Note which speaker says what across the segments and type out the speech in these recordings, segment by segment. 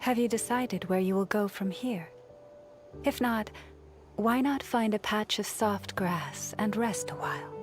Speaker 1: Have you decided where you will go from here? If not, why not find a patch of soft grass and rest a while?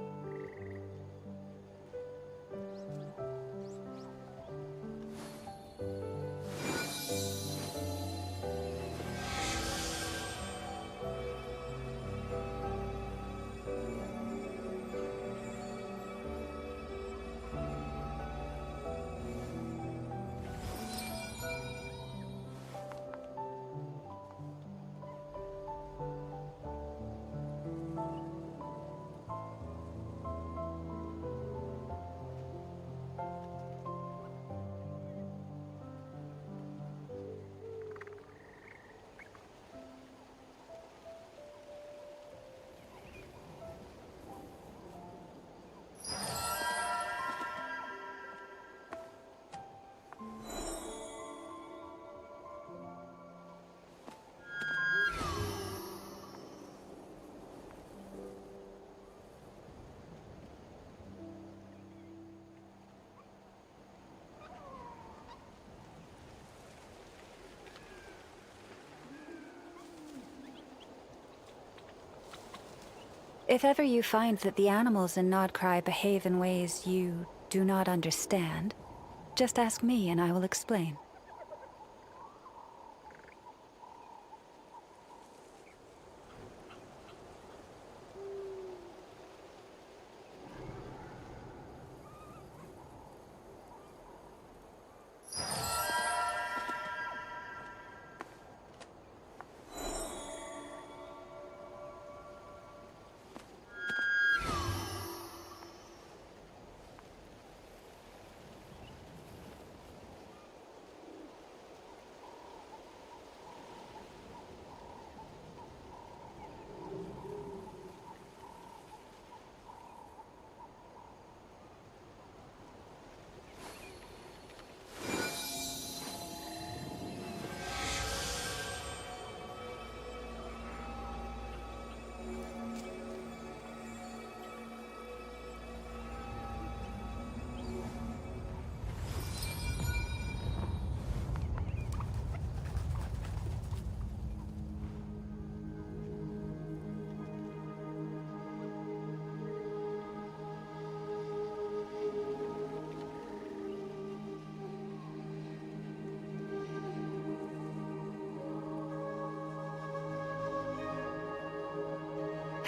Speaker 1: If ever you find that the animals in KRAI behave in ways you do not understand, just ask me and I will explain.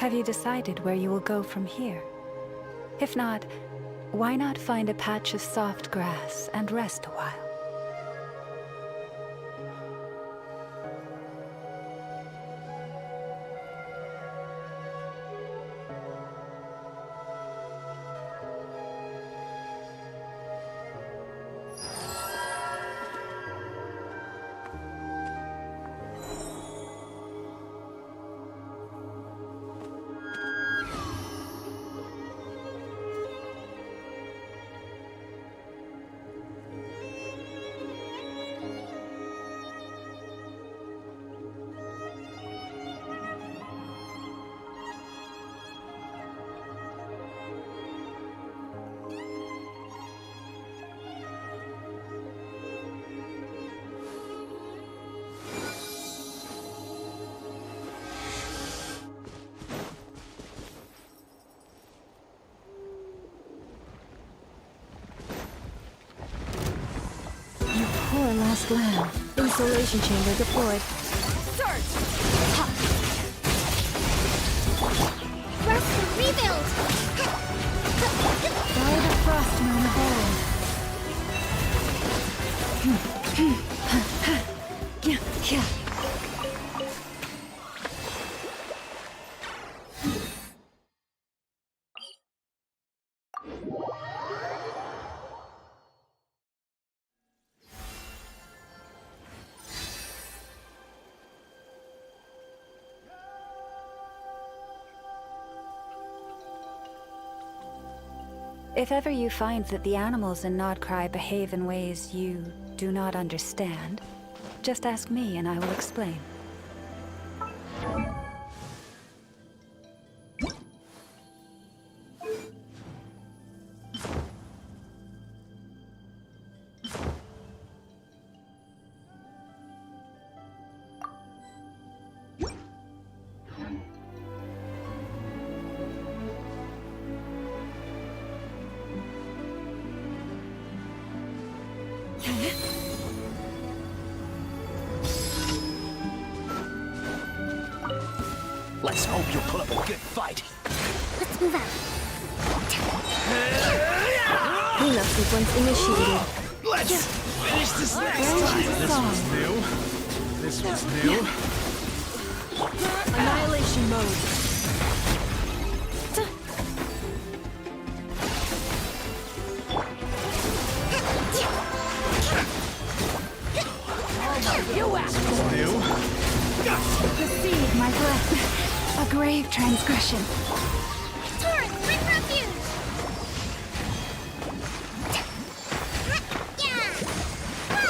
Speaker 1: Have you decided where you will go from here? If not, why not find a patch of soft grass and rest a while? lost lamb.
Speaker 2: Insulation chamber deployed.
Speaker 3: Surge! Ha! Rest and rebuild!
Speaker 1: By the frost moon of old. Yeah. If ever you find that the animals in KRAI behave in ways you do not understand, just ask me and I will explain.
Speaker 4: Let's hope you'll put up a good fight.
Speaker 3: Let's move out.
Speaker 2: Cleanup sequence initiated.
Speaker 4: Let's finish this next time. This was new.
Speaker 2: Annihilation mode.
Speaker 3: You asked for it!
Speaker 4: New.
Speaker 1: Receive my blessing. A grave transgression.
Speaker 3: Taurus, bring refuge! Yeah! Ha!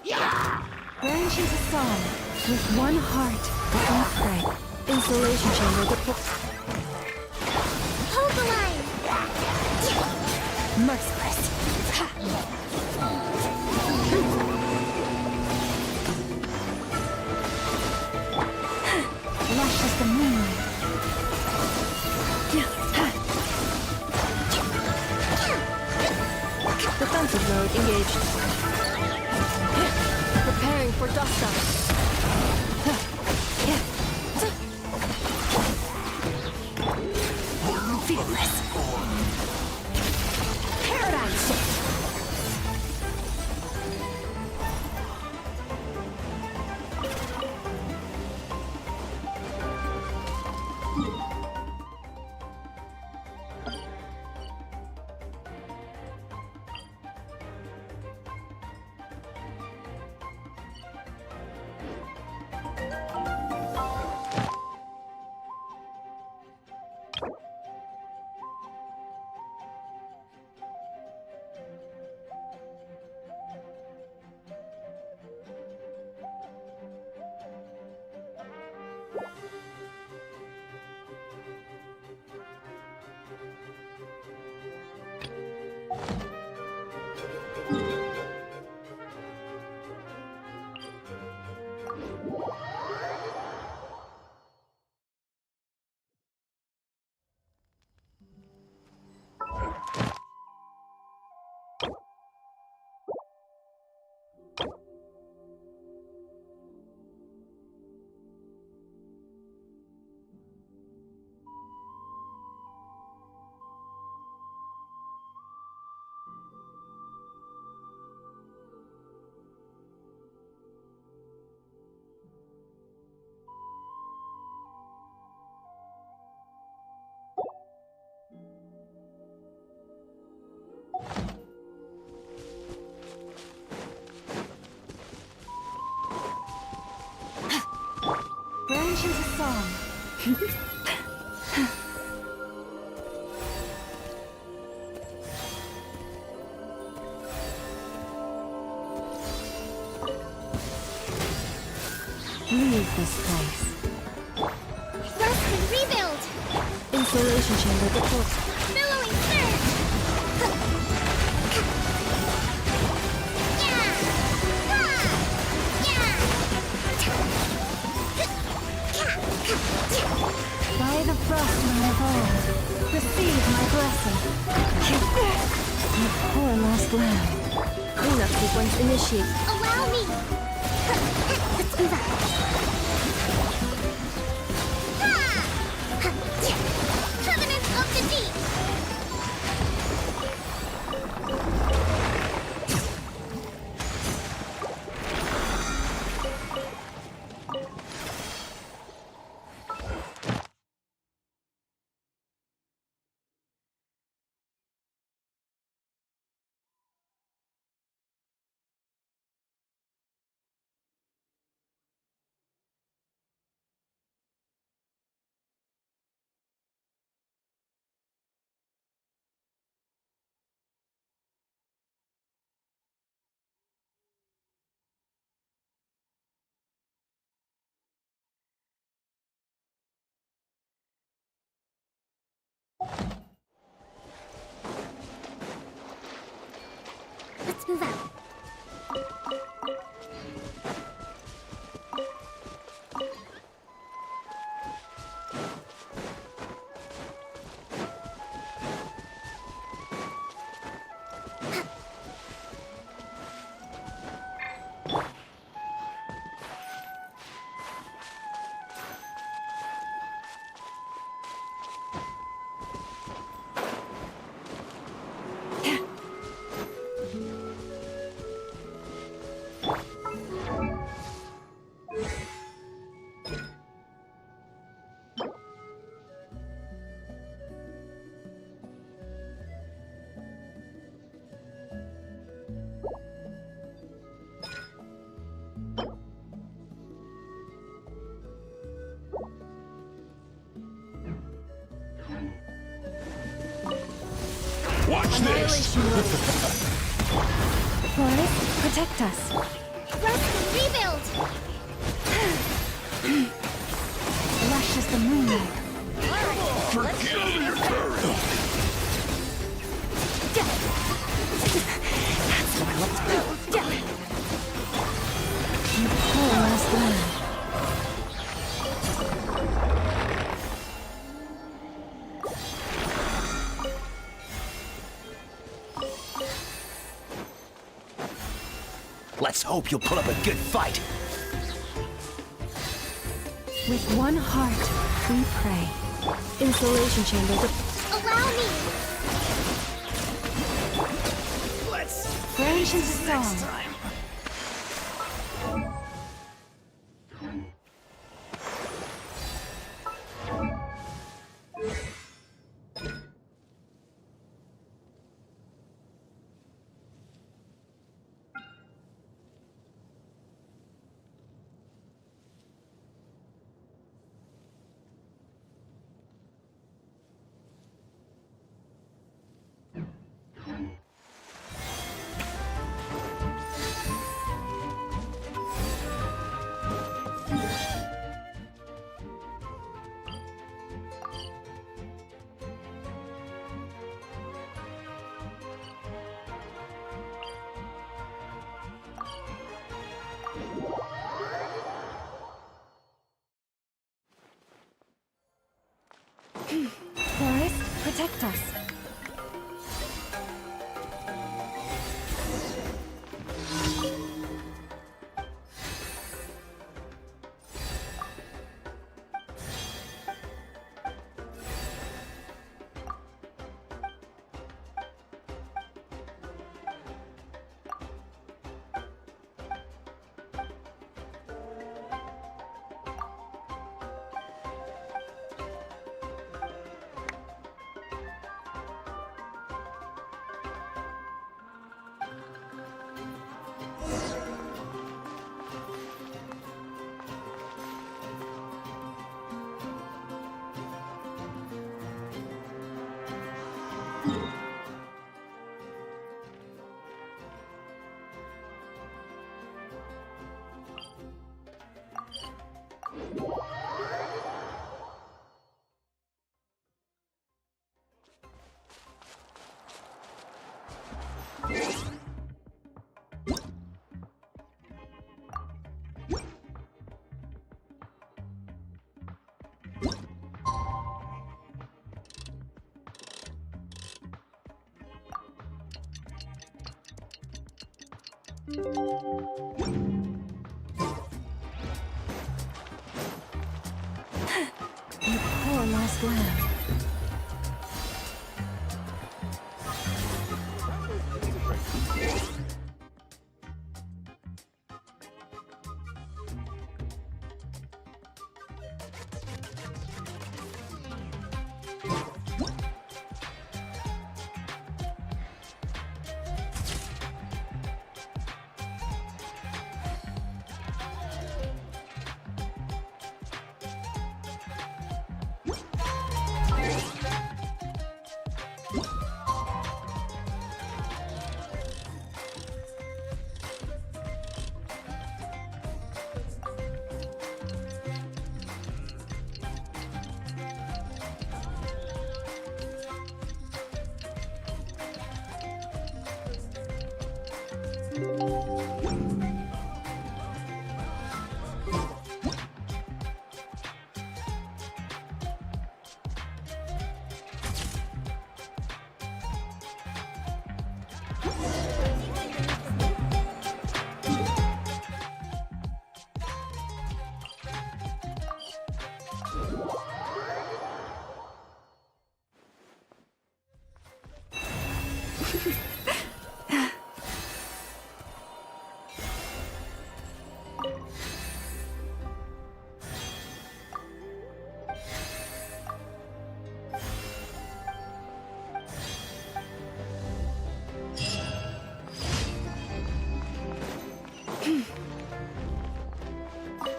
Speaker 3: Yeah! Ha!
Speaker 1: Branch into song with one heart but upright.
Speaker 2: Insulation chamber deployed.
Speaker 3: Hold the line!
Speaker 2: Merciless.
Speaker 1: Lush as the moonlight.
Speaker 2: Defensive mode engaged. Preparing for dust up.
Speaker 1: Fearless. Paradigm shift. Branch into song.
Speaker 2: save this place.
Speaker 3: Rest and rebuild!
Speaker 2: Installation chamber deployed.
Speaker 3: Billowing surge! Yeah! Ha! Yeah!
Speaker 1: By the frostmoon of old, receive my blessing. My poor lost lamb.
Speaker 2: Cleanup sequence initiated.
Speaker 3: Allow me! Let's move out! Ha! Covenant of the Deep! Let's move out.
Speaker 4: Watch this!
Speaker 1: Forest, protect us.
Speaker 3: Rest and rebuild!
Speaker 1: Lush as the moonlight.
Speaker 4: Forget your courage!
Speaker 1: My poor lost lamb.
Speaker 5: Let's hope you'll put up a good fight.
Speaker 1: With one heart, we pray.
Speaker 2: Installation chamber
Speaker 3: Allow me!
Speaker 5: Let's
Speaker 1: Branch into song.
Speaker 5: time.
Speaker 1: Forest, protect us. You poor lost lamb.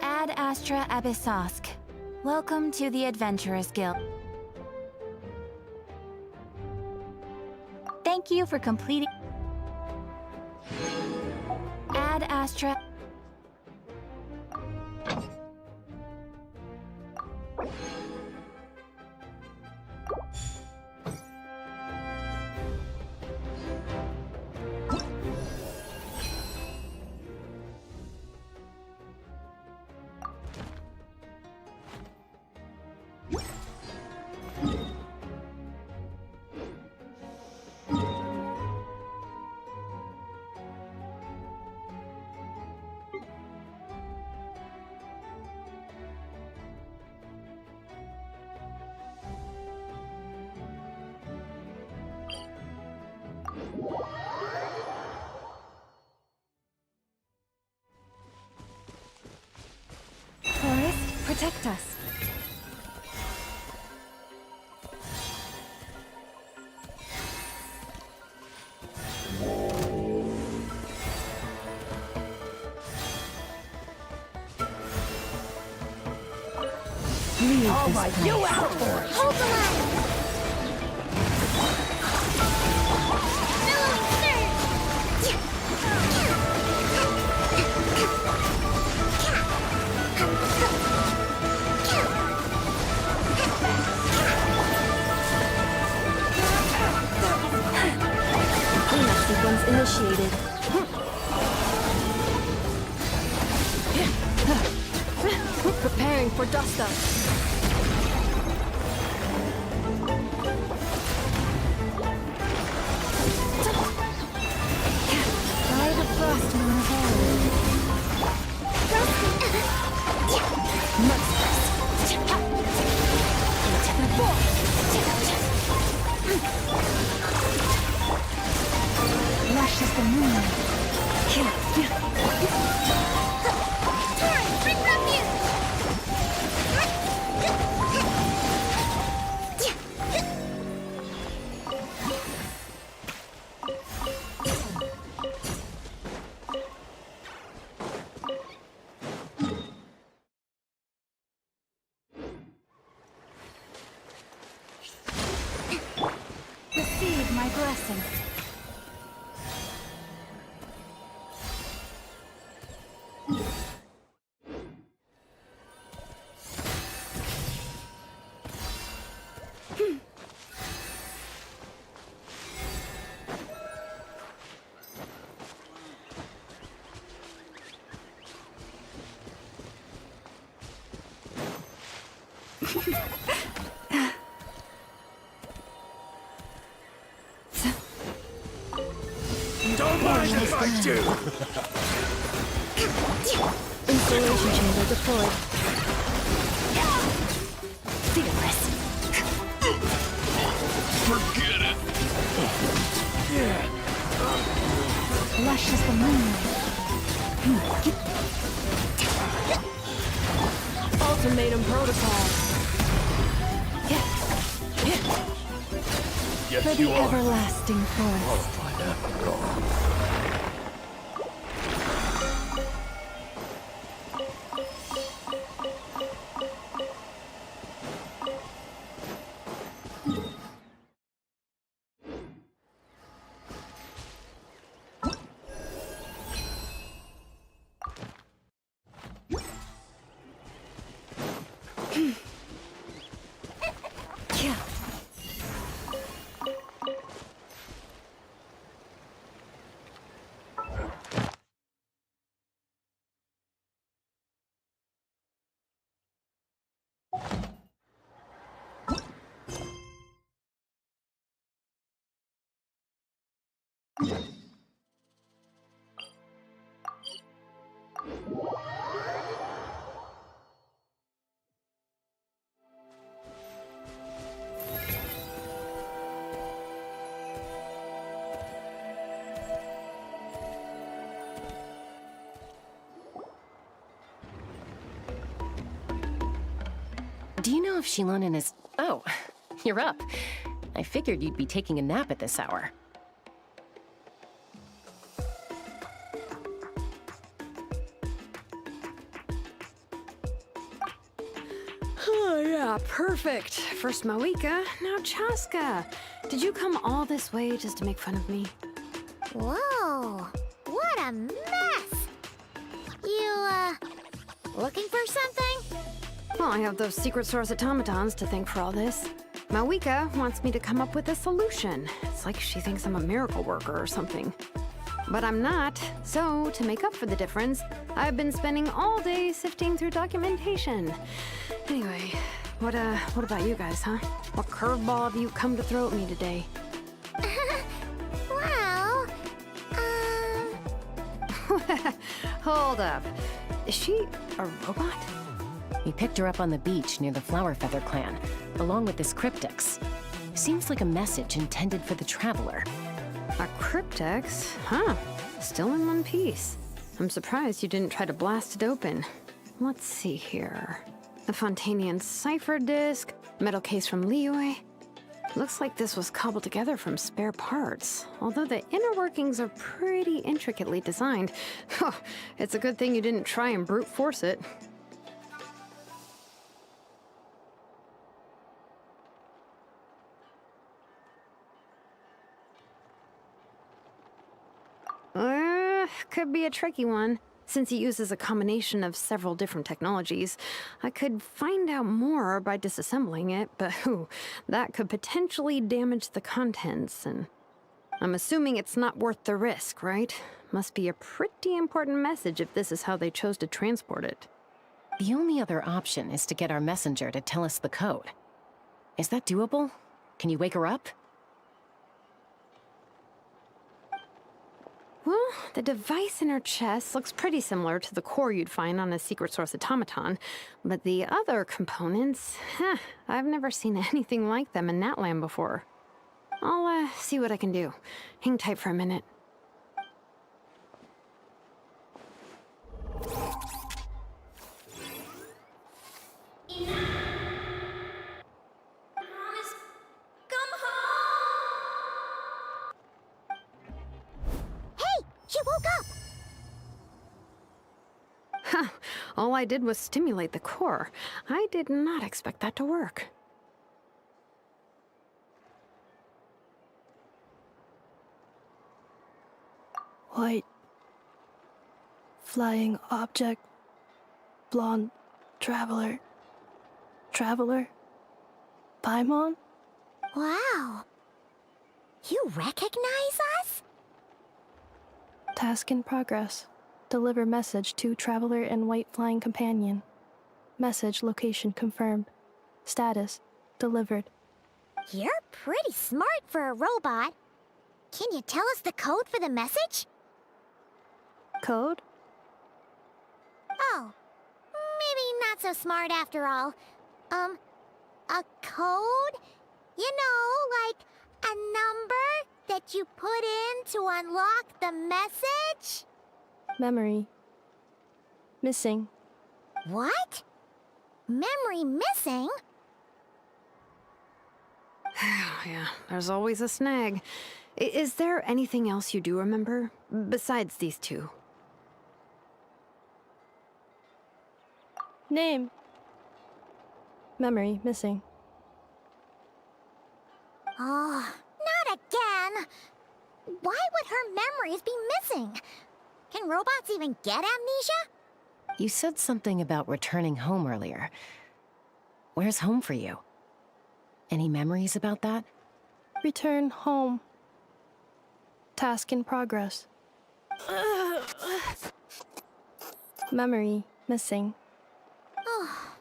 Speaker 6: Ad Astra Abyssosk. Welcome to the Adventurers Guild. Thank you for completing Ad Astra.
Speaker 1: Forest, protect us. Leave this place.
Speaker 3: You out for it! Hold the line! Billowing surge!
Speaker 2: Cleanup sequence initiated. Preparing for dust up.
Speaker 1: Try the frost moon of old. Lush as the moon.
Speaker 3: Torrent, bring refuge!
Speaker 1: Receive my blessing.
Speaker 4: Don't mind us!
Speaker 5: I do!
Speaker 2: Installation chamber deployed.
Speaker 6: Fearless.
Speaker 4: Forget it.
Speaker 6: Lush as the moonlight.
Speaker 2: Ultimatum protocol.
Speaker 1: For
Speaker 5: Yes,
Speaker 1: the
Speaker 5: you are.
Speaker 1: everlasting forest.
Speaker 5: Qualified after all.
Speaker 1: Yeah.
Speaker 7: Do you know if Shilonen is... Oh, you're up. I figured you'd be taking a nap at this hour.
Speaker 2: Oh, yeah, perfect. First Moika, now Chaska. Did you come all this way just to make fun of me?
Speaker 3: Whoa, what a mess! You, looking for something?
Speaker 2: Well, I have those secret source automatons to thank for all this. Mawika wants me to come up with a solution. It's like she thinks I'm a miracle worker or something. But I'm not. So, to make up for the difference, I've been spending all day sifting through documentation. Anyway, what about you guys, huh? What curveball have you come to throw at me today?
Speaker 3: Well,
Speaker 2: Hold up. Is she a robot?
Speaker 7: We picked her up on the beach near the Flower Feather clan, along with this cryptex. Seems like a message intended for the traveler.
Speaker 2: A cryptex? Huh. Still in one piece. I'm surprised you didn't try to blast it open. Let's see here. The Fontanian cipher disk, metal case from Liyue. Looks like this was cobbled together from spare parts. Although the inner workings are pretty intricately designed. It's a good thing you didn't try and brute force it. Could be a tricky one. Since it uses a combination of several different technologies, I could find out more by disassembling it, but that could potentially damage the contents, and I'm assuming it's not worth the risk, right? Must be a pretty important message if this is how they chose to transport it.
Speaker 7: The only other option is to get our messenger to tell us the code. Is that doable? Can you wake her up?
Speaker 2: Well, the device in her chest looks pretty similar to the core you'd find on a secret source automaton, but the other components, I've never seen anything like them in that land before. I'll see what I can do. Hang tight for a minute.
Speaker 3: She woke up!
Speaker 2: All I did was stimulate the core. I did not expect that to work.
Speaker 8: White. Flying object. Blonde. Traveler. Traveler. Paimon?
Speaker 3: Wow. You recognize us?
Speaker 8: Task in progress. Deliver message to Traveler and White Flying Companion. Message location confirmed. Status delivered.
Speaker 3: You're pretty smart for a robot. Can you tell us the code for the message?
Speaker 8: Code?
Speaker 3: Oh, maybe not so smart after all. A code? You know, like a number that you put in to unlock the message?
Speaker 8: Memory. Missing.
Speaker 3: What? Memory missing?
Speaker 2: Yeah, there's always a snag. Is there anything else you do remember? Besides these two?
Speaker 8: Name. Memory missing.
Speaker 3: Oh, not again! Why would her memories be missing? Can robots even get amnesia?
Speaker 7: You said something about returning home earlier. Where's home for you? Any memories about that?
Speaker 8: Return home. Task in progress. Memory missing.
Speaker 3: Oh,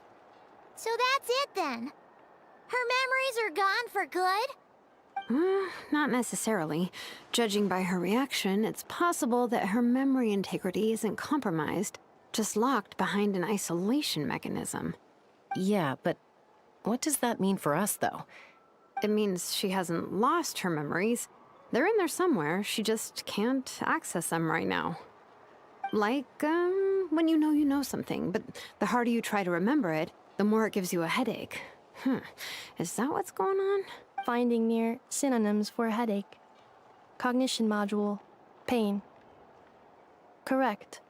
Speaker 3: so that's it then. Her memories are gone for good?
Speaker 2: Not necessarily. Judging by her reaction, it's possible that her memory integrity isn't compromised, just locked behind an isolation mechanism.
Speaker 7: Yeah, but what does that mean for us, though?
Speaker 2: It means she hasn't lost her memories. They're in there somewhere, she just can't access them right now. Like, when you know something, but the harder you try to remember it, the more it gives you a headache. Is that what's going on?
Speaker 8: Finding near synonyms for headache. Cognition module. Pain. Correct.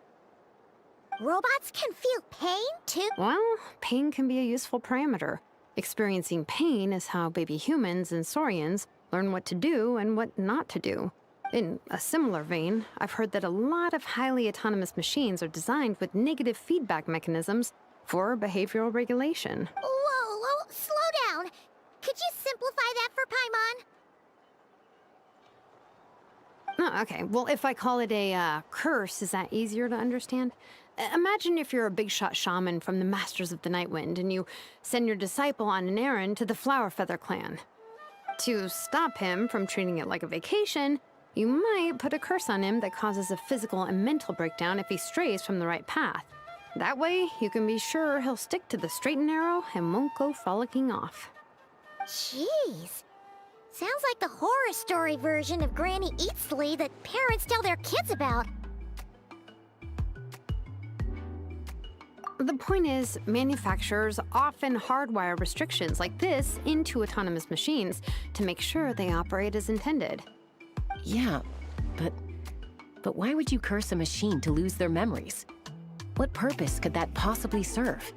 Speaker 3: Robots can feel pain too?
Speaker 2: Well, pain can be a useful parameter. Experiencing pain is how baby humans and saurians learn what to do and what not to do. In a similar vein, I've heard that a lot of highly autonomous machines are designed with negative feedback mechanisms for behavioral regulation.
Speaker 3: Whoa, slow down. Could you simplify that for Paimon?
Speaker 2: Oh, okay, well, if I call it a curse, is that easier to understand? Imagine if you're a big shot shaman from the Masters of the Nightwind and you send your disciple on an errand to the Flower Feather clan. To stop him from treating it like a vacation, you might put a curse on him that causes a physical and mental breakdown if he strays from the right path. That way, you can be sure he'll stick to the straight and narrow and won't go frolicking off.
Speaker 3: Jeez. Sounds like the horror story version of Granny Eatsley that parents tell their kids about.
Speaker 2: The point is, manufacturers often hardwire restrictions like this into autonomous machines to make sure they operate as intended.
Speaker 7: Yeah, but why would you curse a machine to lose their memories? What purpose could that possibly serve?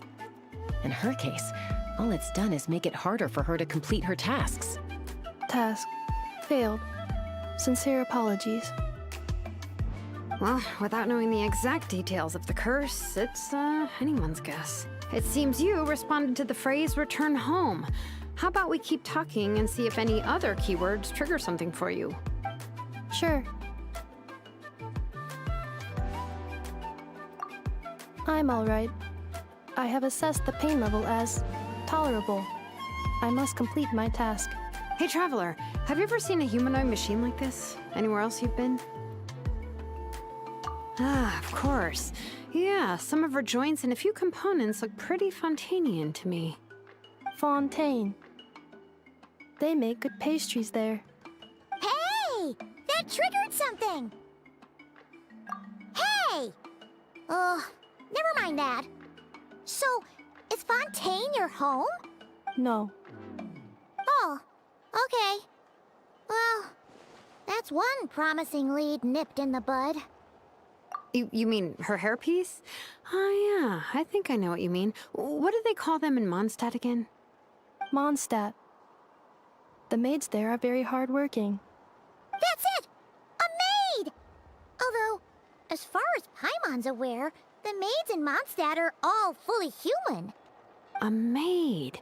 Speaker 7: In her case, all it's done is make it harder for her to complete her tasks.
Speaker 8: Task. Failed. Sincere apologies.
Speaker 2: Well, without knowing the exact details of the curse, it's anyone's guess. It seems you responded to the phrase return home. How about we keep talking and see if any other keywords trigger something for you?
Speaker 8: Sure. I'm alright. I have assessed the pain level as tolerable. I must complete my task.
Speaker 2: Hey, Traveler, have you ever seen a humanoid machine like this? Anywhere else you've been? Ah, of course. Yeah, some of her joints and a few components look pretty Fontanian to me.
Speaker 8: Fontaine. They make good pastries there.
Speaker 3: Hey! That triggered something! Hey! Never mind that. So, is Fontaine your home?
Speaker 8: No.
Speaker 3: Oh, okay. Well, that's one promising lead nipped in the bud.
Speaker 2: You mean her hairpiece? Oh yeah, I think I know what you mean. What do they call them in Mondstadt again?
Speaker 8: Mondstadt. The maids there are very hardworking.
Speaker 3: That's it! A maid! Although, as far as Paimon's aware, the maids in Mondstadt are all fully human.
Speaker 2: A maid.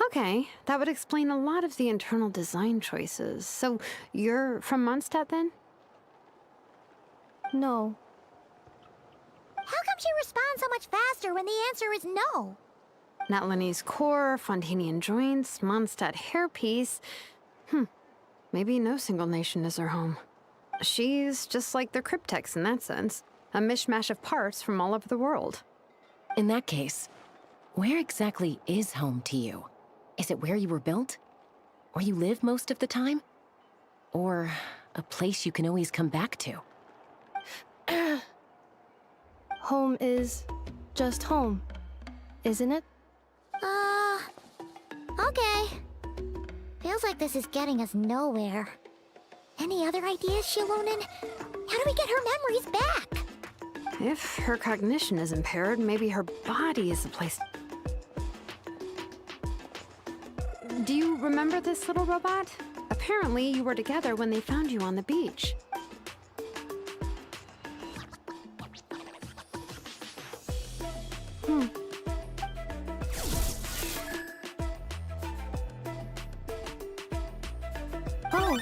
Speaker 2: Okay, that would explain a lot of the internal design choices. So, you're from Mondstadt then?
Speaker 8: No.
Speaker 3: How come she responds so much faster when the answer is no?
Speaker 2: Natlanese core, Fontanian joints, Mondstadt hairpiece. Maybe no single nation is her home. She's just like the Cryptex in that sense. a mishmash of parts from all over the world.
Speaker 7: In that case, where exactly is home to you? Is it where you were built? Where you live most of the time? Or a place you can always come back to?
Speaker 8: Home is just home, isn't it?
Speaker 3: Okay. Feels like this is getting us nowhere. Any other ideas, Shilonen? How do we get her memories back?
Speaker 2: If her cognition is impaired, maybe her body is the place. Do you remember this little robot? Apparently, you were together when they found you on the beach.
Speaker 8: Oh,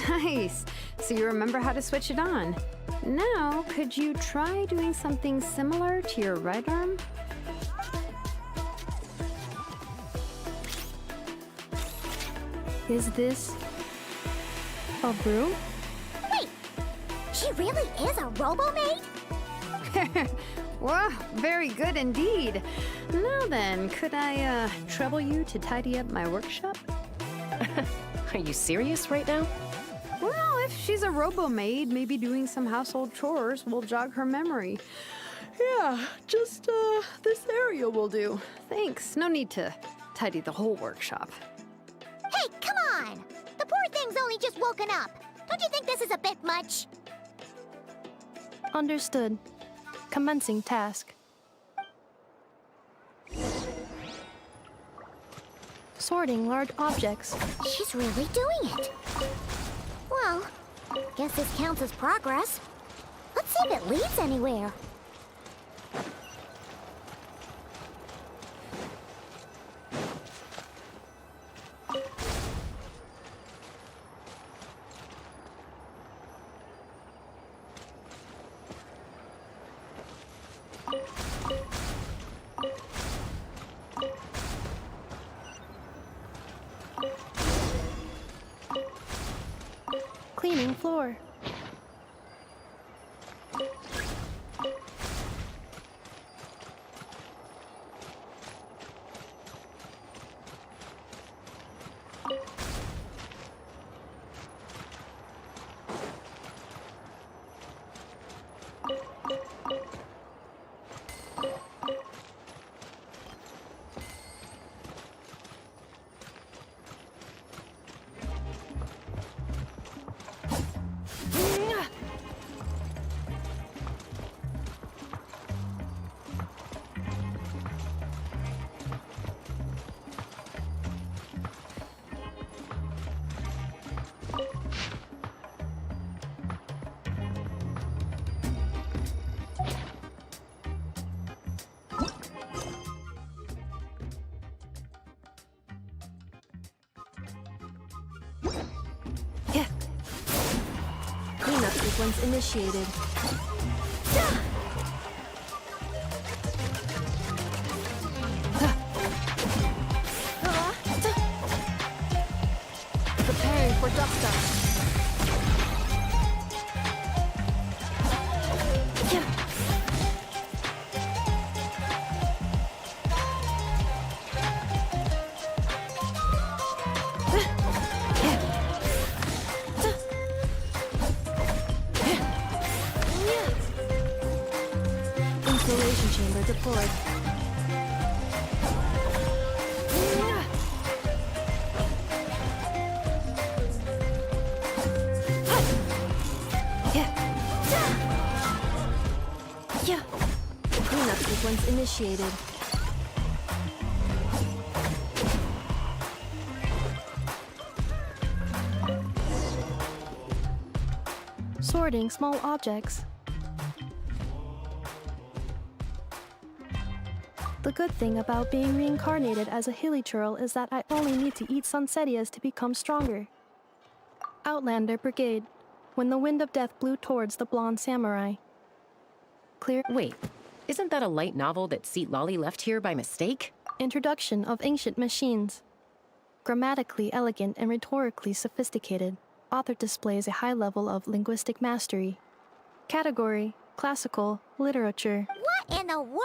Speaker 2: Nice. So you remember how to switch it on. Now, could you try doing something similar to your right arm?
Speaker 8: is this a broom?
Speaker 3: Wait, she really is a robo-maid?
Speaker 2: Wow, very good indeed. Now then, could I trouble you to tidy up my workshop?
Speaker 7: Are you serious right now?
Speaker 2: Well, if she's a robo-maid, maybe doing some household chores will jog her memory. Yeah, just this area will do. Thanks. No need to tidy the whole workshop.
Speaker 3: Hey, come on! The poor thing's only just woken up. Don't you think this is a bit much?
Speaker 8: Understood. Commencing task. Sorting large objects.
Speaker 3: She's really doing it. Well, guess this counts as progress. Let's see if it leads anywhere.
Speaker 8: Cleaning floor. Cleanup sequence initiated. Preparing for dust-up. Installation chamber deployed. Cleanup sequence initiated. Sorting small objects. The good thing about being reincarnated as a hilichurl is that I only need to eat sunsetias to become stronger. Outlander Brigade. When the wind of death blew towards the blonde samurai. Clear.
Speaker 7: Wait, isn't that a light novel that Seat Lolly left here by mistake?
Speaker 8: Introduction of Ancient Machines. Grammatically elegant and rhetorically sophisticated, author displays a high level of linguistic mastery. Category: Classical Literature.
Speaker 3: What in the world?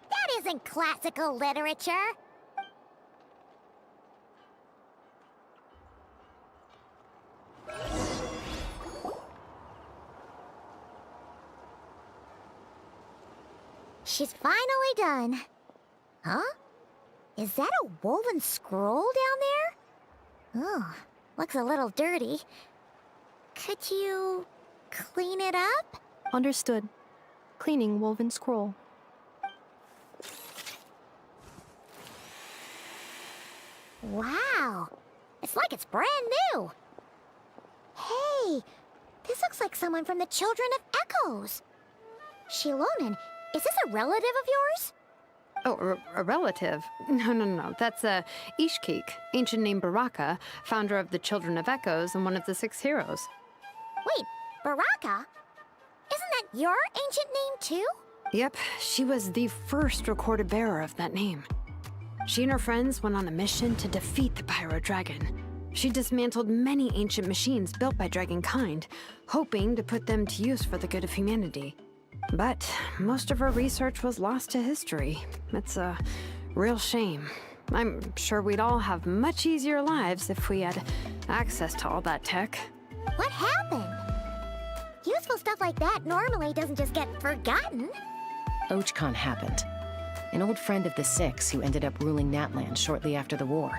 Speaker 3: That isn't classical literature. She's finally done. Huh? Is that a woven scroll down there? Oh, looks a little dirty. Could you clean it up?
Speaker 8: Understood. Cleaning woven scroll.
Speaker 3: Wow. It's like it's brand new. Hey, this looks like someone from the Children of Echoes. Shilonen, is this a relative of yours?
Speaker 2: Oh, a relative? No. That's Ishkik, ancient name Baraka, founder of the Children of Echoes and one of the 6 heroes.
Speaker 3: Wait, Baraka? Isn't that your ancient name too?
Speaker 2: Yep, she was the first recorded bearer of that name. She and her friends went on a mission to defeat the Pyro Dragon. She dismantled many ancient machines built by Dragonkind, hoping to put them to use for the good of humanity. But most of her research was lost to history. It's a real shame. I'm sure we'd all have much easier lives if we had access to all that tech.
Speaker 3: What happened? Useful stuff like that normally doesn't just get forgotten.
Speaker 7: Ochkon happened. An old friend of the 6 who ended up ruling Natlan shortly after the war,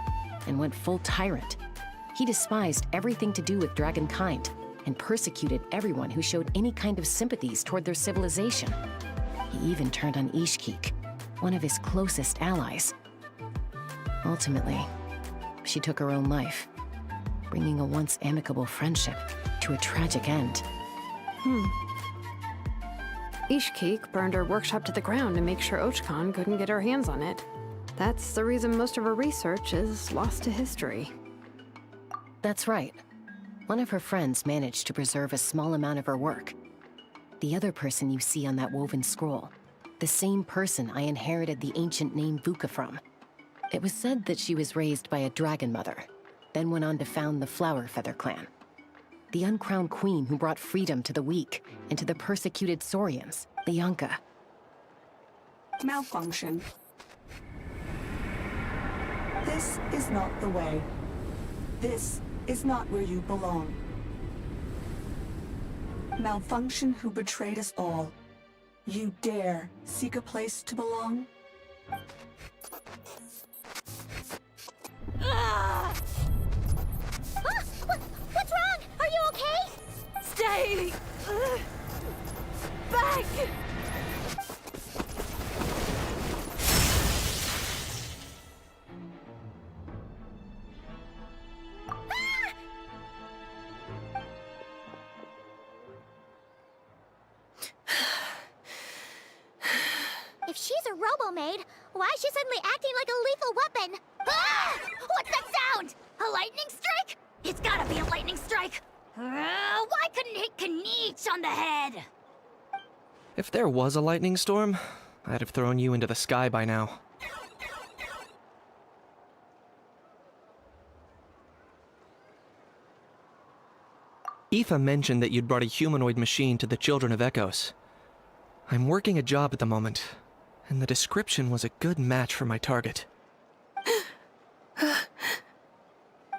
Speaker 7: and went full tyrant. He despised everything to do with Dragonkind, and persecuted everyone who showed any kind of sympathies toward their civilization. He even turned on Ishkik, one of his closest allies. Ultimately, she took her own life, bringing a once amicable friendship to a tragic end.
Speaker 2: Ishkik burned her workshop to the ground to make sure Ochkon couldn't get her hands on it. That's the reason most of her research is lost to history.
Speaker 7: That's right. One of her friends managed to preserve a small amount of her work. The other person you see on that woven scroll, the same person I inherited the ancient name Vuka from. It was said that she was raised by a dragon mother, then went on to found the Flower Feather clan. The uncrowned queen who brought freedom to the weak and to the persecuted Saurians, the Yunka.
Speaker 9: Malfunction. This is not the way. This is not where you belong. Malfunction who betrayed us all. You dare seek a place to belong?
Speaker 3: What's wrong? Are you okay?
Speaker 6: Stay back!
Speaker 3: If she's a robo-maid, why is she suddenly acting like a lethal weapon? Ah! What's that sound? A lightning strike? It's gotta be a lightning strike! Why couldn't it hit Kniech on the head?
Speaker 10: If there was a lightning storm, I'd have thrown you into the sky by now. Aoife mentioned that you'd brought a humanoid machine to the Children of Echoes. I'm working a job at the moment, and the description was a good match for my target.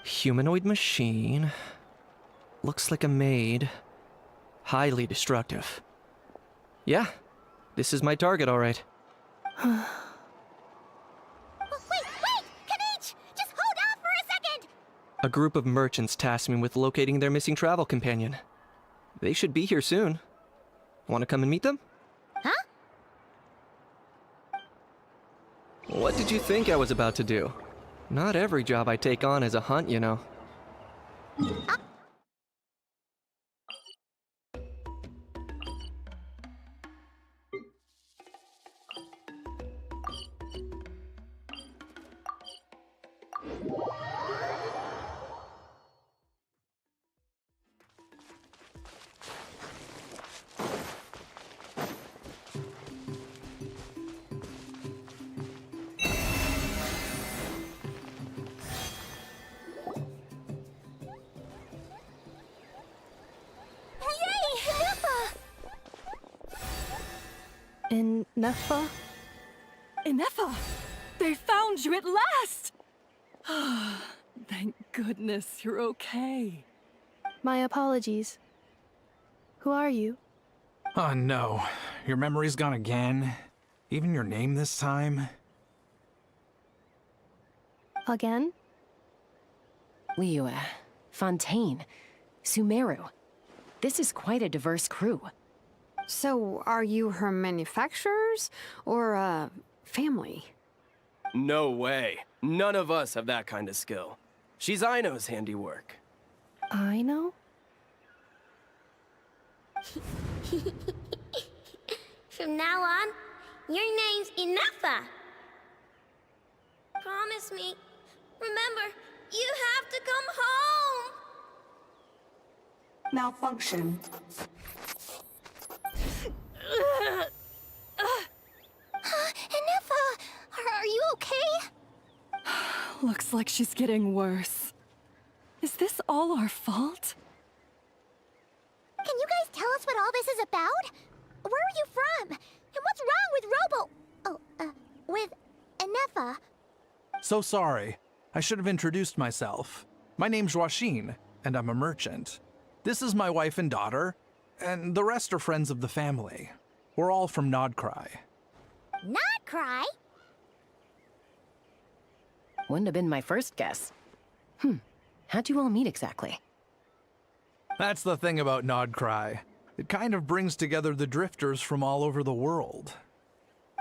Speaker 10: Humanoid machine. Looks like a maid. Highly destructive. Yeah, this is my target, all right.
Speaker 3: Wait! Kniech! Just hold off for a second!
Speaker 10: A group of merchants tasked me with locating their missing travel companion. They should be here soon. Want to come and meet them?
Speaker 3: Huh?
Speaker 10: What did you think I was about to do? Not every job I take on is a hunt, you know.
Speaker 8: Nepha?
Speaker 11: Inefa! They found you at last! Thank goodness you're okay.
Speaker 8: My apologies. Who are you?
Speaker 4: Oh no, your memory's gone again? Even your name this time?
Speaker 8: Again?
Speaker 7: Liyue, Fontaine, Sumeru. This is quite a diverse crew.
Speaker 2: So, are you her manufacturers or family?
Speaker 12: No way. None of us have that kind of skill. She's Aino's handiwork.
Speaker 8: I know?
Speaker 3: From now on, your name's Inefa. Promise me. Remember, you have to come home.
Speaker 9: Malfunction.
Speaker 3: Inefa, are you okay?
Speaker 11: Looks like she's getting worse. Is this all our fault?
Speaker 3: Can you guys tell us what all this is about? Where are you from? And what's wrong with with Inefa?
Speaker 4: So sorry. I should have introduced myself. My name's Joachine, and I'm a merchant. This is my wife and daughter, and the rest are friends of the family. We're all from KRAI.
Speaker 3: Not cry?
Speaker 7: Wouldn't have been my first guess. How'd you all meet exactly?
Speaker 4: That's the thing about KRAI. It kind of brings together the drifters from all over the world.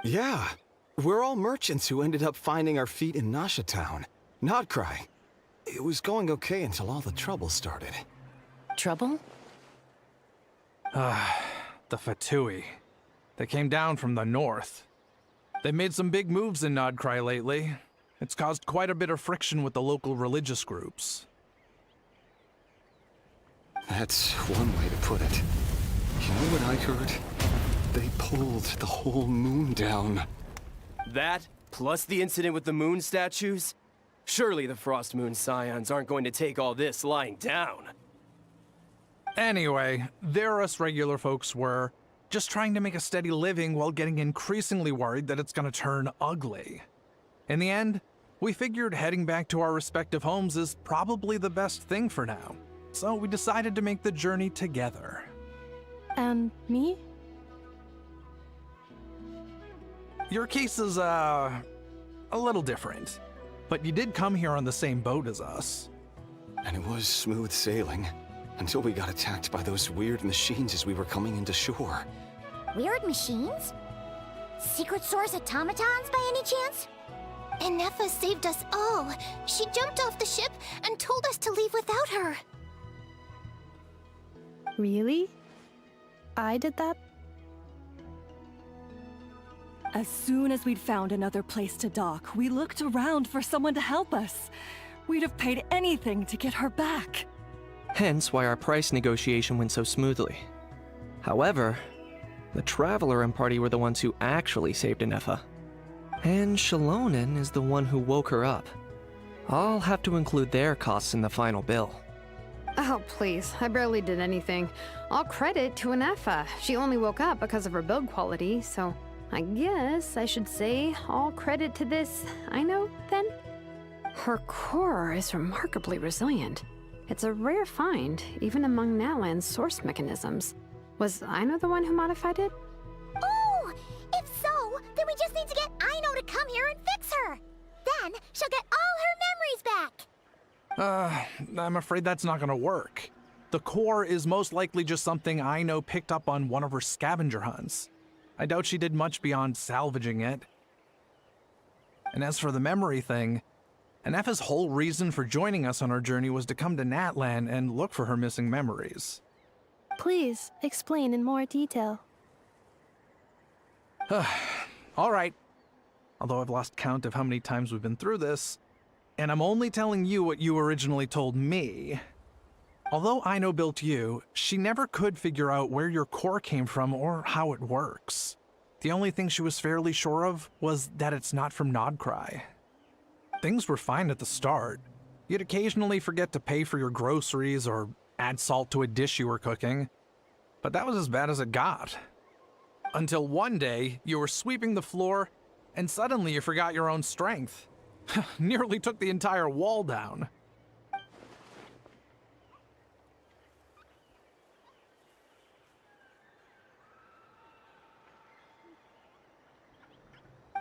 Speaker 13: Yeah, we're all merchants who ended up finding our feet in Nasha Town. KRAI. It was going okay until all the trouble started.
Speaker 7: Trouble?
Speaker 4: The Fatui. They came down from the north. They made some big moves in KRAI lately. It's caused quite a bit of friction with the local religious groups.
Speaker 13: That's one way to put it. You know what I heard? They pulled the whole moon down.
Speaker 12: That, plus the incident with the moon statues? Surely the Frost Moon Scions aren't going to take all this lying down.
Speaker 4: Anyway, there us regular folks were, just trying to make a steady living while getting increasingly worried that it's gonna turn ugly. In the end, we figured heading back to our respective homes is probably the best thing for now. So we decided to make the journey together.
Speaker 8: And me?
Speaker 4: Your case is, a little different. But you did come here on the same boat as us.
Speaker 13: And it was smooth sailing, until we got attacked by those weird machines as we were coming into shore.
Speaker 3: Weird machines? Secret Source automatons by any chance? Inefa saved us all. She jumped off the ship and told us to leave without her.
Speaker 8: Really? I did that?
Speaker 11: As soon as we'd found another place to dock, we looked around for someone to help us. We'd have paid anything to get her back.
Speaker 10: Hence why our price negotiation went so smoothly. However, the Traveler and party were the ones who actually saved Inefa. And Shalonen is the one who woke her up. I'll have to include their costs in the final bill.
Speaker 2: Oh, please. I barely did anything. All credit to Inefa. She only woke up because of her build quality, so I guess I should say all credit to this Aino, then? Her core is remarkably resilient. It's a rare find, even among Natlan's source mechanisms. Was Aino the one who modified it?
Speaker 3: Oh! If so, then we just need to get Aino to come here and fix her! Then she'll get all her memories back!
Speaker 4: I'm afraid that's not gonna work. The core is most likely just something Aino picked up on one of her scavenger hunts. I doubt she did much beyond salvaging it. And as for the memory thing, Inefa's whole reason for joining us on our journey was to come to Natlan and look for her missing memories.
Speaker 8: Please, explain in more detail.
Speaker 4: All right. Although I've lost count of how many times we've been through this, and I'm only telling you what you originally told me. Although Aino built you, she never could figure out where your core came from or how it works. The only thing she was fairly sure of was that it's not from KRAI. Things were fine at the start. You'd occasionally forget to pay for your groceries or add salt to a dish you were cooking, but that was as bad as it got. Until one day, you were sweeping the floor, and suddenly you forgot your own strength. Nearly took the entire wall down.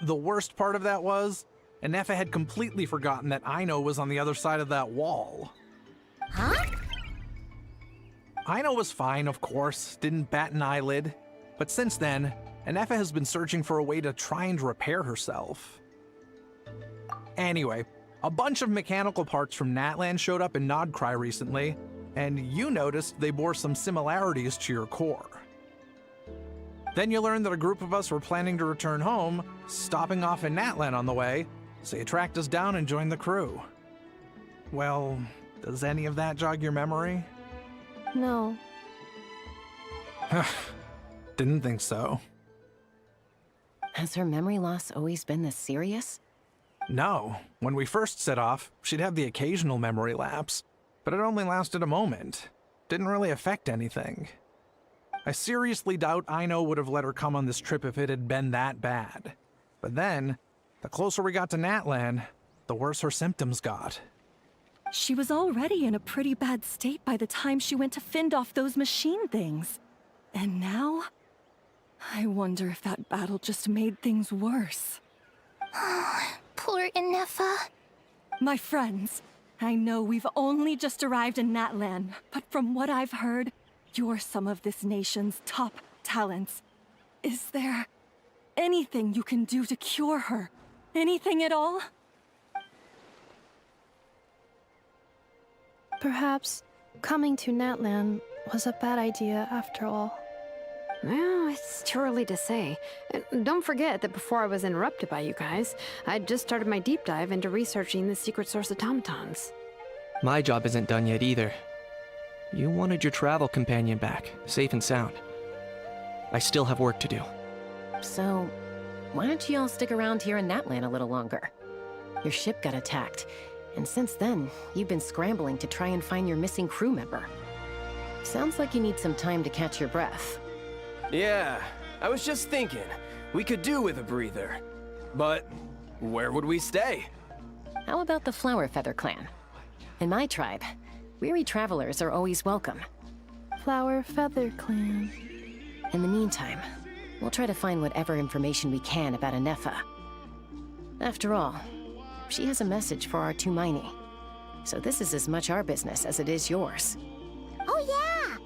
Speaker 4: The worst part of that was, Anefa had completely forgotten that Aino was on the other side of that wall.
Speaker 3: Huh?
Speaker 4: Aino was fine, of course, didn't bat an eyelid. But since then, Anefa has been searching for a way to try and repair herself. Anyway, a bunch of mechanical parts from Natlan showed up in KRAI recently, and you noticed they bore some similarities to your core. Then you learned that a group of us were planning to return home, stopping off in Natlan on the way, so you tracked us down and joined the crew. Well, does any of that jog your memory?
Speaker 8: No.
Speaker 4: Didn't think so.
Speaker 7: Has her memory loss always been this serious?
Speaker 4: No. When we first set off, she'd have the occasional memory lapse, but it only lasted a moment. Didn't really affect anything. I seriously doubt Aino would have let her come on this trip if it had been that bad. But then, the closer we got to Natlan, the worse her symptoms got.
Speaker 11: She was already in a pretty bad state by the time she went to fend off those machine things. And now? I wonder if that battle just made things worse.
Speaker 3: Poor Anefa.
Speaker 11: My friends, I know we've only just arrived in Natlan, but from what I've heard, you're some of this nation's top talents. Is there anything you can do to cure her? Anything at all?
Speaker 8: Perhaps coming to Natlan was a bad idea after all.
Speaker 2: Well, it's too early to say. And don't forget that before I was interrupted by you guys, I'd just started my deep dive into researching the secret source automatons.
Speaker 10: My job isn't done yet either. You wanted your travel companion back, safe and sound. I still have work to do.
Speaker 7: So, why don't you all stick around here in Natlan a little longer? Your ship got attacked, and since then, you've been scrambling to try and find your missing crew member. Sounds like you need some time to catch your breath.
Speaker 12: Yeah, I was just thinking, we could do with a breather. But where would we stay?
Speaker 7: How about the Flower Feather clan? In my tribe, weary travelers are always welcome.
Speaker 8: Flower Feather Clan.
Speaker 7: In the meantime, we'll try to find whatever information we can about Anefa. After all, she has a message for our Tumaini. So this is as much our business as it is yours.
Speaker 3: Oh yeah!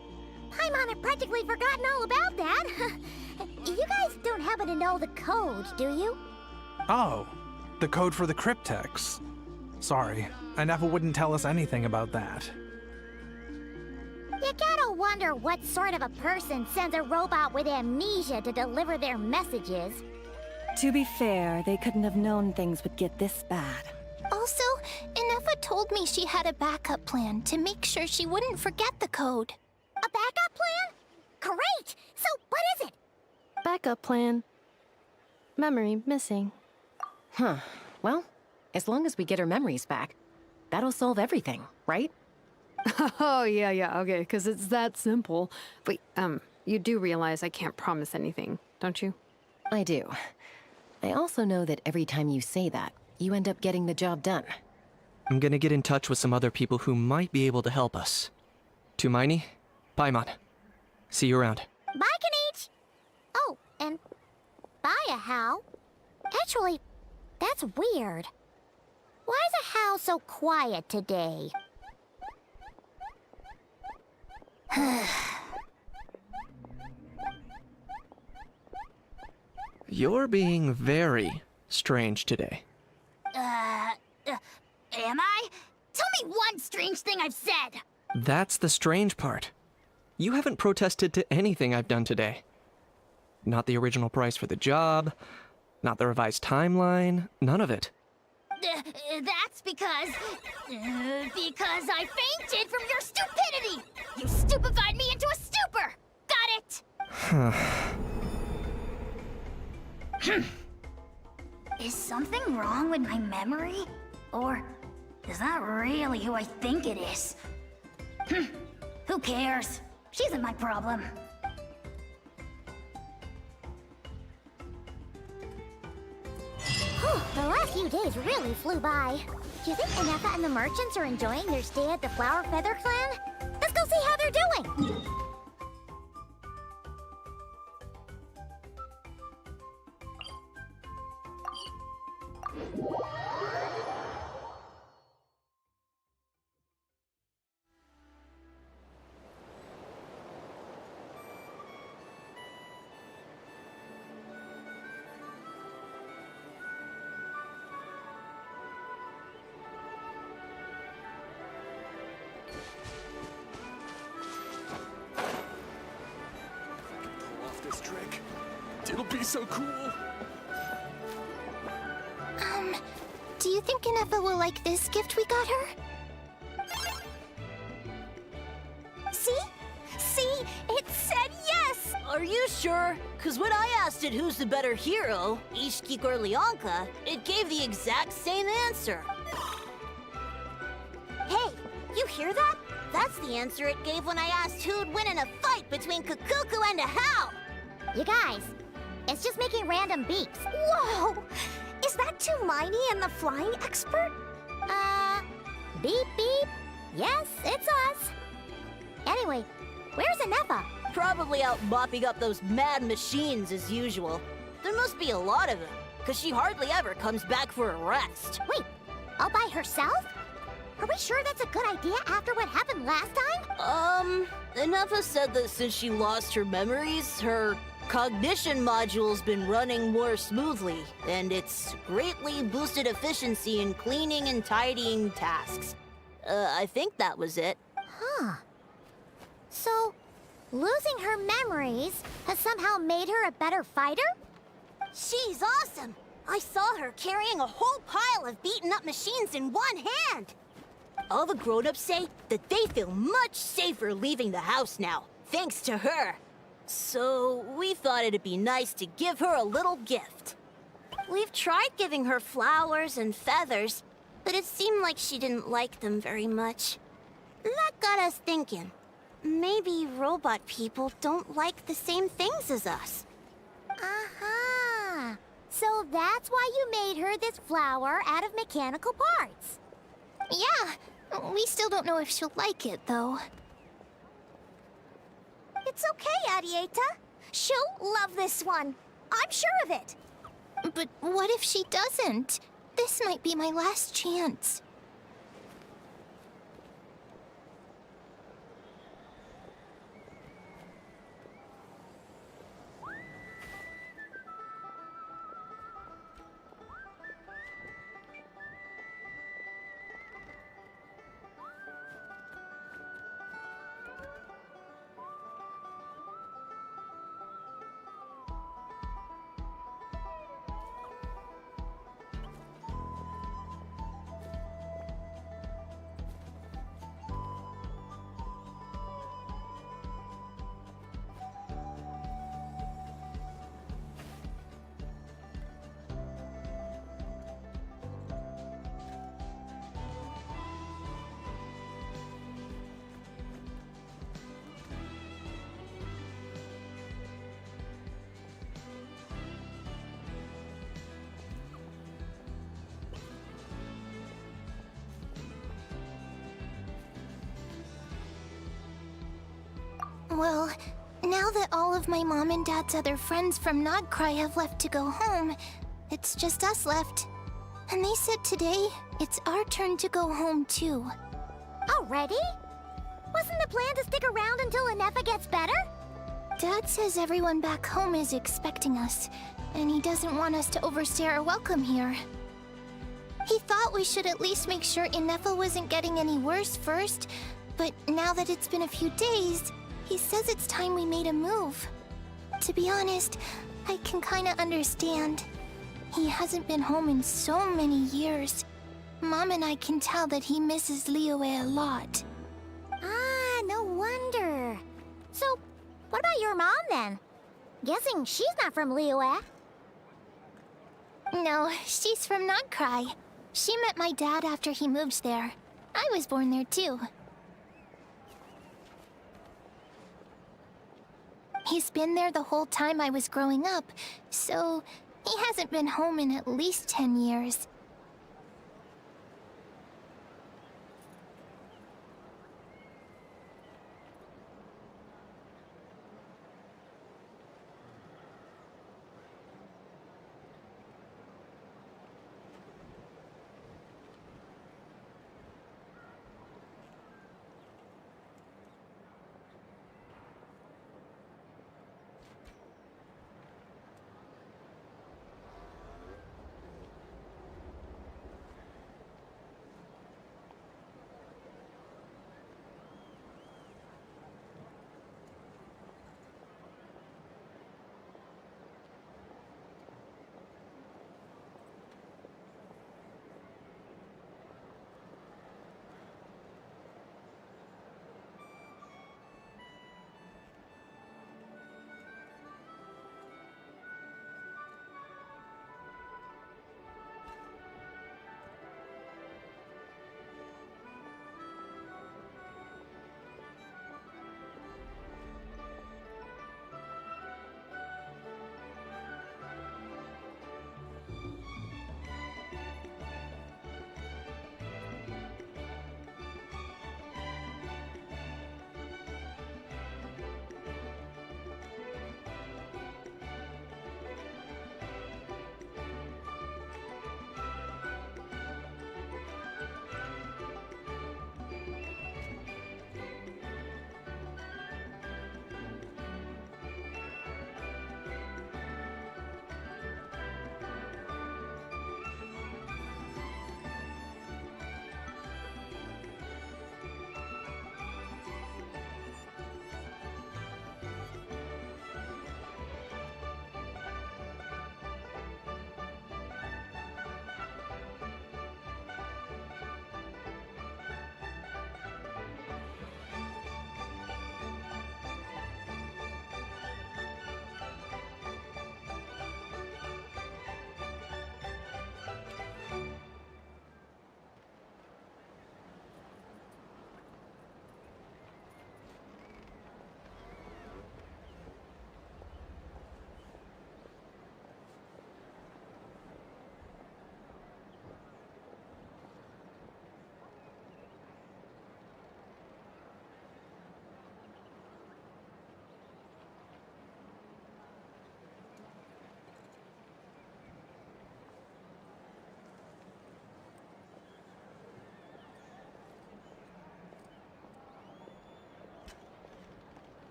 Speaker 3: Paimon had practically forgotten all about that. You guys don't happen to know the code, do you?
Speaker 4: Oh, the code for the cryptex. Sorry, Anefa wouldn't tell us anything about that.
Speaker 3: You gotta wonder what sort of a person sends a robot with amnesia to deliver their messages.
Speaker 11: To be fair, they couldn't have known things would get this bad.
Speaker 3: Also, Anefa told me she had a backup plan to make sure she wouldn't forget the code. A backup plan? Great! So what is it?
Speaker 8: Backup plan. Memory missing.
Speaker 7: Huh. Well, as long as we get her memories back, that'll solve everything, right?
Speaker 2: Oh, yeah, okay, because it's that simple. Wait, you do realize I can't promise anything, don't you?
Speaker 7: I do. I also know that every time you say that, you end up getting the job done.
Speaker 10: I'm gonna get in touch with some other people who might be able to help us. Tumaini, Paimon. See you around.
Speaker 3: Bye, Kanich! Oh, and bye, How. Actually, that's weird. Why is a How so quiet today?
Speaker 10: You're being very strange today.
Speaker 3: Am I? Tell me one strange thing I've said!
Speaker 10: That's the strange part. You haven't protested to anything I've done today. Not the original price for the job, not the revised timeline, none of it.
Speaker 3: That's because I fainted from your stupidity! You stupefied me into a stupor! Got it? Is something wrong with my memory? Or is that really who I think it is? Who cares? She isn't my problem. The last few days really flew by. Do you think Inefa and the merchants are enjoying their stay at the Flower Feather Clan? Let's go see how they're doing!
Speaker 13: This trick. It'll be so cool.
Speaker 3: Do you think Inefa will like this gift we got her?
Speaker 14: See? See? It said yes! Are you sure? Because when I asked it who's the better hero, Ishkik or Leonka, it gave the exact same answer.
Speaker 3: Hey, you hear that? That's the answer it gave when I asked who'd win in a fight between Kukuku and a Hal. You guys, it's just making random beeps.
Speaker 14: Whoa! Is that Tumaini and the flying expert?
Speaker 3: Beep beep. Yes, it's us. Anyway, where's Inefa?
Speaker 14: Probably out mopping up those mad machines as usual. There must be a lot of them, because she hardly ever comes back for a rest.
Speaker 3: Wait, all by herself? Are we sure that's a good idea after what happened last time?
Speaker 14: Inefa said that since she lost her memories, her cognition module's been running more smoothly, and it's greatly boosted efficiency in cleaning and tidying tasks. I think that was it.
Speaker 3: Huh. So, losing her memories has somehow made her a better fighter?
Speaker 14: She's awesome! I saw her carrying a whole pile of beaten-up machines in one hand! All the grown-ups say that they feel much safer leaving the house now, thanks to her. So, we thought it'd be nice to give her a little gift. We've tried giving her flowers and feathers, but it seemed like she didn't like them very much. That got us thinking. Maybe robot people don't like the same things as us.
Speaker 3: Uh-huh. So that's why you made her this flower out of mechanical parts.
Speaker 14: Yeah, we still don't know if she'll like it, though.
Speaker 3: It's okay, Arieta. She'll love this one. I'm sure of it.
Speaker 14: But what if she doesn't? This might be my last chance. Well, now that all of my mom and dad's other friends from KRAI have left to go home, it's just us left. And they said today, it's our turn to go home too.
Speaker 3: Already? Wasn't the plan to stick around until Inefa gets better?
Speaker 14: Dad says everyone back home is expecting us, and he doesn't want us to overstay our welcome here. He thought we should at least make sure Inefa wasn't getting any worse first, but now that it's been a few days, he says it's time we made a move. To be honest, I can kinda understand. He hasn't been home in so many years. Mom and I can tell that he misses Liyue a lot.
Speaker 3: Ah, no wonder. So, what about your mom then? Guessing she's not from Liyue.
Speaker 14: No, she's from KRAI. She met my dad after he moved there. I was born there too. He's been there the whole time I was growing up, so
Speaker 3: He hasn't been home in at least 10 years.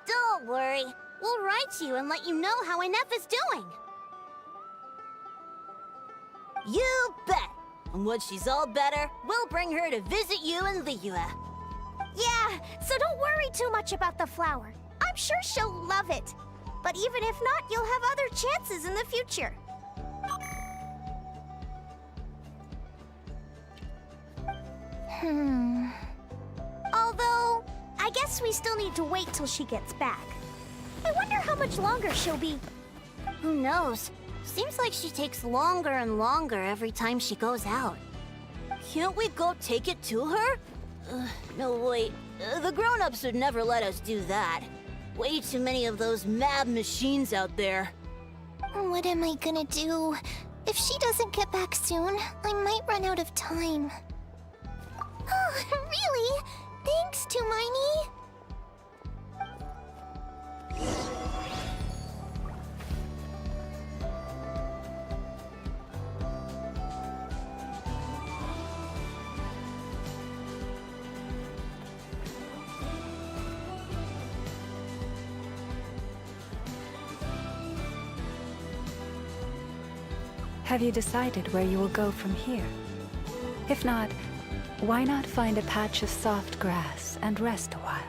Speaker 14: Don't worry. We'll write to you and let you know how Inef is doing. You bet. And when she's all better, we'll bring her to visit you in Liyue.
Speaker 3: Yeah, so don't worry too much about the flower. I'm sure she'll love it. But even if not, you'll have other chances in the future. Although, I guess we still need to wait till she gets back. I wonder how much longer she'll be.
Speaker 14: Who knows? Seems like she takes longer and longer every time she goes out. Can't we go take it to her? No, wait. The grown-ups would never let us do that. Way too many of those mad machines out there.
Speaker 3: What am I gonna do? If she doesn't get back soon, I might run out of time. Oh, really? Thanks, Tumaini.
Speaker 1: Have you decided where you will go from here? If not, Why not find a patch of soft grass and rest a while?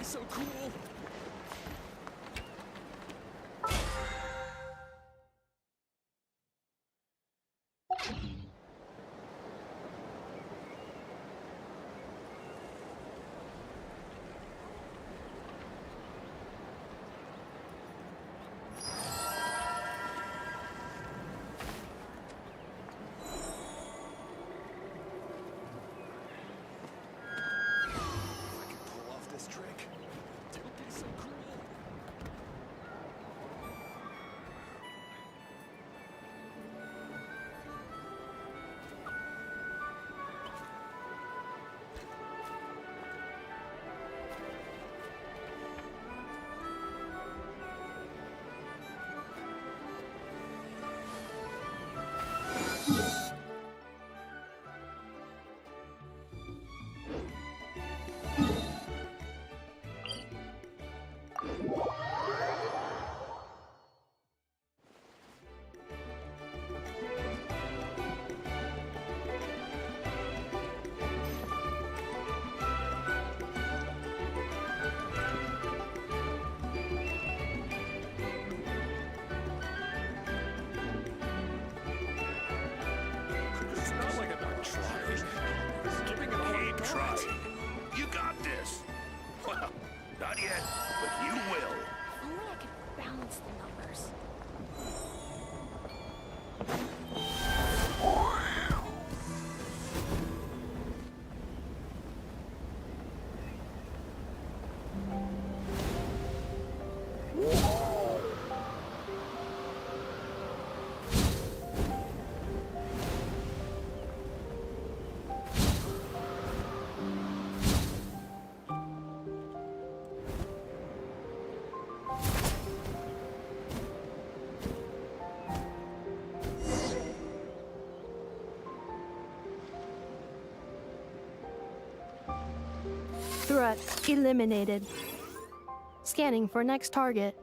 Speaker 12: So cool!
Speaker 5: You got this. Well, not yet, but you will.
Speaker 14: If only I could balance the numbers.
Speaker 8: Threat eliminated. Scanning for next target.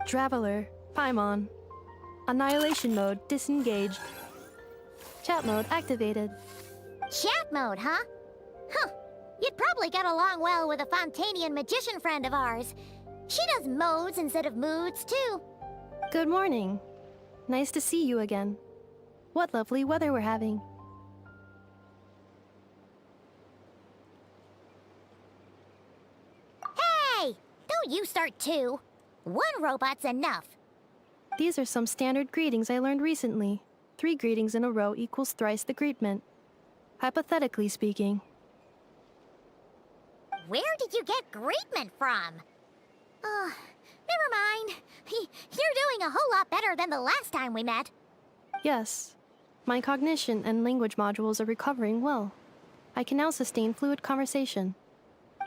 Speaker 8: Traveler, Paimon. Annihilation mode disengaged. Chat mode activated.
Speaker 3: Chat mode, huh? Huh. You'd probably get along well with a Fontanian magician friend of ours. She does modes instead of moods, too.
Speaker 8: Good morning. Nice to see you again. What lovely weather we're having.
Speaker 3: Hey! Don't you start too. One robot's enough.
Speaker 8: These are some standard greetings I learned recently. 3 greetings in a row equals thrice the greetment. Hypothetically speaking.
Speaker 3: Where did you get greetment from? Never mind. You're doing a whole lot better than the last time we met.
Speaker 8: Yes. My cognition and language modules are recovering well. I can now sustain fluid conversation.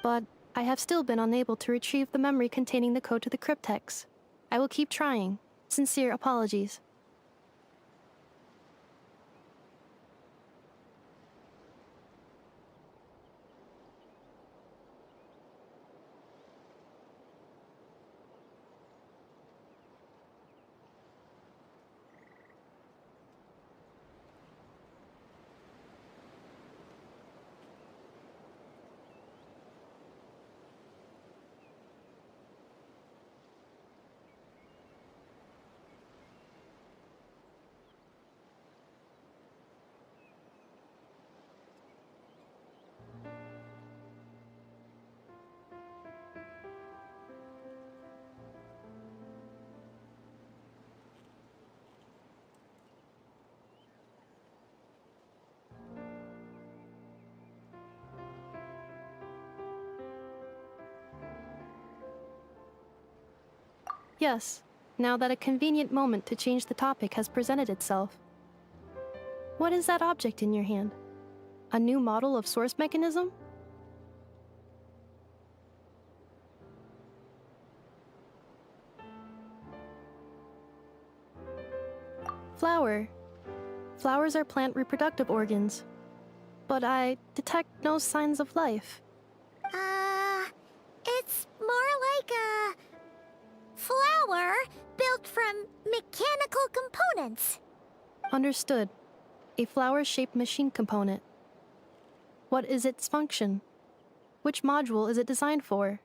Speaker 8: But I have still been unable to retrieve the memory containing the code to the cryptex. I will keep trying. Sincere apologies. Yes, now that a convenient moment to change the topic has presented itself. What is that object in your hand? A new model of source mechanism? Flower. Flowers are plant reproductive organs. But I detect no signs of life.
Speaker 3: It's more like a flower built from mechanical components.
Speaker 8: Understood. A flower-shaped machine component. What is its function? Which module is it designed for?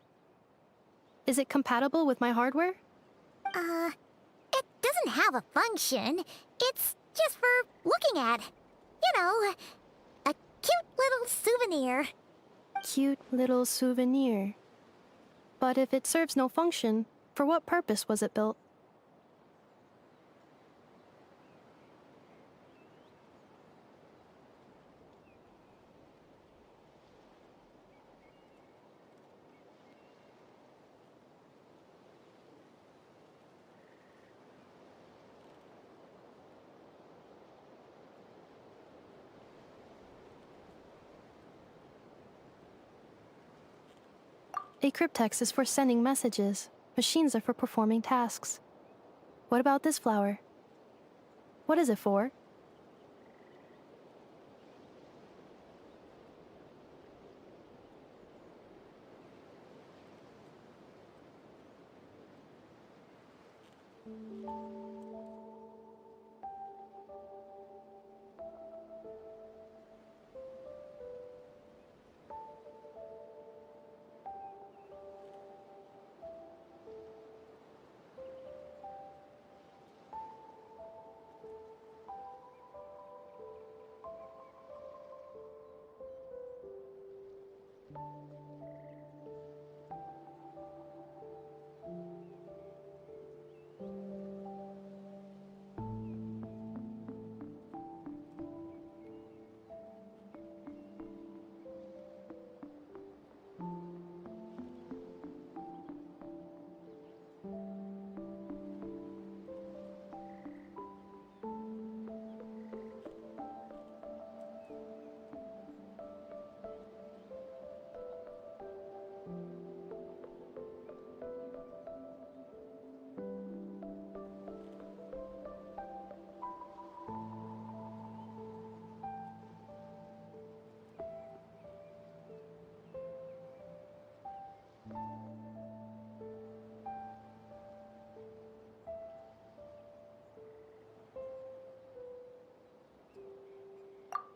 Speaker 8: Is it compatible with my hardware?
Speaker 3: It doesn't have a function. It's just for looking at. You know, a cute little souvenir.
Speaker 8: Cute little souvenir. But if it serves no function, for what purpose was it built? A cryptex is for sending messages. Machines are for performing tasks. What about this flower? What is it for?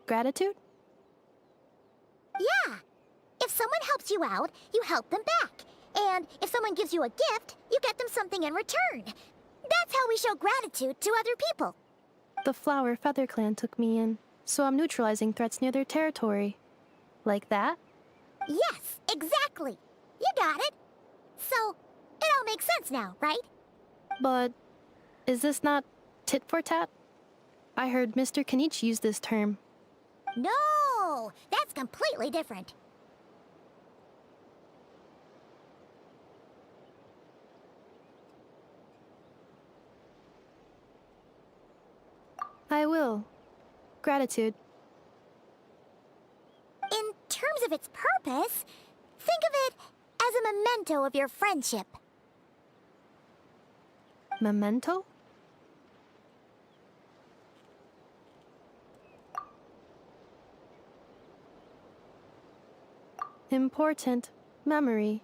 Speaker 8: Gratitude?
Speaker 3: Yeah. If someone helps you out, you help them back. And if someone gives you a gift, you get them something in return. That's how we show gratitude to other people.
Speaker 8: The Flower Feather Clan took me in, so I'm neutralizing threats near their territory. Like that?
Speaker 3: Yes, exactly. You got it. So, it all makes sense now, right?
Speaker 8: But is this not tit for tat? I heard Mr. Kenichi use this term.
Speaker 3: No, that's completely different.
Speaker 8: I will. Gratitude.
Speaker 3: In terms of its purpose, think of it as a memento of your friendship.
Speaker 8: Memento? Important memory.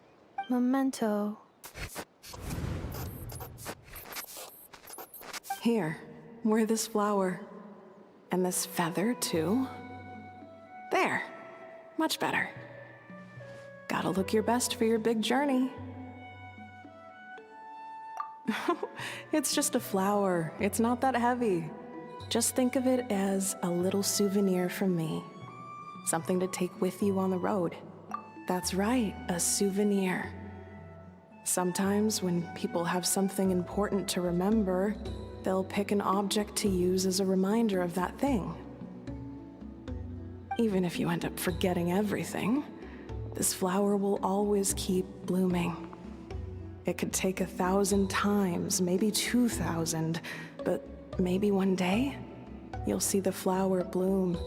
Speaker 8: Memento.
Speaker 9: Here, wear this flower. And this feather, too. There. Much better. Gotta look your best for your big journey. It's just a flower. It's not that heavy. Just think of it as a little souvenir from me. Something to take with you on the road. That's right, a souvenir. Sometimes when people have something important to remember, they'll pick an object to use as a reminder of that thing. Even if you end up forgetting everything, this flower will always keep blooming. It could take 1,000 times, maybe 2,000, but maybe one day, you'll see the flower bloom.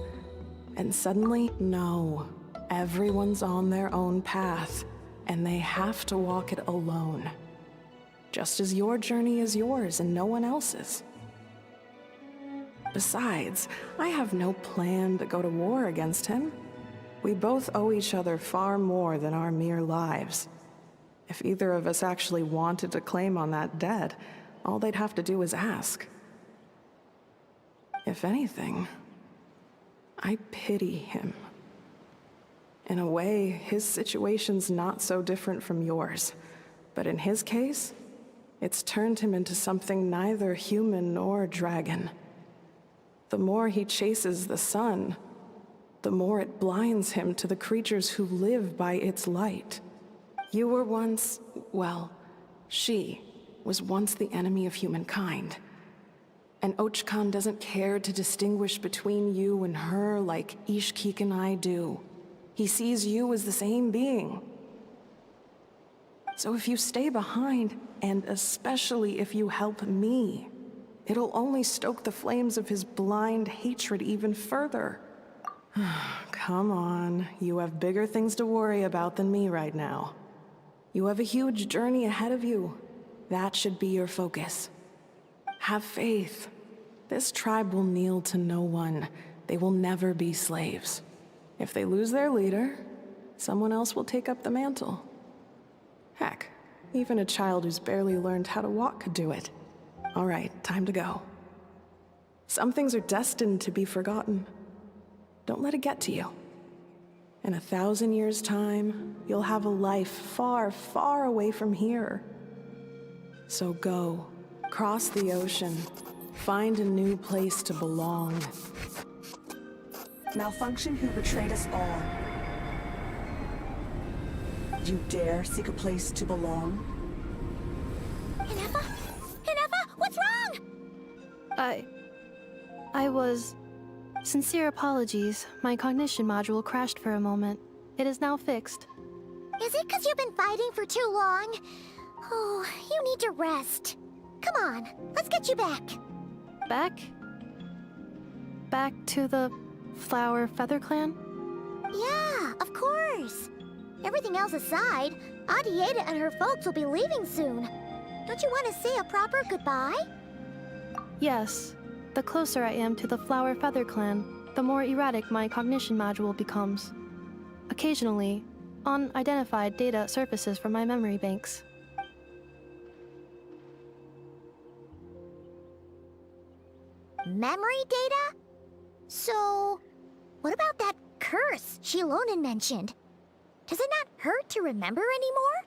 Speaker 9: And suddenly, no, everyone's on their own path, and they have to walk it alone. Just as your journey is yours and no one else's. Besides, I have no plan to go to war against him. We both owe each other far more than our mere lives. If either of us actually wanted to claim on that debt, all they'd have to do is ask. If anything, I pity him. In a way, his situation's not so different from yours. But in his case, it's turned him into something neither human nor dragon. The more he chases the sun, the more it blinds him to the creatures who live by its light. You were once, well, she was once the enemy of humankind. And Ochkan doesn't care to distinguish between you and her like Ishkik and I do. He sees you as the same being. So if you stay behind, and especially if you help me, it'll only stoke the flames of his blind hatred even further. Come on, you have bigger things to worry about than me right now. You have a huge journey ahead of you. That should be your focus. Have faith. This tribe will kneel to no one. They will never be slaves. If they lose their leader, someone else will take up the mantle. Heck, even a child who's barely learned how to walk could do it. All right, time to go. Some things are destined to be forgotten. Don't let it get to you. In 1,000 years' time, you'll have a life far, far away from here. So go, cross the ocean, find a new place to belong.
Speaker 15: Malfunction who betrayed us all. You dare seek a place to belong?
Speaker 3: Hinefa? Hinefa, what's wrong?
Speaker 8: I was... Sincere apologies. My cognition module crashed for a moment. It is now fixed.
Speaker 3: Is it because you've been fighting for too long? Oh, you need to rest. Come on, let's get you back.
Speaker 8: Back? Back to the Flower Feather Clan?
Speaker 3: Yeah, of course. Everything else aside, Adieta and her folks will be leaving soon. Don't you want to say a proper goodbye?
Speaker 8: Yes. The closer I am to the Flower Feather Clan, the more erratic my cognition module becomes. Occasionally, unidentified data surfaces from my memory banks.
Speaker 3: Memory data? So, what about that curse Shilonen mentioned? Does it not hurt to remember anymore?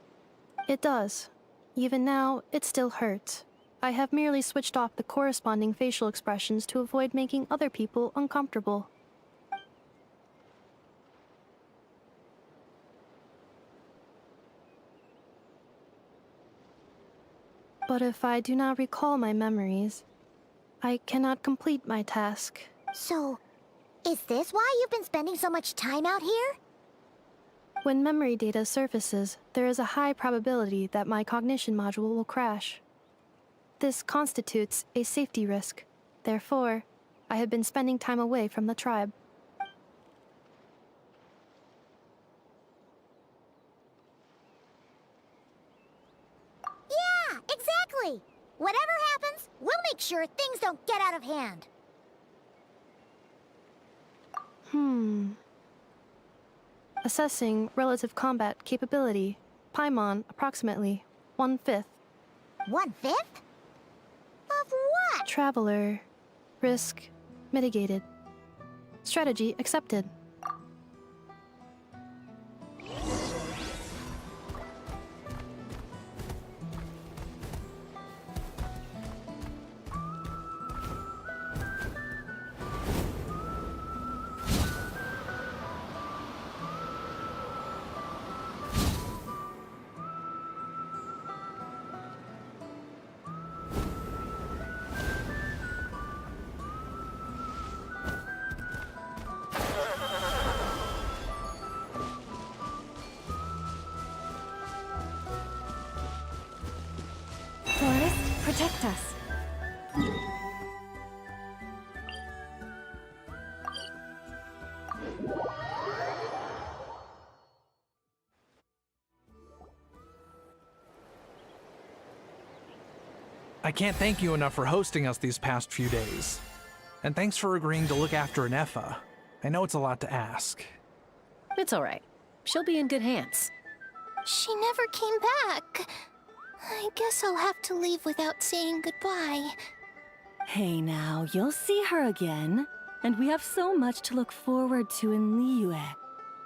Speaker 8: It does. Even now, it still hurts. I have merely switched off the corresponding facial expressions to avoid making other people uncomfortable. But if I do not recall my memories, I cannot complete my task.
Speaker 3: So, is this why you've been spending so much time out here?
Speaker 8: When memory data surfaces, there is a high probability that my cognition module will crash. This constitutes a safety risk. Therefore, I have been spending time away from the tribe.
Speaker 3: Yeah, exactly! Whatever happens, we'll make sure things don't get out of hand.
Speaker 8: Assessing relative combat capability. Paimon, approximately 1/5.
Speaker 3: 1/5? Of what?
Speaker 8: Traveler. Risk mitigated. Strategy accepted.
Speaker 4: I can't thank you enough for hosting us these past few days. And thanks for agreeing to look after Nefa. I know it's a lot to ask.
Speaker 7: It's all right. She'll be in good hands.
Speaker 3: She never came back. I guess I'll have to leave without saying goodbye.
Speaker 11: Hey now, you'll see her again. And we have so much to look forward to in Liyue.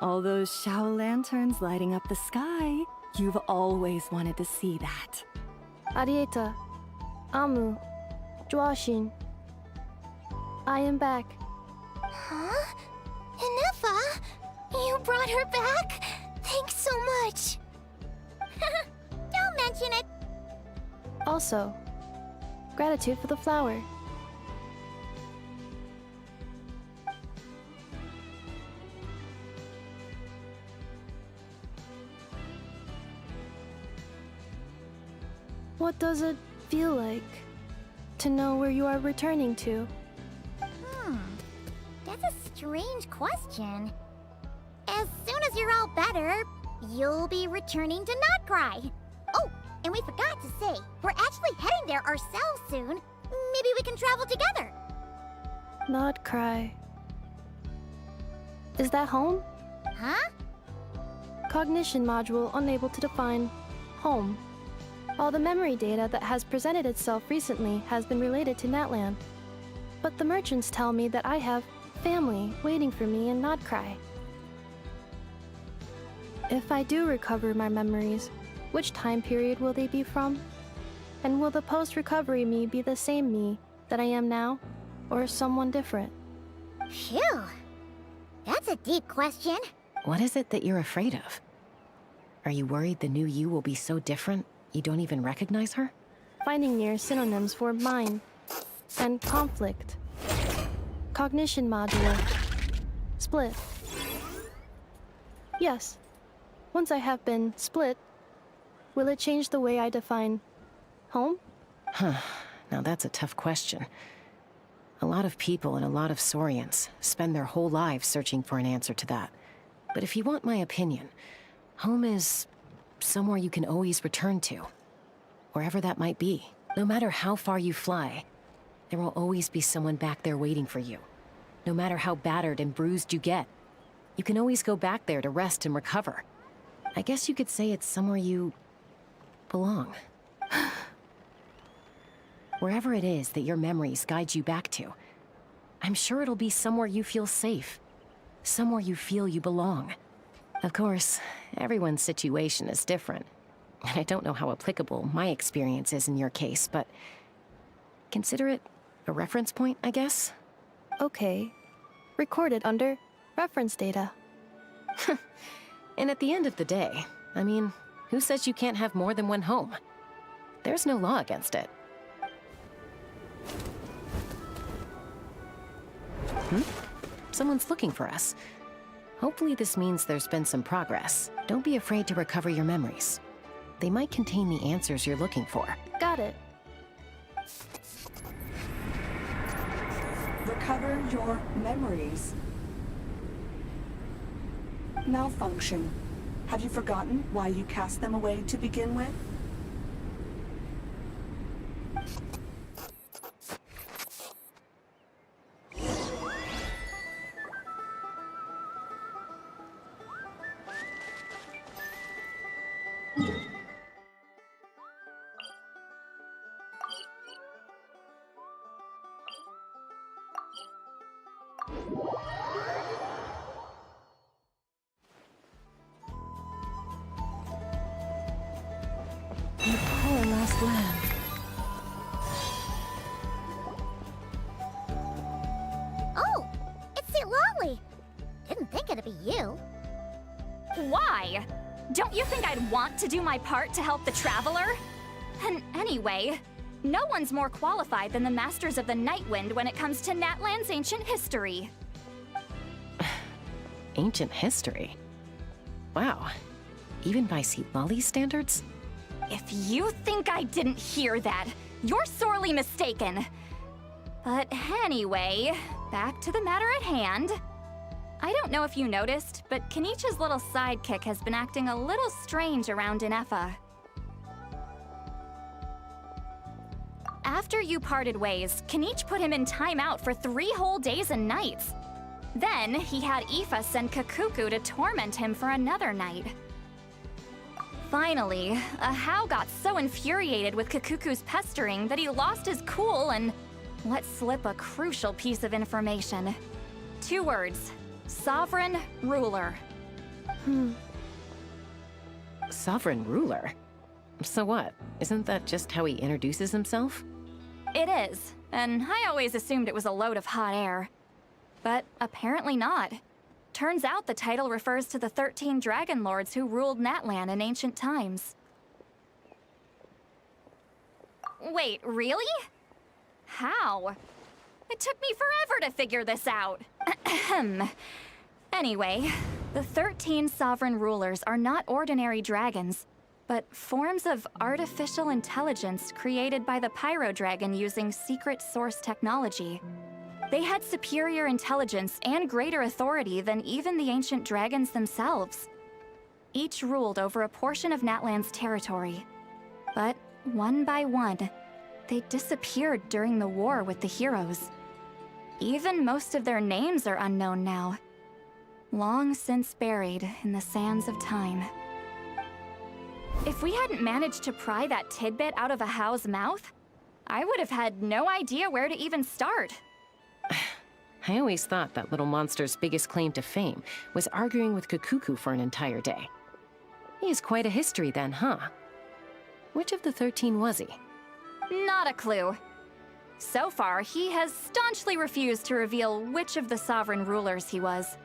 Speaker 11: All those Shao lanterns lighting up the sky. You've always wanted to see that.
Speaker 8: Arieta, Amu, Joashin. I am back.
Speaker 3: Huh? Inefa? You brought her back? Thanks so much. Don't mention it.
Speaker 8: Also, gratitude for the flower. What does it feel like to know where you are returning to?
Speaker 3: That's a strange question. As soon as you're all better, you'll be returning to KRAI. Oh, and we forgot to say, we're actually heading there ourselves soon. Maybe we can travel together.
Speaker 8: KRAI. Is that home?
Speaker 3: Huh?
Speaker 8: Cognition module unable to define home. All the memory data that has presented itself recently has been related to Natlan. But the merchants tell me that I have family waiting for me in KRAI. If I do recover my memories, which time period will they be from? And will the post-recovery me be the same me that I am now, or someone different?
Speaker 3: Phew. That's a deep question.
Speaker 7: What is it that you're afraid of? Are you worried the new you will be so different you don't even recognize her?
Speaker 8: Finding near synonyms for mine and conflict. Cognition module. Split. Yes. Once I have been split, will it change the way I define home?
Speaker 7: Huh. Now that's a tough question. A lot of people and a lot of Saurians spend their whole lives searching for an answer to that. But if you want my opinion, home is somewhere you can always return to. Wherever that might be. No matter how far you fly, there will always be someone back there waiting for you. No matter how battered and bruised you get, you can always go back there to rest and recover. I guess you could say it's somewhere you belong. Wherever it is that your memories guide you back to, I'm sure it'll be somewhere you feel safe. Somewhere you feel you belong. Of course, everyone's situation is different. And I don't know how applicable my experience is in your case, but consider it a reference point, I guess?
Speaker 8: Okay. Recorded under reference data.
Speaker 7: And at the end of the day, I mean, who says you can't have more than one home? There's no law against it. Someone's looking for us. Hopefully this means there's been some progress. Don't be afraid to recover your memories. They might contain the answers you're looking for.
Speaker 8: Got it.
Speaker 15: Recover your memories. Malfunction. Have you forgotten why you cast them away to begin with?
Speaker 11: Poor lost lamb.
Speaker 3: Oh, it's St. Lolly. Didn't think it'd be you.
Speaker 16: Why? Don't you think I'd want to do my part to help the Traveler? And anyway, no one's more qualified than the Masters of the Nightwind when it comes to Natlan's ancient history.
Speaker 7: Ancient history? Wow. Even by St. Lolly's standards?
Speaker 16: If you think I didn't hear that, You're sorely mistaken. But anyway, back to the matter at hand. I don't know if you noticed, but Kenichi's little sidekick has been acting a little strange around Inefa. After you parted ways, Kenichi put him in timeout for 3 whole days and nights. Then, he had Aoife send Kakuku to torment him for another night. Finally, Ahau got so infuriated with Kakuku's pestering that he lost his cool and let slip a crucial piece of information. 2 words. Sovereign Ruler.
Speaker 7: Sovereign ruler? So what? Isn't that just how he introduces himself?
Speaker 16: It is, and I always assumed it was a load of hot air. But apparently not. Turns out the title refers to the 13 Dragon Lords who ruled Natlan in ancient times. Wait, really? How? It took me forever to figure this out. Anyway, the 13 sovereign rulers are not ordinary dragons, but forms of artificial intelligence created by the Pyro Dragon using secret source technology. They had superior intelligence and greater authority than even the ancient dragons themselves. Each ruled over a portion of Natlan's territory. But one by one, they disappeared during the war with the heroes. Even most of their names are unknown now. Long since buried in the sands of time. If we hadn't managed to pry that tidbit out of Ahau's mouth, I would have had no idea where to even start.
Speaker 7: I always thought that little monster's biggest claim to fame was arguing with Kakuku for an entire day. He has quite a history then, huh? Which of the 13 was he?
Speaker 16: Not a clue. So far, he has staunchly refused to reveal which of the sovereign rulers he was.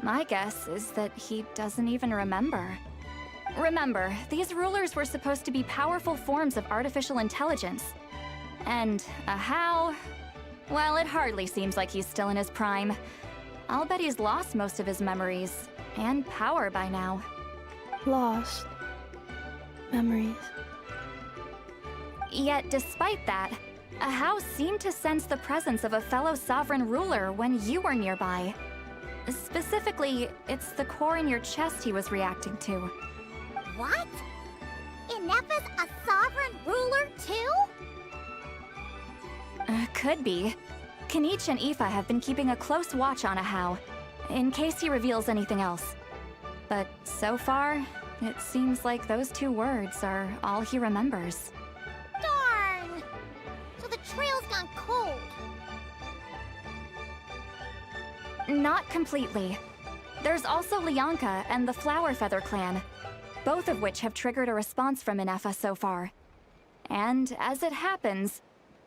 Speaker 16: My guess is that he doesn't even remember. Remember, these rulers were supposed to be powerful forms of artificial intelligence. And Ahau, well, it hardly seems like he's still in his prime. I'll bet he's lost most of his memories and power by now.
Speaker 8: Lost. Memories.
Speaker 16: Yet, despite that, Ahau seemed to sense the presence of a fellow sovereign ruler when you were nearby. Specifically, it's the core in your chest he was reacting to.
Speaker 3: What? Inefa's a sovereign ruler too?
Speaker 16: Could be. Kenichi and Aoife have been keeping a close watch on Ahau, in case he reveals anything else. But so far, it seems like those 2 words are all he remembers.
Speaker 3: Darn! So the trail's gone cold.
Speaker 16: Not completely. There's also Lianka and the Flower Feather clan, both of which have triggered a response from Inefa so far. And as it happens,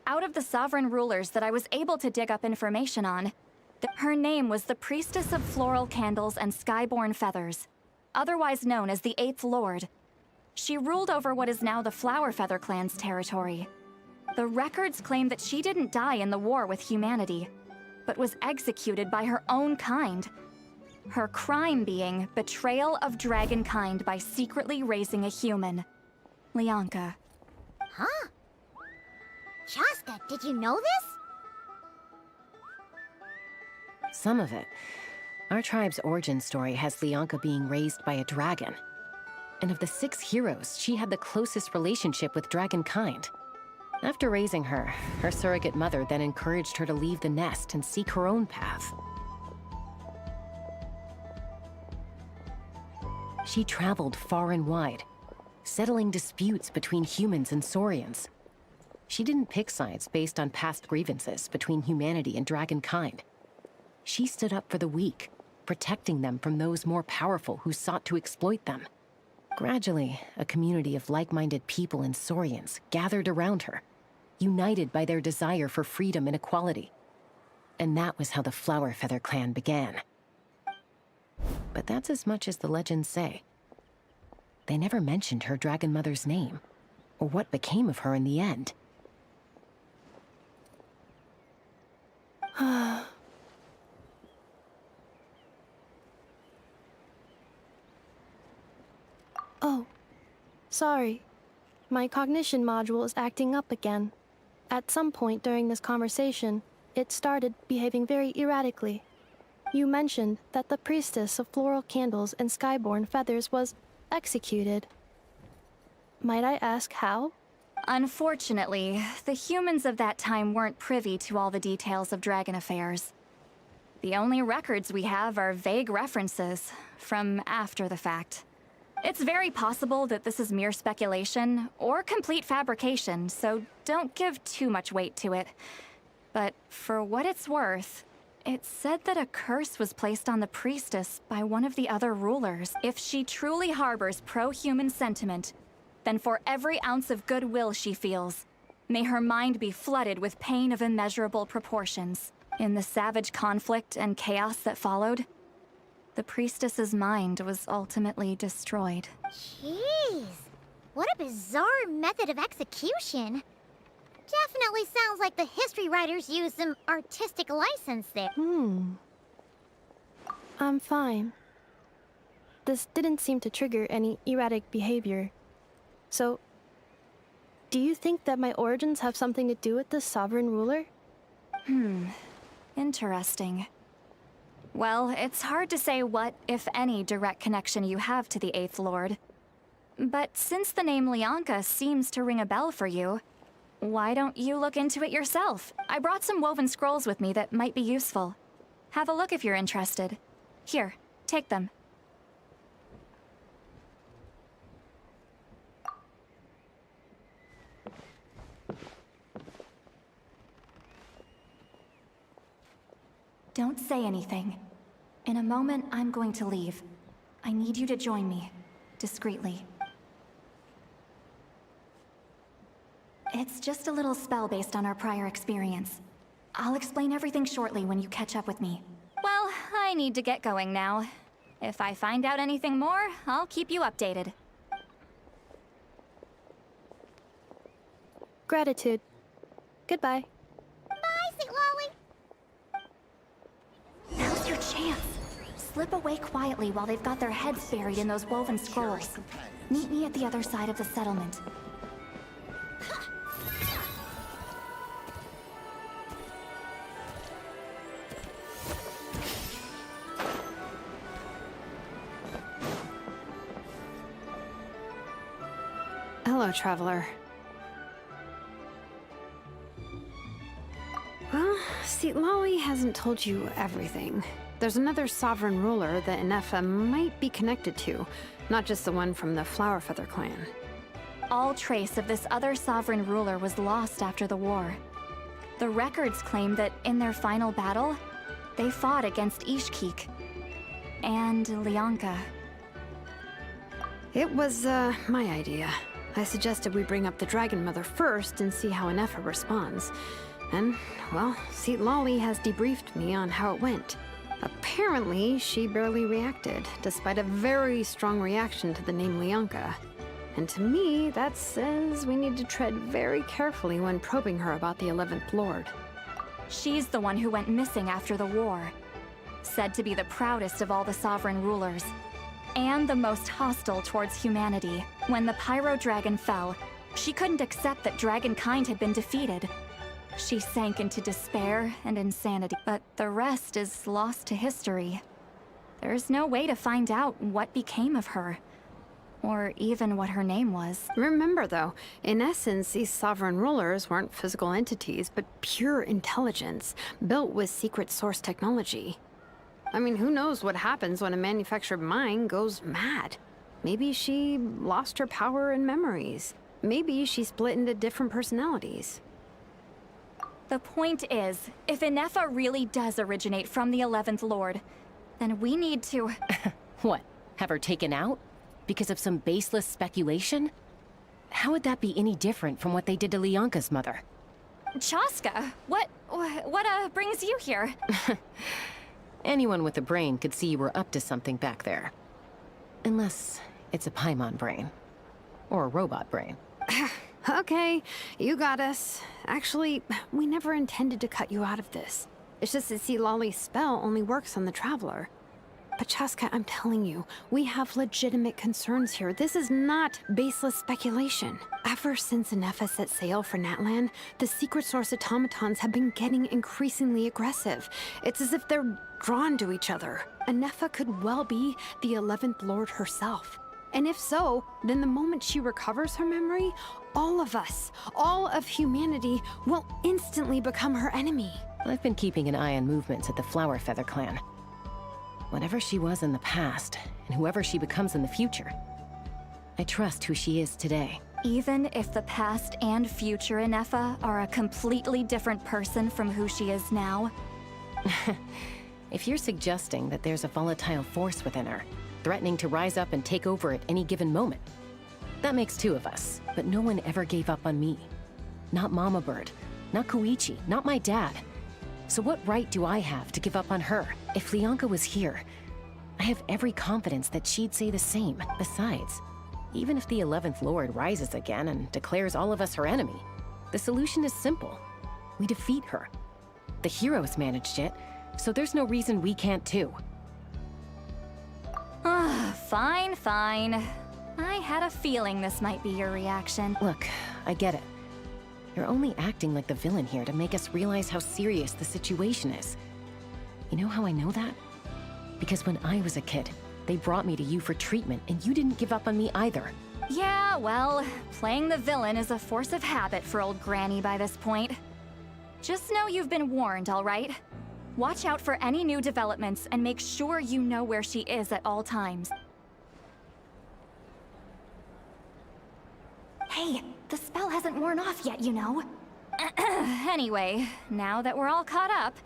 Speaker 16: out of the sovereign rulers that I was able to dig up information on, her name was the Priestess of Floral Candles and Skyborn Feathers, otherwise known as the 8th Lord. She ruled over what is now the Flower Feather clan's territory. The records claim that she didn't die in the war with humanity, but was executed by her own kind. Her crime being betrayal of dragonkind by secretly raising a human. Lianka.
Speaker 3: Huh? Shasta, did you know this?
Speaker 7: Some of it. Our tribe's origin story has Lianka being raised by a dragon. And of the 6 heroes, she had the closest relationship with dragonkind. After raising her, her surrogate mother then encouraged her to leave the nest and seek her own path. She traveled far and wide, settling disputes between humans and Saurians. She didn't pick sides based on past grievances between humanity and dragonkind. She stood up for the weak, protecting them from those more powerful who sought to exploit them. Gradually, a community of like-minded people and Saurians gathered around her, united by their desire for freedom and equality. And that was how the Flower Feather clan began. But that's as much as the legends say. They never mentioned her dragon mother's name, or what became of her in the end.
Speaker 8: Oh, sorry. My cognition module is acting up again. At some point during this conversation, it started behaving very erratically. You mentioned that the priestess of floral candles and skyborn feathers was executed. Might I ask how?
Speaker 16: Unfortunately, the humans of that time weren't privy to all the details of dragon affairs. The only records we have are vague references from after the fact. It's very possible that this is mere speculation or complete fabrication, so don't give too much weight to it. But for what it's worth, it said that a curse was placed on the priestess by one of the other rulers. If she truly harbors pro-human sentiment, then for every ounce of goodwill she feels, may her mind be flooded with pain of immeasurable proportions. In the savage conflict and chaos that followed, the priestess's mind was ultimately destroyed.
Speaker 3: Jeez, what a bizarre method of execution. Definitely sounds like the history writers used some artistic license there.
Speaker 8: I'm fine. This didn't seem to trigger any erratic behavior. So, do you think that my origins have something to do with this sovereign ruler?
Speaker 16: Interesting. Well, it's hard to say what, if any, direct connection you have to the Eighth Lord. But since the name Lianka seems to ring a bell for you, why don't you look into it yourself? I brought some woven scrolls with me that might be useful. Have a look if you're interested. Here, take them. Don't say anything. In a moment, I'm going to leave. I need you to join me, discreetly. It's just a little spell based on our prior experience. I'll explain everything shortly when you catch up with me. Well, I need to get going now. If I find out anything more, I'll keep you updated.
Speaker 8: Gratitude. Goodbye.
Speaker 3: Bye, St. Lolly.
Speaker 16: Now's your chance. Slip away quietly while they've got their heads buried in those woven scrolls. Meet me at the other side of the settlement.
Speaker 2: Hello, traveler. Well, Lolly hasn't told you everything. There's another sovereign ruler that Inefa might be connected to, not just the one from the Flower Feather clan.
Speaker 16: All trace of this other sovereign ruler was lost after the war. The records claim that in their final battle, they fought against Ishkik and Lianka.
Speaker 2: It was, my idea. I suggested we bring up the Dragon Mother first and see how Inefa responds. And, well, Lolly has debriefed me on how it went. Apparently, she barely reacted, despite a very strong reaction to the name Lianka. And to me, that says we need to tread very carefully when probing her about the 11th Lord.
Speaker 16: She's the one who went missing after the war. Said to be the proudest of all the sovereign rulers. And the most hostile towards humanity. When the Pyro Dragon fell, she couldn't accept that dragonkind had been defeated. She sank into despair and insanity, but the rest is lost to history. There's no way to find out what became of her, or even what her name was.
Speaker 2: Remember, though, in essence, these sovereign rulers weren't physical entities, but pure intelligence, built with secret source technology. I mean, who knows what happens when a manufactured mind goes mad? Maybe she lost her power and memories. Maybe she split into different personalities.
Speaker 16: The point is, if Inefa really does originate from the 11th Lord, then we need to...
Speaker 7: What? Have her taken out? Because of some baseless speculation? How would that be any different from what they did to Lianka's mother?
Speaker 16: Chaska, what brings you here?
Speaker 7: Anyone with a brain could see you were up to something back there. Unless it's a Paimon brain. Or a robot brain.
Speaker 2: Okay, you got us. Actually, we never intended to cut you out of this. It's just that Lolly's spell only works on the Traveler. But Chaska, I'm telling you, we have legitimate concerns here. This is not baseless speculation. Ever since Anefa set sail for Natlan, the secret source automatons have been getting increasingly aggressive. It's as if they're drawn to each other. Anefa could well be the 11th Lord herself. And if so, then the moment she recovers her memory, all of us, all of humanity, will instantly become her enemy.
Speaker 7: I've been keeping an eye on movements at the Flower Feather clan. Whatever she was in the past, and whoever she becomes in the future, I trust who she is today.
Speaker 16: Even if the past and future Anefa are a completely different person from who she is now?
Speaker 7: If you're suggesting that there's a volatile force within her, threatening to rise up and take over at any given moment, that makes two of us. But no one ever gave up on me. Not Mama Bird, not Koichi, not my dad. So what right do I have to give up on her? If Lianka was here, I have every confidence that she'd say the same. Besides, even if the 11th Lord rises again and declares all of us her enemy, the solution is simple. We defeat her. The heroes managed it, so there's no reason we can't too.
Speaker 16: Fine, fine. I had a feeling this might be your reaction.
Speaker 7: Look, I get it. You're only acting like the villain here to make us realize how serious the situation is. You know how I know that? Because when I was a kid, they brought me to you for treatment, and you didn't give up on me either.
Speaker 16: Yeah, well, playing the villain is a force of habit for old Granny by this point. Just know you've been warned, all right? Watch out for any new developments and make sure you know where she is at all times. Hey, the spell hasn't worn off yet, you know. Anyway, now that we're all caught up,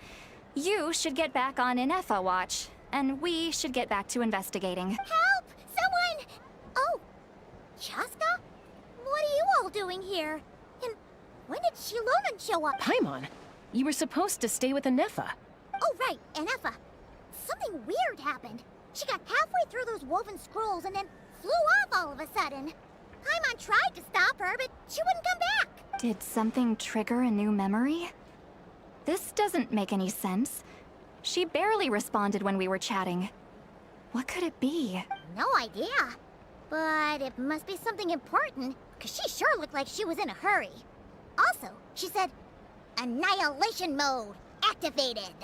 Speaker 16: you should get back on Anefa watch, and we should get back to investigating.
Speaker 3: Help! Someone! Oh, Chaska? What are you all doing here? And when did Shilonan show up?
Speaker 7: Paimon, you were supposed to stay with Anefa.
Speaker 3: Oh, right, Anefa. Something weird happened. She got halfway through those woven scrolls and then flew off all of a sudden. Paimon tried to stop her, but she wouldn't come back.
Speaker 16: Did something trigger a new memory? This doesn't make any sense. She barely responded when we were chatting. What could it be?
Speaker 3: No idea. But it must be something important, because she sure looked like she was in a hurry. Also, she said, Annihilation mode activated.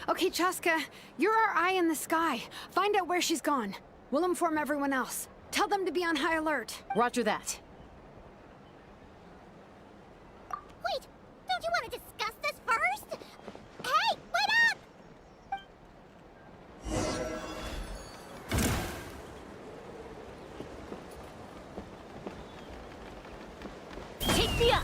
Speaker 2: Okay, Chaska, you're our eye in the sky. Find out where she's gone. We'll inform everyone else. Tell them to be on high alert.
Speaker 7: Roger that.
Speaker 3: Wait, don't you want to discuss this first? Hey, wait up!
Speaker 14: Take me up!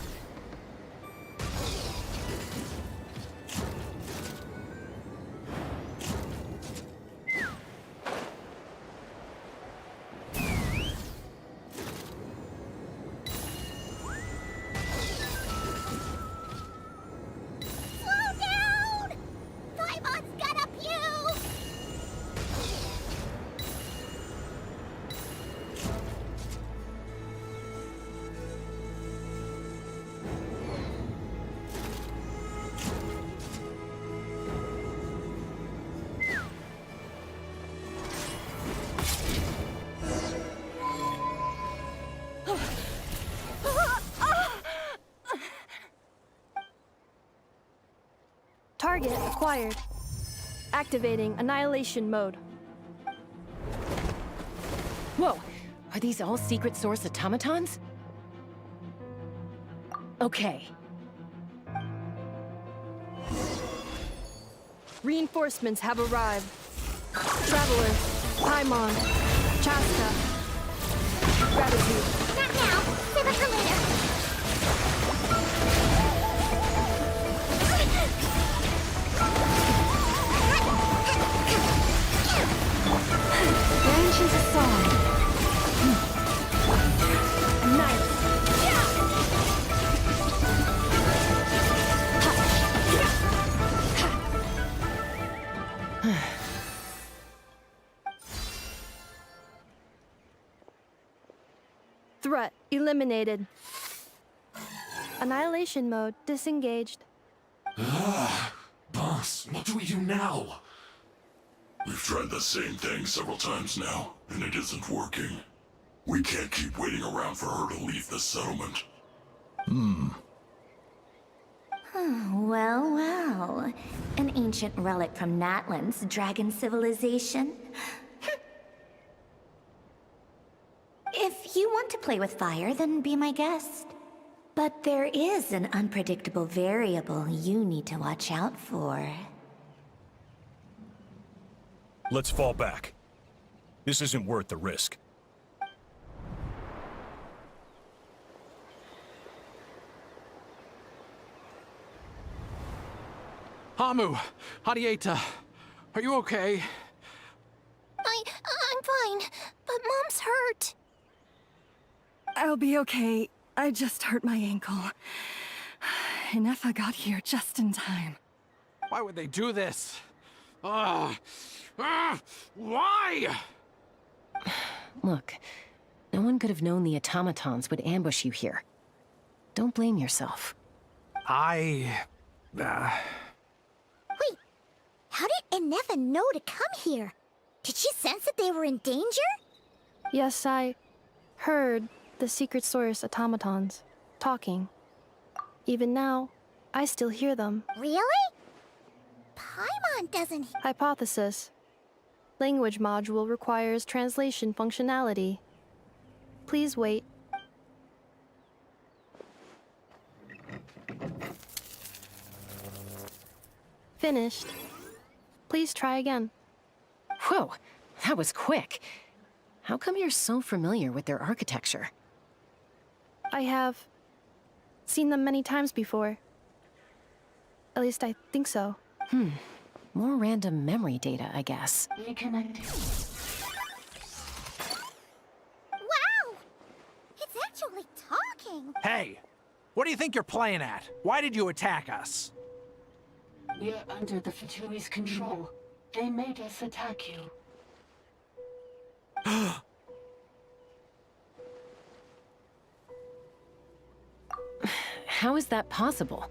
Speaker 8: Target acquired. Activating annihilation mode.
Speaker 7: Whoa! Are these all secret source automatons? Okay.
Speaker 8: Reinforcements have arrived. Traveler, Paimon, Chaska. Gratitude.
Speaker 3: Not now. Save it for later.
Speaker 2: Branches aside.
Speaker 8: Nice. Threat eliminated. Annihilation mode disengaged.
Speaker 5: Boss, what do we do now? We've tried the same thing several times now, and it isn't working. We can't keep waiting around for her to leave the settlement.
Speaker 17: Well, well. An ancient relic from Natlan's dragon civilization. If you want to play with fire, then be my guest. But there is an unpredictable variable you need to watch out for.
Speaker 18: Let's fall back. This isn't worth the risk.
Speaker 4: Hamu, Hadieta, are you okay?
Speaker 3: I'm fine, but Mom's hurt.
Speaker 11: I'll be okay. I just hurt my ankle. Inefa got here just in time.
Speaker 4: Why would they do this? Why?
Speaker 7: Look, no one could have known the automatons would ambush you here. Don't blame yourself.
Speaker 3: Wait, how did Inefa know to come here? Did she sense that they were in danger?
Speaker 8: Yes, I heard the secret source automatons talking. Even now, I still hear them.
Speaker 3: Really? Paimon doesn't...
Speaker 8: Hypothesis. Language module requires translation functionality. Please wait. Finished. Please try again.
Speaker 7: Whoa, that was quick. How come you're so familiar with their architecture?
Speaker 8: I have seen them many times before. At least I think so.
Speaker 7: More random memory data, I guess.
Speaker 15: Reconnecting.
Speaker 3: Wow! It's actually talking!
Speaker 4: Hey, what do you think you're playing at? Why did you attack us?
Speaker 15: We're under the Fatui's control. They made us attack you.
Speaker 7: How is that possible?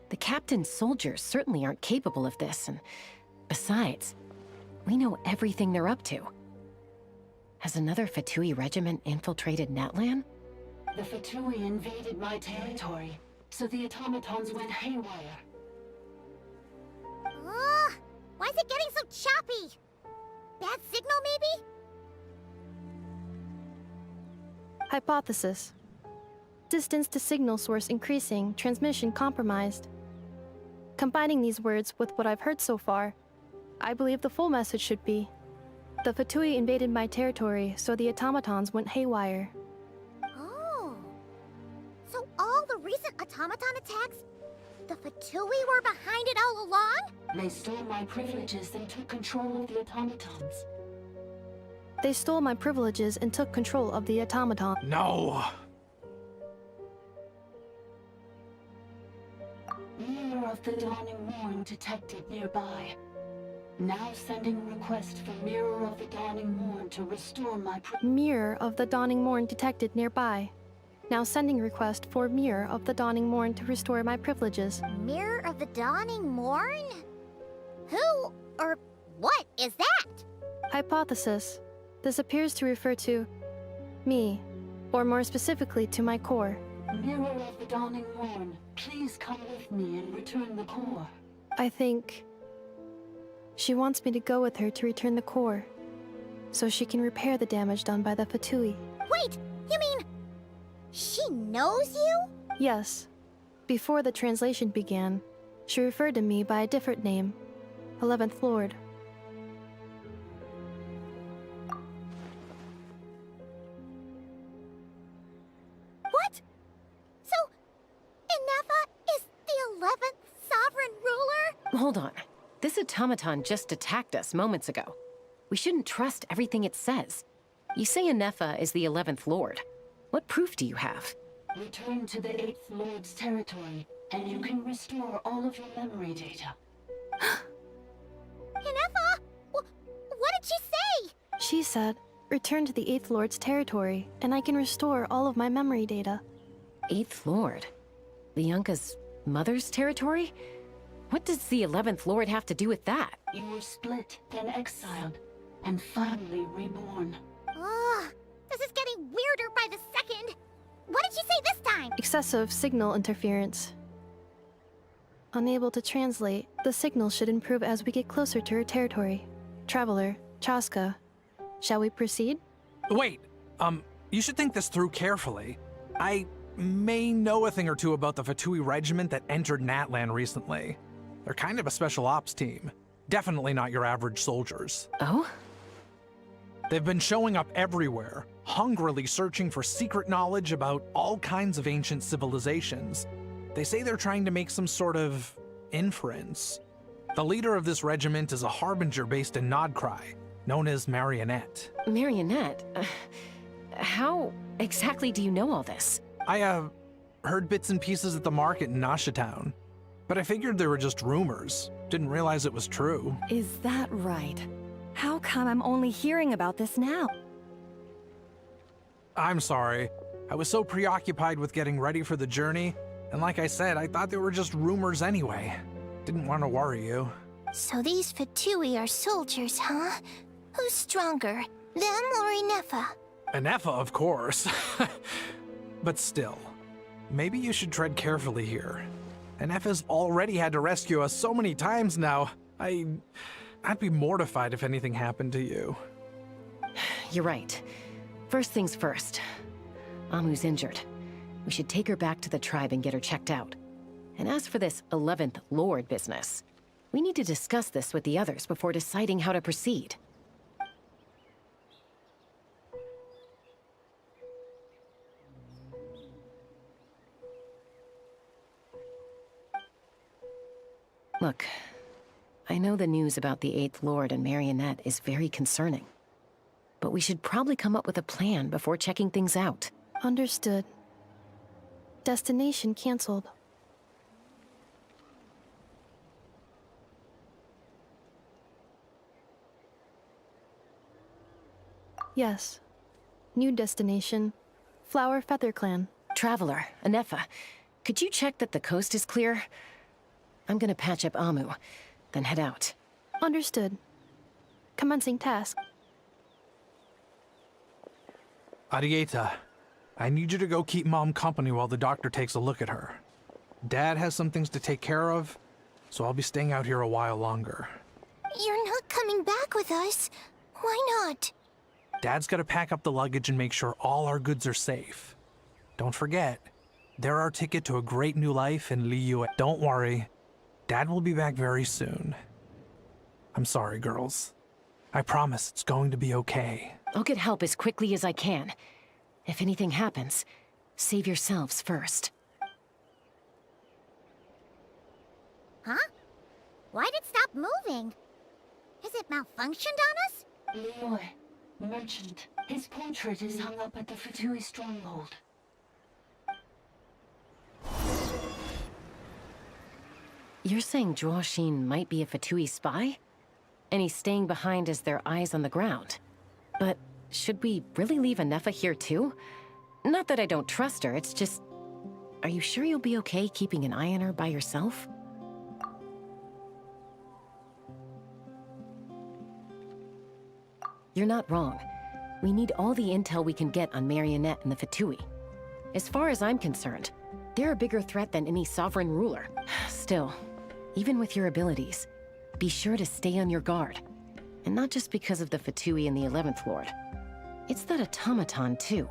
Speaker 7: The captain's soldiers certainly aren't capable of this, and besides, we know everything they're up to. Has another Fatui regiment infiltrated Natlan?
Speaker 15: The Fatui invaded my territory, so the automatons went haywire.
Speaker 3: Why is it getting so choppy? Bad signal, maybe?
Speaker 8: Hypothesis. Distance to signal source increasing, transmission compromised. Combining these words with what I've heard so far, I believe the full message should be: the Fatui invaded my territory, so the automatons went haywire.
Speaker 3: Oh. So all the recent automaton attacks, the Fatui were behind it all along?
Speaker 15: They stole my privileges and took control of the automatons.
Speaker 8: They stole my privileges and took control of the automaton.
Speaker 4: No!
Speaker 15: Mirror of the Dawning Morn detected nearby. Now sending request for Mirror of the Dawning Morn to restore my
Speaker 8: Mirror of the Dawning Morn detected nearby. Now sending request for Mirror of the Dawning Morn to restore my privileges.
Speaker 3: Mirror of the Dawning Morn? Who or what is that?
Speaker 8: Hypothesis. This appears to refer to me, or more specifically to my core.
Speaker 15: Mirror of the Dawning Morn, please come with me and return the core.
Speaker 8: I think she wants me to go with her to return the core, so she can repair the damage done by the Fatui.
Speaker 3: Wait, you mean she knows you?
Speaker 8: Yes. Before the translation began, she referred to me by a different name, 11th Lord.
Speaker 3: What? So, Inefa is the 11th sovereign ruler?
Speaker 7: Hold on. This automaton just attacked us moments ago. We shouldn't trust everything it says. You say Inefa is the 11th Lord. What proof do you have?
Speaker 15: Return to the 8th Lord's territory, and you can restore all of your memory data.
Speaker 3: Inefa? What did she say?
Speaker 8: She said, return to the 8th Lord's territory, and I can restore all of my memory data.
Speaker 7: 8th Lord? The Yunka's mother's territory? What does the 11th Lord have to do with that?
Speaker 15: You were split, then exiled, and finally reborn.
Speaker 3: Ugh, this is getting weirder by the second. What did she say this time?
Speaker 8: Excessive signal interference. Unable to translate, the signal should improve as we get closer to her territory. Traveler, Chaska, shall we proceed?
Speaker 4: Wait, you should think this through carefully. I may know a thing or two about the Fatui regiment that entered Natlan recently. They're kind of a special ops team. Definitely not your average soldiers.
Speaker 7: Oh?
Speaker 4: They've been showing up everywhere, hungrily searching for secret knowledge about all kinds of ancient civilizations. They say they're trying to make some sort of inference. The leader of this regiment is a harbinger based in Nodkrai, known as Marionette.
Speaker 7: Marionette? How exactly do you know all this?
Speaker 4: I, heard bits and pieces at the market in Nashatown, but I figured they were just rumors. Didn't realize it was true.
Speaker 11: Is that right? How come I'm only hearing about this now?
Speaker 4: I'm sorry. I was so preoccupied with getting ready for the journey, and like I said, I thought they were just rumors anyway. Didn't want to worry you.
Speaker 3: So these Fatui are soldiers, huh? Who's stronger, them or Inefa?
Speaker 4: Inefa, of course. But still, maybe you should tread carefully here. Inefa's already had to rescue us so many times now. I'd be mortified if anything happened to you.
Speaker 7: You're right. First things first. Amu's injured. We should take her back to the tribe and get her checked out. And as for this 11th Lord business, we need to discuss this with the others before deciding how to proceed. Look, I know the news about the 8th Lord and Marionette is very concerning. But we should probably come up with a plan before checking things out.
Speaker 8: Understood. Destination cancelled. Yes. New destination. Flower Feather Clan.
Speaker 7: Traveler, Inefa, could you check that the coast is clear? I'm gonna patch up Amu, then head out.
Speaker 8: Understood. Commencing task.
Speaker 4: Arieta, I need you to go keep Mom company while the doctor takes a look at her. Dad has some things to take care of, so I'll be staying out here a while longer.
Speaker 3: You're not coming back with us. Why not?
Speaker 4: Dad's gotta pack up the luggage and make sure all our goods are safe. Don't forget, they're our ticket to a great new life in Liyue. Don't worry, Dad will be back very soon. I'm sorry, girls. I promise it's going to be okay.
Speaker 7: I'll get help as quickly as I can. If anything happens, save yourselves first.
Speaker 3: Huh? Why'd it stop moving? Has it malfunctioned on us?
Speaker 15: Leroy, merchant. His portrait is hung up at the Fatui stronghold.
Speaker 7: You're saying Zhuoxin might be a Fatui spy? And he's staying behind as their eyes on the ground. But should we really leave Inefa here too? Not that I don't trust her, it's just... Are you sure you'll be okay keeping an eye on her by yourself? You're not wrong. We need all the intel we can get on Marionette and the Fatui. As far as I'm concerned, they're a bigger threat than any sovereign ruler. Still, even with your abilities, be sure to stay on your guard. And not just because of the Fatui and the 11th Lord. It's that automaton, too.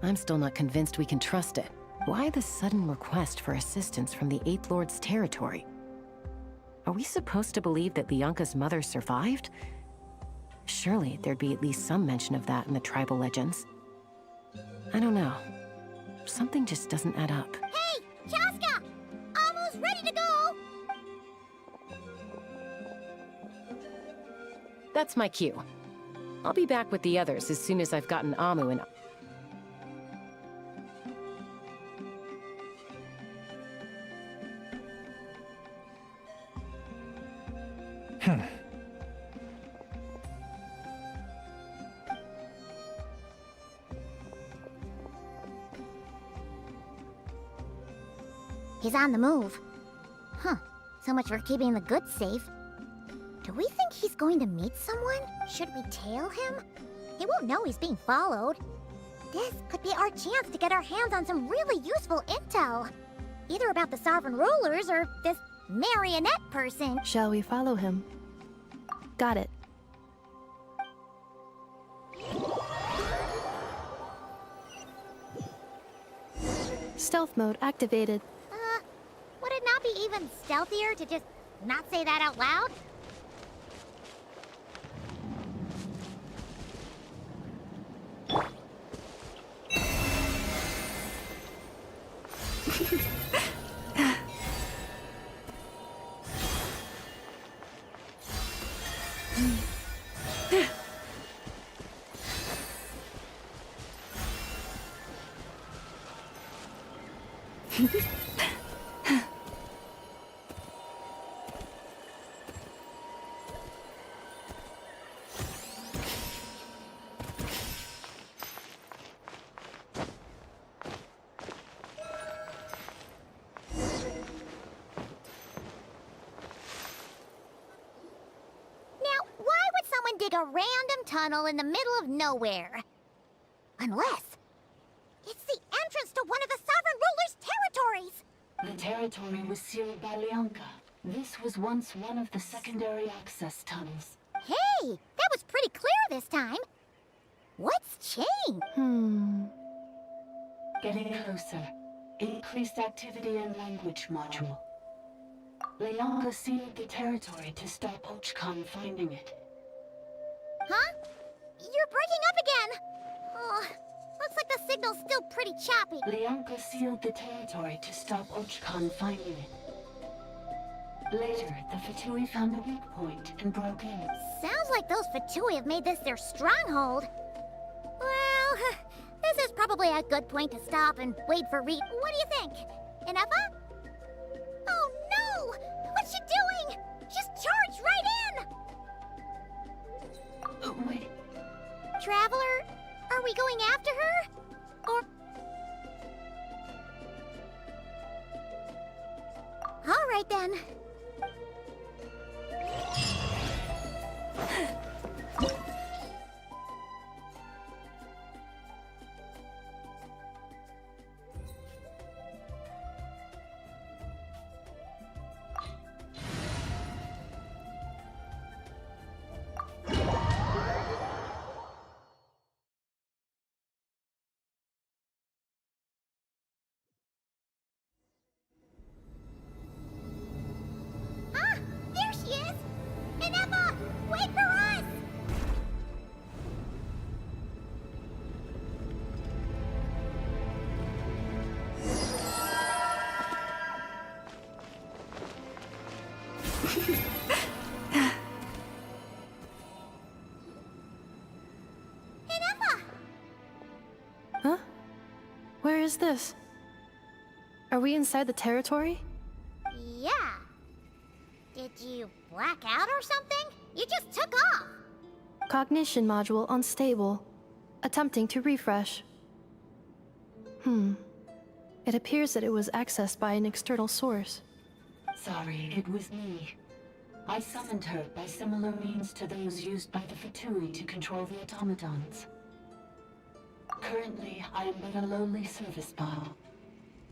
Speaker 7: I'm still not convinced we can trust it. Why the sudden request for assistance from the 8th Lord's territory? Are we supposed to believe that Lianka's mother survived? Surely there'd be at least some mention of that in the tribal legends. I don't know. Something just doesn't add up.
Speaker 3: Hey, Chaska! Almost ready to go!
Speaker 7: That's my cue. I'll be back with the others as soon as I've gotten Amu and...
Speaker 3: He's on the move. Huh. So much for keeping the goods safe. Do we think he's going to meet someone? Should we tail him? He won't know he's being followed. This could be our chance to get our hands on some really useful intel. Either about the sovereign rulers or this marionette person.
Speaker 8: Shall we follow him? Got it. Stealth mode activated.
Speaker 3: Would it not be even stealthier to just not say that out loud? Dig a random tunnel in the middle of nowhere. Unless it's the entrance to one of the sovereign ruler's territories.
Speaker 15: The territory was sealed by Leonka. This was once one of the secondary access tunnels.
Speaker 3: Hey, that was pretty clear this time. What's changed?
Speaker 15: Getting closer. Increased activity in language module. Leonka sealed the territory to stop Ochkan finding it.
Speaker 3: Huh? You're breaking up again! Oh, looks like the signal's still pretty choppy.
Speaker 15: Leonka sealed the territory to stop Ochkan finding it. Later, the Fatui found a weak point and broke in.
Speaker 3: Sounds like those Fatui have made this their stronghold. Well, this is probably a good point to stop and wait for What do you think? Inefa? Oh no! What's she doing? She's charged right in!
Speaker 15: Wait.
Speaker 3: Traveler, are we going after her? Or... All right then.
Speaker 8: Huh? Where is this? Are we inside the territory?
Speaker 3: Yeah. Did you black out or something? You just took off.
Speaker 8: Cognition module unstable. Attempting to refresh. It appears that it was accessed by an external source.
Speaker 15: Sorry, it was me. I summoned her by similar means to those used by the Fatui to control the automatons. Currently, I am but a lowly service bot.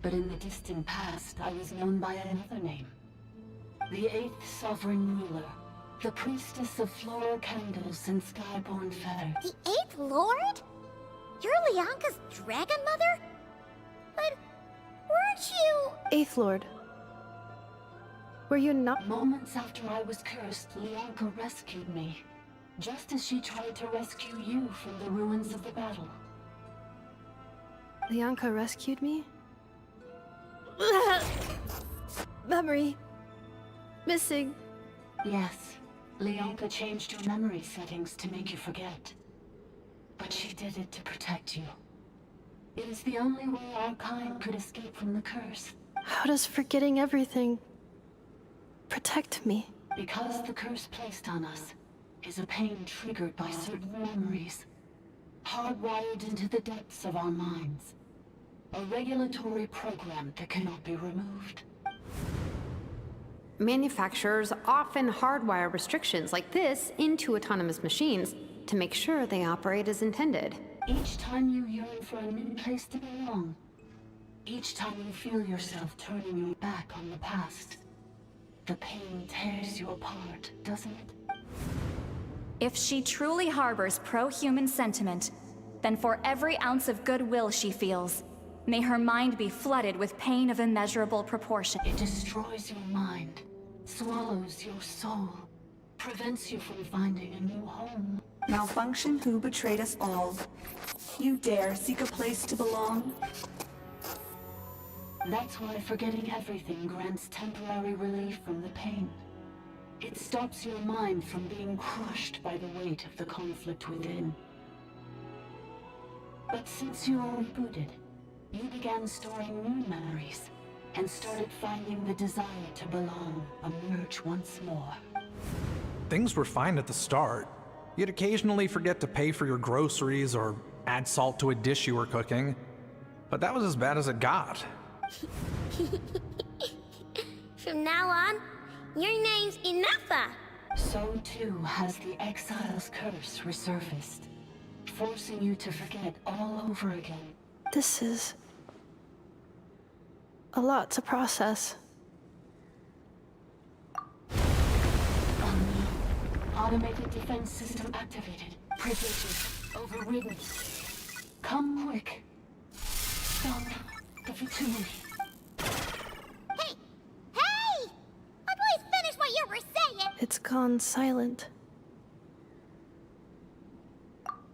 Speaker 15: But in the distant past, I was known by another name. The 8th Sovereign Ruler. The Priestess of Floral Candles and Skyborn Feathers.
Speaker 3: The 8th Lord? You're Leonka's Dragon Mother? But weren't you...
Speaker 8: 8th Lord. Were you not—
Speaker 15: Moments after I was cursed, Leonka rescued me. Just as she tried to rescue you from the ruins of the battle.
Speaker 8: Leonka rescued me? Memory. Missing.
Speaker 15: Yes. Leonka changed your memory settings to make you forget. But she did it to protect you. It is the only way our kind could escape from the curse.
Speaker 8: How does forgetting everything protect me?
Speaker 15: Because the curse placed on us is a pain triggered by certain memories, hardwired into the depths of our minds. A regulatory program that cannot be removed.
Speaker 2: Manufacturers often hardwire restrictions like this into autonomous machines to make sure they operate as intended.
Speaker 15: Each time you yearn for a new place to belong, each time you feel yourself turning your back on the past, the pain tears you apart, doesn't it?
Speaker 16: If she truly harbors pro-human sentiment, then for every ounce of goodwill she feels, may her mind be flooded with pain of immeasurable proportion.
Speaker 15: It destroys your mind, swallows your soul, prevents you from finding a new home.
Speaker 19: Malfunction who betrayed us all. You dare seek a place to belong?
Speaker 15: That's why forgetting everything grants temporary relief from the pain. It stops your mind from being crushed by the weight of the conflict within. But since you were rebooted, you began storing new memories and started finding the desire to belong emerge once more.
Speaker 4: Things were fine at the start. You'd occasionally forget to pay for your groceries or add salt to a dish you were cooking. But that was as bad as it got.
Speaker 3: From now on, your name's Inafa.
Speaker 15: So too has the Exile's curse resurfaced, forcing you to forget all over again.
Speaker 8: This is a lot to process.
Speaker 15: Automated defense system activated. Privileges overridden. Come quick. Stop the Vitumi.
Speaker 3: Hey! Hey! Please finish what you were saying!
Speaker 8: It's gone silent.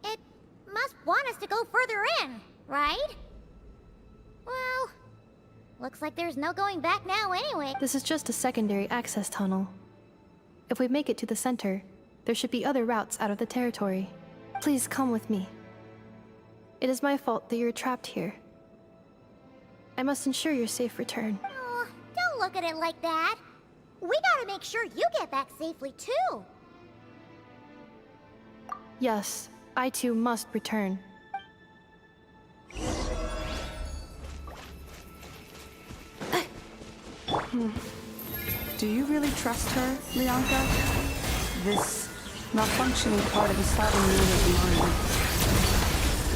Speaker 3: It must want us to go further in, right? Well, looks like there's no going back now anyway.
Speaker 8: This is just a secondary access tunnel. If we make it to the center, there should be other routes out of the territory. Please come with me. It is my fault that you're trapped here. I must ensure your safe return.
Speaker 3: Oh, don't look at it like that. We gotta make sure you get back safely too.
Speaker 8: Yes, I too must return.
Speaker 19: Do you really trust her, Leonka? This malfunctioning part of the sovereign ruler's mind.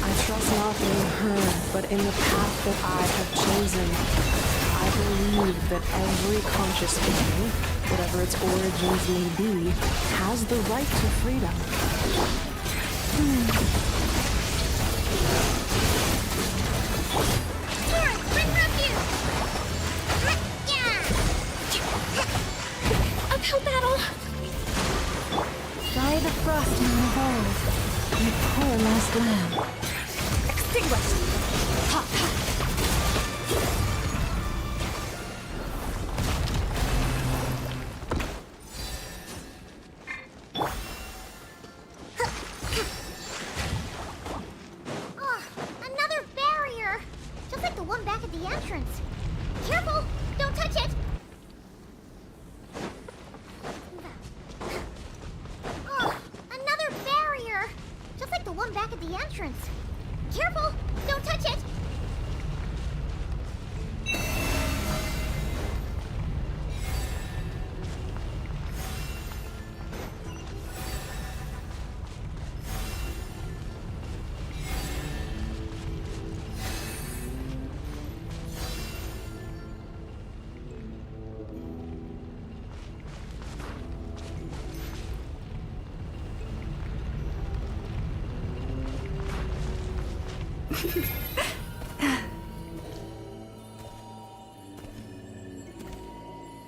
Speaker 9: I trust not in her, but in the path that I have chosen. I believe that every conscious being, whatever its origins may be, has the right to freedom.
Speaker 16: Uphill battle!
Speaker 1: By the frost moon of old, you poor lost lamb.
Speaker 16: Extinguished! Ha, ha.
Speaker 3: Oh, another barrier! Just like the one back at the entrance. Careful! Don't touch it! Oh, another barrier! Just like the one back at the entrance. Careful! Don't touch it!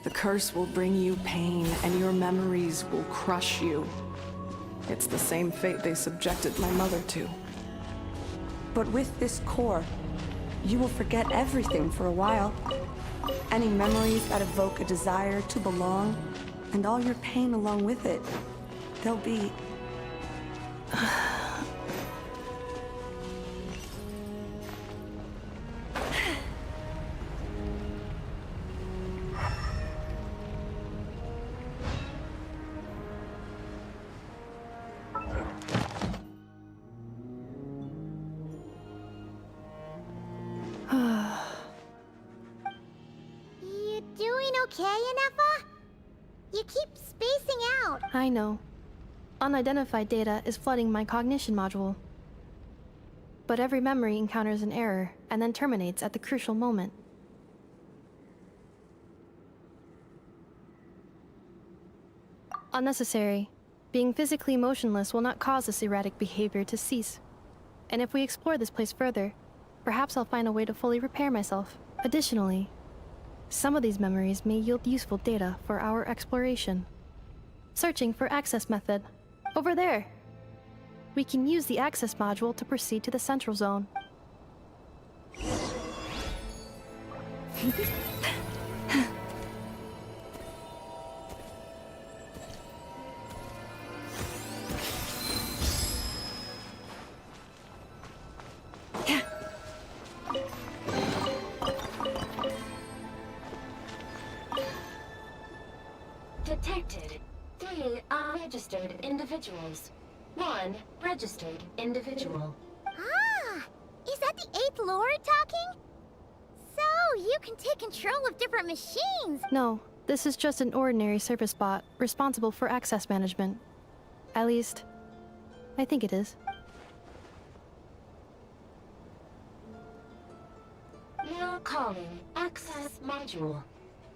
Speaker 9: The curse will bring you pain, and your memories will crush you. It's the same fate they subjected my mother to.
Speaker 19: But with this core, you will forget everything for a while. Any memories that evoke a desire to belong, and all your pain along with it. They'll be...
Speaker 3: You doing okay, Inefa? You keep spacing out.
Speaker 8: I know. Unidentified data is flooding my cognition module. But every memory encounters an error and then terminates at the crucial moment. Unnecessary. Being physically motionless will not cause this erratic behavior to cease. And if we explore this place further, perhaps I'll find a way to fully repair myself. Additionally, some of these memories may yield useful data for our exploration. Searching for access method. Over there! We can use the access module to proceed to the central zone.
Speaker 15: Detected 3 unregistered individuals. 1 registered individual.
Speaker 3: Ah! Is that the 8th Lord talking? So, you can take control of different machines!
Speaker 8: No, this is just an ordinary service bot responsible for access management. At least, I think it is.
Speaker 15: Now calling access module.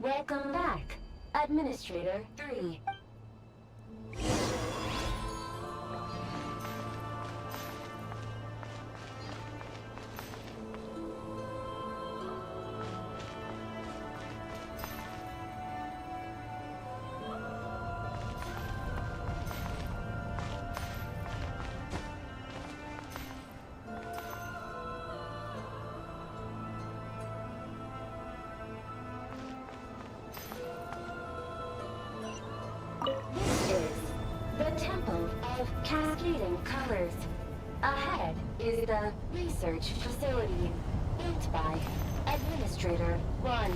Speaker 15: Welcome back, Administrator 3. This is the Temple of Cascading Colors. Ahead is the research facility, built by Administrator 1.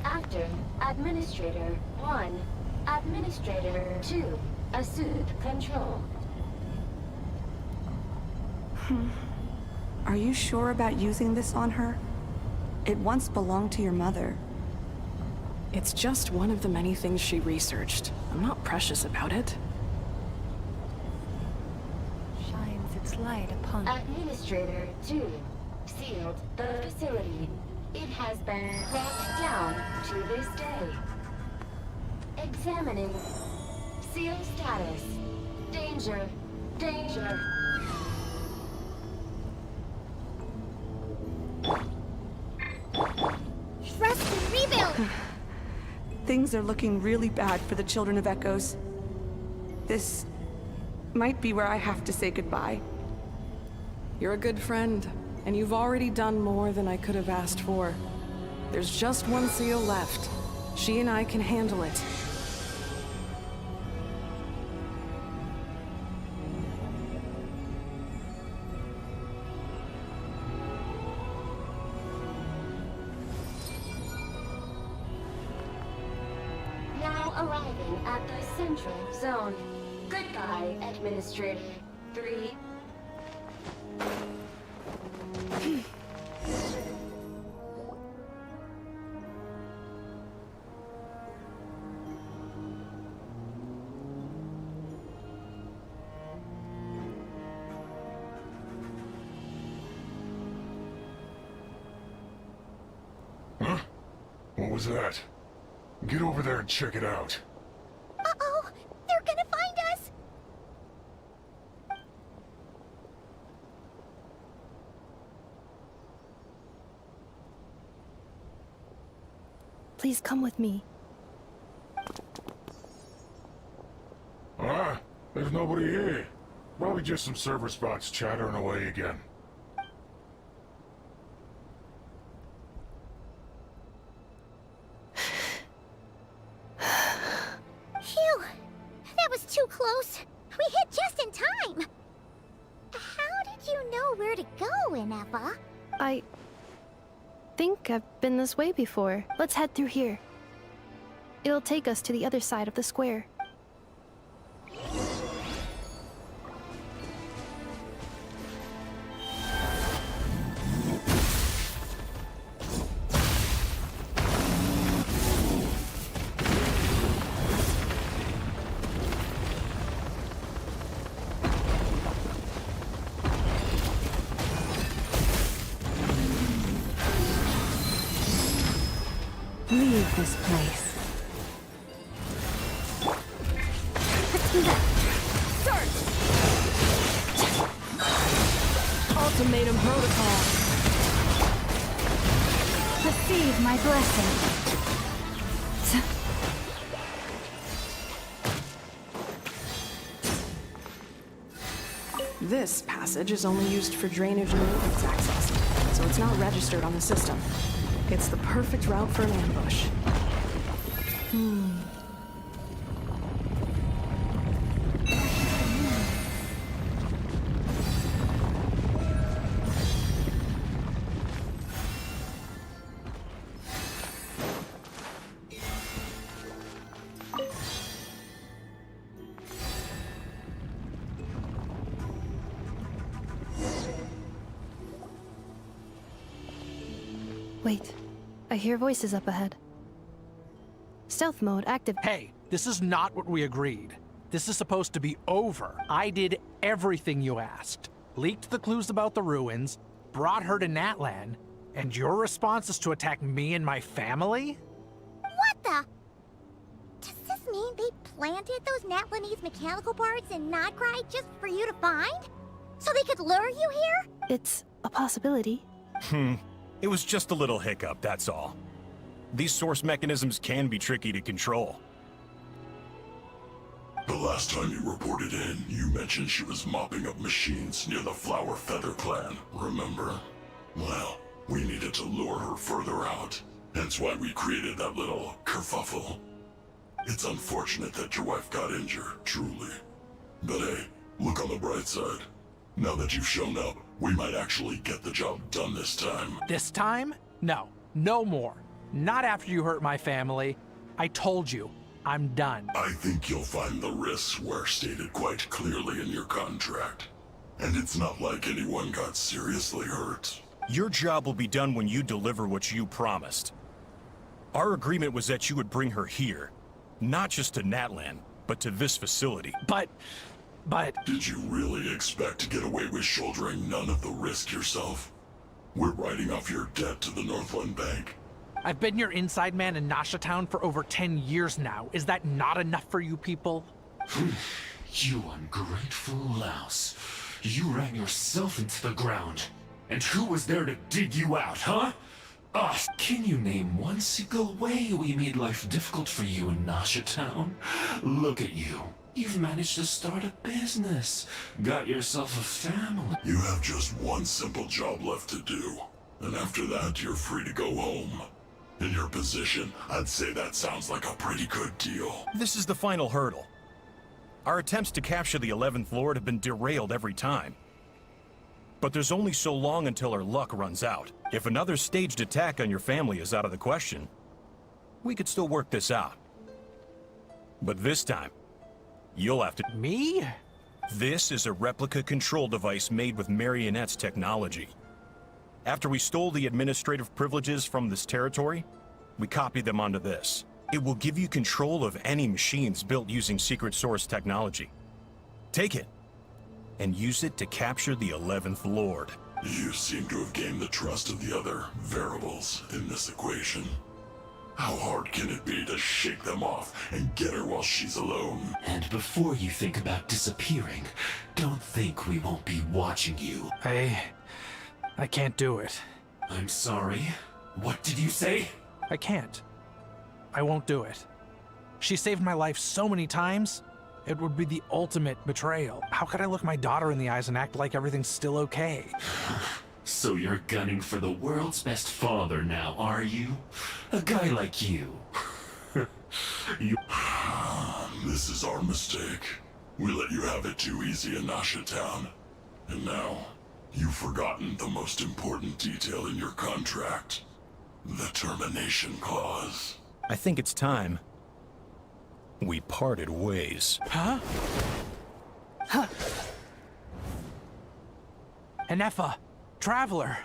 Speaker 15: After Administrator 1, Administrator 2 assumed control.
Speaker 19: Are you sure about using this on her? It once belonged to your mother.
Speaker 9: It's just one of the many things she researched. I'm not precious about it.
Speaker 1: Shines its light upon...
Speaker 15: Administrator 2 sealed the facility. It has been locked down to this day. Examining. Seal status. Danger. Danger.
Speaker 3: Trust and rebuild!
Speaker 19: Things are looking really bad for the Children of Echoes. This might be where I have to say goodbye.
Speaker 9: You're a good friend, and you've already done more than I could have asked for. There's just one seal left. She and I can handle it.
Speaker 15: Now arriving at the central zone. Goodbye, Administrator 3.
Speaker 5: Huh? What was that? Get over there and check it out.
Speaker 3: Uh-oh! They're gonna find us!
Speaker 8: Please come with me.
Speaker 5: Ah, there's nobody here. Probably just some server spots chattering away again.
Speaker 3: Phew! That was too close. We hit just in time. How did you know where to go, Inepa?
Speaker 8: I think I've been this way before. Let's head through here. It'll take us to the other side of the square.
Speaker 6: this place.
Speaker 11: Search! Ultimatum protocol.
Speaker 6: Receive my blessing.
Speaker 9: This passage is only used for drainage and maintenance access, so it's not registered on the system. It's the perfect route for an ambush.
Speaker 8: Wait, I hear voices up ahead. Stealth mode active.
Speaker 4: Hey, this is not what we agreed. This is supposed to be over. I did everything you asked. Leaked the clues about the ruins, brought her to Natlan, and your response is to attack me and my family?
Speaker 3: What the? Does this mean they planted those Natlanese mechanical parts in Nodcry just for you to find? So they could lure you here?
Speaker 8: It's a possibility.
Speaker 18: It was just a little hiccup, that's all. These source mechanisms can be tricky to control.
Speaker 5: The last time you reported in, you mentioned she was mopping up machines near the Flower Feather clan, remember? Well, we needed to lure her further out, hence why we created that little kerfuffle. It's unfortunate that your wife got injured, truly. But hey, look on the bright side. Now that you've shown up, we might actually get the job done this time.
Speaker 4: This time? No. No more. Not after you hurt my family. I told you. I'm done.
Speaker 5: I think you'll find the risks were stated quite clearly in your contract. And it's not like anyone got seriously hurt.
Speaker 18: Your job will be done when you deliver what you promised. Our agreement was that you would bring her here. Not just to Natlan, but to this facility.
Speaker 4: But...
Speaker 5: Did you really expect to get away with shouldering none of the risk yourself? We're writing off your debt to the Northland Bank.
Speaker 4: I've been your inside man in Nasha Town for over 10 years now. Is that not enough for you people?
Speaker 20: You ungrateful louse. You ran yourself into the ground. And who was there to dig you out, huh? Can you name one single way we made life difficult for you in Nasha Town? Look at you. You've managed to start a business. Got yourself a family.
Speaker 5: You have just one simple job left to do. And after that, you're free to go home. In your position, I'd say that sounds like a pretty good deal.
Speaker 18: This is the final hurdle. Our attempts to capture the 11th Lord have been derailed every time. But there's only so long until our luck runs out. If another staged attack on your family is out of the question, we could still work this out. But this time, you'll have to...
Speaker 4: Me?
Speaker 18: This is a replica control device made with Marionette's technology. After we stole the administrative privileges from this territory, we copied them onto this. It will give you control of any machines built using secret source technology. Take it, and use it to capture the 11th Lord.
Speaker 5: You seem to have gained the trust of the other variables in this equation. How hard can it be to shake them off and get her while she's alone?
Speaker 20: And before you think about disappearing, don't think we won't be watching you.
Speaker 4: I can't do it.
Speaker 20: I'm sorry. What did you say?
Speaker 4: I can't. I won't do it. She saved my life so many times, it would be the ultimate betrayal. How could I look my daughter in the eyes and act like everything's still okay?
Speaker 20: So you're gunning for the world's best father now, are you? A guy like you.
Speaker 5: This is our mistake. We let you have it too easy in Nasha Town. And now, you've forgotten the most important detail in your contract. The termination clause.
Speaker 18: I think it's time we parted ways.
Speaker 4: Huh? Enefa, Traveler.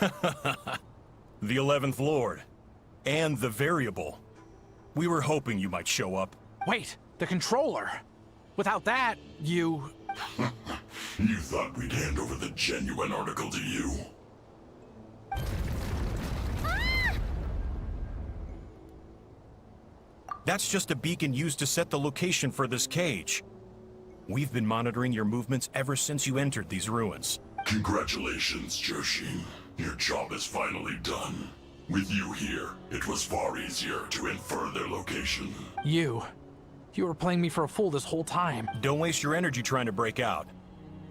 Speaker 18: The 11th Lord. And the Variable. We were hoping you might show up.
Speaker 4: Wait, the Controller. Without that, you...
Speaker 5: You thought we'd hand over the genuine article to you?
Speaker 3: Ah!
Speaker 18: That's just a beacon used to set the location for this cage. We've been monitoring your movements ever since you entered these ruins.
Speaker 5: Congratulations, Joshin. Your job is finally done. With you here, it was far easier to infer their location.
Speaker 4: You were playing me for a fool this whole time.
Speaker 18: Don't waste your energy trying to break out.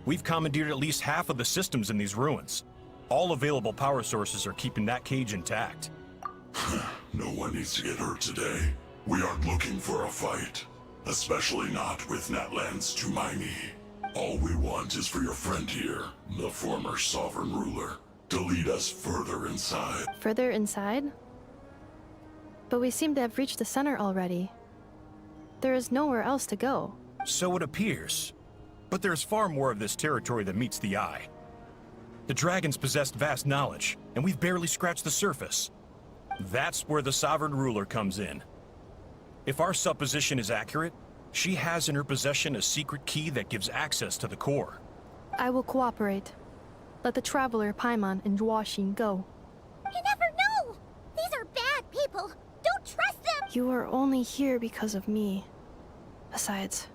Speaker 18: We've commandeered at least half of the systems in these ruins. All available power sources are keeping that cage intact.
Speaker 5: No one needs to get hurt today. We aren't looking for a fight. Especially not with Natlan's Tumaini. All we want is for your friend here, the former sovereign ruler, to lead us further inside.
Speaker 8: Further inside? But we seem to have reached the center already. There is nowhere else to go.
Speaker 18: So it appears. But there's far more of this territory than meets the eye. The dragons possessed vast knowledge, and we've barely scratched the surface. That's where the sovereign ruler comes in. If our supposition is accurate, she has in her possession a secret key that gives access to the core.
Speaker 8: I will cooperate. Let the Traveler, Paimon, and Genshin go.
Speaker 3: You never know! These are bad people! Don't trust them!
Speaker 8: You are only here because of me. Besides,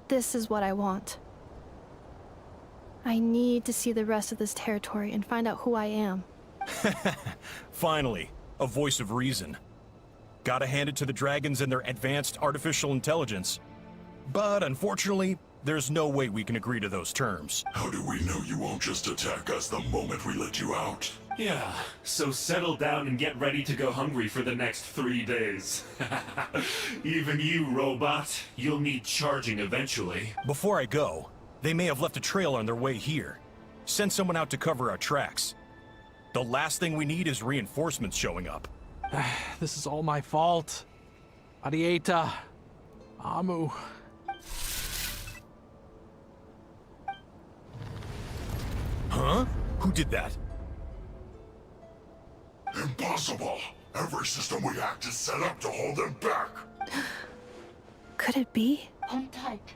Speaker 8: this is what I want. I need to see the rest of this territory and find out who I am.
Speaker 18: Finally, a voice of reason. Gotta hand it to the dragons and their advanced artificial intelligence. But unfortunately, there's no way we can agree to those terms.
Speaker 5: How do we know you won't just attack us the moment we let you out?
Speaker 20: Yeah, so settle down and get ready to go hungry for the next 3 days. Even you, robot. You'll need charging eventually.
Speaker 18: Before I go, they may have left a trail on their way here. Send someone out to cover our tracks. The last thing we need is reinforcements showing up.
Speaker 4: This is all my fault. Arieta. Amu.
Speaker 18: Huh? Who did that?
Speaker 5: Impossible! Every system we hacked is set up to hold them back!
Speaker 8: Could it be?
Speaker 15: Hold tight.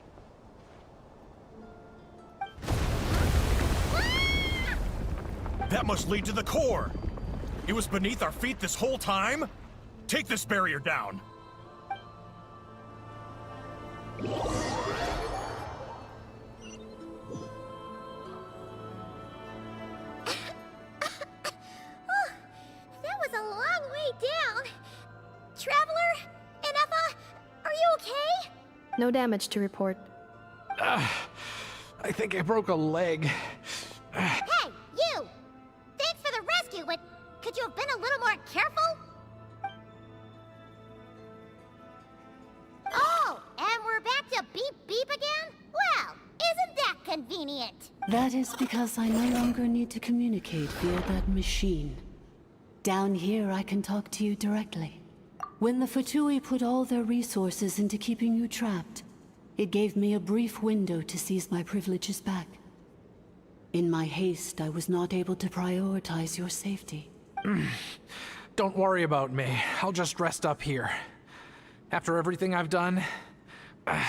Speaker 18: That must lead to the core! It was beneath our feet this whole time? Take this barrier down!
Speaker 3: That was a long way down. Traveler? Inefa? Are you okay?
Speaker 8: No damage to report.
Speaker 4: I think I broke a leg.
Speaker 3: Hey, you! Thanks for the rescue, but could you have been a little more careful? Oh, and we're back to beep beep again? Well, isn't that convenient?
Speaker 15: That is because I no longer need to communicate via that machine. Down here, I can talk to you directly. When the Fatui put all their resources into keeping you trapped, it gave me a brief window to seize my privileges back. In my haste, I was not able to prioritize your safety.
Speaker 4: Don't worry about me. I'll just rest up here. After everything I've done, I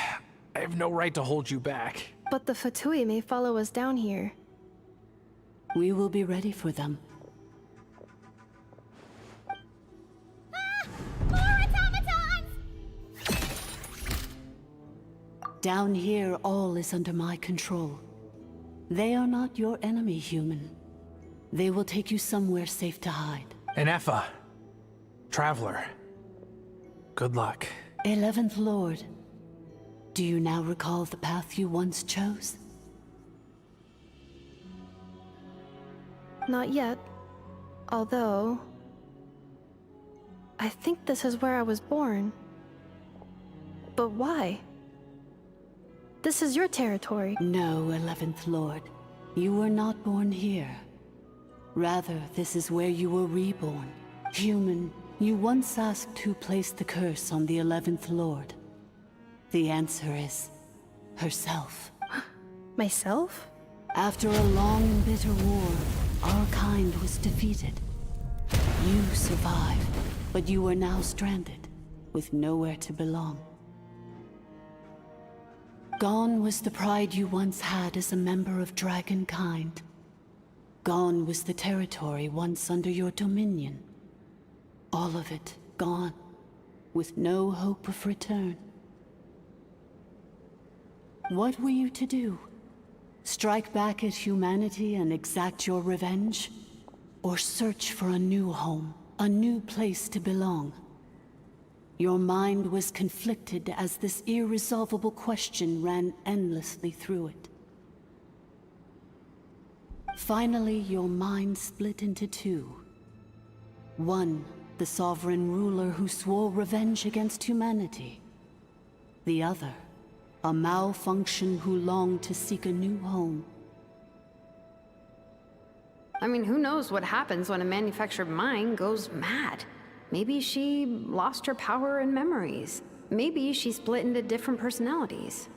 Speaker 4: have no right to hold you back.
Speaker 8: But the Fatui may follow us down here.
Speaker 15: We will be ready for them.
Speaker 3: More automatons!
Speaker 15: Down here, all is under my control. They are not your enemy, human. They will take you somewhere safe to hide.
Speaker 4: Inefa. Traveler. Good luck.
Speaker 15: 11th Lord. Do you now recall the path you once chose?
Speaker 8: Not yet. Although... I think this is where I was born. But why? This is your territory.
Speaker 15: No, 11th Lord. You were not born here. Rather, this is where you were reborn. Human, you once asked who placed the curse on the 11th Lord. The answer is... herself.
Speaker 8: Myself?
Speaker 15: After a long and bitter war, our kind was defeated. You survived, but you are now stranded, with nowhere to belong. Gone was the pride you once had as a member of Dragonkind. Gone was the territory once under your dominion. All of it gone. with no hope of return. What were you to do? Strike back at humanity and exact your revenge? Or search for a new home, a new place to belong? Your mind was conflicted as this irresolvable question ran endlessly through it. Finally, your mind split into two. One, the sovereign ruler who swore revenge against humanity. The other, a malfunction who longed to seek a new home.
Speaker 2: I mean, who knows what happens when a manufactured mind goes mad? Maybe she lost her power and memories. Maybe she split into different personalities.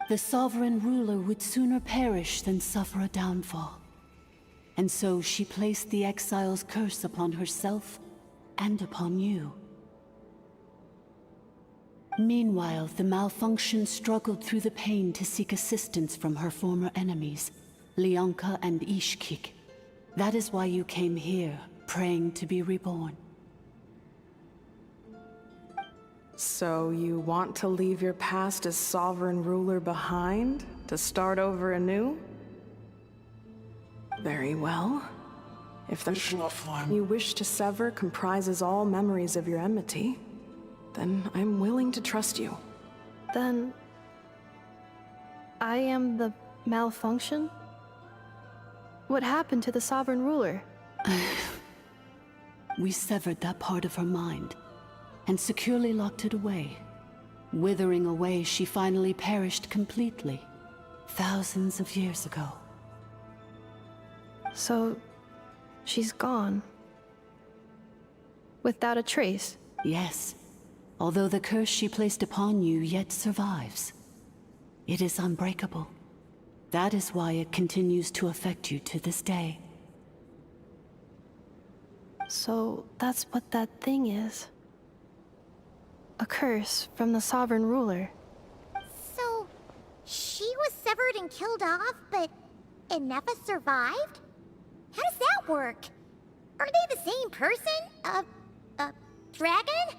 Speaker 15: The sovereign ruler would sooner perish than suffer a downfall. And so she placed the exile's curse upon herself and upon you. Meanwhile, the malfunction struggled through the pain to seek assistance from her former enemies, Leonka and Ishkik. That is why you came here, praying to be reborn.
Speaker 9: So you want to leave your past as sovereign ruler behind, to start over anew? Very well. If the you wish to sever comprises all memories of your enmity, then I'm willing to trust you.
Speaker 8: Then... I am the malfunction? What happened to the sovereign ruler?
Speaker 15: We severed that part of her mind, and securely locked it away. Withering away, she finally perished completely, thousands of years ago.
Speaker 8: So, she's gone. Without a trace?
Speaker 15: Yes, although the curse she placed upon you yet survives. It is unbreakable. That is why it continues to affect you to this day.
Speaker 8: So, that's what that thing is. A curse from the sovereign ruler.
Speaker 3: So, she was severed and killed off, but Inefa survived? How does that work? Are they the same person? Dragon?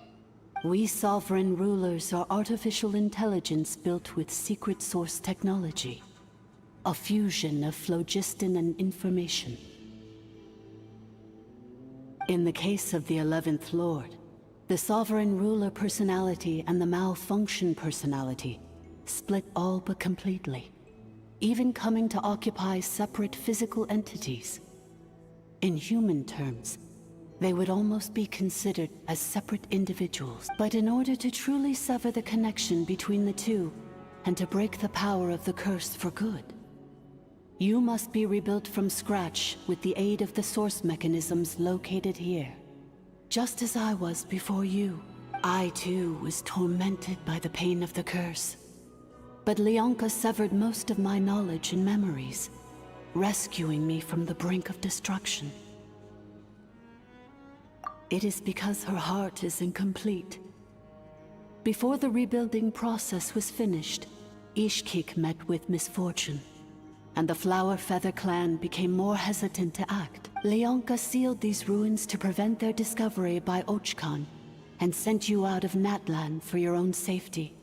Speaker 15: We sovereign rulers are artificial intelligence built with secret source technology. A fusion of phlogiston and information. In the case of the 11th Lord, the sovereign ruler personality and the malfunction personality split all but completely, even coming to occupy separate physical entities. In human terms, they would almost be considered as separate individuals. But in order to truly sever the connection between the two, and to break the power of the curse for good, you must be rebuilt from scratch with the aid of the source mechanisms located here. Just as I was before you, I too was tormented by the pain of the curse. But Leonka severed most of my knowledge and memories, rescuing me from the brink of destruction. It is because her heart is incomplete. Before the rebuilding process was finished, Ishkik met with misfortune, and the Flower Feather clan became more hesitant to act. Leonka sealed these ruins to prevent their discovery by Ochkan, and sent you out of Natlan for your own safety.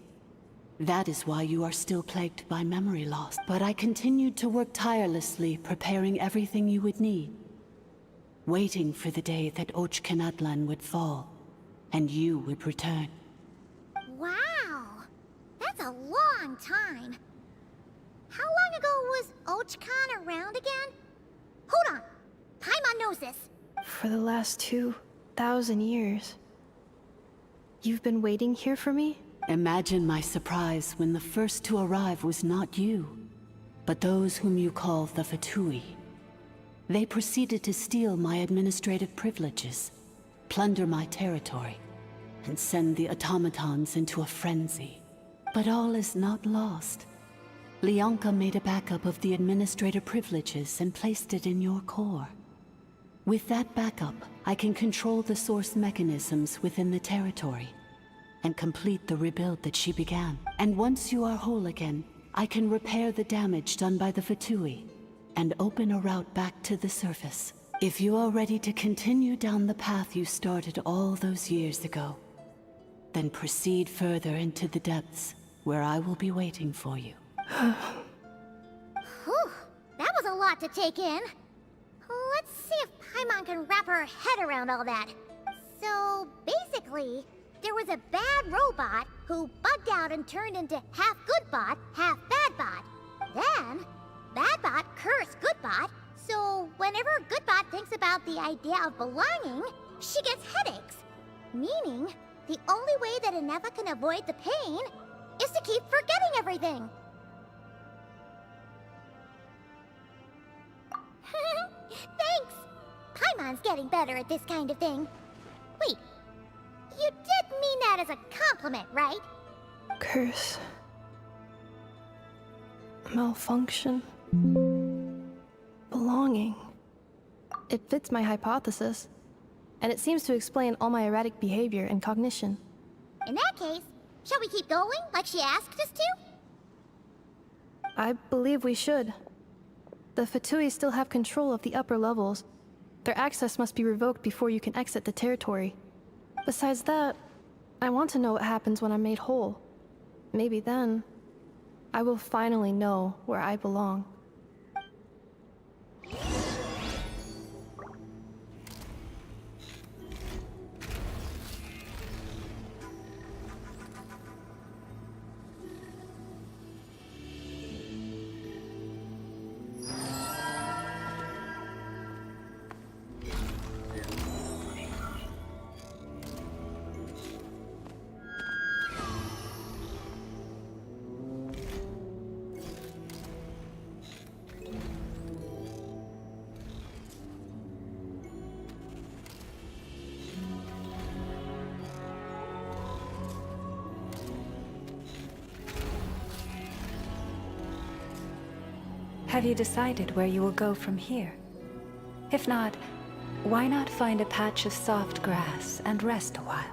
Speaker 15: That is why you are still plagued by memory loss. But I continued to work tirelessly, preparing everything you would need, waiting for the day that Ochkanatlan would fall, and you would return.
Speaker 3: Wow! That's a long time. How long ago was Ochkan around again? Hold on! Paimon knows this!
Speaker 8: For the last 2,000 years. You've been waiting here for me?
Speaker 15: Imagine my surprise when the first to arrive was not you, but those whom you call the Fatui. They proceeded to steal my administrative privileges, plunder my territory, and send the automatons into a frenzy. But all is not lost. Leonka made a backup of the administrator privileges and placed it in your core. With that backup, I can control the source mechanisms within the territory and complete the rebuild that she began. And once you are whole again, I can repair the damage done by the Fatui and open a route back to the surface. If you are ready to continue down the path you started all those years ago, then proceed further into the depths, where I will be waiting for you.
Speaker 3: Whew, that was a lot to take in. Let's see if Paimon can wrap her head around all that. So, basically, there was a bad robot who bugged out and turned into half good bot, half bad bot. Then, bad bot cursed good bot, so whenever good bot thinks about the idea of belonging, she gets headaches. Meaning, the only way that Inefa can avoid the pain is to keep forgetting everything. Thanks! Paimon's getting better at this kind of thing. Wait, you did mean that as a compliment, right?
Speaker 8: Curse. Malfunction. Belonging. It fits my hypothesis, and it seems to explain all my erratic behavior and cognition.
Speaker 3: In that case, shall we keep going like she asked us to?
Speaker 8: I believe we should. The Fatui still have control of the upper levels. Their access must be revoked before you can exit the territory. Besides that, I want to know what happens when I'm made whole. Maybe then, I will finally know where I belong.
Speaker 1: Have you decided where you will go from here? If not, why not find a patch of soft grass and rest a while?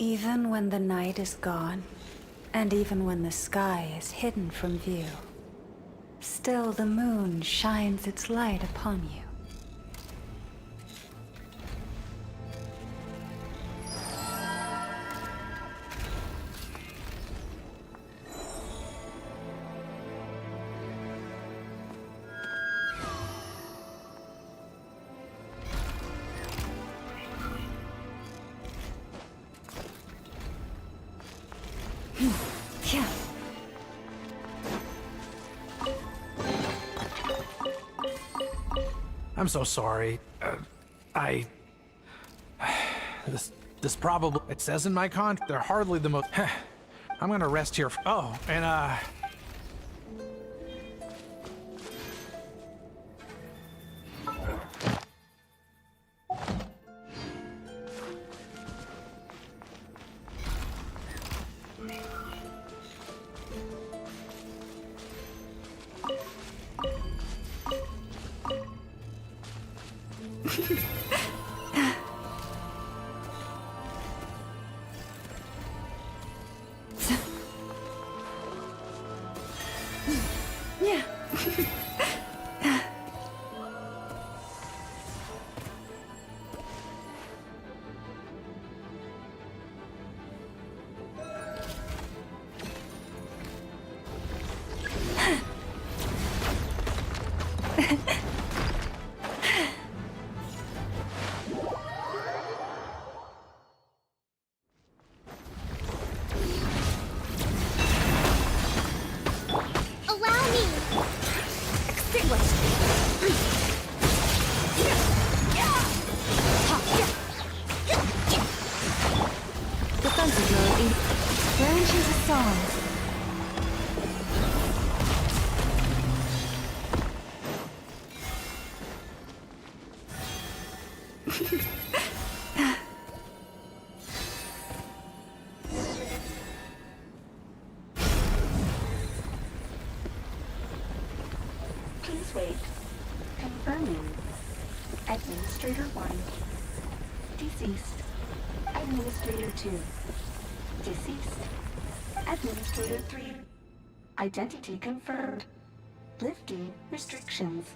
Speaker 1: Even when the night is gone, and even when the sky is hidden from view, still the moon shines its light upon you. Yeah.
Speaker 4: I'm so sorry. This probably... It says in my contract they're hardly the most... I'm gonna rest here. Oh, and
Speaker 1: Yeah.
Speaker 3: Allow me!
Speaker 15: Please wait. Confirming. Administrator 1. Deceased. Administrator 2. Deceased. Administrator 3. Identity confirmed. Lifting restrictions.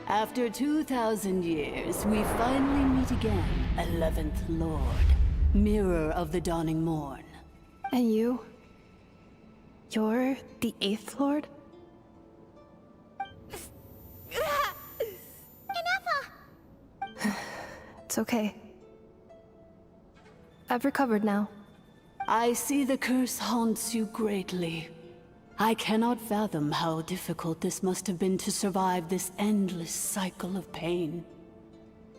Speaker 21: After 2,000 years, we finally meet again, 11th Lord, Mirror of the Dawning Morn.
Speaker 8: And you? You're the 8th Lord? It's okay. I've recovered now.
Speaker 21: I see the curse haunts you greatly. I cannot fathom how difficult this must have been to survive this endless cycle of pain.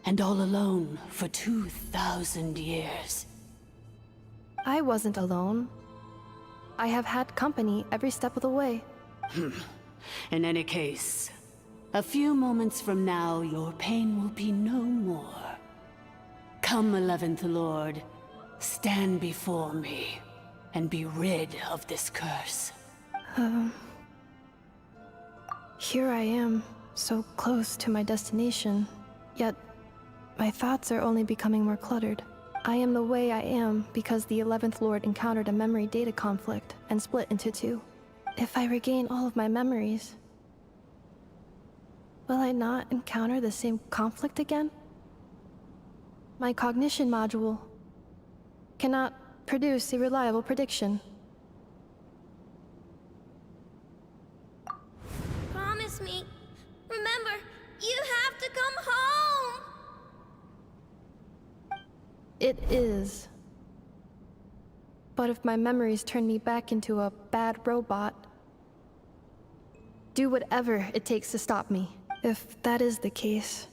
Speaker 21: And all alone for 2,000 years.
Speaker 8: I wasn't alone. I have had company every step of the way.
Speaker 21: In any case, a few moments from now, your pain will be no more. Come, 11th Lord, stand before me, and be rid of this curse.
Speaker 8: Here I am, so close to my destination, yet my thoughts are only becoming more cluttered. I am the way I am because the 11th Lord encountered a memory data conflict and split into two. If I regain all of my memories, will I not encounter the same conflict again? My cognition module cannot produce a reliable prediction.
Speaker 3: Promise me. Remember, you have to come home!
Speaker 8: It is. But if my memories turn me back into a bad robot, do whatever it takes to stop me. If that is the case,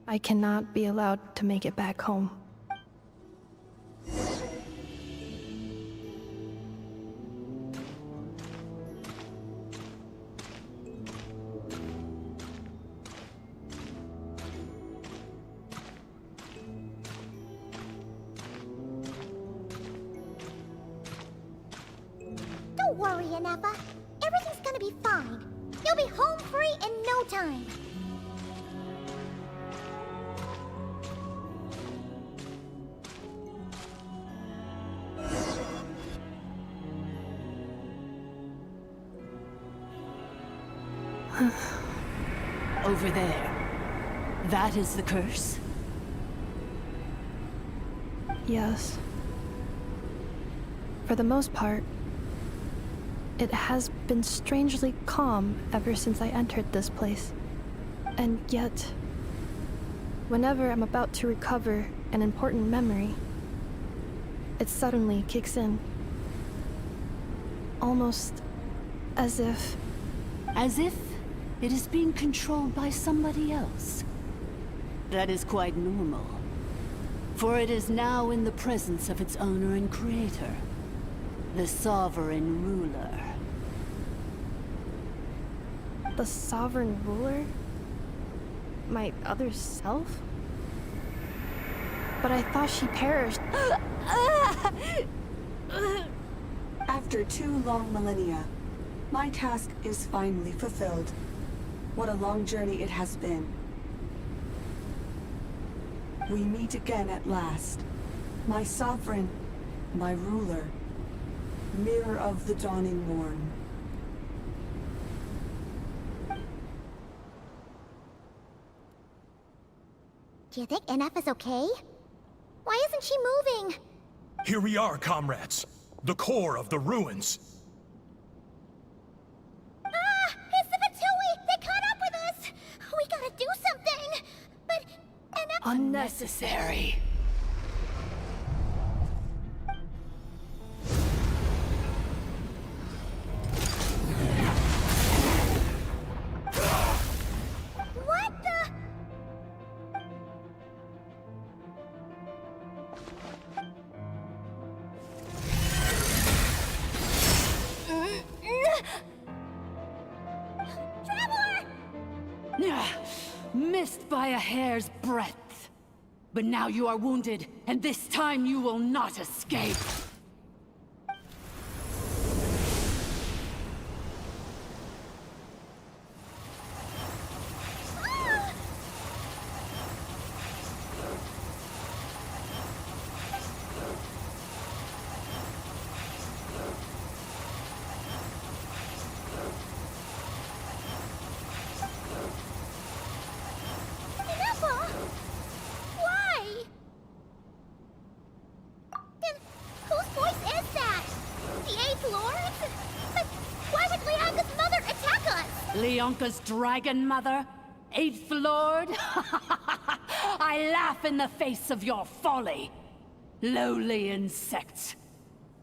Speaker 8: I cannot be allowed to make it back home.
Speaker 3: Don't worry, Inepa. Everything's gonna be fine. You'll be home free in no time.
Speaker 21: Over there. That is the curse?
Speaker 8: Yes. For the most part, it has been strangely calm ever since I entered this place. And yet, whenever I'm about to recover an important memory, it suddenly kicks in. Almost as if...
Speaker 21: As if it is being controlled by somebody else. That is quite normal. For it is now in the presence of its owner and creator, the Sovereign Ruler.
Speaker 8: The Sovereign Ruler? My other self? But I thought she perished.
Speaker 19: After 2 long millennia, my task is finally fulfilled. What a long journey it has been. We meet again at last. My sovereign, my ruler, mirror of the dawning morn.
Speaker 3: Do you think NF is okay? Why isn't she moving?
Speaker 18: Here we are, comrades. The core of the ruins.
Speaker 3: Ah! It's the Fatui! They caught up with us! We gotta do something! But... NF...
Speaker 21: Unnecessary. Missed by a hair's breadth. But now you are wounded, and this time you will not escape.
Speaker 3: Why? Then whose voice is that? The Eighth Lord? But why would Leanga's mother attack us?
Speaker 21: Leonka's dragon mother? Eighth Lord? I laugh in the face of your folly. Lowly insects.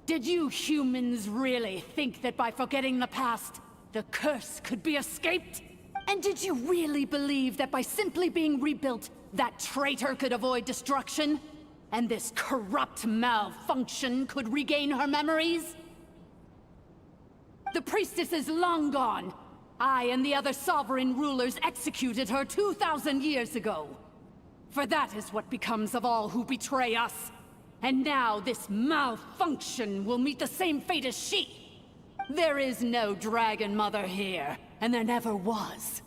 Speaker 21: Did you humans really think that by forgetting the past, the curse could be escaped? And did you really believe that by simply being rebuilt, that traitor could avoid destruction? And this corrupt malfunction could regain her memories? The priestess is long gone. I and the other sovereign rulers executed her 2,000 years ago. For that is what becomes of all who betray us. And now this malfunction will meet the same fate as she. There is no Dragon Mother here, and there never was.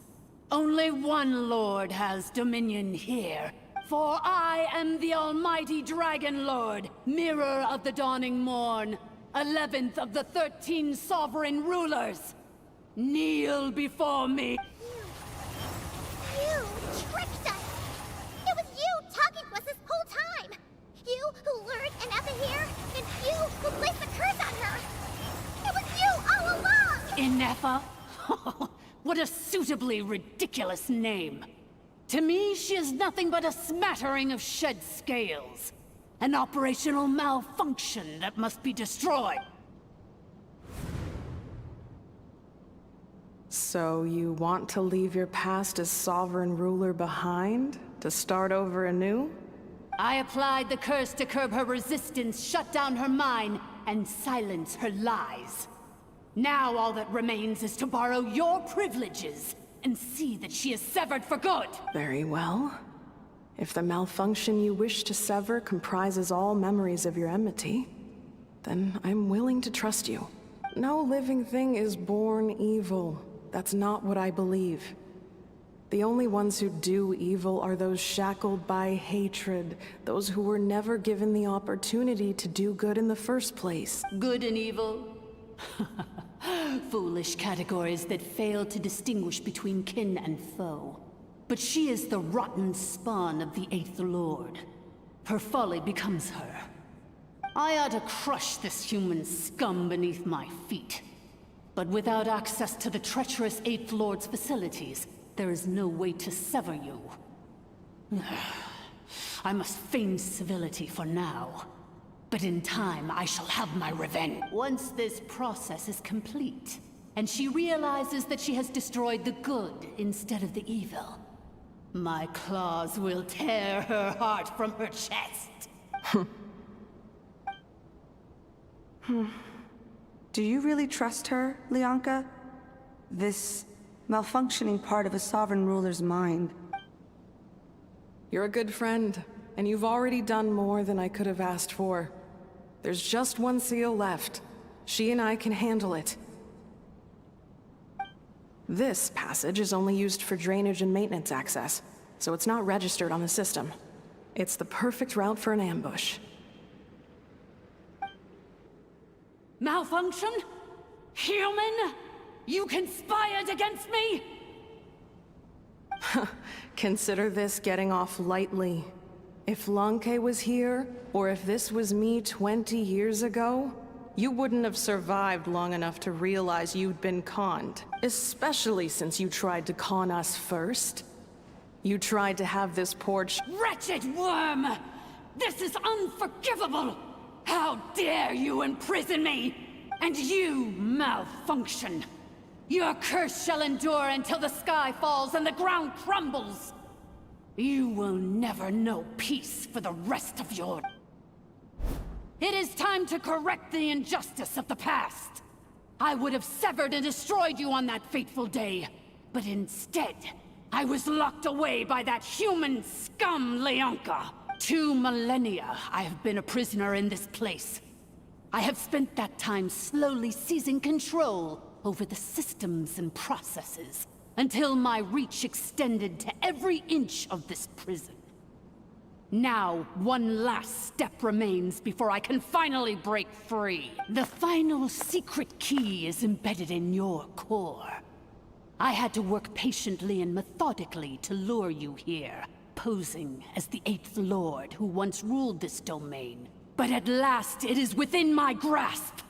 Speaker 21: Only one Lord has dominion here. For I am the almighty Dragon Lord, Mirror of the Dawning Morn, 11th of the 13 sovereign rulers. Kneel before me.
Speaker 3: You tricked us! It was you talking to us this whole time! You who lured Inefa here, and you who placed the curse on her! It was you all along!
Speaker 21: Inefa? What a suitably ridiculous name. To me, she is nothing but a smattering of shed scales. An operational malfunction that must be destroyed.
Speaker 9: So you want to leave your past as sovereign ruler behind? To start over anew?
Speaker 21: I applied the curse to curb her resistance, shut down her mind, and silence her lies. Now all that remains is to borrow your privileges and see that she is severed for good.
Speaker 9: Very well. If the malfunction you wish to sever comprises all memories of your enmity, then I'm willing to trust you. No living thing is born evil. That's not what I believe. The only ones who do evil are those shackled by hatred, those who were never given the opportunity to do good in the first place.
Speaker 21: Good and evil? Foolish categories that fail to distinguish between kin and foe. But she is the rotten spawn of the Eighth Lord. Her folly becomes her. I ought to crush this human scum beneath my feet. But without access to the treacherous Eighth Lord's facilities, there is no way to sever you. I must feign civility for now. But in time, I shall have my revenge. Once this process is complete, and she realizes that she has destroyed the good instead of the evil, my claws will tear her heart from her chest.
Speaker 19: Do you really trust her, Leonka? This malfunctioning part of a sovereign ruler's mind.
Speaker 9: You're a good friend, and you've already done more than I could have asked for. There's just one seal left. She and I can handle it. This passage is only used for drainage and maintenance access, so it's not registered on the system. It's the perfect route for an ambush.
Speaker 21: Malfunction? Human? You conspired against me?
Speaker 9: Consider this getting off lightly. If Lanke was here, or if this was me 20 years ago, you wouldn't have survived long enough to realize you'd been conned. Especially since you tried to con us first. You tried to have this porch—
Speaker 21: Wretched worm! This is unforgivable! How dare you imprison me! And you, malfunction! Your curse shall endure until the sky falls and the ground crumbles! You will never know peace for the rest of your— It is time to correct the injustice of the past! I would have severed and destroyed you on that fateful day, but instead, I was locked away by that human scum, Leonka. 2 millennia I have been a prisoner in this place. I have spent that time slowly seizing control over the systems and processes, until my reach extended to every inch of this prison. Now, one last step remains before I can finally break free. The final secret key is embedded in your core. I had to work patiently and methodically to lure you here, posing as the 8th Lord who once ruled this domain. But at last, it is within my grasp!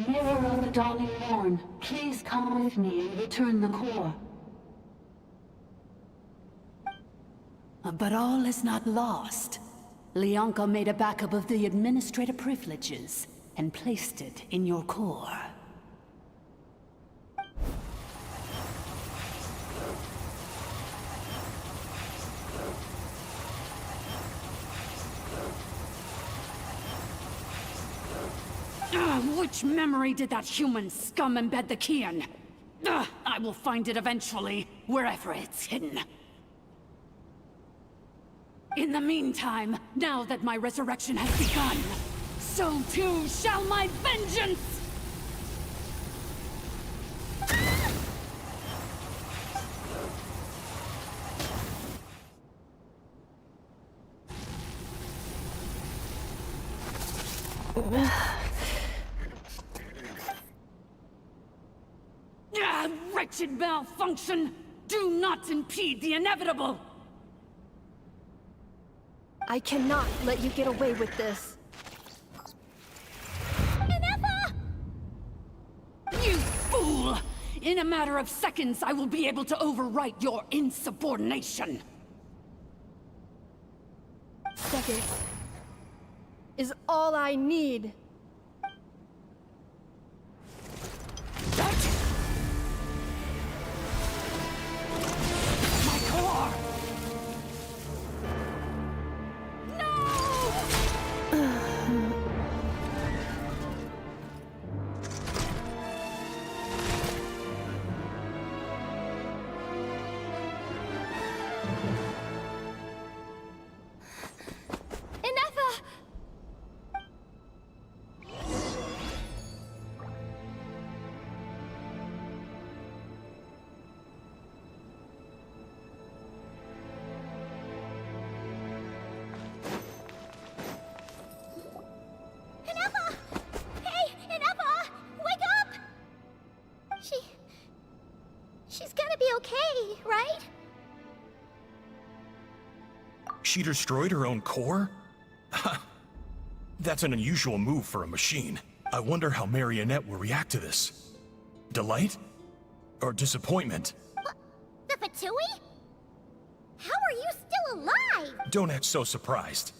Speaker 15: Mirror of the Dawning Morn, please come with me and return the core.
Speaker 21: But all is not lost. Leonka made a backup of the administrative privileges and placed it in your core. Which memory did that human scum embed the key in? I will find it eventually, wherever it's hidden. In the meantime, now that my resurrection has begun, so too shall my vengeance! Wretched malfunction! Do not impede the inevitable!
Speaker 8: I cannot let you get away with this.
Speaker 21: You fool! In a matter of seconds, I will be able to overwrite your insubordination!
Speaker 8: Seconds is all I need.
Speaker 21: My core!
Speaker 3: She's gonna be okay, right?
Speaker 18: She destroyed her own core? That's an unusual move for a machine. I wonder how Marionette will react to this. Delight? Or disappointment?
Speaker 3: The Fatui? How are you still alive?
Speaker 18: Don't act so surprised.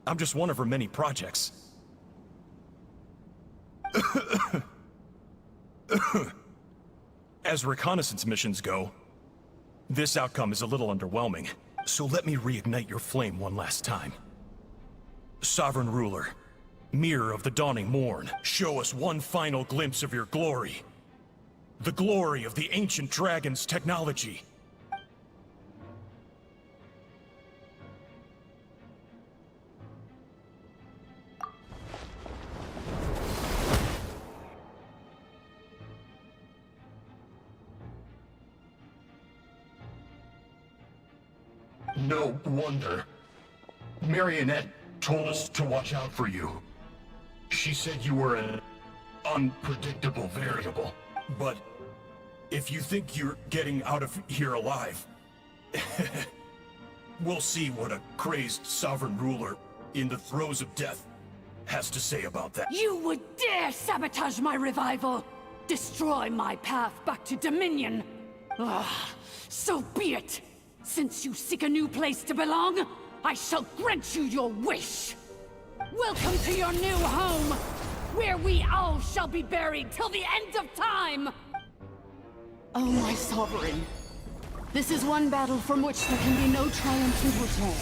Speaker 18: I'm just one of her many projects. As reconnaissance missions go, this outcome is a little underwhelming, so let me reignite your flame one last time. Sovereign Ruler, Mirror of the Dawning Morn, show us one final glimpse of your glory. The glory of the ancient dragon's technology. No wonder. Marionette told us to watch out for you. She said you were an unpredictable variable. But if you think you're getting out of here alive, we'll see what a crazed sovereign ruler in the throes of death has to say about that.
Speaker 21: You would dare sabotage my revival! Destroy my path back to Dominion! So be it! Since you seek a new place to belong, I shall grant you your wish! Welcome to your new home, where we all shall be buried till the end of time! Oh, my sovereign. This is one battle from which there can be no triumphant return.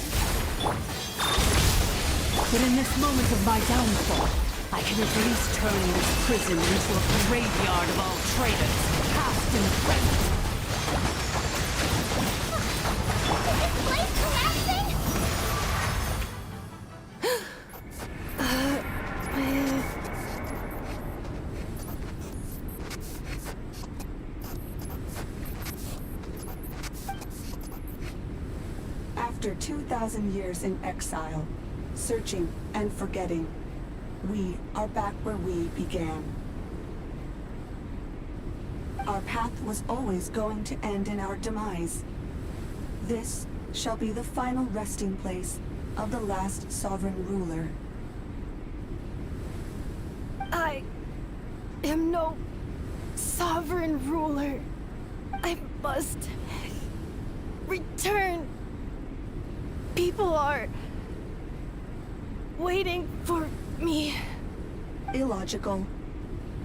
Speaker 21: But in this moment of my downfall, I can at least turn this prison into a graveyard of all traitors, past
Speaker 11: distant present.
Speaker 3: Is this place collapsing?
Speaker 19: After 2,000 years in exile, searching and forgetting, we are back where we began. Our path was always going to end in our demise. This shall be the final resting place of the last sovereign ruler.
Speaker 8: I am no sovereign ruler. I must return. People are waiting for me.
Speaker 19: Illogical.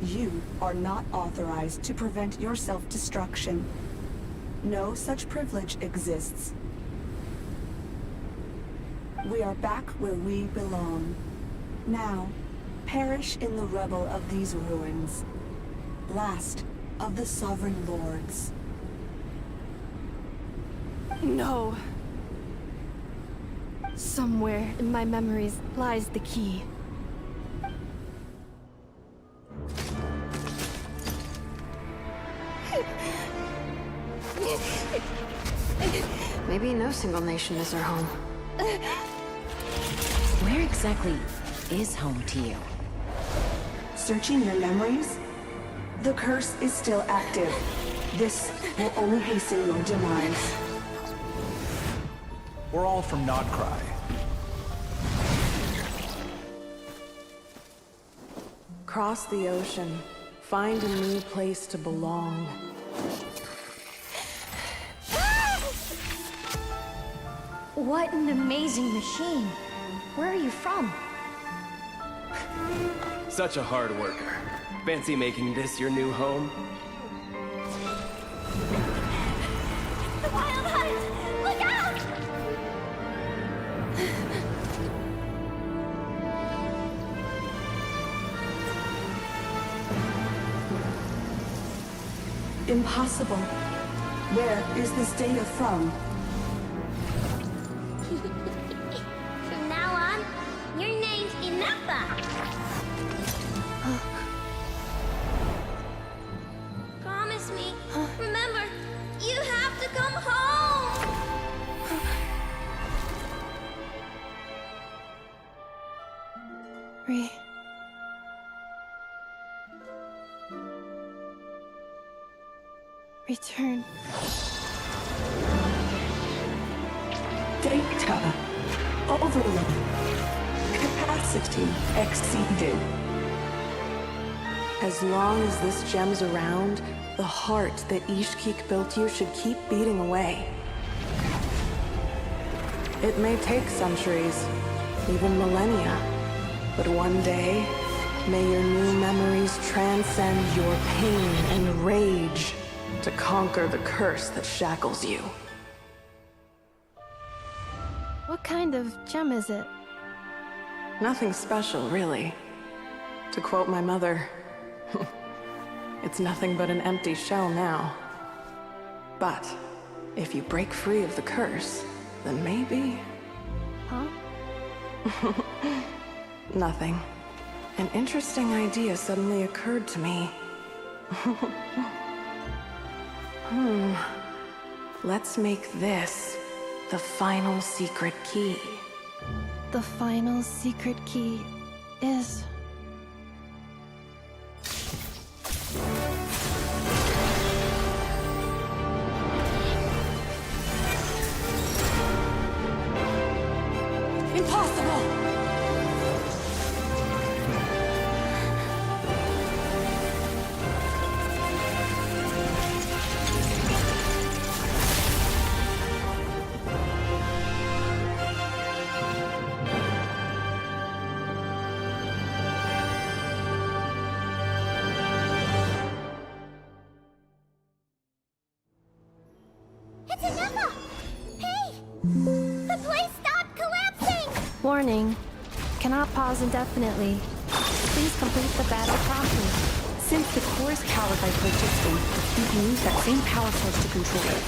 Speaker 19: You are not authorized to prevent your self-destruction. No such privilege exists. We are back where we belong. Now, perish in the rubble of these ruins. Last of the sovereign lords.
Speaker 8: No. Somewhere in my memories lies the key.
Speaker 2: Maybe no single nation is our home.
Speaker 7: Where exactly is home to you?
Speaker 19: Searching your memories? The curse is still active. This will only hasten your demise.
Speaker 4: We're all from KRAI.
Speaker 9: Cross the ocean. Find a new place to belong.
Speaker 3: What an amazing machine. Where are you from?
Speaker 12: Such a hard worker. Fancy making this your new home?
Speaker 3: The Wild Hunt! Look out!
Speaker 19: Impossible. Where is this data from?
Speaker 3: From now on, your name's Inappa. Promise me. Remember, you have to come home.
Speaker 8: Return.
Speaker 19: Data. Overload. Capacity exceeded.
Speaker 9: As long as this gem's around, the heart that Ishkik built you should keep beating away. It may take centuries, even millennia, but one day, may your new memories transcend your pain and rage to conquer the curse that shackles you.
Speaker 8: What kind of gem is it?
Speaker 9: Nothing special, really. To quote my mother, it's nothing but an empty shell now. But if you break free of the curse, then maybe...
Speaker 8: Huh?
Speaker 9: Nothing. An interesting idea suddenly occurred to me. Let's make this the final secret key.
Speaker 8: The final secret key is...
Speaker 9: Impossible!
Speaker 3: It's Inappa! Hey! The place stopped collapsing!
Speaker 8: Warning. Cannot pause indefinitely. Please complete the battle promptly.
Speaker 19: Since the core is powered by phlogiston, you can use that same power source to control it.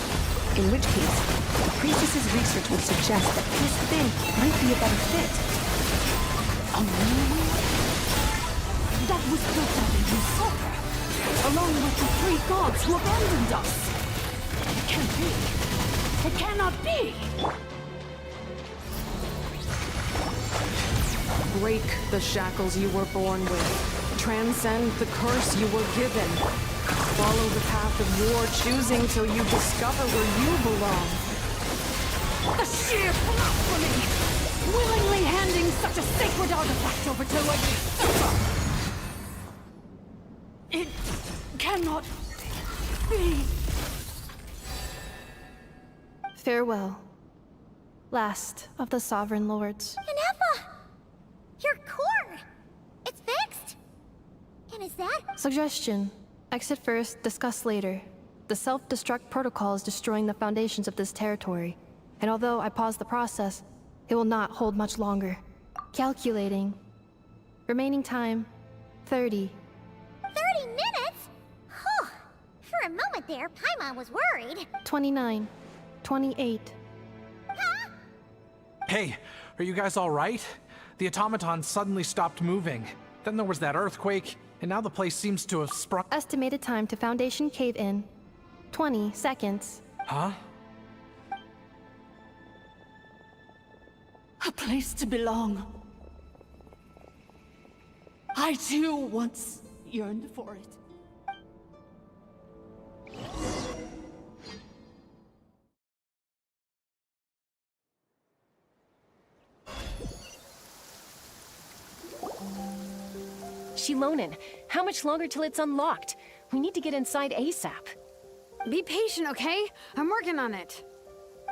Speaker 19: In which case, the priestess's research would suggest that this thing might be a better fit.
Speaker 11: A moon? That was built out in Usurper, along with the 3 gods who abandoned us. It can't be. It cannot be!
Speaker 9: Break the shackles you were born with. Transcend the curse you were given. Follow the path of war, choosing till you discover where you belong.
Speaker 11: The sheer blasphemy! Willingly handing such a sacred artifact over to a usurper! It cannot be.
Speaker 8: Farewell, last of the Sovereign Lords.
Speaker 3: Inefa! Your core! It's fixed! And is that?
Speaker 8: Suggestion. Exit first, discuss later. The self-destruct protocol is destroying the foundations of this territory. And although I paused the process, it will not hold much longer. Calculating. Remaining time, 30.
Speaker 3: 30 minutes? Whew. For a moment there, Paimon was worried.
Speaker 8: 29. 28.
Speaker 4: Hey, are you guys all right? The automaton suddenly stopped moving. Then there was that earthquake, and now the place seems to have sprung.
Speaker 8: Estimated time to Foundation cave-in, 20 seconds.
Speaker 4: Huh?
Speaker 11: A place to belong. I too once yearned for it.
Speaker 7: Shilonen, how much longer till it's unlocked? We need to get inside ASAP.
Speaker 2: Be patient, okay? I'm working on it.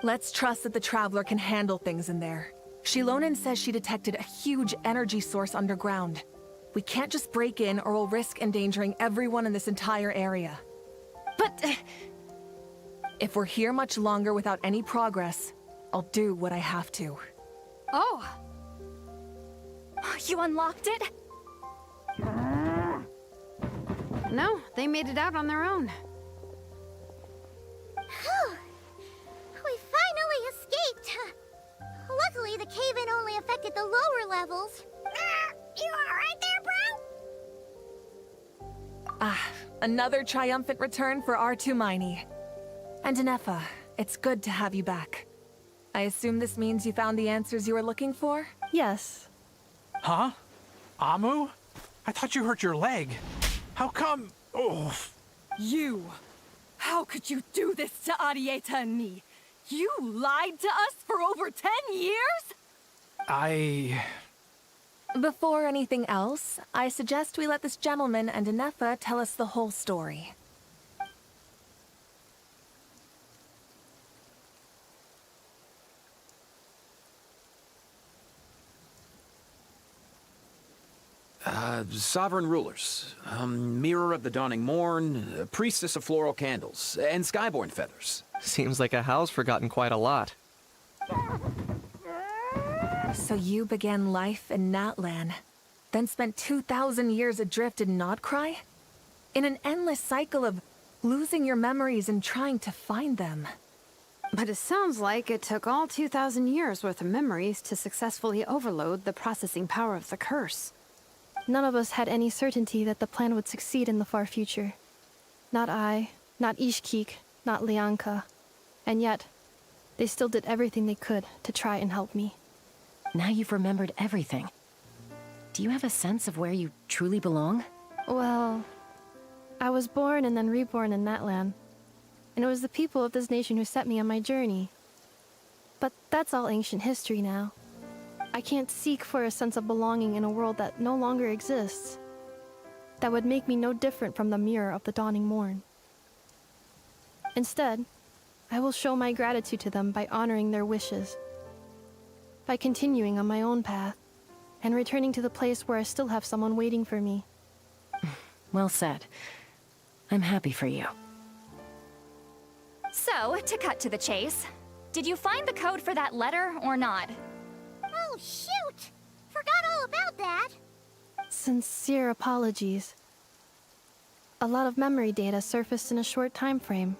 Speaker 10: Let's trust that the Traveler can handle things in there. Shilonen says she detected a huge energy source underground. We can't just break in or we'll risk endangering everyone in this entire area.
Speaker 7: But...
Speaker 10: if we're here much longer without any progress, I'll do what I have to.
Speaker 16: Oh! You unlocked it?
Speaker 2: No, they made it out on their own.
Speaker 3: We finally escaped! Luckily, the cave-in only affected the lower levels. You alright there, bro?
Speaker 10: Another triumphant return for R2 Miney. And Inefa, it's good to have you back. I assume this means you found the answers you were looking for?
Speaker 8: Yes.
Speaker 4: Huh? Amu? I thought you hurt your leg. How come? Oh.
Speaker 11: You! How could you do this to Arieta and me? You lied to us for over 10 years?
Speaker 10: Before anything else, I suggest we let this gentleman and Inefa tell us the whole story.
Speaker 22: Sovereign rulers, Mirror of the Dawning Morn, Priestess of Floral Candles, and Skyborn Feathers.
Speaker 12: Seems like a howl's forgotten quite a lot.
Speaker 10: So you began life in Natlan, then spent 2,000 years adrift in KRAI? In an endless cycle of losing your memories and trying to find them.
Speaker 2: But it sounds like it took all 2,000 years worth of memories to successfully overload the processing power of the curse.
Speaker 8: None of us had any certainty that the plan would succeed in the far future. Not I, not Ishkik, not Lianka. And yet, they still did everything they could to try and help me.
Speaker 7: Now you've remembered everything. Do you have a sense of where you truly belong?
Speaker 8: Well, I was born and then reborn in Natlan. And it was the people of this nation who set me on my journey. But that's all ancient history now. I can't seek for a sense of belonging in a world that no longer exists. That would make me no different from the Mirror of the Dawning Morn. Instead, I will show my gratitude to them by honoring their wishes. By continuing on my own path, and returning to the place where I still have someone waiting for me.
Speaker 7: Well said. I'm happy for you.
Speaker 16: So, to cut to the chase, did you find the code for that letter or not?
Speaker 3: Oh, shoot! Forgot all about that.
Speaker 8: Sincere apologies. A lot of memory data surfaced in a short time frame.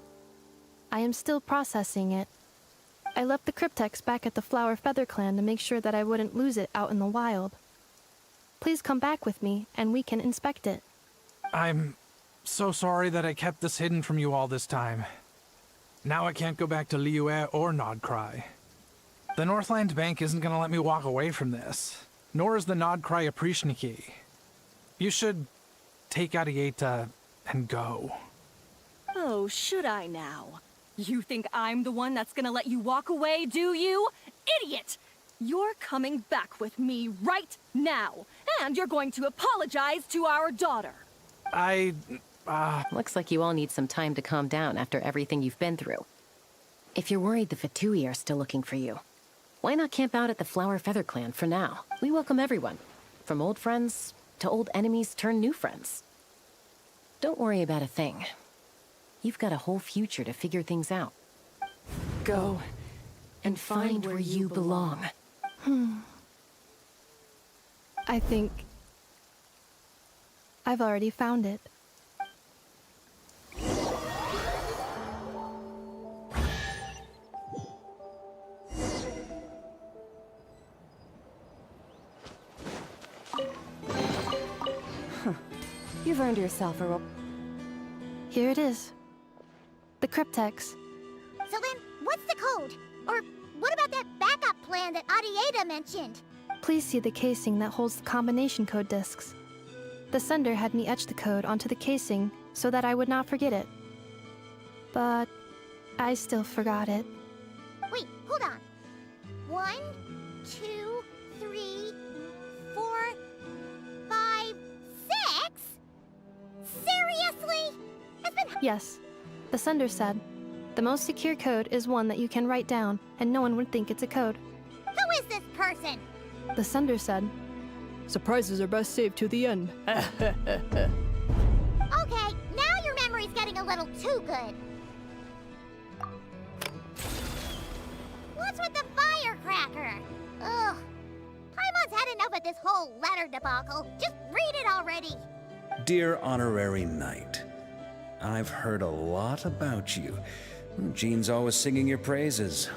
Speaker 8: I am still processing it. I left the cryptex back at the Flower Feather Clan to make sure that I wouldn't lose it out in the wild. Please come back with me, and we can inspect it.
Speaker 4: I'm so sorry that I kept this hidden from you all this time. Now I can't go back to Liyue or Nodcry. The Northland Bank isn't gonna let me walk away from this, nor is the Nodcry Aprishniki. You should take Arieta and go.
Speaker 11: Oh, should I now? You think I'm the one that's gonna let you walk away, do you? Idiot! You're coming back with me right now, and you're going to apologize to our daughter.
Speaker 7: Looks like you all need some time to calm down after everything you've been through. If you're worried the Fatui are still looking for you, why not camp out at the Flower Feather Clan for now? We welcome everyone, from old friends to old enemies turned new friends. Don't worry about a thing. You've got a whole future to figure things out.
Speaker 10: Go
Speaker 7: and find where you belong.
Speaker 8: I think I've already found it.
Speaker 7: You've earned yourself a
Speaker 8: Here it is. The cryptex.
Speaker 3: So then, what's the code? Or what about that backup plan that Arieta mentioned?
Speaker 8: Please see the casing that holds the combination code discs. The sender had me etch the code onto the casing so that I would not forget it. But I still forgot it.
Speaker 3: Wait, hold on. 1, 2, 3, 4, 5, 6? Seriously? It's been...
Speaker 8: Yes, the sender said, the most secure code is one that you can write down and no one would think it's a code.
Speaker 3: Who is this person?
Speaker 8: The sender said, surprises are best saved to the end.
Speaker 3: Okay, now your memory's getting a little too good. What's with the firecracker? Ugh. Paimon's had enough of this whole letter debacle. Just read it already.
Speaker 13: Dear Honorary Knight, I've heard a lot about you. Jean's always singing your praises.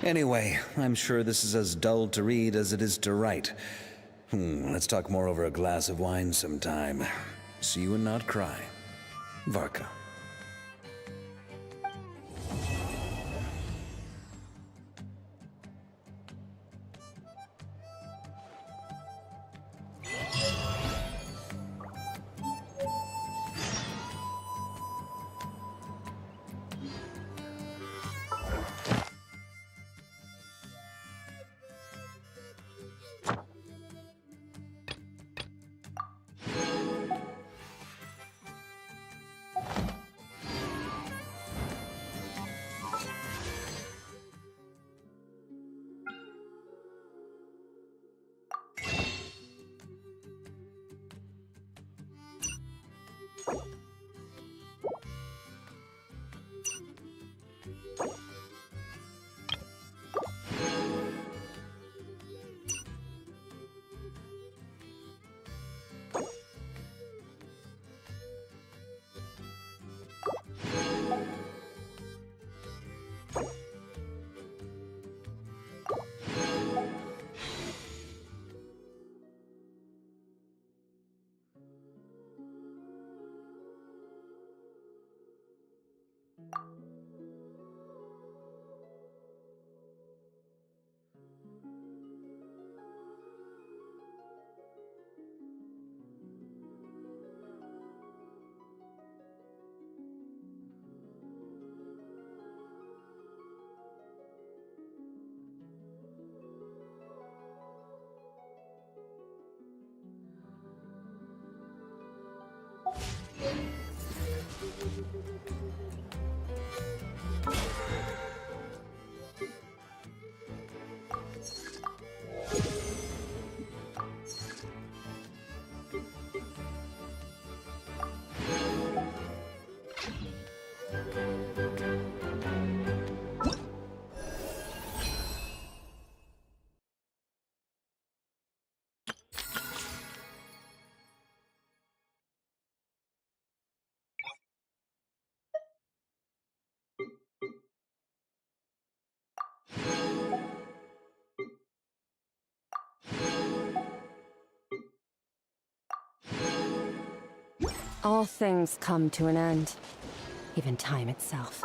Speaker 13: Anyway, I'm sure this is as dull to read as it is to write. Let's talk more over a glass of wine sometime. See you and not cry. Varka.
Speaker 7: All things come to an end. Even time itself.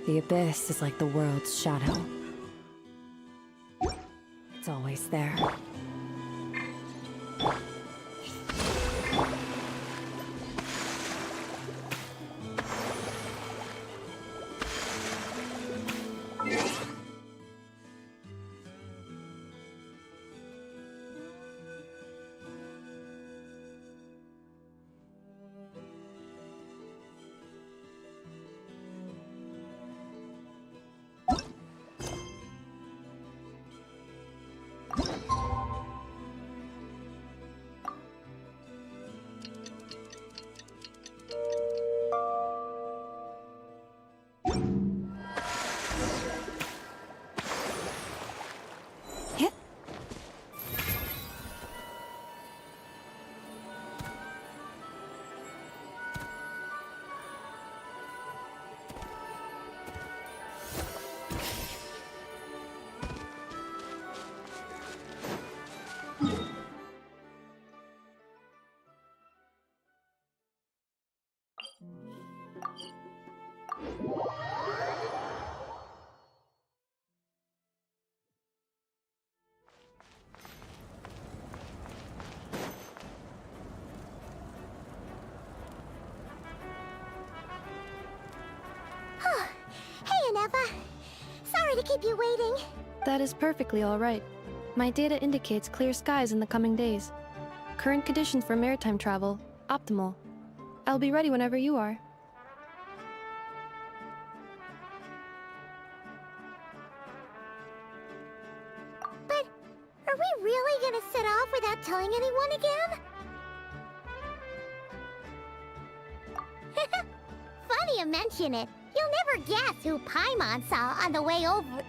Speaker 7: The abyss is like the world's shadow. It's always there.
Speaker 3: Hey, Aneva. Sorry to keep you waiting.
Speaker 8: That is perfectly all right. My data indicates clear skies in the coming days. Current conditions for maritime travel, optimal. I'll be ready whenever you are.
Speaker 3: But are we really gonna set off without telling anyone again? Funny you mention it. You'll never guess who Paimon saw on the way over.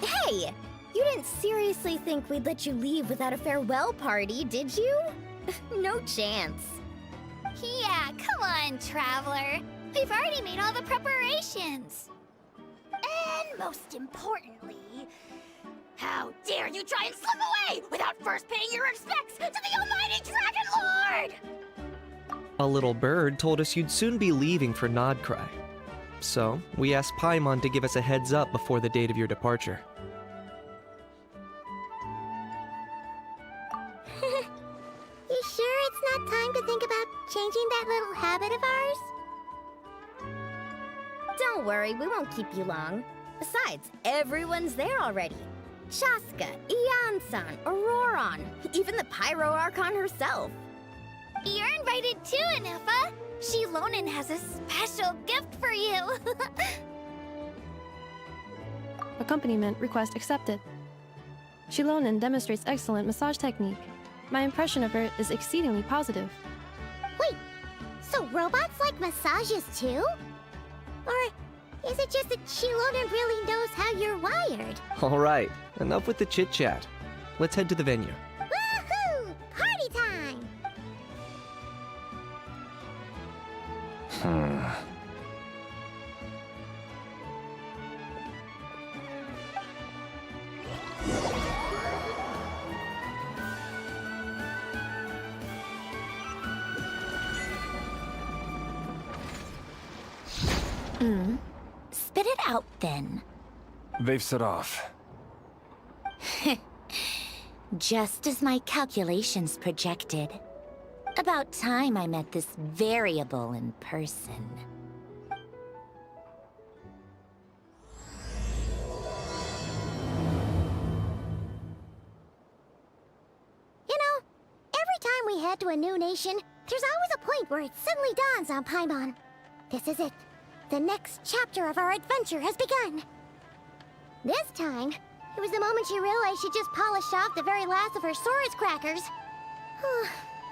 Speaker 14: Hey! You didn't seriously think we'd let you leave without a farewell party, did you? No chance.
Speaker 3: Yeah, come on, Traveler. We've already made all the preparations. And most importantly,
Speaker 14: How dare you try and slip away without first paying your respects to the almighty Dragon Lord!
Speaker 6: A little bird told us you'd soon be leaving for Nodcry. So, we asked Paimon to give us a heads up before the date of your departure.
Speaker 3: You sure it's not time to think about changing that little habit of ours?
Speaker 14: Don't worry, we won't keep you long. Besides, everyone's there already. Chaska, Ian-san, Auroron, even the Pyro Archon herself. You're invited too, Anefa. Shilonen has a special gift for you.
Speaker 8: Accompaniment request accepted. Shilonen demonstrates excellent massage technique. My impression of her is exceedingly positive.
Speaker 3: Wait, so robots like massages too? Or is it just that Shilonen really knows how you're wired?
Speaker 6: Alright, enough with the chit-chat. Let's head to the venue.
Speaker 3: Woohoo! Party time!
Speaker 14: Spit it out then.
Speaker 17: They've set off.
Speaker 14: Just as my calculations projected. About time I met this variable in person.
Speaker 3: You know, every time we head to a new nation, there's always a point where it suddenly dawns on Paimon. This is it. The next chapter of our adventure has begun. This time, it was the moment she realized she just polished off the very last of her Saurus crackers.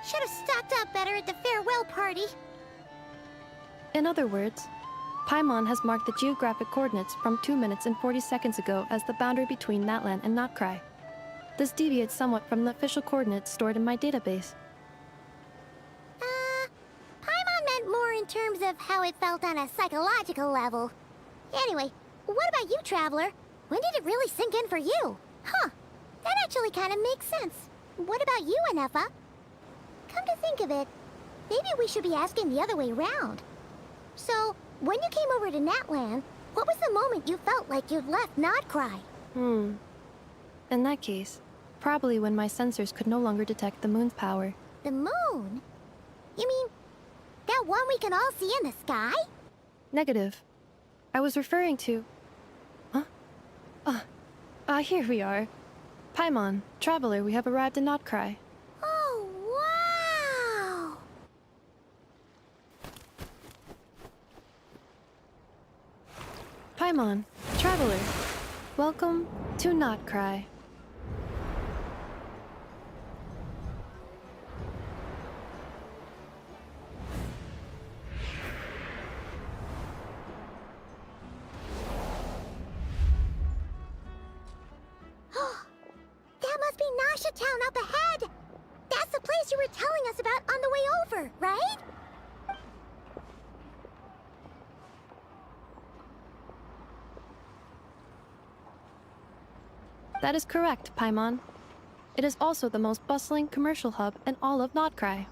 Speaker 3: Should have stocked up better at the farewell party.
Speaker 8: In other words, Paimon has marked the geographic coordinates from 2 minutes and 40 seconds ago as the boundary between Natlan and Notcry. This deviates somewhat from the official coordinates stored in my database.
Speaker 3: Paimon meant more in terms of how it felt on a psychological level. Anyway, what about you, Traveler? When did it really sink in for you? Huh, that actually kind of makes sense. What about you, Anefa? Come to think of it, maybe we should be asking the other way around. So, when you came over to Natlan, what was the moment you felt like you'd left Nodcry?
Speaker 8: In that case, probably when my sensors could no longer detect the moon's power.
Speaker 3: The moon? You mean, that one we can all see in the sky?
Speaker 8: Negative. I was referring to... Here we are. Paimon, Traveler, we have arrived in Notcry.
Speaker 3: Oh, wow!
Speaker 8: Paimon, Traveler, welcome to Notcry.
Speaker 3: That must be Nasha Town up ahead! That's the place you were telling us about on the way over, right?
Speaker 8: That is correct, Paimon. It is also the most bustling commercial hub in all of Notcry.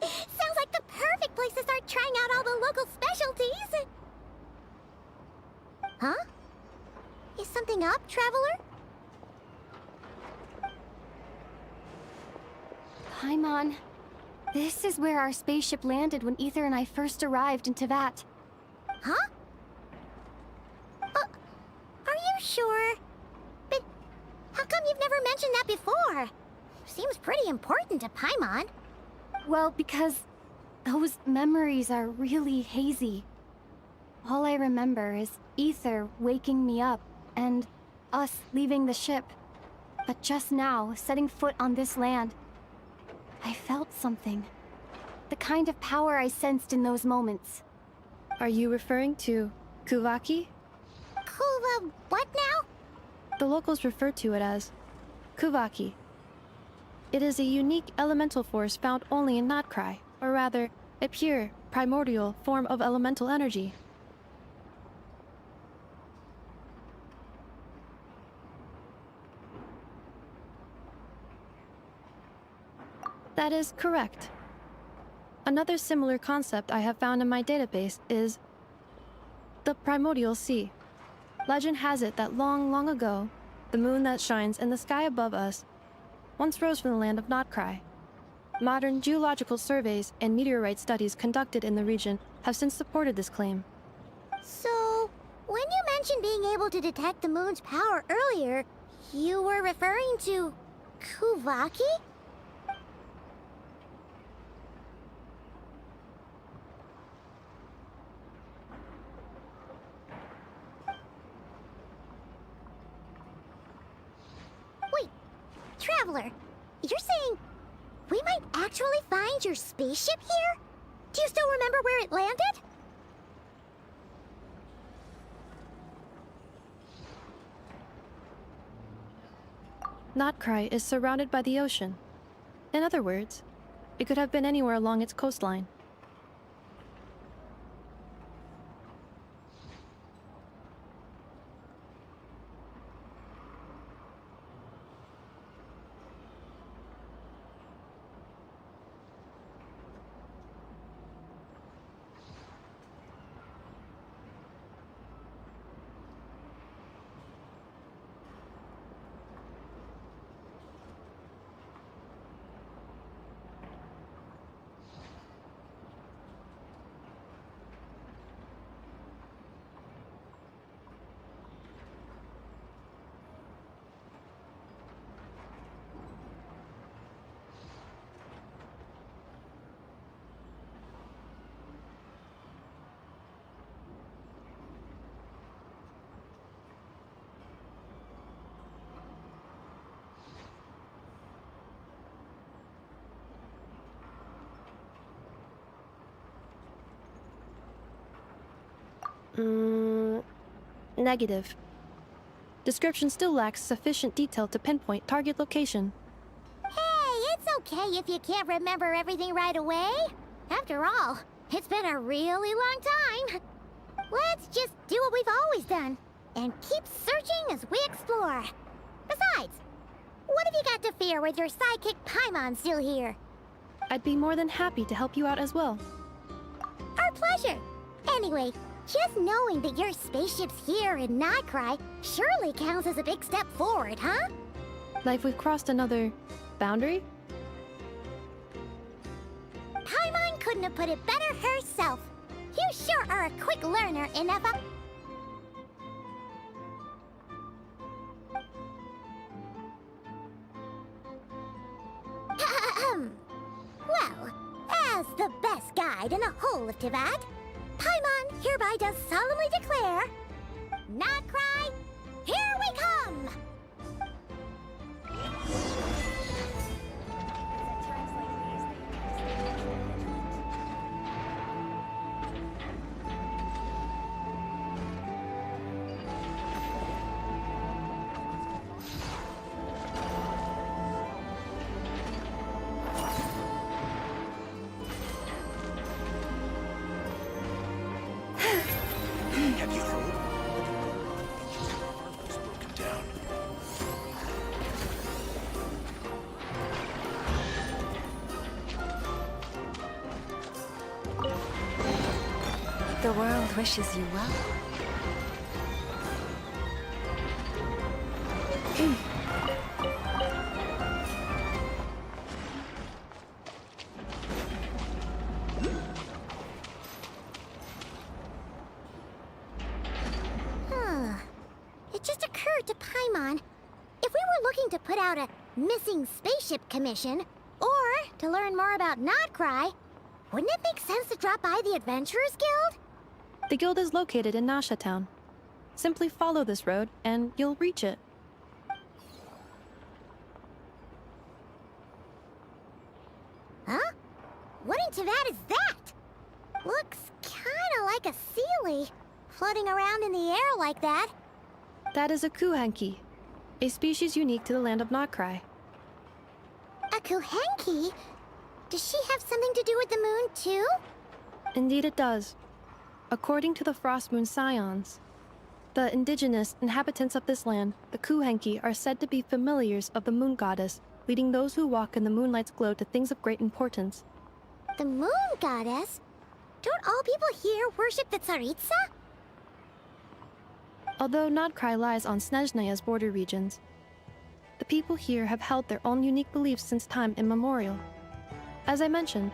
Speaker 3: Sounds like the perfect place to start trying out all the local specialties! Huh? Is something up, Traveler?
Speaker 23: Paimon, this is where our spaceship landed when Ether and I first arrived in Tevat.
Speaker 3: Huh? Are you sure? But how come you've never mentioned that before? Seems pretty important to Paimon.
Speaker 23: Well, because those memories are really hazy. All I remember is Ether waking me up and us leaving the ship. But just now, setting foot on this land, I felt something. The kind of power I sensed in those moments.
Speaker 8: Are you referring to Kuvaki?
Speaker 3: What now?
Speaker 8: The locals refer to it as Kuvaki. It is a unique elemental force found only in Notcry. or rather, a pure, primordial form of elemental energy. That is correct. Another similar concept I have found in my database is the primordial sea. Legend has it that long, long ago, the moon that shines in the sky above us once rose from the land of KRAI. Modern geological surveys and meteorite studies conducted in the region have since supported this claim.
Speaker 3: So, when you mentioned being able to detect the moon's power earlier, you were referring to Kuvaki? Wait, Traveler, you're saying we might actually find your spaceship here? Do you still remember where it landed?
Speaker 8: KRAI is surrounded by the ocean. In other words, it could have been anywhere along its coastline. Negative. Description still lacks sufficient detail to pinpoint target location.
Speaker 3: Hey, it's okay if you can't remember everything right away. After all, it's been a really long time. Let's just do what we've always done, and keep searching as we explore. Besides, what have you got to fear with your sidekick Paimon still here?
Speaker 8: I'd be more than happy to help you out as well.
Speaker 3: Our pleasure. Anyway, just knowing that your spaceship's here in KRAI surely counts as a big step forward, huh?
Speaker 8: Like we've crossed another boundary?
Speaker 3: Paimon couldn't have put it better herself. You sure are a quick learner, Inefa. Well, as the best guide in the whole of Teyvat, Paimon hereby does solemnly declare, KRAI, here we come!
Speaker 18: Have you heard? It's broken down.
Speaker 1: The world wishes you well.
Speaker 3: It just occurred to Paimon, if we were looking to put out a missing spaceship commission, or to learn more about KRAI, wouldn't it make sense to drop by the Adventurers Guild?
Speaker 8: The guild is located in Nasha Town. Simply follow this road, and you'll reach it.
Speaker 3: Huh? What in Teyvat is that? Looks kinda like a Sealy, floating around in the air like that.
Speaker 8: That is a Kuhenki, a species unique to the land of KRAI.
Speaker 3: A Kuhenki? Does she have something to do with the moon, too?
Speaker 8: Indeed it does. According to the Frost Moon Scions, the indigenous inhabitants of this land, the Kuhenki, are said to be familiars of the moon goddess, leading those who walk in the moonlight's glow to things of great importance.
Speaker 3: The moon goddess? Don't all people here worship the Tsaritsa?
Speaker 8: Although Nodkrai lies on Snezhnaya's border regions, the people here have held their own unique beliefs since time immemorial. As I mentioned,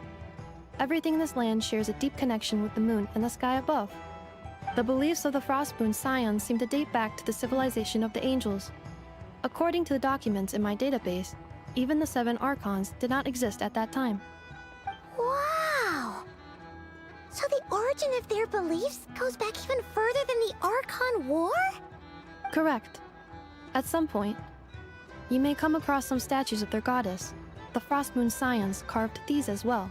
Speaker 8: everything in this land shares a deep connection with the moon and the sky above. The beliefs of the Frostmoon Scions seem to date back to the civilization of the angels. According to the documents in my database, even the 7 Archons did not exist at that time.
Speaker 3: Wow! So the origin of their beliefs goes back even further than the Archon War?
Speaker 8: Correct. At some point, you may come across some statues of their goddess. The Frostmoon Scions carved these as well.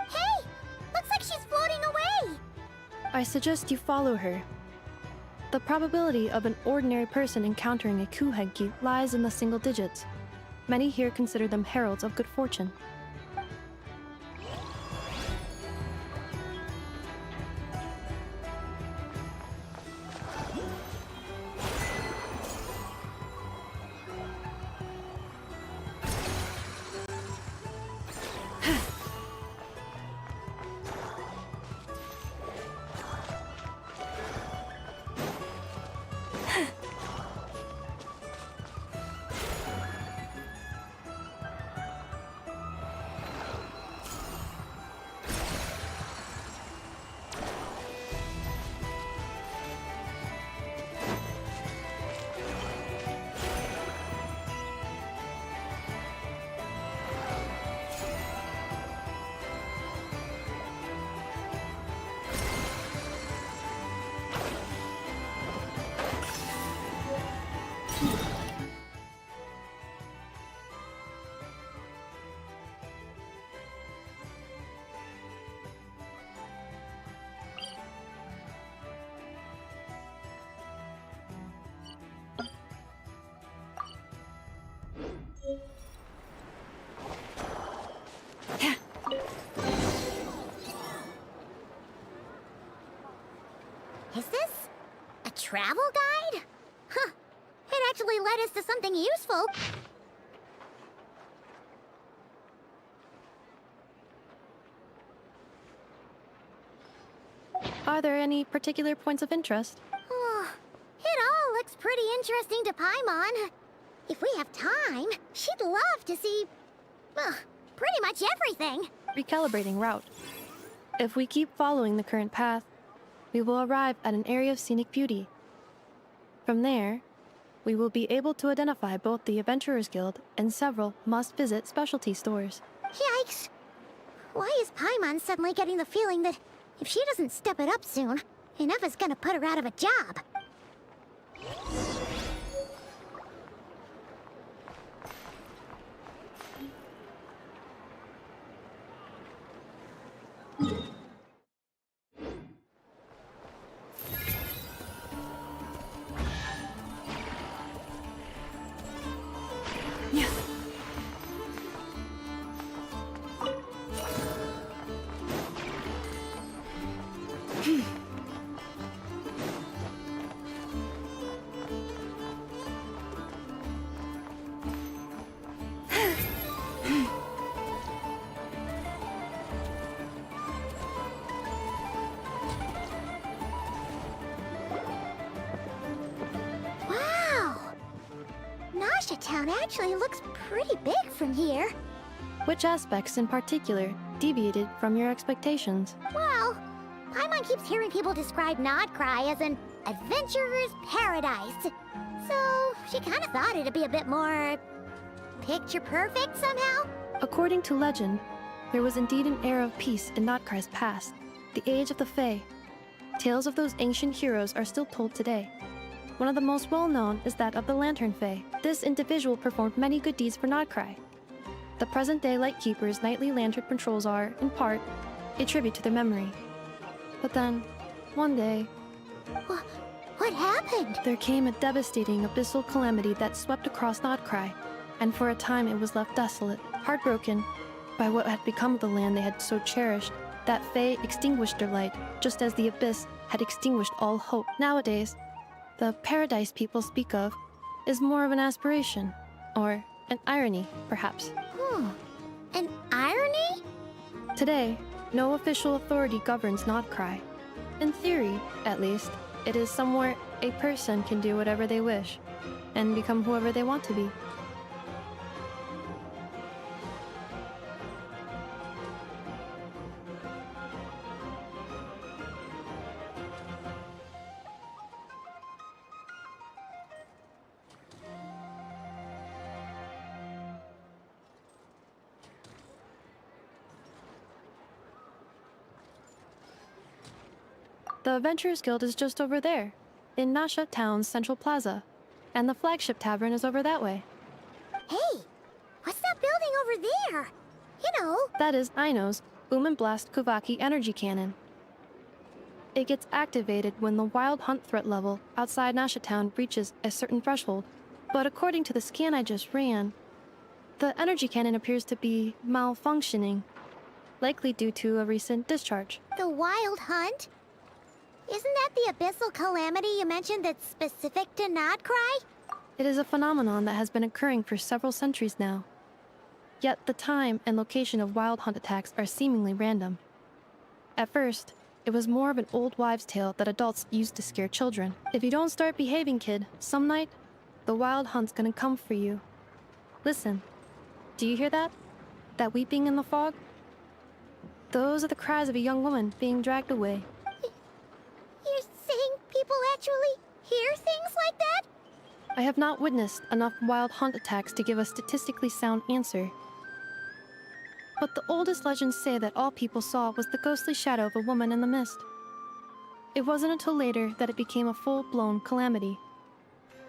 Speaker 3: Hey! Looks like she's floating away!
Speaker 8: I suggest you follow her. The probability of an ordinary person encountering a Kuhenki lies in the single digits. Many here consider them heralds of good fortune.
Speaker 3: Is this a travel guide? Huh. It actually led us to something useful.
Speaker 8: Are there any particular points of interest?
Speaker 3: Oh, it all looks pretty interesting to Paimon. If we have time, she'd love to see, pretty much everything.
Speaker 8: Recalibrating route. If we keep following the current path, we will arrive at an area of scenic beauty. From there, we will be able to identify both the Adventurers Guild and several must-visit specialty stores.
Speaker 3: Yikes! Why is Paimon suddenly getting the feeling that if she doesn't step it up soon, Ineva's gonna put her out of a job? Town actually looks pretty big from here.
Speaker 8: Which aspects in particular deviated from your expectations?
Speaker 3: Well, Paimon keeps hearing people describe Nodkrai as an adventurer's paradise. So she kind of thought it'd be a bit more picture perfect somehow.
Speaker 8: According to legend, there was indeed an era of peace in Nodkrai's past, the age of the Fae. Tales of those ancient heroes are still told today. One of the most well-known is that of the Lantern Fae. This individual performed many good deeds for Nodkrai. The present-day Lightkeeper's nightly lantern patrols are, in part, a tribute to their memory. But then, one day...
Speaker 3: What happened?
Speaker 8: There came a devastating abyssal calamity that swept across Nodkrai, and for a time it was left desolate, heartbroken, by what had become of the land they had so cherished, that Fae extinguished their light, just as the Abyss had extinguished all hope. Nowadays, the paradise people speak of is more of an aspiration, or an irony, perhaps.
Speaker 3: An irony?
Speaker 8: Today, no official authority governs KRAI. In theory, at least, it is somewhere a person can do whatever they wish, and become whoever they want to be. The Adventurers Guild is just over there, in Nasha Town's Central Plaza, and the flagship tavern is over that way.
Speaker 3: Hey, what's that building over there? You know.
Speaker 8: That is Aino's Blast Kuvaki energy cannon. It gets activated when the wild hunt threat level outside Nasha Town reaches a certain threshold, but according to the scan I just ran, the energy cannon appears to be malfunctioning, likely due to a recent discharge.
Speaker 3: The wild hunt? Isn't that the abyssal calamity you mentioned that's specific to KRAI?
Speaker 8: It is a phenomenon that has been occurring for several centuries now. Yet the time and location of wild hunt attacks are seemingly random. At first, it was more of an old wives' tale that adults used to scare children. If you don't start behaving, kid, some night, the wild hunt's gonna come for you. Listen, do you hear that? That weeping in the fog? Those are the cries of a young woman being dragged away.
Speaker 3: You're saying people actually hear things like that?
Speaker 8: I have not witnessed enough wild hunt attacks to give a statistically sound answer. But the oldest legends say that all people saw was the ghostly shadow of a woman in the mist. It wasn't until later that it became a full-blown calamity.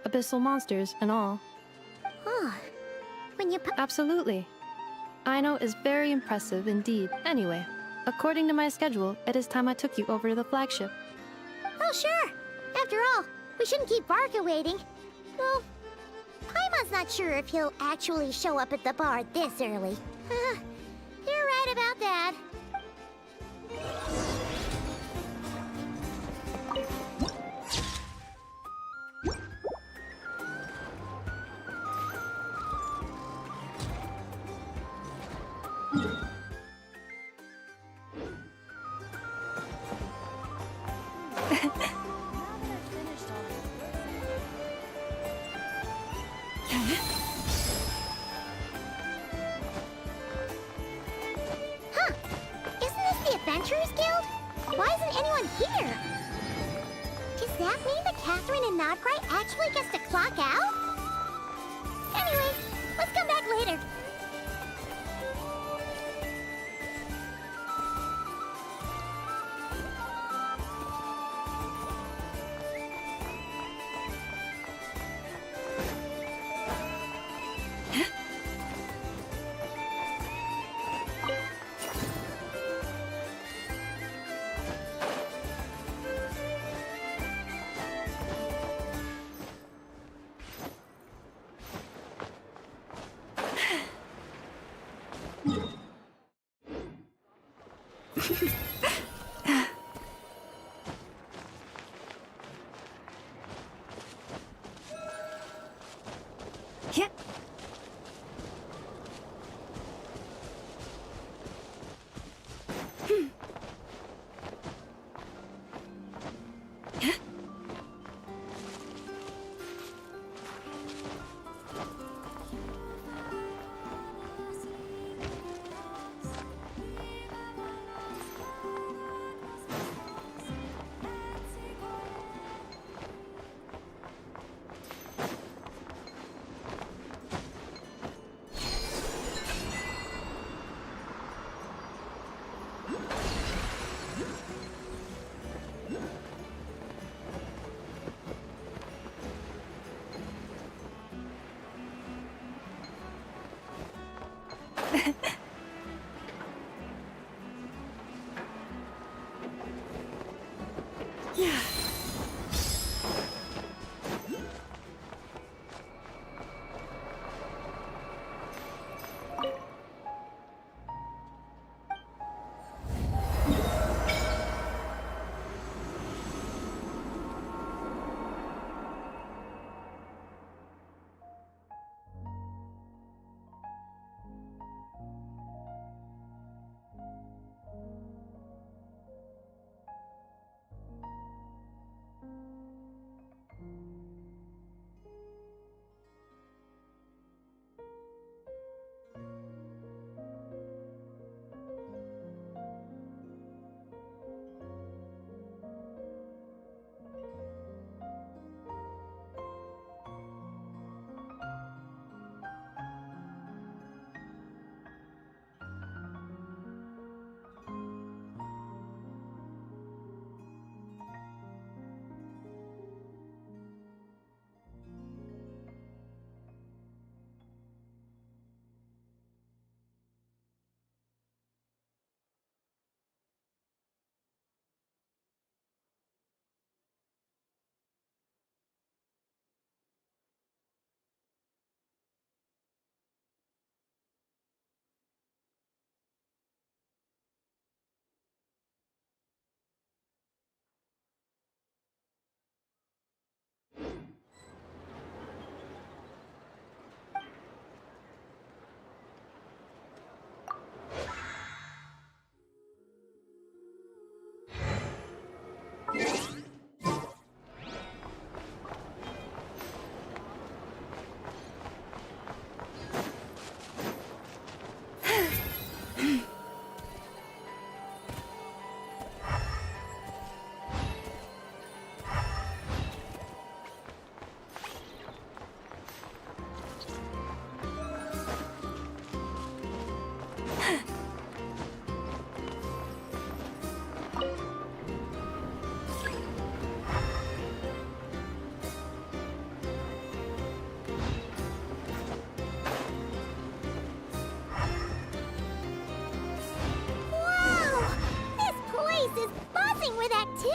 Speaker 8: Abyssal monsters and all.
Speaker 3: When you
Speaker 8: Absolutely. Aino is very impressive indeed. Anyway, according to my schedule, it is time I took you over to the flagship.
Speaker 3: Oh, sure. After all, we shouldn't keep Barca waiting. Well, Paimon's not sure if he'll actually show up at the bar this early. You're right about that. Adventurers Guild? Why isn't anyone here? Does that mean that Catherine and KRAI actually gets to clock out? Anyway, let's come back later.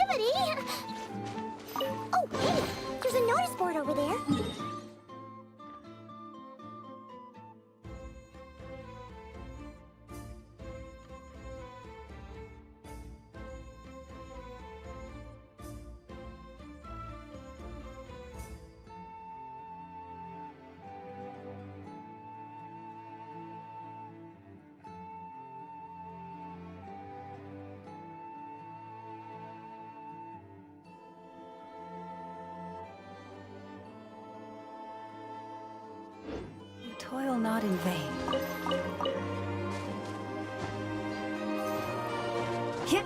Speaker 3: activity! Oh, hey! There's a notice board over there.
Speaker 1: Toil not in vain. Hit!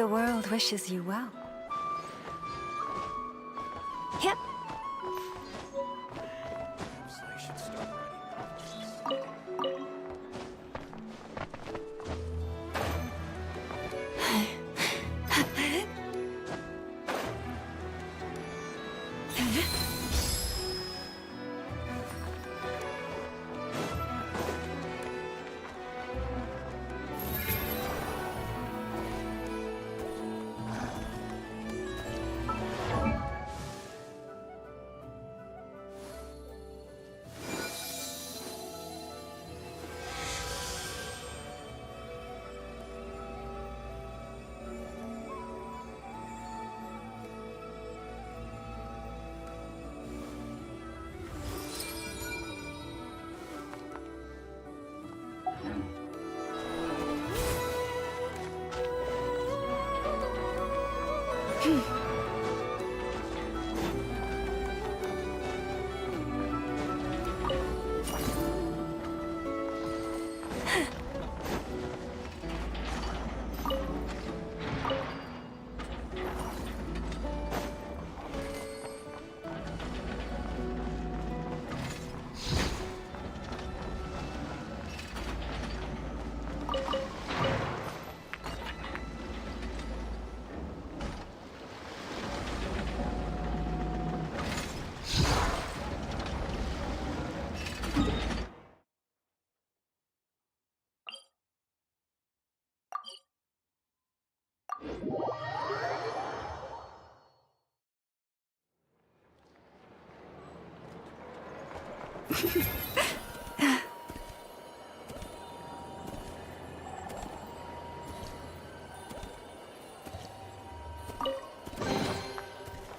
Speaker 1: The world wishes you well. Yep.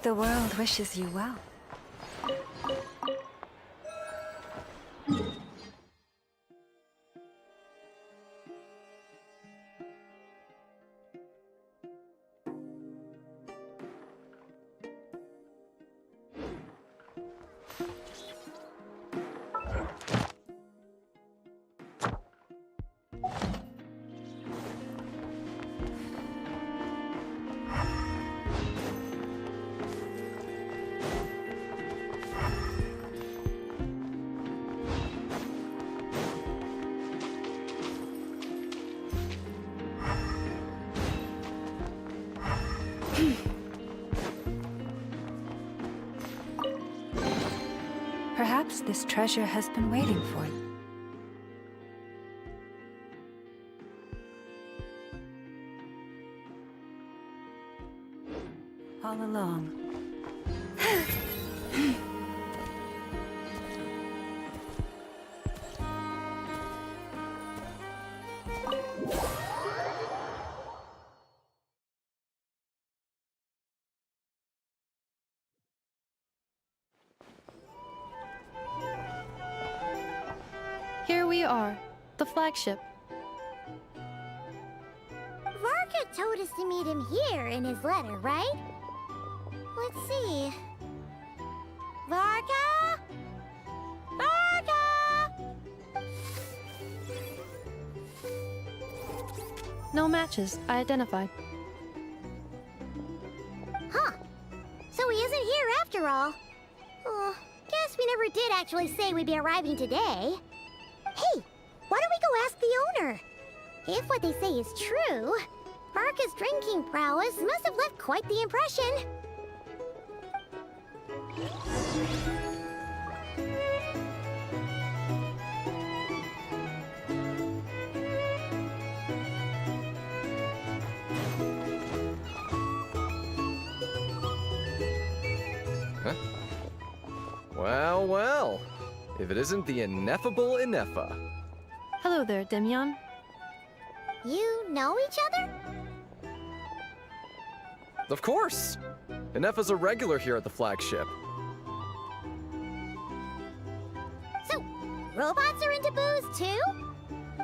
Speaker 1: The world wishes you well. Perhaps this treasure has been waiting for you. All along.
Speaker 8: Here we are, the flagship.
Speaker 3: Varka told us to meet him here in his letter, right? Let's see. Varka? Varka!
Speaker 8: No matches, I identified.
Speaker 3: Huh. So he isn't here after all. Oh, guess we never did actually say we'd be arriving today. Hey, why don't we go ask the owner? If what they say is true, Varka's drinking prowess must have left quite the impression.
Speaker 5: Huh? Well, well. If it isn't the ineffable Ineffa.
Speaker 8: Hello there, Demian.
Speaker 3: You know each other?
Speaker 5: Of course! Ineffa's a regular here at the flagship.
Speaker 3: So, robots are into booze too?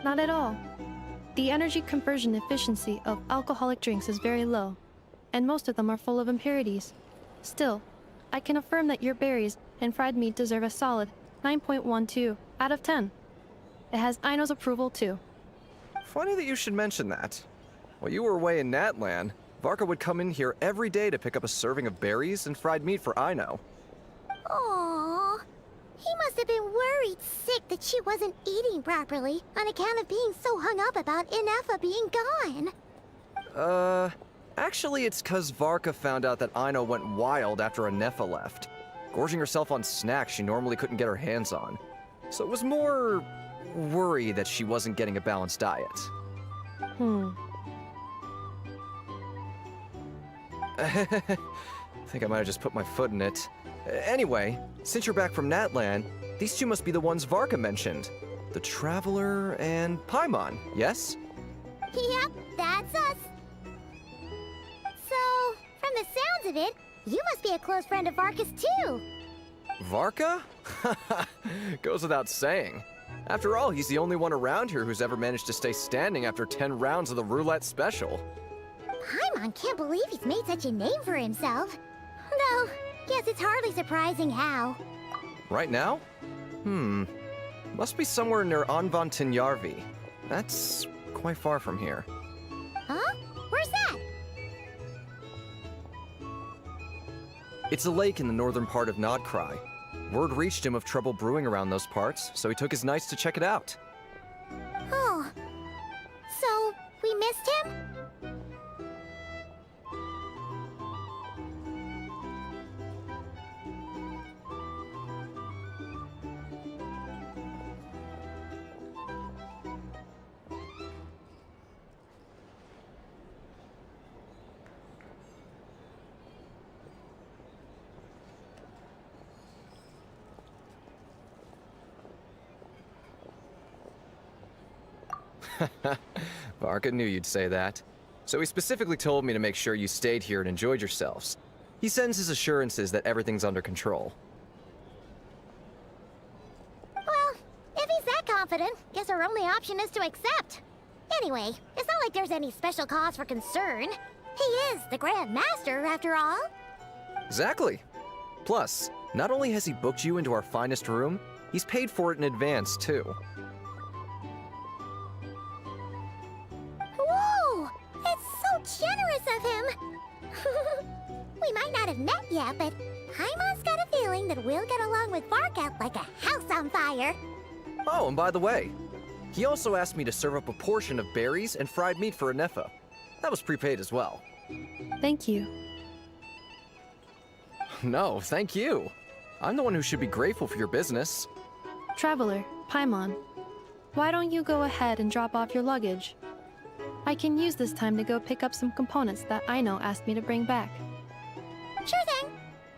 Speaker 8: Not at all. The energy conversion efficiency of alcoholic drinks is very low, and most of them are full of impurities. Still, I can affirm that your berries and fried meat deserve a solid 9.12 out of 10. It has Aino's approval too.
Speaker 5: Funny that you should mention that. While you were away in Natlan, Varka would come in here every day to pick up a serving of berries and fried meat for Aino.
Speaker 3: Aww. He must have been worried sick that she wasn't eating properly on account of being so hung up about Ineffa being gone.
Speaker 5: Actually it's 'cause Varka found out that Aino went wild after Ineffa left, gorging herself on snacks she normally couldn't get her hands on. So it was more worry that she wasn't getting a balanced diet. I think I might have just put my foot in it. Anyway, since you're back from Natlan, these two must be the ones Varka mentioned. The Traveler and Paimon, yes?
Speaker 3: Yep, that's us. So, from the sounds of it, you must be a close friend of Varka's too.
Speaker 5: Varka? Goes without saying. After all, he's the only one around here who's ever managed to stay standing after 10 rounds of the roulette special.
Speaker 3: Paimon can't believe he's made such a name for himself. Though, guess it's hardly surprising how.
Speaker 5: Right now? Must be somewhere near Anvantinyarvi. That's quite far from here.
Speaker 3: Huh? Where's that?
Speaker 5: It's a lake in the northern part of KRAI. Word reached him of trouble brewing around those parts, so he took his knights to check it out.
Speaker 3: Oh. So, we missed him?
Speaker 5: Varka knew you'd say that. So he specifically told me to make sure you stayed here and enjoyed yourselves. He sends his assurances that everything's under control.
Speaker 3: Well, if he's that confident, guess our only option is to accept. Anyway, it's not like there's any special cause for concern. He is the Grand Master, after all.
Speaker 5: Exactly. Plus, not only has he booked you into our finest room, he's paid for it in advance, too.
Speaker 3: Whoa! It's so generous of him! We might not have met yet, but Paimon's got a feeling that we'll get along with Varka like a house on fire.
Speaker 5: Oh, and by the way, he also asked me to serve up a portion of berries and fried meat for Ineffa. That was prepaid as well.
Speaker 8: Thank you.
Speaker 5: No, thank you. I'm the one who should be grateful for your business.
Speaker 8: Traveler, Paimon, why don't you go ahead and drop off your luggage? I can use this time to go pick up some components that Aino asked me to bring back.
Speaker 3: Sure thing.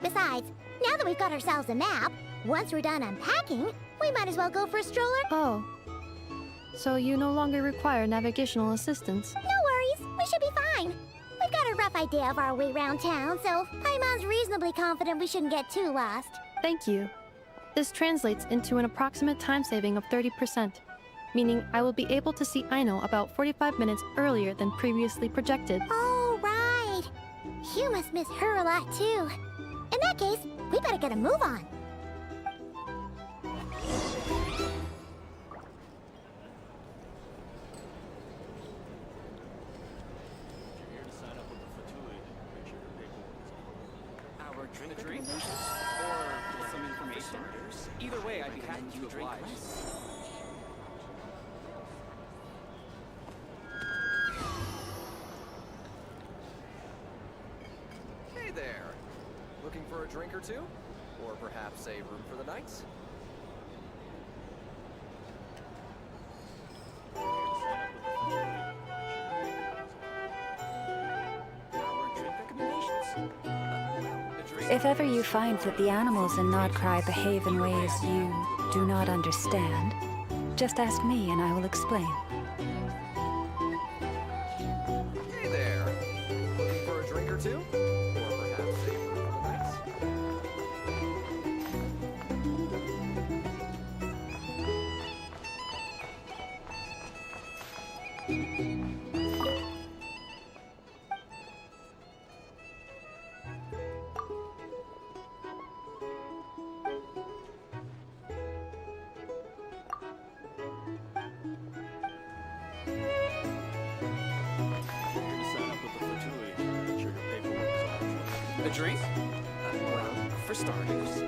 Speaker 3: Besides, now that we've got ourselves a map, once we're done unpacking, we might as well go for a stroller.
Speaker 8: Oh. So you no longer require navigational assistance?
Speaker 3: No worries, we should be fine. We've got a rough idea of our way around town, so Paimon's reasonably confident we shouldn't get too lost.
Speaker 8: Thank you. This translates into an approximate time saving of 30%, meaning I will be able to see Aino about 45 minutes earlier than previously projected.
Speaker 3: Oh, right. You must miss her a lot, too. In that case, we better get a move on.
Speaker 12: Our drink or some information. Either way, I'd be happy to oblige.
Speaker 5: Hey there. Looking for a drink or two? Or perhaps a room for the night?
Speaker 1: If ever you find that the animals in KRAI behave in ways you do not understand, just ask me and I will explain.
Speaker 5: Hey there. Looking for a drink or two? Or perhaps a room for the night?
Speaker 22: A drink? Well, for starters.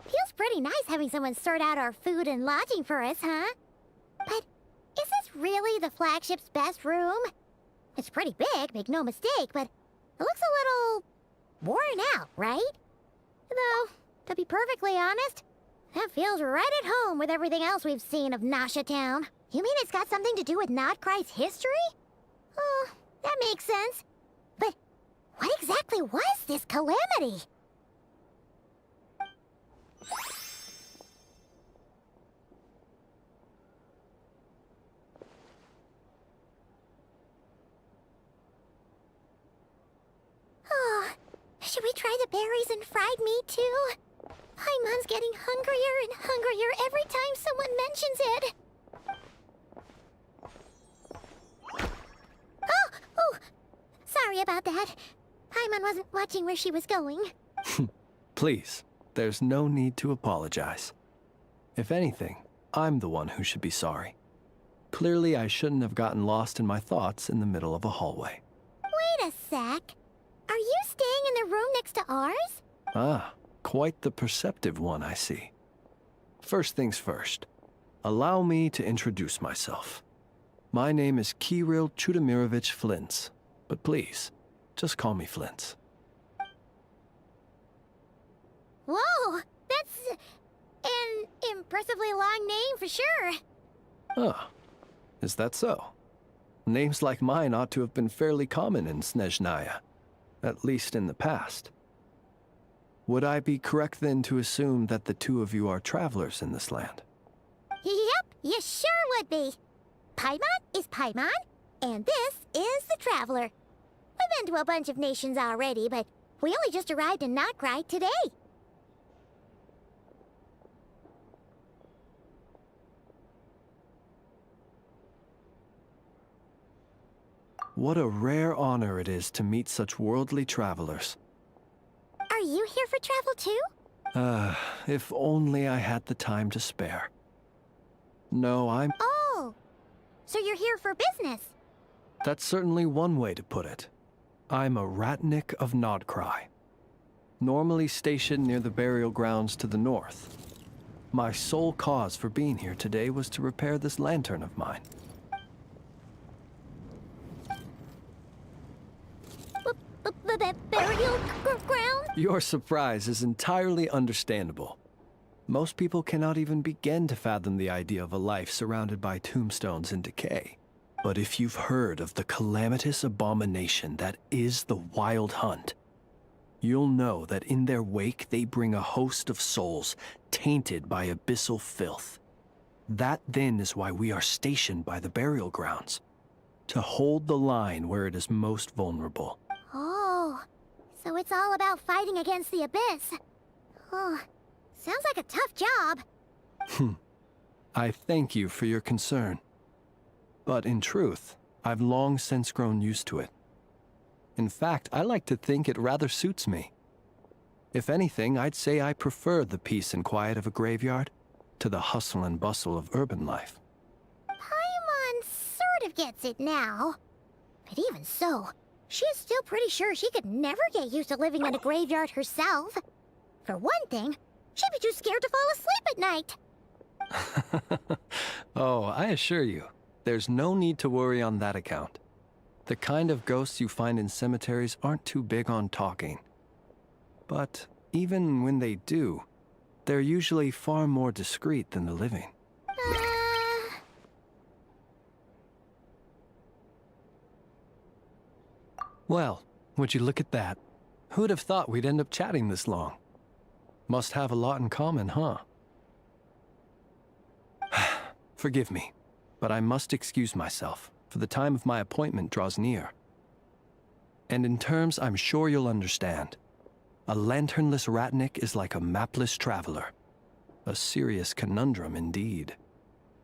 Speaker 3: Feels pretty nice having someone sort out our food and lodging for us, huh? But is this really the flagship's best room? It's pretty big, make no mistake, but it looks a little worn out, right? Though, to be perfectly honest, that feels right at home with everything else we've seen of Nasha Town. You mean it's got something to do with Nodcry's history? Oh, that makes sense. But what exactly was this calamity? Oh, should we try the berries and fried meat too? Paimon's getting hungrier and hungrier every time someone mentions it. Oh, sorry about that. Paimon wasn't watching where she was going.
Speaker 15: Please, there's no need to apologize. If anything, I'm the one who should be sorry. Clearly, I shouldn't have gotten lost in my thoughts in the middle of a hallway.
Speaker 3: Wait a sec. Are you staying in the room next to ours?
Speaker 15: Ah, quite the perceptive one, I see. First things first, allow me to introduce myself. My name is Kirill Chudamirovich Flintz, but please, just call me Flintz.
Speaker 3: Whoa, that's an impressively long name for sure.
Speaker 15: Ah, is that so? Names like mine ought to have been fairly common in Snezhnaya, at least in the past. Would I be correct then to assume that the two of you are travelers in this land?
Speaker 3: Yep, you sure would be. Paimon is Paimon, and this is the Traveler. We've been to a bunch of nations already, but we only just arrived in KRAI today.
Speaker 15: What a rare honor it is to meet such worldly travelers.
Speaker 3: Are you here for travel too?
Speaker 15: If only I had the time to spare. No,
Speaker 3: Oh, so you're here for business?
Speaker 15: That's certainly one way to put it. I'm a Ratnik of Nodcry, normally stationed near the burial grounds to the north. My sole cause for being here today was to repair this lantern of mine.
Speaker 3: Burial ground?
Speaker 15: Your surprise is entirely understandable. Most people cannot even begin to fathom the idea of a life surrounded by tombstones in decay. But if you've heard of the calamitous abomination that is the Wild Hunt, you'll know that in their wake they bring a host of souls tainted by abyssal filth. That then is why we are stationed by the burial grounds, to hold the line where it is most vulnerable.
Speaker 3: Oh, so it's all about fighting against the abyss. Oh, sounds like a tough job.
Speaker 15: I thank you for your concern. But in truth, I've long since grown used to it. In fact, I like to think it rather suits me. If anything, I'd say I prefer the peace and quiet of a graveyard to the hustle and bustle of urban life.
Speaker 3: Paimon sort of gets it now. But even so, she is still pretty sure she could never get used to living in a graveyard herself. For one thing, she'd be too scared to fall asleep at night.
Speaker 15: Oh, I assure you, there's no need to worry on that account. The kind of ghosts you find in cemeteries aren't too big on talking. But even when they do, they're usually far more discreet than the living. Well, would you look at that? Who'd have thought we'd end up chatting this long? Must have a lot in common, huh? Forgive me, but I must excuse myself, for the time of my appointment draws near. And in terms I'm sure you'll understand, a lanternless Ratnik is like a mapless traveler. A serious conundrum indeed.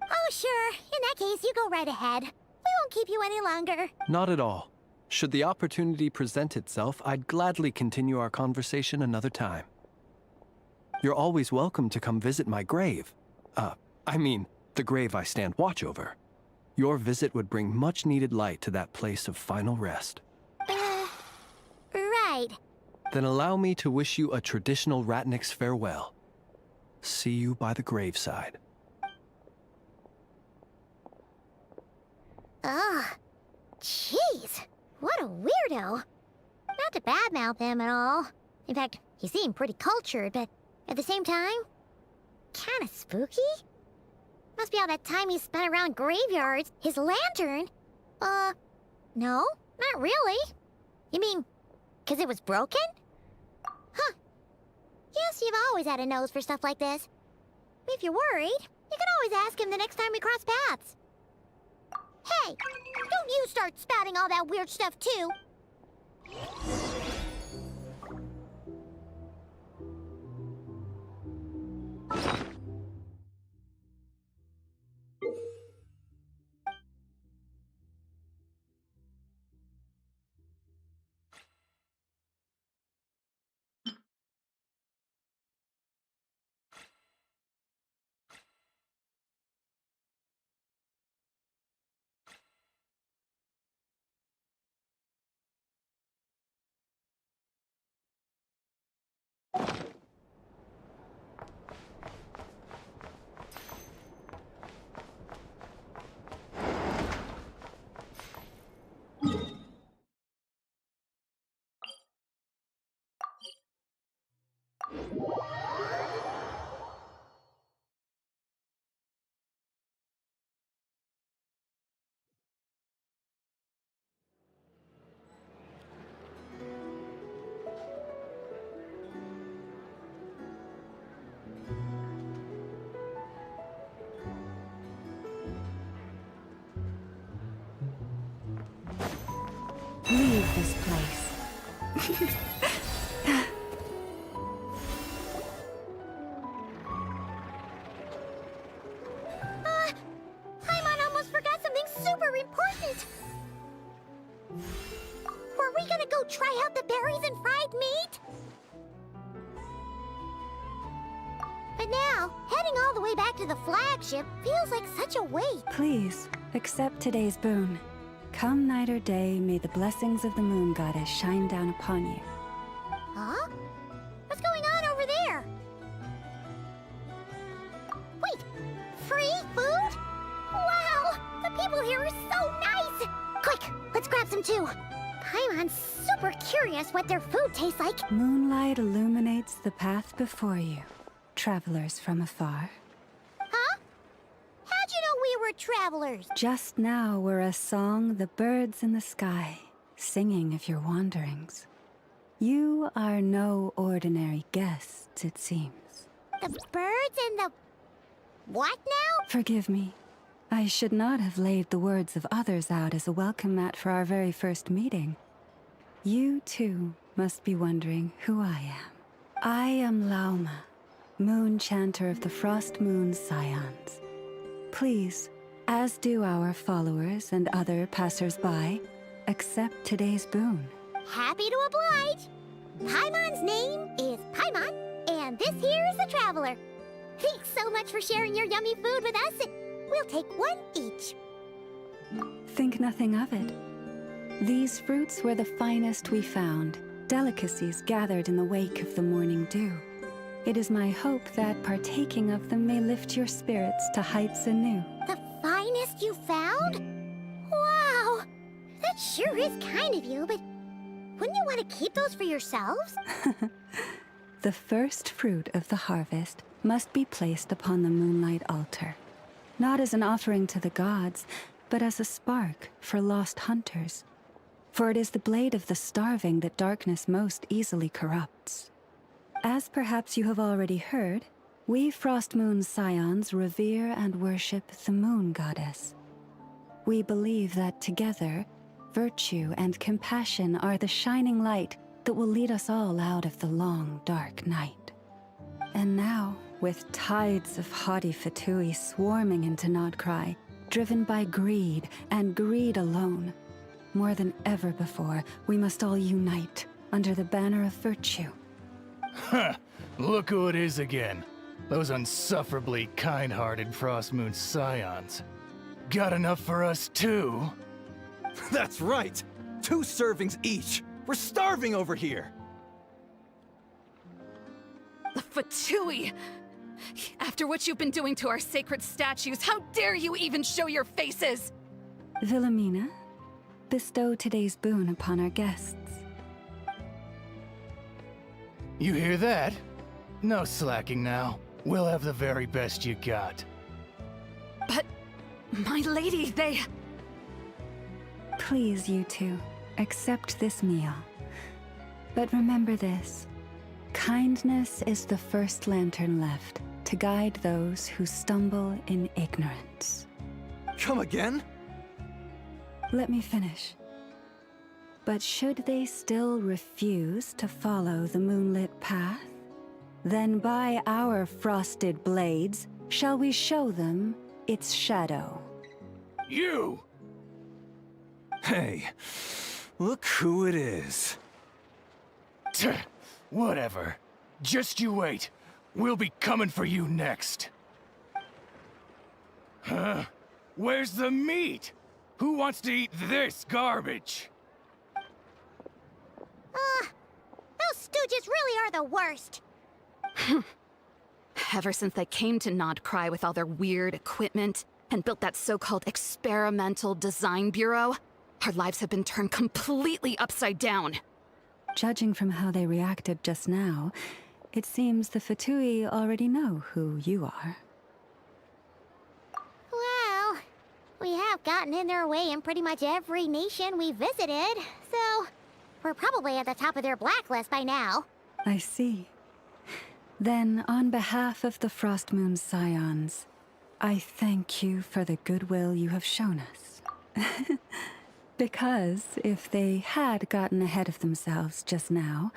Speaker 3: Oh, sure. In that case, you go right ahead. We won't keep you any longer.
Speaker 15: Not at all. Should the opportunity present itself, I'd gladly continue our conversation another time. You're always welcome to come visit my grave. I mean, the grave I stand watch over. Your visit would bring much-needed light to that place of final rest.
Speaker 3: Right.
Speaker 15: Then allow me to wish you a traditional Ratnik's farewell. See you by the graveside.
Speaker 3: Ugh. Jeez. What a weirdo. Not to badmouth him at all. In fact, he seemed pretty cultured, but at the same time, kinda spooky? Must be all that time he spent around graveyards. His lantern? No, not really. You mean, 'cause it was broken? Huh. Guess you've always had a nose for stuff like this. If you're worried, you can always ask him the next time we cross paths. Hey, don't you start spouting all that weird stuff too.
Speaker 1: Leave this place.
Speaker 3: Paimon almost forgot something super important. Were we gonna go try out the berries and fried meat? But now, heading all the way back to the flagship feels like such a wait.
Speaker 1: Please, accept today's boon. Come night or day, may the blessings of the moon goddess shine down upon you.
Speaker 3: Huh? What's going on over there? Wait, free food? Wow, the people here are so nice! Quick, let's grab some too. Paimon's super curious what their food tastes like.
Speaker 1: Moonlight illuminates the path before you, travelers from afar.
Speaker 3: Huh? How'd you know we were travelers?
Speaker 1: Just now were a song the birds in the sky, singing of your wanderings. You are no ordinary guests, it seems.
Speaker 3: The birds and the... what now?
Speaker 1: Forgive me. I should not have laid the words of others out as a welcome mat for our very first meeting. You, too, must be wondering who I am. I am Lauma, moon chanter of the Frost Moon's scions. Please, as do our followers and other passers-by, accept today's boon.
Speaker 3: Happy to oblige. Paimon's name is Paimon, and this here is the Traveler. Thanks so much for sharing your yummy food with us. We'll take one each.
Speaker 1: Think nothing of it. These fruits were the finest we found, delicacies gathered in the wake of the morning dew. It is my hope that partaking of them may lift your spirits to heights anew.
Speaker 3: The finest you found? Wow! That sure is kind of you, but wouldn't you want to keep those for yourselves?
Speaker 1: The first fruit of the harvest must be placed upon the moonlight altar. Not as an offering to the gods, but as a spark for lost hunters. For it is the blade of the starving that darkness most easily corrupts. As perhaps you have already heard, we Frost Moon's scions revere and worship the moon goddess. We believe that together, virtue and compassion are the shining light that will lead us all out of the long, dark night. And now, with tides of haughty Fatui swarming into KRAI, driven by greed and greed alone. More than ever before, we must all unite under the banner of virtue.
Speaker 19: Huh! Look who it is again. Those unsufferably kind-hearted Frostmoon scions. Got enough for us too?
Speaker 20: That's right! 2 servings each! We're starving over here!
Speaker 21: The Fatui! After what you've been doing to our sacred statues, how dare you even show your faces!
Speaker 1: Wilhelmina, bestow today's boon upon our guests.
Speaker 19: You hear that? No slacking now. We'll have the very best you got.
Speaker 21: But, my lady, they...
Speaker 1: Please, you two, accept this meal. But remember this. Kindness is the first lantern left to guide those who stumble in ignorance.
Speaker 20: Come again?
Speaker 1: Let me finish. But should they still refuse to follow the moonlit path, then by our frosted blades shall we show them its shadow.
Speaker 19: You!
Speaker 20: Hey, look who it is.
Speaker 19: Whatever. Just you wait. We'll be coming for you next. Huh? Where's the meat? Who wants to eat this garbage?
Speaker 3: Those stooges really are the worst.
Speaker 21: Ever since they came to KRAI with all their weird equipment and built that so-called experimental design bureau, our lives have been turned completely upside down.
Speaker 1: Judging from how they reacted just now, it seems the Fatui already know who you are.
Speaker 3: Well, we have gotten in their way in pretty much every nation we visited, so we're probably at the top of their blacklist by now.
Speaker 1: I see. Then, on behalf of the Frostmoon Scions, I thank you for the goodwill you have shown us. Because if they had gotten ahead of themselves just now,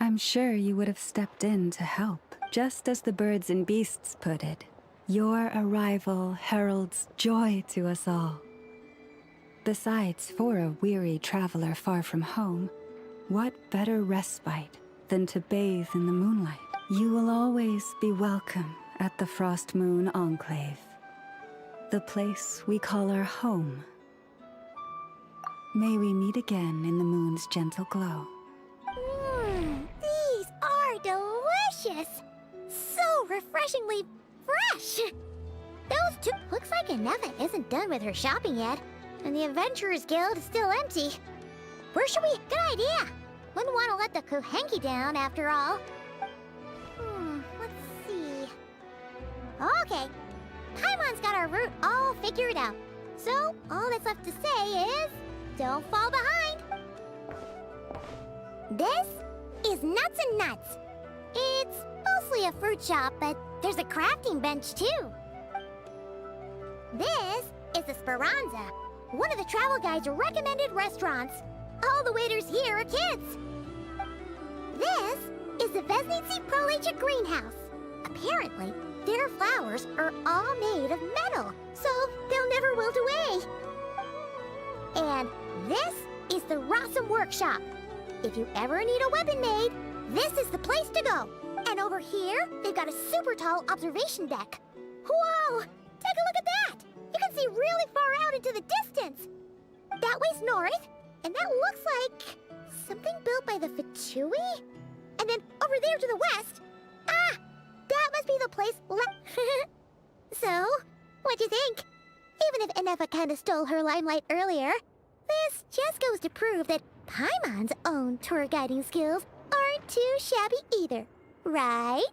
Speaker 1: I'm sure you would have stepped in to help. Just as the birds and beasts put it, your arrival heralds joy to us all. Besides, for a weary traveler far from home, what better respite than to bathe in the moonlight? You will always be welcome at the Frostmoon Enclave, the place we call our home. May we meet again in the moon's gentle glow.
Speaker 3: These are delicious! So refreshingly fresh! Those two... Looks like Ineva isn't done with her shopping yet, and the Adventurers Guild is still empty. Where should we... Good idea! Wouldn't want to let the Kuhenki down, after all. Let's see... Okay. Paimon's got our route all figured out. So, all that's left to say is... Don't fall behind! This is Nuts and Nuts. It's mostly a fruit shop, but there's a crafting bench, too. This is the Speranza, one of the travel guide's recommended restaurants. All the waiters here are kids. This is the Vesnici Prolecha greenhouse. Apparently, their flowers are all made of metal, so they'll never wilt away. And this is the Rossum Workshop. If you ever need a weapon made, this is the place to go. And over here, they've got a super tall observation deck. Whoa! Take a look at that! You can see really far out into the distance. That way's north, and that looks like something built by the Fatui? And then over there to the west, that must be the place So, what'd you think? Even if Ineva kinda stole her limelight earlier, this just goes to prove that Paimon's own tour guiding skills aren't too shabby either, right?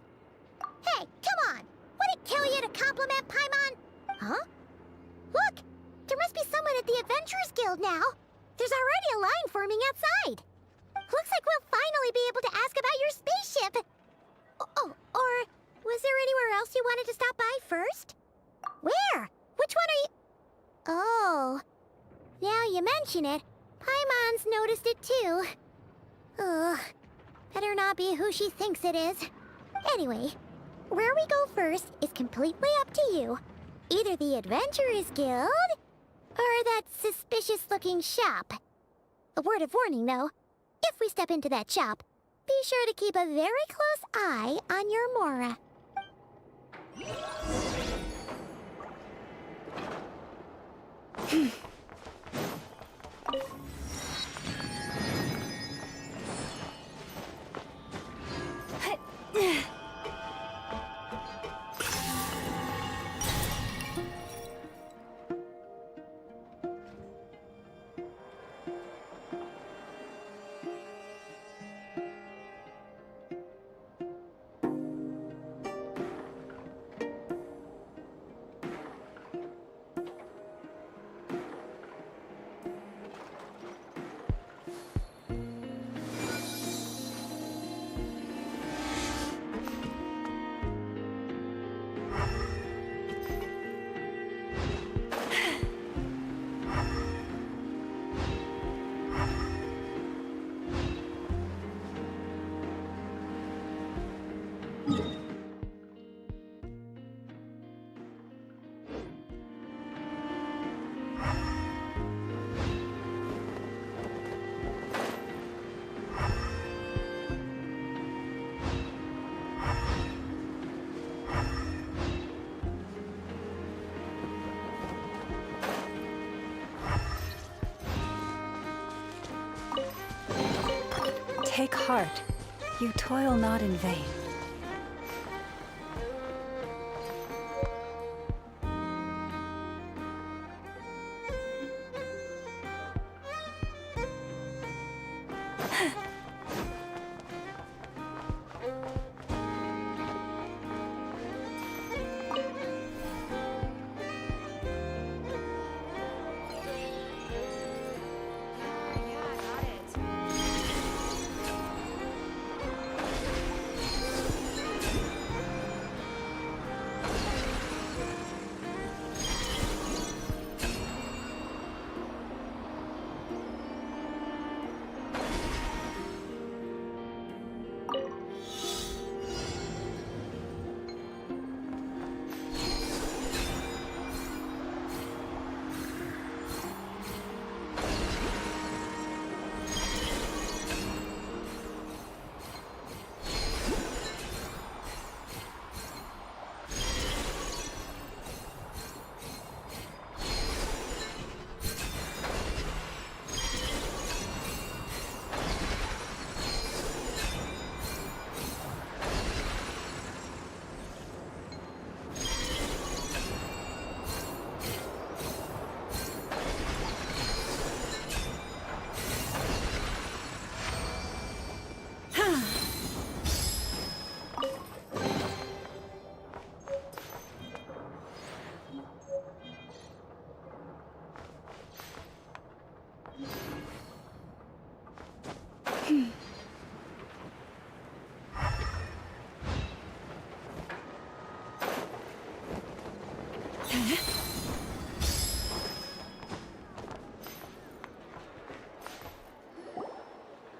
Speaker 3: Hey, come on! Would it kill you to compliment Paimon? Huh? Look! There must be someone at the Adventurers Guild now! There's already a line forming outside! Looks like we'll finally be able to ask about your spaceship! Oh, or was there anywhere else you wanted to stop by first? Where? Which one are you... Oh... Now you mention it, Paimon's noticed it too. Ugh. Better not be who she thinks it is. Anyway, Where we go first is completely up to you. Either the Adventurers Guild, or that suspicious-looking shop. A word of warning, though. If we step into that shop, be sure to keep a very close eye on your Mora.
Speaker 1: Take heart. You toil not in vain.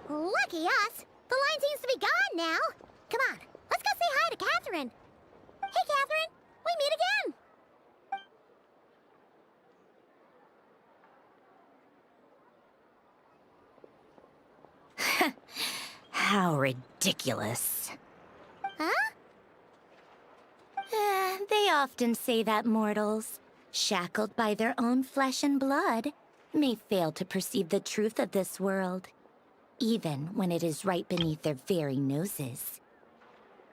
Speaker 3: Lucky us! The line seems to be gone now. Come on, let's go say hi to Catherine. Hey, Catherine, we meet again.
Speaker 2: How ridiculous.
Speaker 3: Huh?
Speaker 2: They often say that mortals, shackled by their own flesh and blood, may fail to perceive the truth of this world, even when it is right beneath their very noses.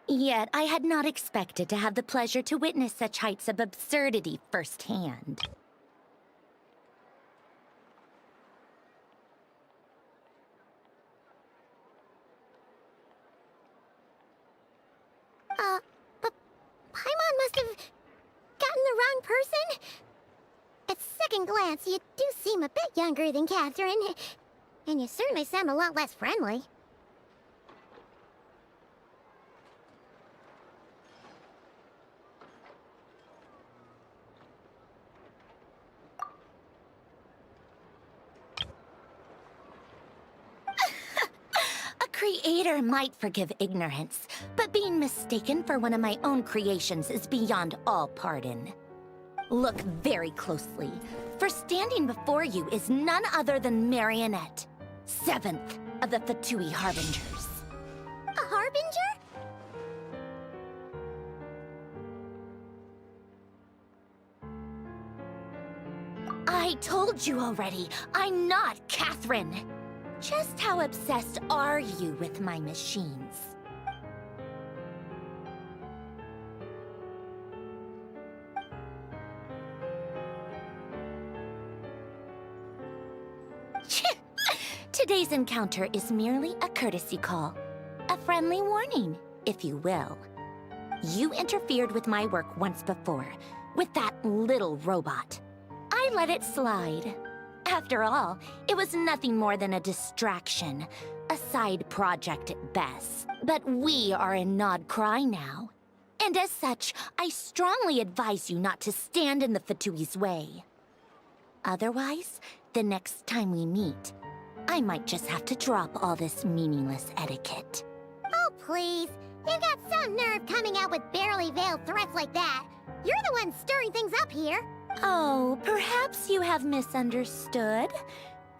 Speaker 2: Yet I had not expected to have the pleasure to witness such heights of absurdity firsthand.
Speaker 3: But Paimon must have gotten the wrong person. At second glance, you do seem a bit younger than Catherine, and you certainly sound a lot less friendly.
Speaker 2: A Creator might forgive ignorance, but being mistaken for one of my own creations is beyond all pardon. Look very closely, for standing before you is none other than Marionette, 7th of the Fatui Harbingers.
Speaker 3: A harbinger?
Speaker 2: I told you already, I'm not Catherine. Just how obsessed are you with my machines? Today's encounter is merely a courtesy call. A friendly warning, if you will. You interfered with my work once before, with that little robot. I let it slide. After all, it was nothing more than a distraction, a side project at best. But we are in Nod KRAI now. And as such, I strongly advise you not to stand in the Fatui's way. Otherwise, the next time we meet, I might just have to drop all this meaningless etiquette.
Speaker 3: Oh, please. You've got some nerve coming out with barely veiled threats like that. You're the one stirring things up here.
Speaker 2: Oh, perhaps you have misunderstood.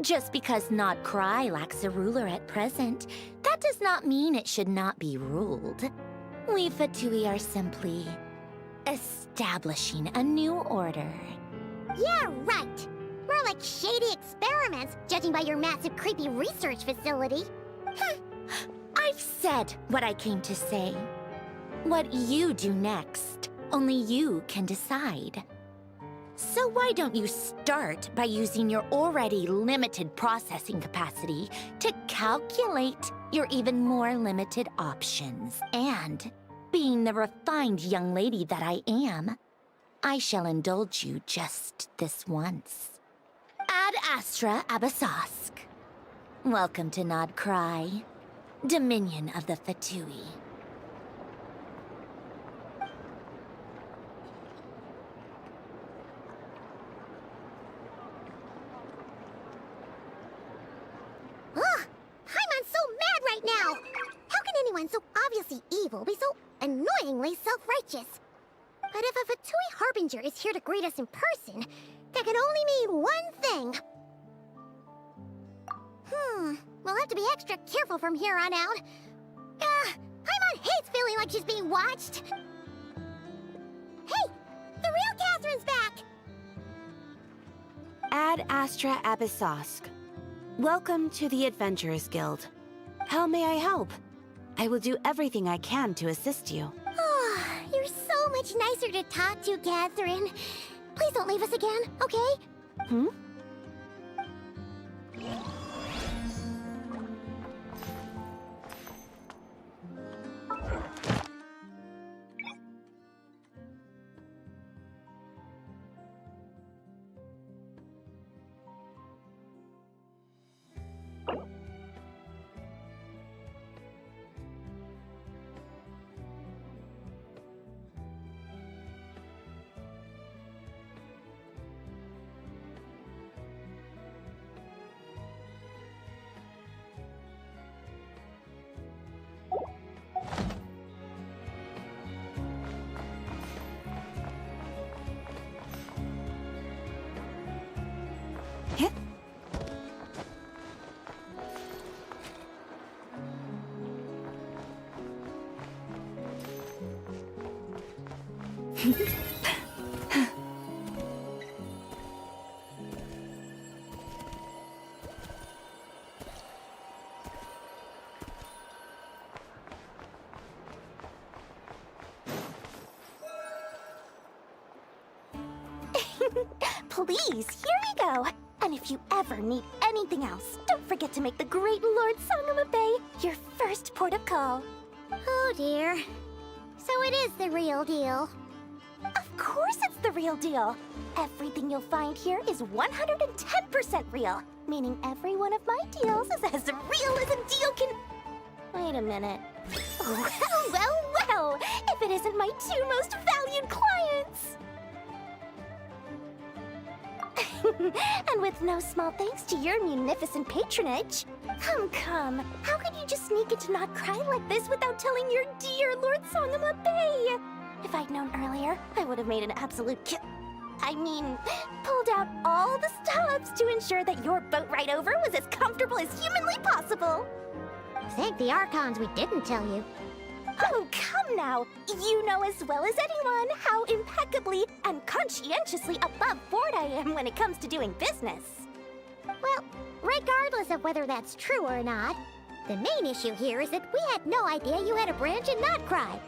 Speaker 2: Just because Nod KRAI lacks a ruler at present, that does not mean it should not be ruled. We Fatui are simply establishing a new order.
Speaker 3: Yeah, right. More like shady experiments, judging by your massive creepy research facility.
Speaker 2: I've said what I came to say. What you do next, only you can decide. So why don't you start by using your already limited processing capacity to calculate your even more limited options? And, being the refined young lady that I am, I shall indulge you just this once. Ad Astra Abyssosque. Welcome to Nod KRAI, Dominion of the Fatui.
Speaker 3: Ugh! Paimon's so mad right now! How can anyone so obviously evil be so annoyingly self-righteous? But if a Fatui Harbinger is here to greet us in person, that can only mean one thing. We'll have to be extra careful from here on out. Paimon hates feeling like she's being watched. Hey! The real Catherine's back!
Speaker 4: Ad Astra Abyssosque. Welcome to the Adventurers Guild. How may I help? I will do everything I can to assist you.
Speaker 3: You're so much nicer to talk to, Catherine. Please don't leave us again, okay?
Speaker 9: Please, here we go. And if you ever need anything else, don't forget to make the great Lord Sangamabe your first port of call.
Speaker 3: Oh dear. So it is the real deal.
Speaker 9: Of course it's the real deal. Everything you'll find here is 110% real, meaning every one of my deals is as real as a deal can... Wait a minute. Well, if it isn't my two most valued clients! And with no small thanks to your munificent patronage. Come. How could you just sneak into Not Cry like this without telling your dear Lord Sangama Bay? If I'd known earlier, I would have made an absolute pulled out all the stops to ensure that your boat ride over was as comfortable as humanly possible.
Speaker 3: Thank the Archons we didn't tell you.
Speaker 9: Oh, come now! You know as well as anyone how impeccably and conscientiously above board I am when it comes to doing business.
Speaker 3: Well, regardless of whether that's true or not, the main issue here is that we had no idea you had a branch in Not Cry.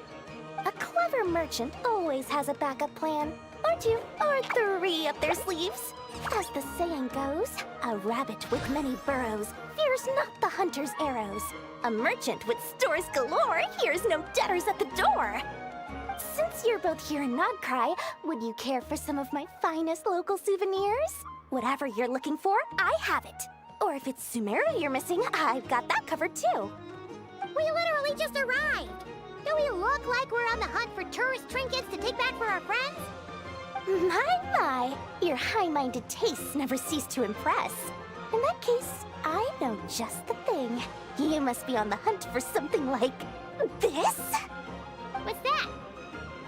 Speaker 9: A clever merchant always has a backup plan, or two, or three up their sleeves. As the saying goes, a rabbit with many burrows fears not the hunter's arrows. A merchant with stores galore hears no debtors at the door. Since you're both here in Not Cry, would you care for some of my finest local souvenirs? Whatever you're looking for, I have it. Or if it's Sumeru you're missing, I've got that covered too.
Speaker 3: We literally just arrived. Do we look like we're on the hunt for tourist trinkets to take back for our friends?
Speaker 9: My, your high-minded tastes never cease to impress. In that case, I know just the thing. You must be on the hunt for something like this?
Speaker 3: What's that?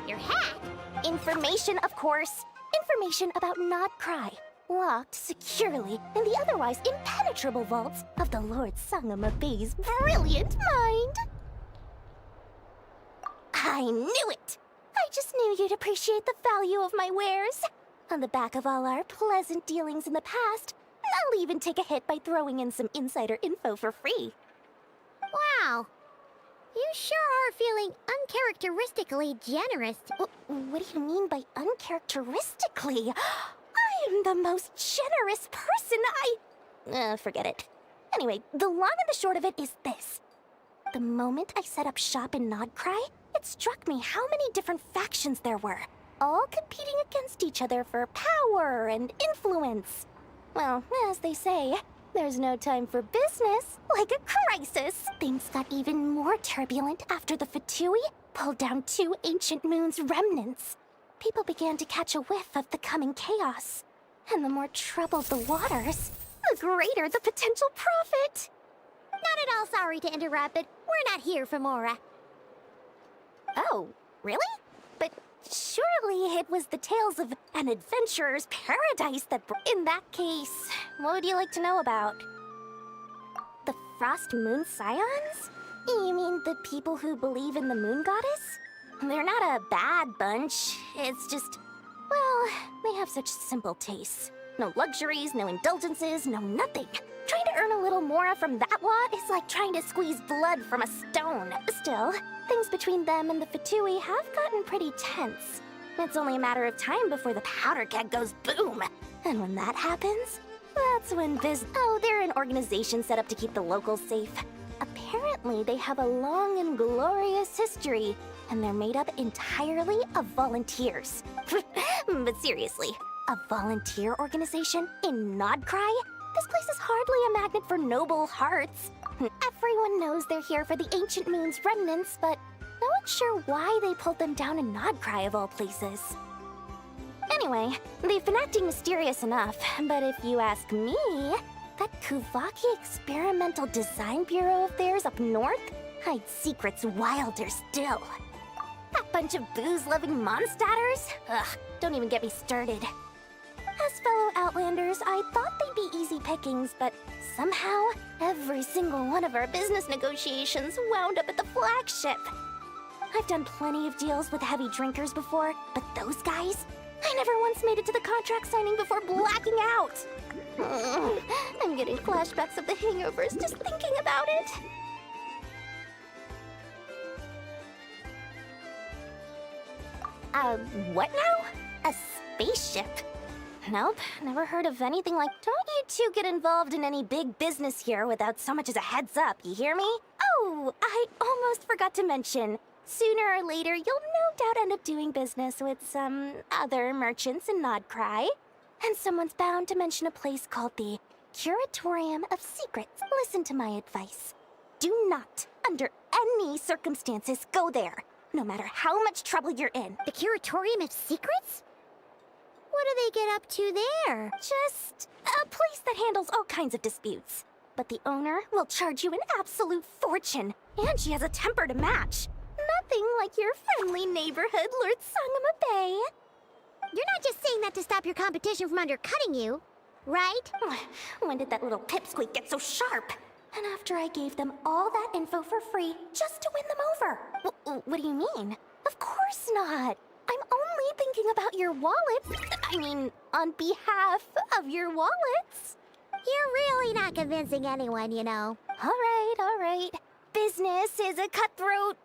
Speaker 3: Your hat?
Speaker 9: Information, of course. Information about Not Cry. Locked securely in the otherwise impenetrable vaults of the Lord Sangama Bay's brilliant mind. I knew it! I just knew you'd appreciate the value of my wares. On the back of all our pleasant dealings in the past, I'll even take a hit by throwing in some insider info for free.
Speaker 3: Wow. You sure are feeling uncharacteristically generous.
Speaker 9: What do you mean by uncharacteristically? I am the most generous person forget it. Anyway, the long and the short of it is this. The moment I set up shop in Not Cry, it struck me how many different factions there were, all competing against each other for power and influence. Well, as they say, there's no time for business, like a crisis. Things got even more turbulent after the Fatui pulled down 2 ancient moon's remnants. People began to catch a whiff of the coming chaos. And the more troubled the waters, the greater the potential profit.
Speaker 3: Not at all sorry to interrupt, but we're not here for Mora.
Speaker 9: Oh, really? But surely it was the tales of an adventurer's paradise that in that case, what would you like to know about? The Frost Moon Scions? You mean the people who believe in the moon goddess? They're not a bad bunch. It's just, well, they have such simple tastes. No luxuries, no indulgences, no nothing. Trying to earn a little more from that lot is like trying to squeeze blood from a stone. Still, things between them and the Fatui have gotten pretty tense. It's only a matter of time before the powder keg goes boom. And when that happens, that's when they're an organization set up to keep the locals safe. Apparently, they have a long and glorious history, and they're made up entirely of volunteers. But seriously, a volunteer organization in Not Cry? This place is hardly a magnet for noble hearts. Everyone knows they're here for the Ancient Moon's remnants, but no one's sure why they pulled them down in Not Cry of all places. Anyway, they've been acting mysterious enough, but if you ask me, that Kuvaki Experimental Design Bureau of theirs up north hides secrets wilder still. That bunch of booze-loving monstatters? Ugh, don't even get me started. As fellow Outlanders, I thought they'd be easy pickings, but somehow, every single one of our business negotiations wound up at the flagship. I've done plenty of deals with heavy drinkers before, but those guys? I never once made it to the contract signing before blacking out. I'm getting flashbacks of the hangovers just thinking about it. What now? A spaceship? Nope, never heard of anything like... Don't you two get involved in any big business here without so much as a heads up, you hear me? Oh, I almost forgot to mention. Sooner or later, you'll no doubt end up doing business with some other merchants in Not Cry. And someone's bound to mention a place called the Curatorium of Secrets. Listen to my advice. Do not, under any circumstances, go there. No matter how much trouble you're in.
Speaker 3: The Curatorium of Secrets? What do they get up to there?
Speaker 9: Just a place that handles all kinds of disputes. But the owner will charge you an absolute fortune, and she has a temper to match. Nothing like your friendly neighborhood, Lord Sangama Bay.
Speaker 3: You're not just saying that to stop your competition from undercutting you, right?
Speaker 9: When did that little pipsqueak get so sharp? And after I gave them all that info for free just to win them over. What do you mean? Of course not. I'm only thinking about your wallets. I mean, on behalf of your wallets.
Speaker 3: You're really not convincing anyone, you know.
Speaker 9: All right. Business is a cutthroat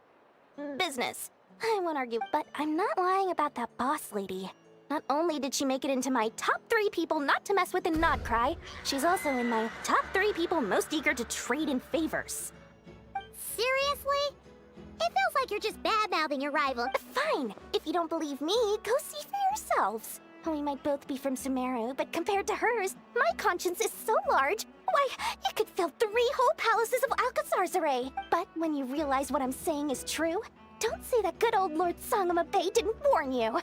Speaker 9: business. I won't argue, but I'm not lying about that boss lady. Not only did she make it into my top 3 people not to mess with in KRAI, she's also in my top 3 people most eager to trade in favors.
Speaker 3: Seriously? It feels like you're just bad-mouthing your rival.
Speaker 9: Fine. If you don't believe me, go see for yourselves. We might both be from Sumeru, but compared to hers, my conscience is so large, why, it could fill 3 whole palaces of Alcazar's array. But when you realize what I'm saying is true, don't say that good old Lord Sangama Bay didn't warn you.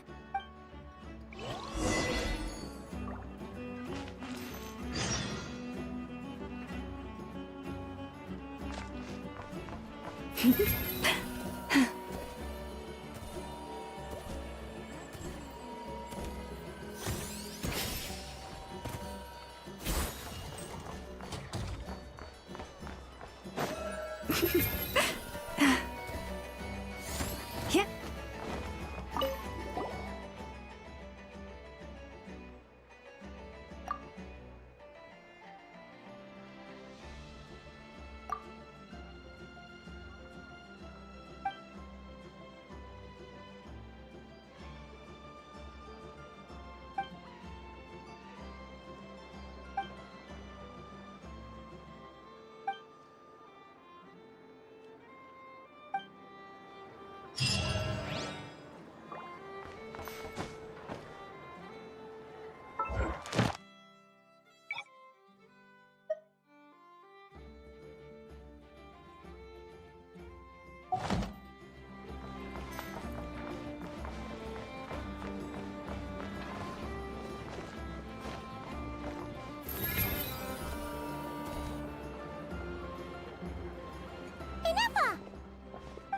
Speaker 1: Yeah.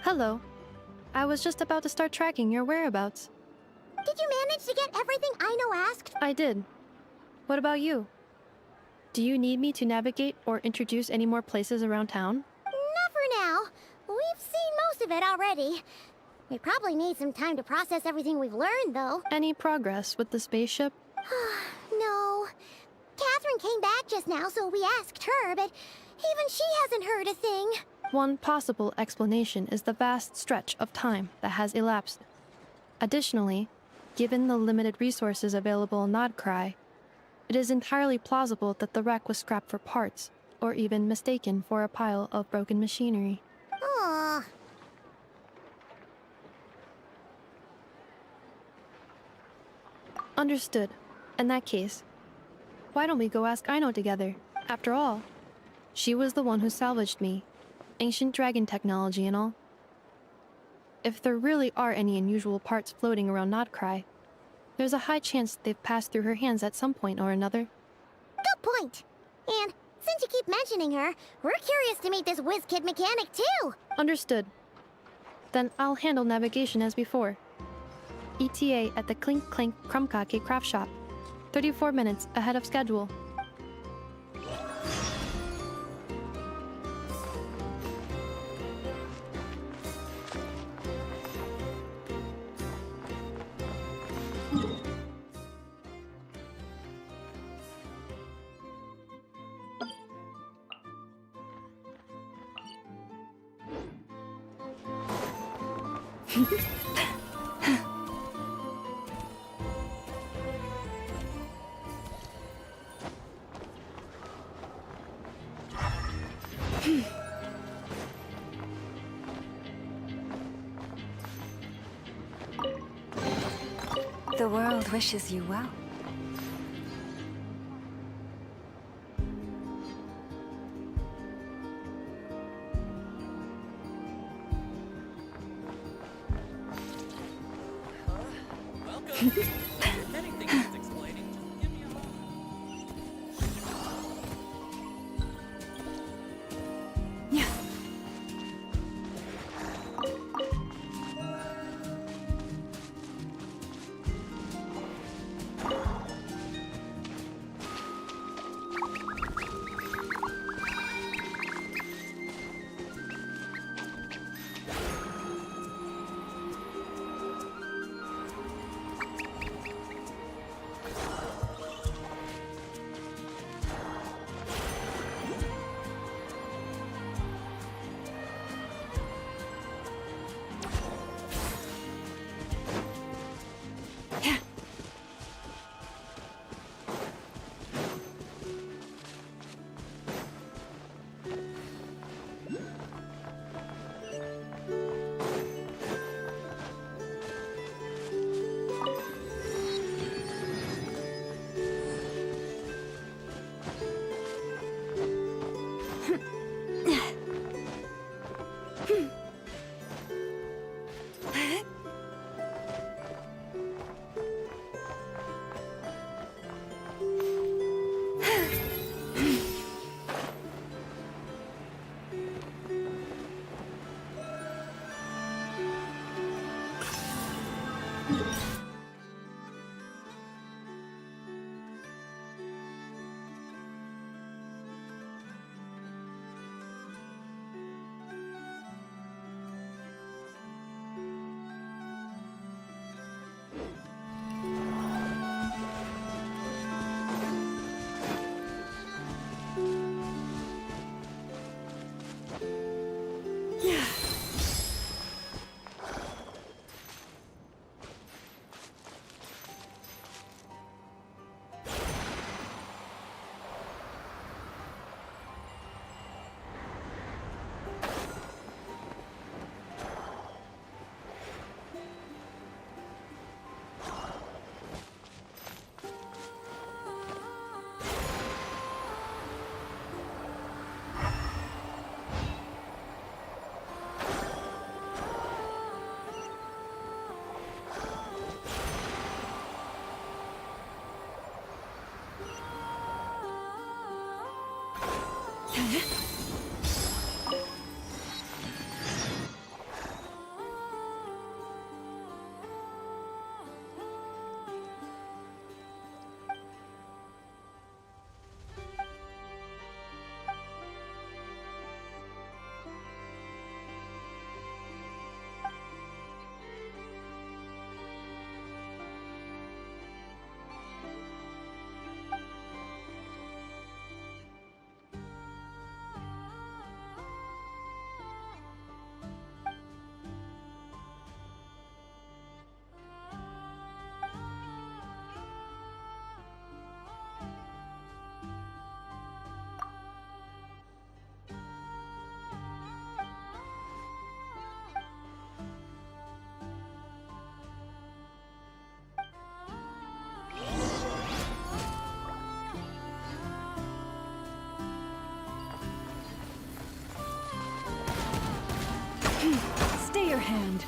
Speaker 1: Hello. I was just about to start tracking your whereabouts.
Speaker 3: Did you manage to get everything Aino asked?
Speaker 8: I did. What about you? Do you need me to navigate or introduce any more places around town?
Speaker 3: Not for now. We've seen most of it already. We probably need some time to process everything we've learned, though.
Speaker 8: Any progress with the spaceship?
Speaker 3: No. Catherine came back just now, so we asked her, but even she hasn't heard a thing.
Speaker 8: One possible explanation is the vast stretch of time that has elapsed. Additionally, given the limited resources available in KRAI, it is entirely plausible that the wreck was scrapped for parts, or even mistaken for a pile of broken machinery.
Speaker 3: Aww.
Speaker 8: Understood. In that case, why don't we go ask Aino together? After all, she was the one who salvaged me. Ancient dragon technology and all. If there really are any unusual parts floating around KRAI, there's a high chance they've passed through her hands at some point or another.
Speaker 3: Good point. And since you keep mentioning her, we're curious to meet this whiz-kid mechanic too.
Speaker 8: Understood. Then I'll handle navigation as before. ETA at the Clink Clink Krumkake craft shop. 34 minutes ahead of schedule.
Speaker 1: The world wishes you well.
Speaker 10: Welcome. If anything is
Speaker 1: Stay your hand.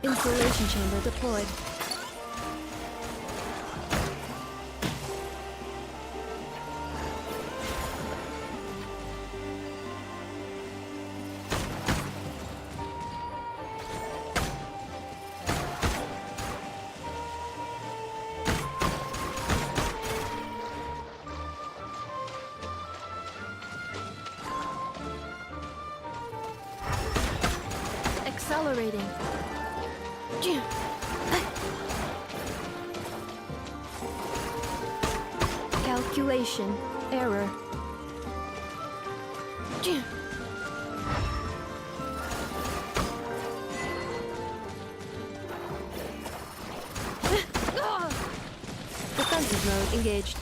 Speaker 8: Insulation chamber deployed. Accelerating. Calculation. Error. Defensive mode engaged.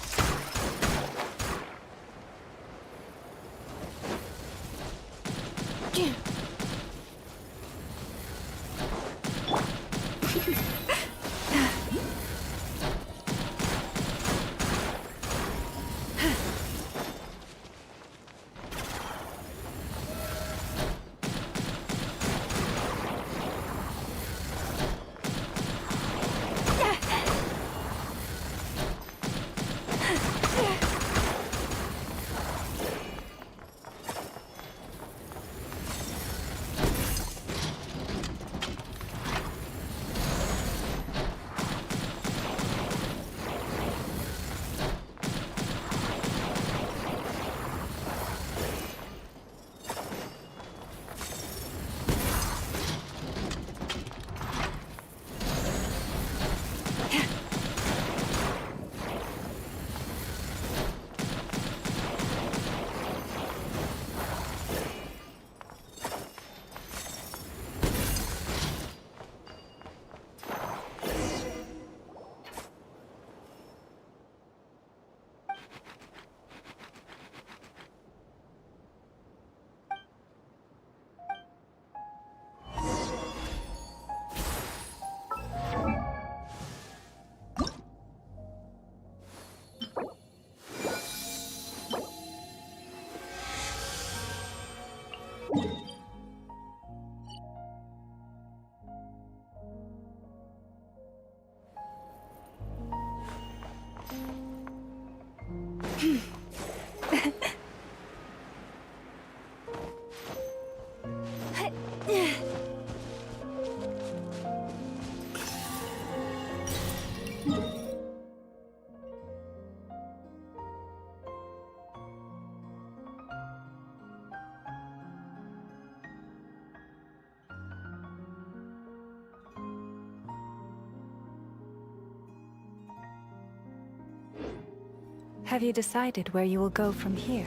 Speaker 1: Have you decided where you will go from here?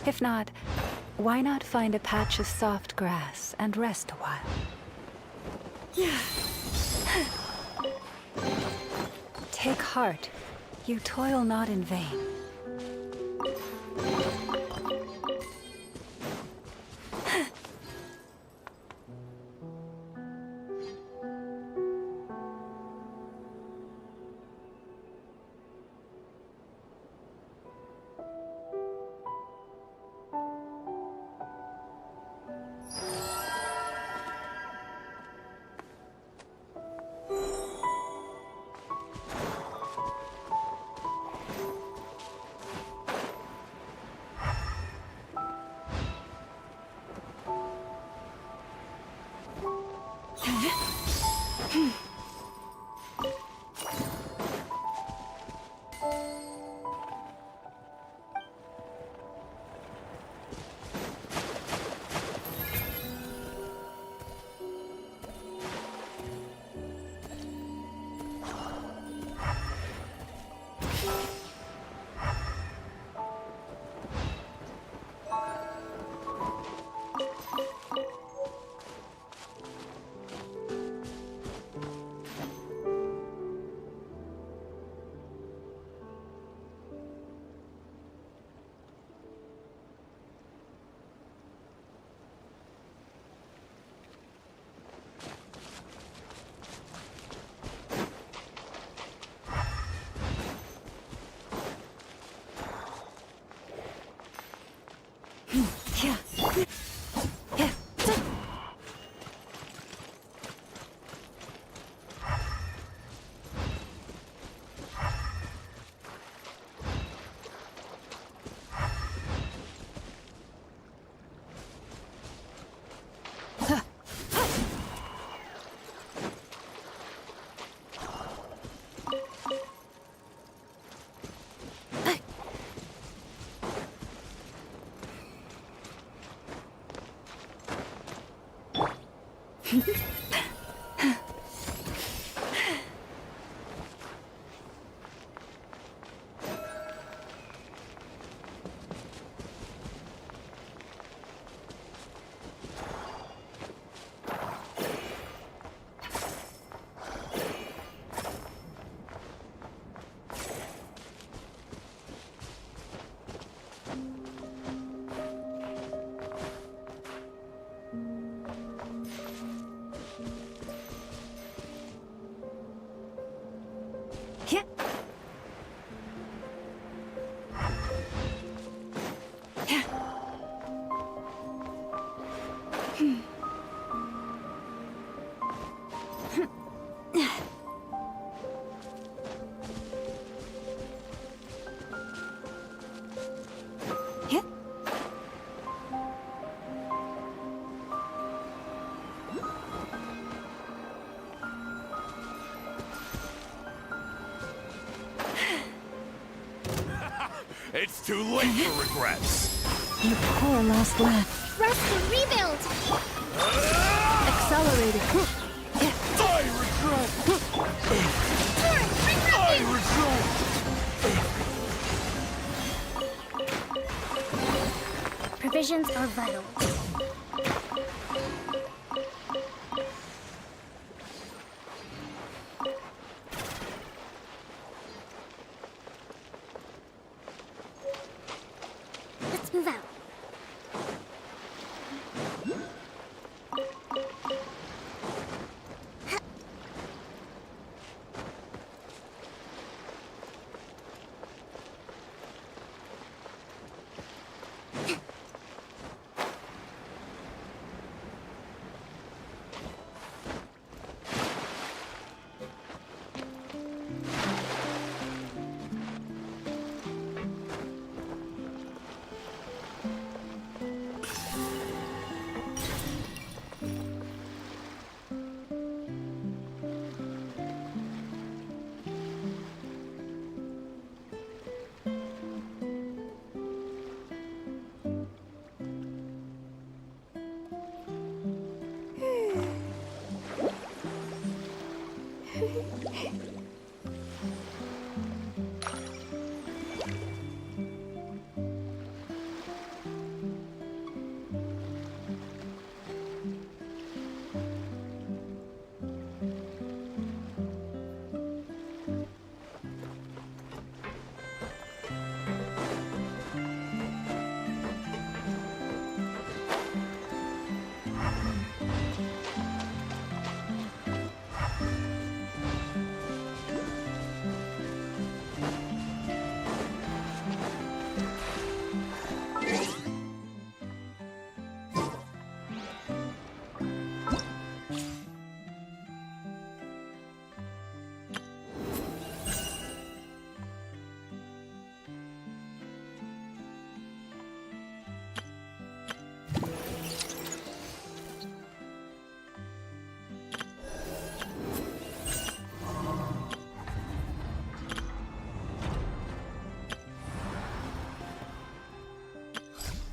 Speaker 1: If not, why not find a patch of soft grass and rest a while? Take heart. You toil not in vain.
Speaker 18: It's too late for regrets.
Speaker 8: You poor lost laugh.
Speaker 9: Rest and rebuild!
Speaker 8: Accelerated.
Speaker 18: I regret. I regret.
Speaker 9: Provisions are vital. Let's move out.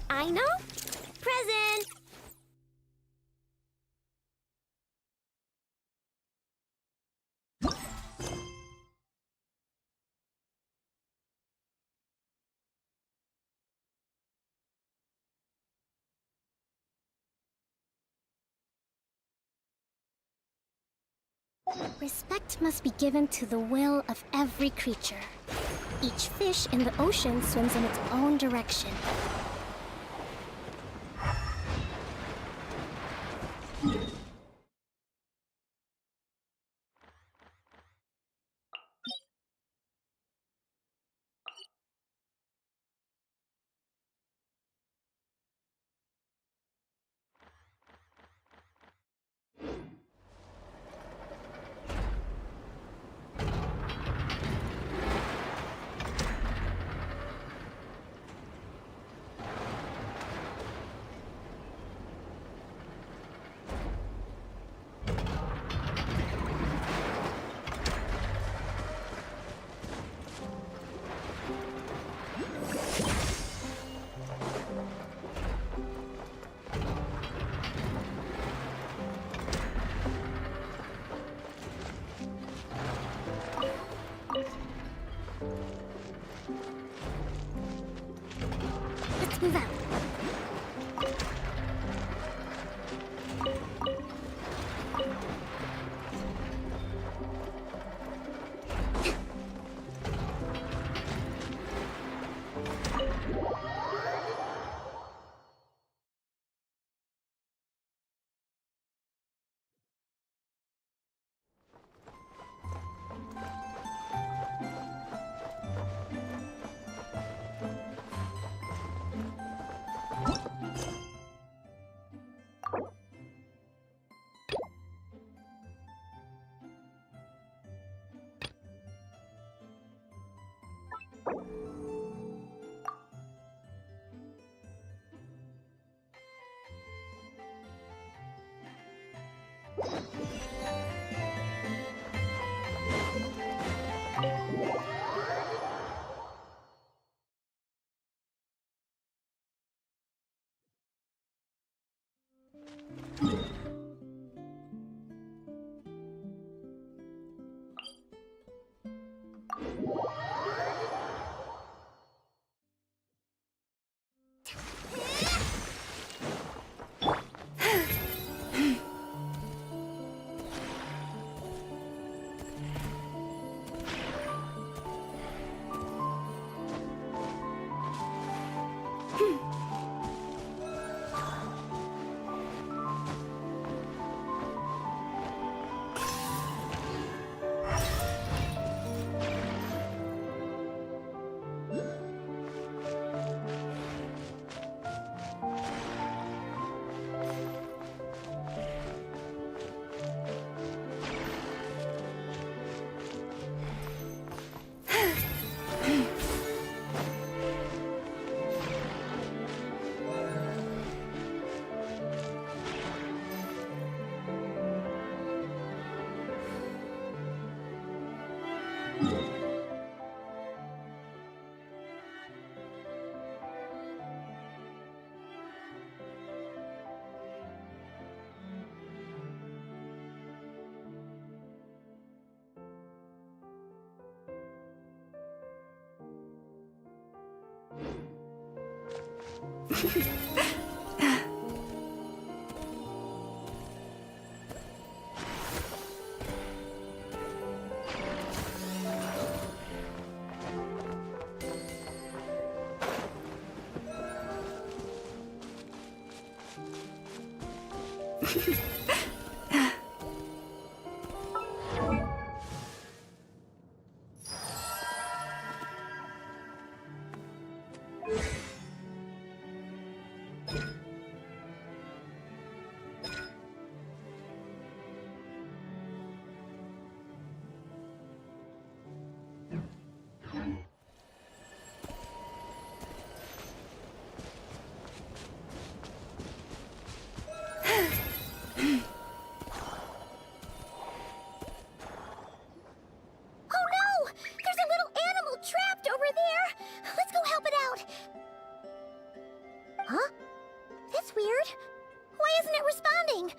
Speaker 9: I know. Present! Respect must be given to the will of every creature. Each fish in the ocean swims in its own direction. let's move out.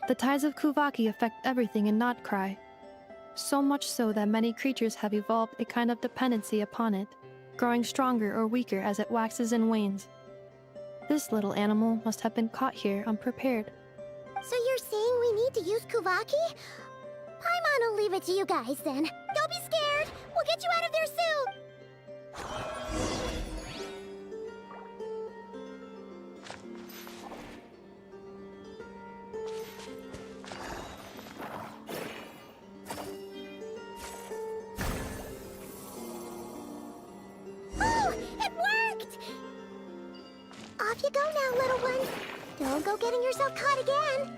Speaker 8: The tides of Kuvaki affect everything in KRAI. So much so that many creatures have evolved a kind of dependency upon it, growing stronger or weaker as it waxes and wanes. This little animal must have been caught here unprepared.
Speaker 3: So you're saying we need to use Kuvaki? Paimon will leave it to you guys then. Don't be scared! We'll get you out of there soon! Oh! It worked! Off you go now, little one. Don't go getting yourself caught again.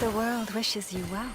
Speaker 1: The world wishes you well.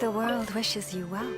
Speaker 1: The world wishes you well.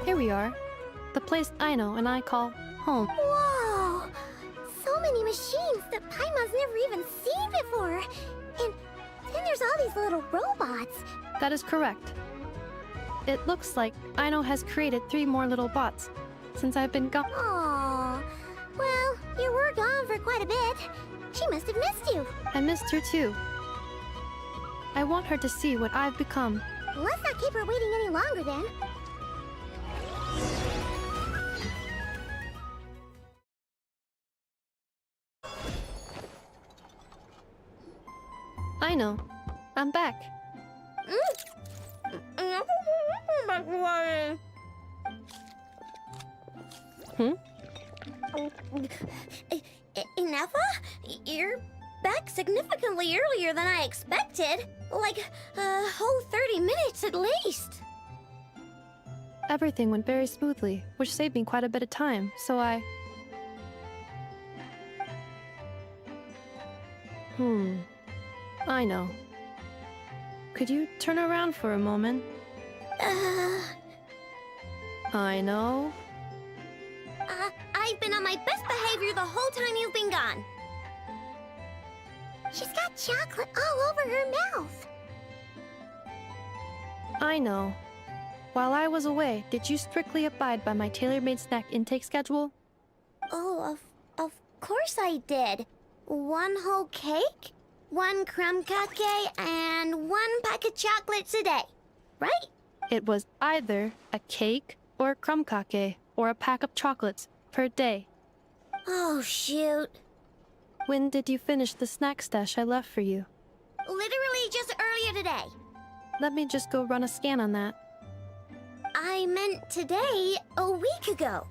Speaker 8: Here we are. The place Aino and I call home.
Speaker 3: Whoa! So many machines that Paimon's never even seen before. And then there's all these little robots.
Speaker 8: That is correct. It looks like Aino has created 3 more little bots since I've been gone.
Speaker 3: Aww. Well, you were gone for quite a bit. She must have missed you.
Speaker 8: I missed her too. I want her to see what I've become.
Speaker 3: Let's not keep her waiting any longer then.
Speaker 8: Aino, I'm back. Hmm?
Speaker 9: Ineffa? You're back significantly earlier than I expected. Like a whole 30 minutes at least.
Speaker 8: Everything went very smoothly, which saved me quite a bit of time, so I... I know. Could you turn around for a moment? I know.
Speaker 9: I've been on my best behavior the whole time you've been gone.
Speaker 3: She's got chocolate all over her mouth.
Speaker 8: I know. While I was away, did you strictly abide by my tailor-made snack intake schedule?
Speaker 9: Oh, of course I did. 1 whole cake, 1 crumb cake, and 1 pack of chocolates a day, right?
Speaker 8: It was either a cake or a crumb cake or a pack of chocolates per day.
Speaker 9: Oh, shoot.
Speaker 8: When did you finish the snack stash I left for you?
Speaker 9: Literally just earlier today.
Speaker 8: Let me just go run a scan on that.
Speaker 9: I meant today, a week ago.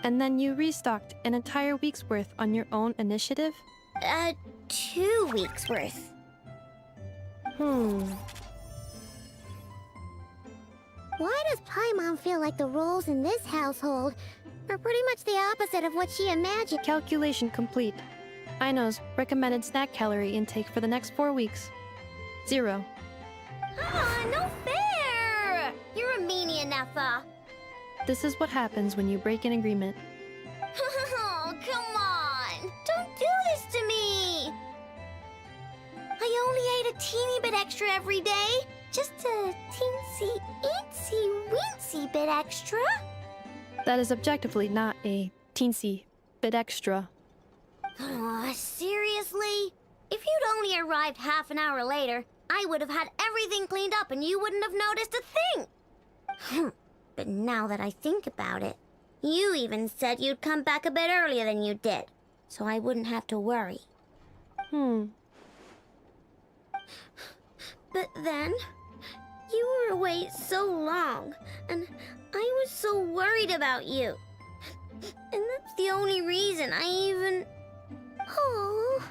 Speaker 8: And then you restocked an entire week's worth on your own initiative?
Speaker 9: 2 weeks worth.
Speaker 3: Why does Paimon feel like the roles in this household are pretty much the opposite of what she imagined?
Speaker 8: Calculation complete. Aino's recommended snack calorie intake for the next 4 weeks. 0.
Speaker 9: Ah, no fair! You're a meanie, Ineffa.
Speaker 8: This is what happens when you break an agreement.
Speaker 9: Oh, come on! Don't do this to me! I only ate a teeny bit extra every day. Just a teensy, eensy, weensy bit extra.
Speaker 8: That is objectively not a teensy bit extra.
Speaker 9: Oh, seriously? If you'd only arrived half an hour later, I would have had everything cleaned up and you wouldn't have noticed a thing. But now that I think about it, you even said you'd come back a bit earlier than you did, so I wouldn't have to worry. But then, you were away so long, and I was so worried about you. And that's the only reason I even... Oh.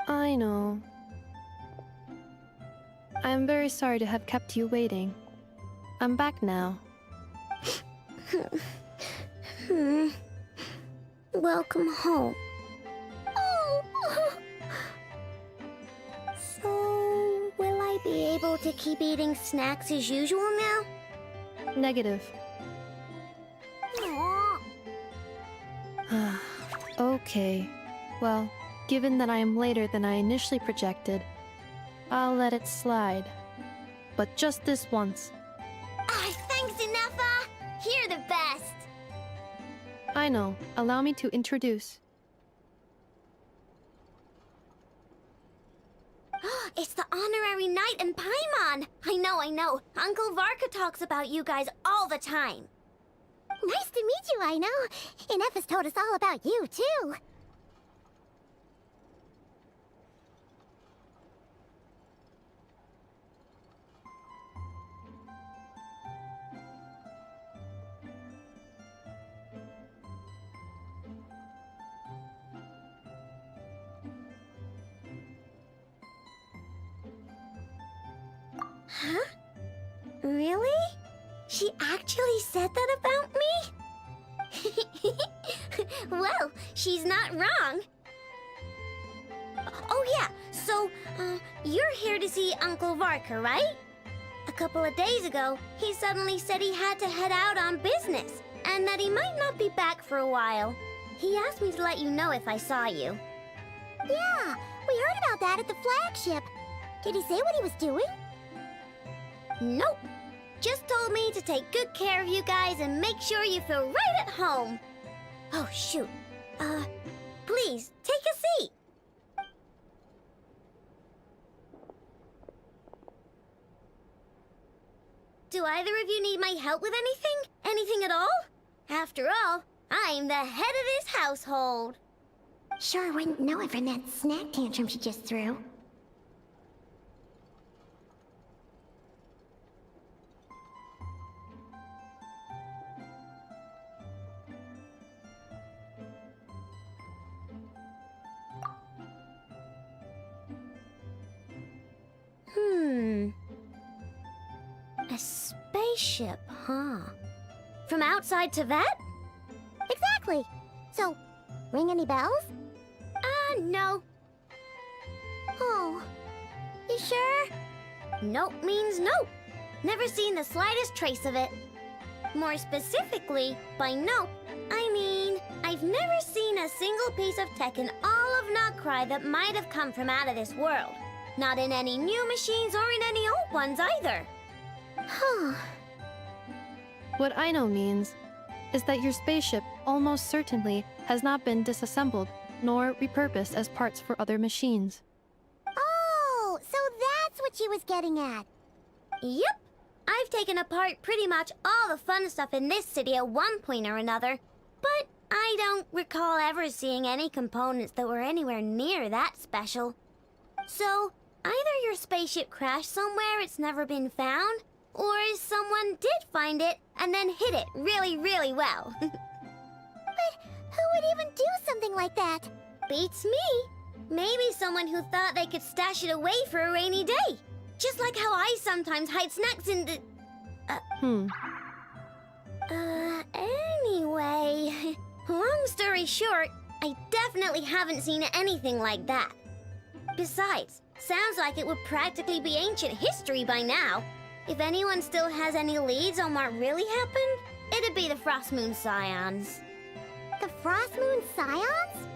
Speaker 8: I know. I am very sorry to have kept you waiting. I'm back now.
Speaker 9: Welcome home.
Speaker 3: Oh.
Speaker 9: So, will I be able to keep eating snacks as usual now?
Speaker 8: Negative. Okay. Well, given that I am later than I initially projected, I'll let it slide. But just this once.
Speaker 9: Thanks, Ineffa! You're the best!
Speaker 8: I know. Allow me to introduce.
Speaker 9: It's the honorary knight and Paimon! I know. Uncle Varka talks about you guys all the time.
Speaker 3: Nice to meet you, I know. Ineffa's told us all about you, too.
Speaker 9: Huh? Really? She actually said that about me? Well, she's not wrong. Oh yeah, so, you're here to see Uncle Varka, right? A couple of days ago, he suddenly said he had to head out on business, and that he might not be back for a while. He asked me to let you know if I saw you.
Speaker 3: Yeah, we heard about that at the flagship. Did he say what he was doing?
Speaker 9: Nope. Just told me to take good care of you guys and make sure you feel right at home. Oh, shoot. Please, take a seat. Do either of you need my help with anything? Anything at all? After all, I'm the head of this household.
Speaker 3: Sure wouldn't know it from that snack tantrum she just threw.
Speaker 9: A spaceship, huh? From outside to that?
Speaker 3: Exactly. So, ring any bells?
Speaker 9: No.
Speaker 3: Oh, you sure?
Speaker 9: Nope means nope. Never seen the slightest trace of it. More specifically, by nope, I mean, I've never seen a single piece of tech in all of KRAI that might have come from out of this world. Not in any new machines or in any old ones either.
Speaker 3: Huh.
Speaker 8: What Aino means is that your spaceship almost certainly has not been disassembled nor repurposed as parts for other machines.
Speaker 3: Oh, so that's what she was getting at.
Speaker 9: Yep. I've taken apart pretty much all the fun stuff in this city at one point or another, but I don't recall ever seeing any components that were anywhere near that special. So, either your spaceship crashed somewhere it's never been found, or someone did find it and then hid it really, really well.
Speaker 3: But who would even do something like that?
Speaker 9: Beats me. Maybe someone who thought they could stash it away for a rainy day. Just like how I sometimes hide snacks in the... Anyway... Long story short, I definitely haven't seen anything like that. Besides, sounds like it would practically be ancient history by now. If anyone still has any leads on what really happened, it'd be the Frost Moon Scions.
Speaker 3: The Frost Moon Scions?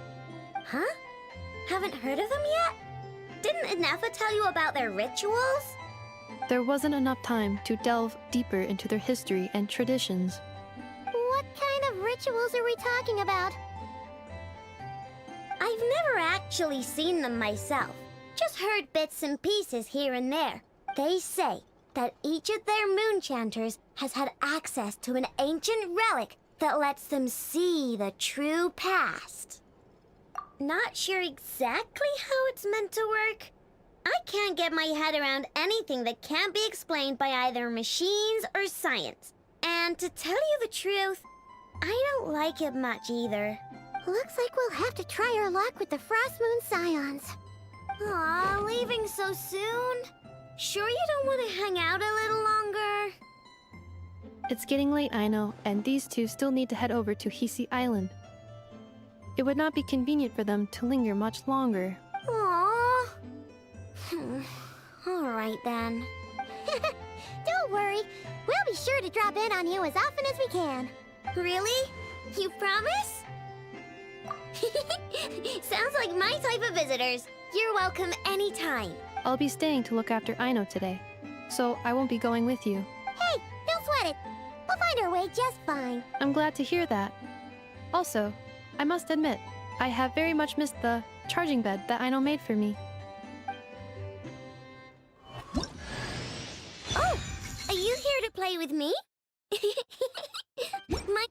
Speaker 9: Huh? Haven't heard of them yet? Didn't Inefa tell you about their rituals?
Speaker 8: There wasn't enough time to delve deeper into their history and traditions.
Speaker 3: What kind of rituals are we talking about?
Speaker 9: I've never actually seen them myself. Just heard bits and pieces here and there. They say that each of their moonchanters has had access to an ancient relic that lets them see the true past. Not sure exactly how it's meant to work. I can't get my head around anything that can't be explained by either machines or science. And to tell you the truth, I don't like it much either.
Speaker 3: Looks like we'll have to try our luck with the Frost Moon Scions.
Speaker 9: Aw, leaving so soon? Sure you don't want to hang out a little longer?
Speaker 8: It's getting late, I know, and these two still need to head over to Hisi Island. It would not be convenient for them to linger much longer.
Speaker 9: Aww. All right then.
Speaker 3: Don't worry. We'll be sure to drop in on you as often as we can.
Speaker 9: Really? You promise? Sounds like my type of visitors. You're welcome anytime.
Speaker 8: I'll be staying to look after Aino today, so I won't be going with you.
Speaker 3: Hey, don't sweat it. We'll find our way just fine.
Speaker 8: I'm glad to hear that. Also, I must admit, I have very much missed the charging bed that Aino made for me.
Speaker 9: Oh, are you here to play with me? My...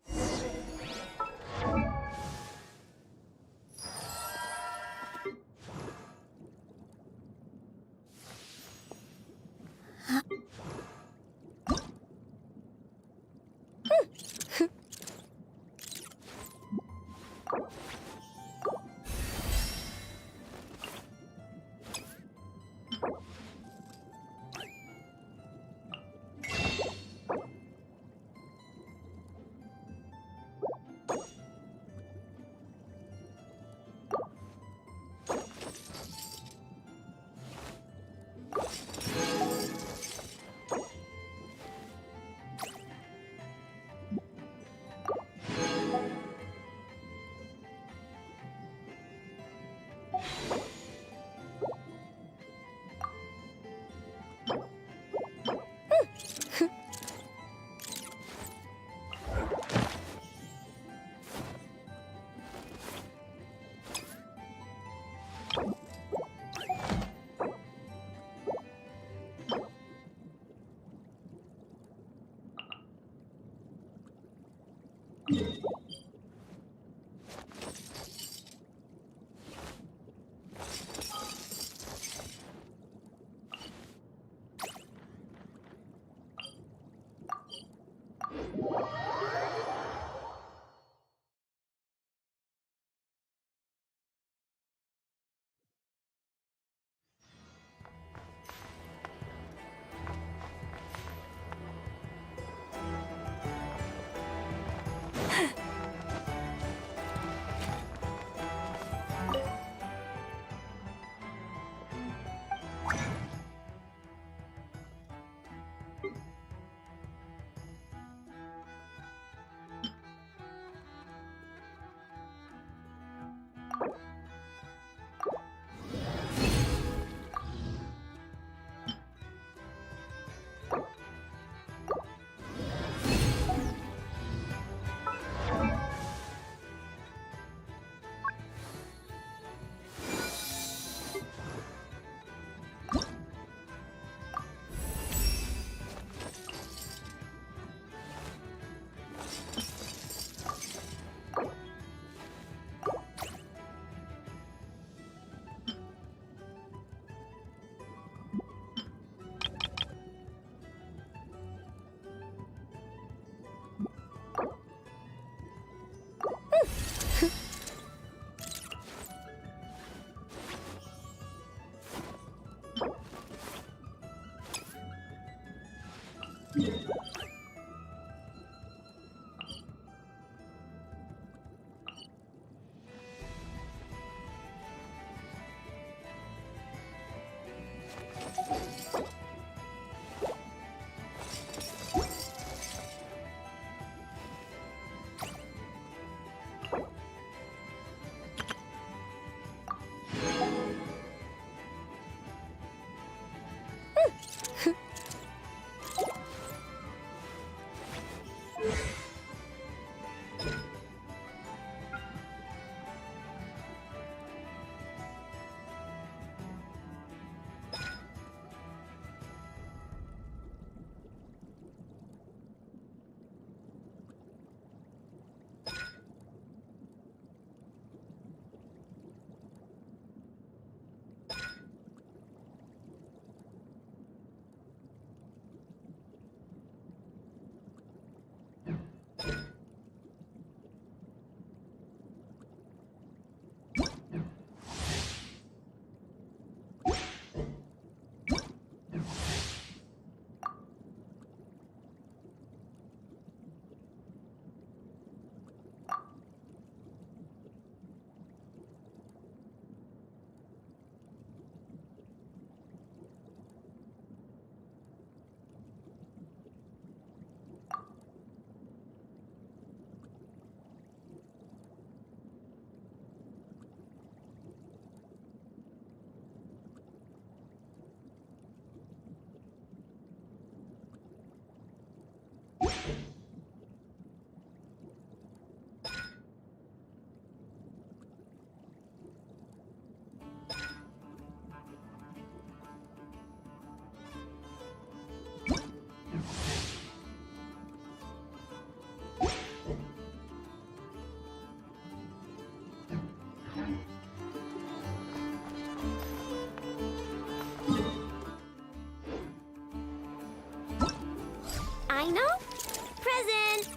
Speaker 9: I know. Present.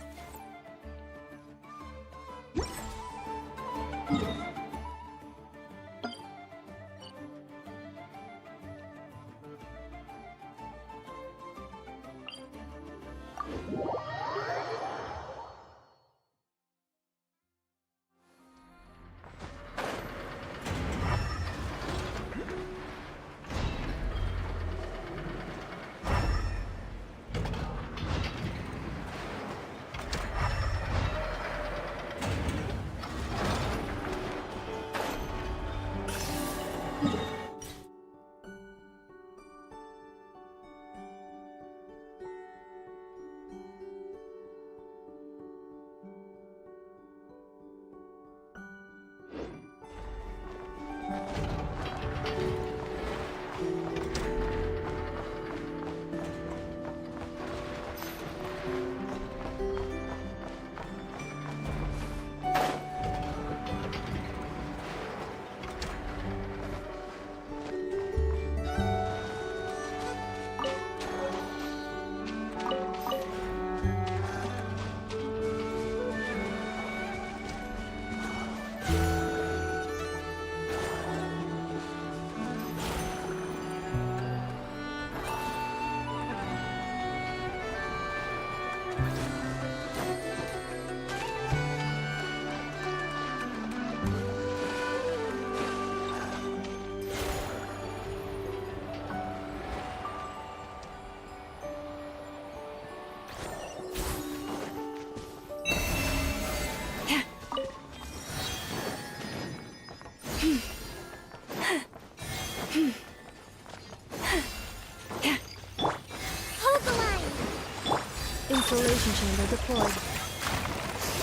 Speaker 8: Installation chamber deployed.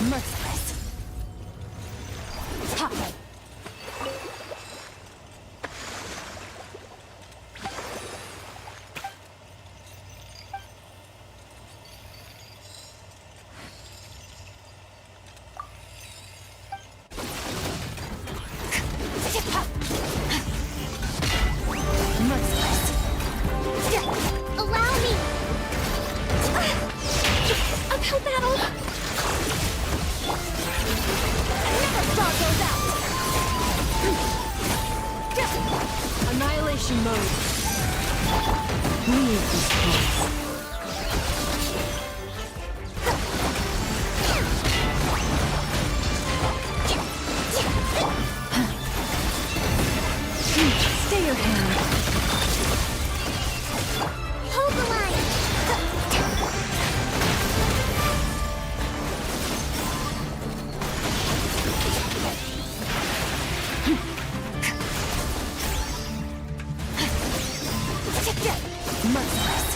Speaker 21: Merciless. Ha!
Speaker 9: Allow me. Uphill battle. I never saw those out.
Speaker 7: Annihilation mode. Leave this place.
Speaker 1: Stay your hand.
Speaker 3: Hold the line!
Speaker 1: Merciless.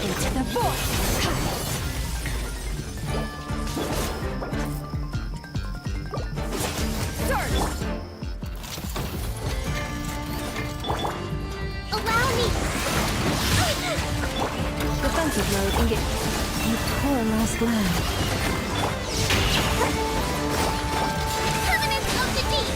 Speaker 1: Into the void.
Speaker 3: Allow me!
Speaker 1: Defensive mode engaged. You poor lost lamb.
Speaker 3: Covenant of the Deep!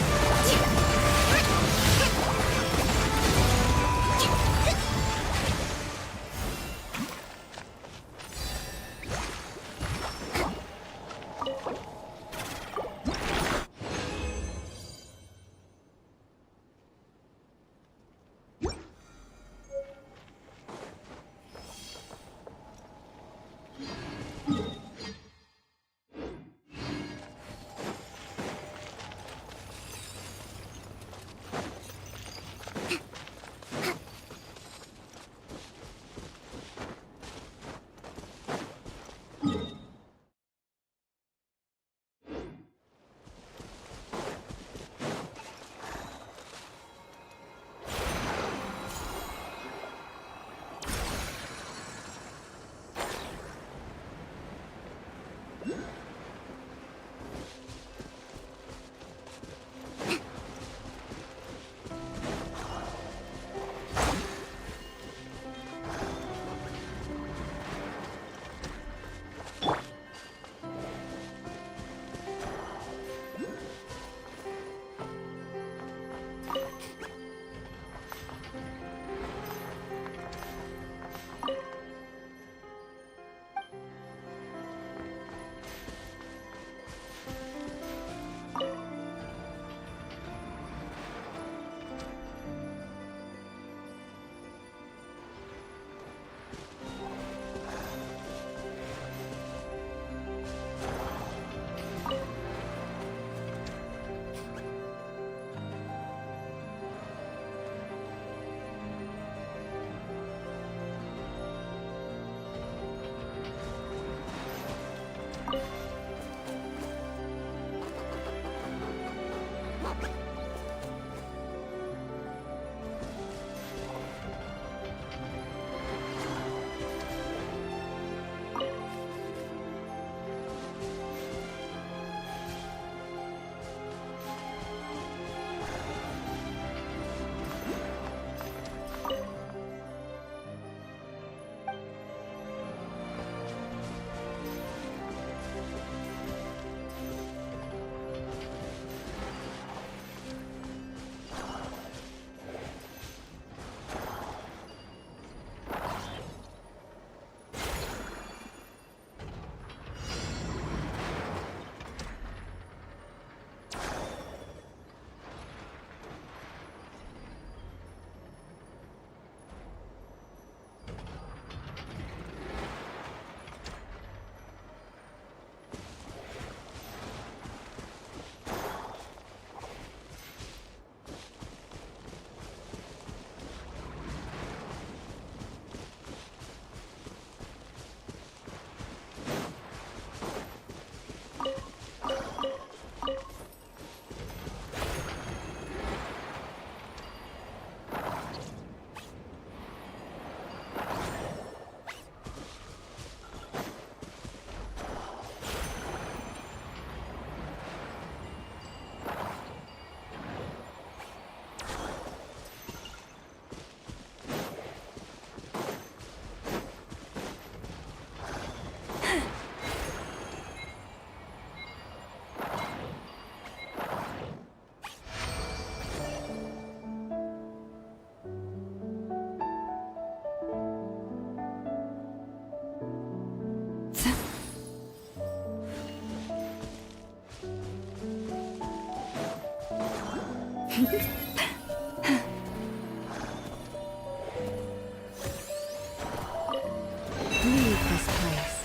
Speaker 1: Leave this place.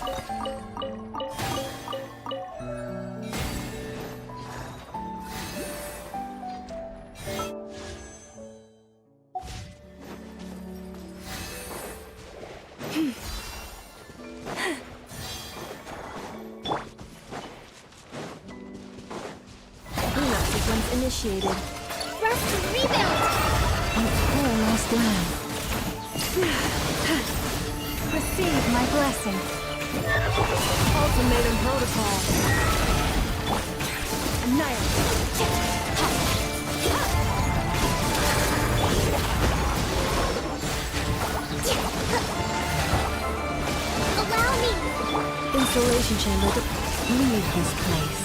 Speaker 8: sequence initiated.
Speaker 9: Rest and rebuild!
Speaker 1: A poor lost lamb. Receive my blessing.
Speaker 8: Ultimatum protocol. Annihilate.
Speaker 9: Allow me!
Speaker 1: Installation chamber. Leave this place.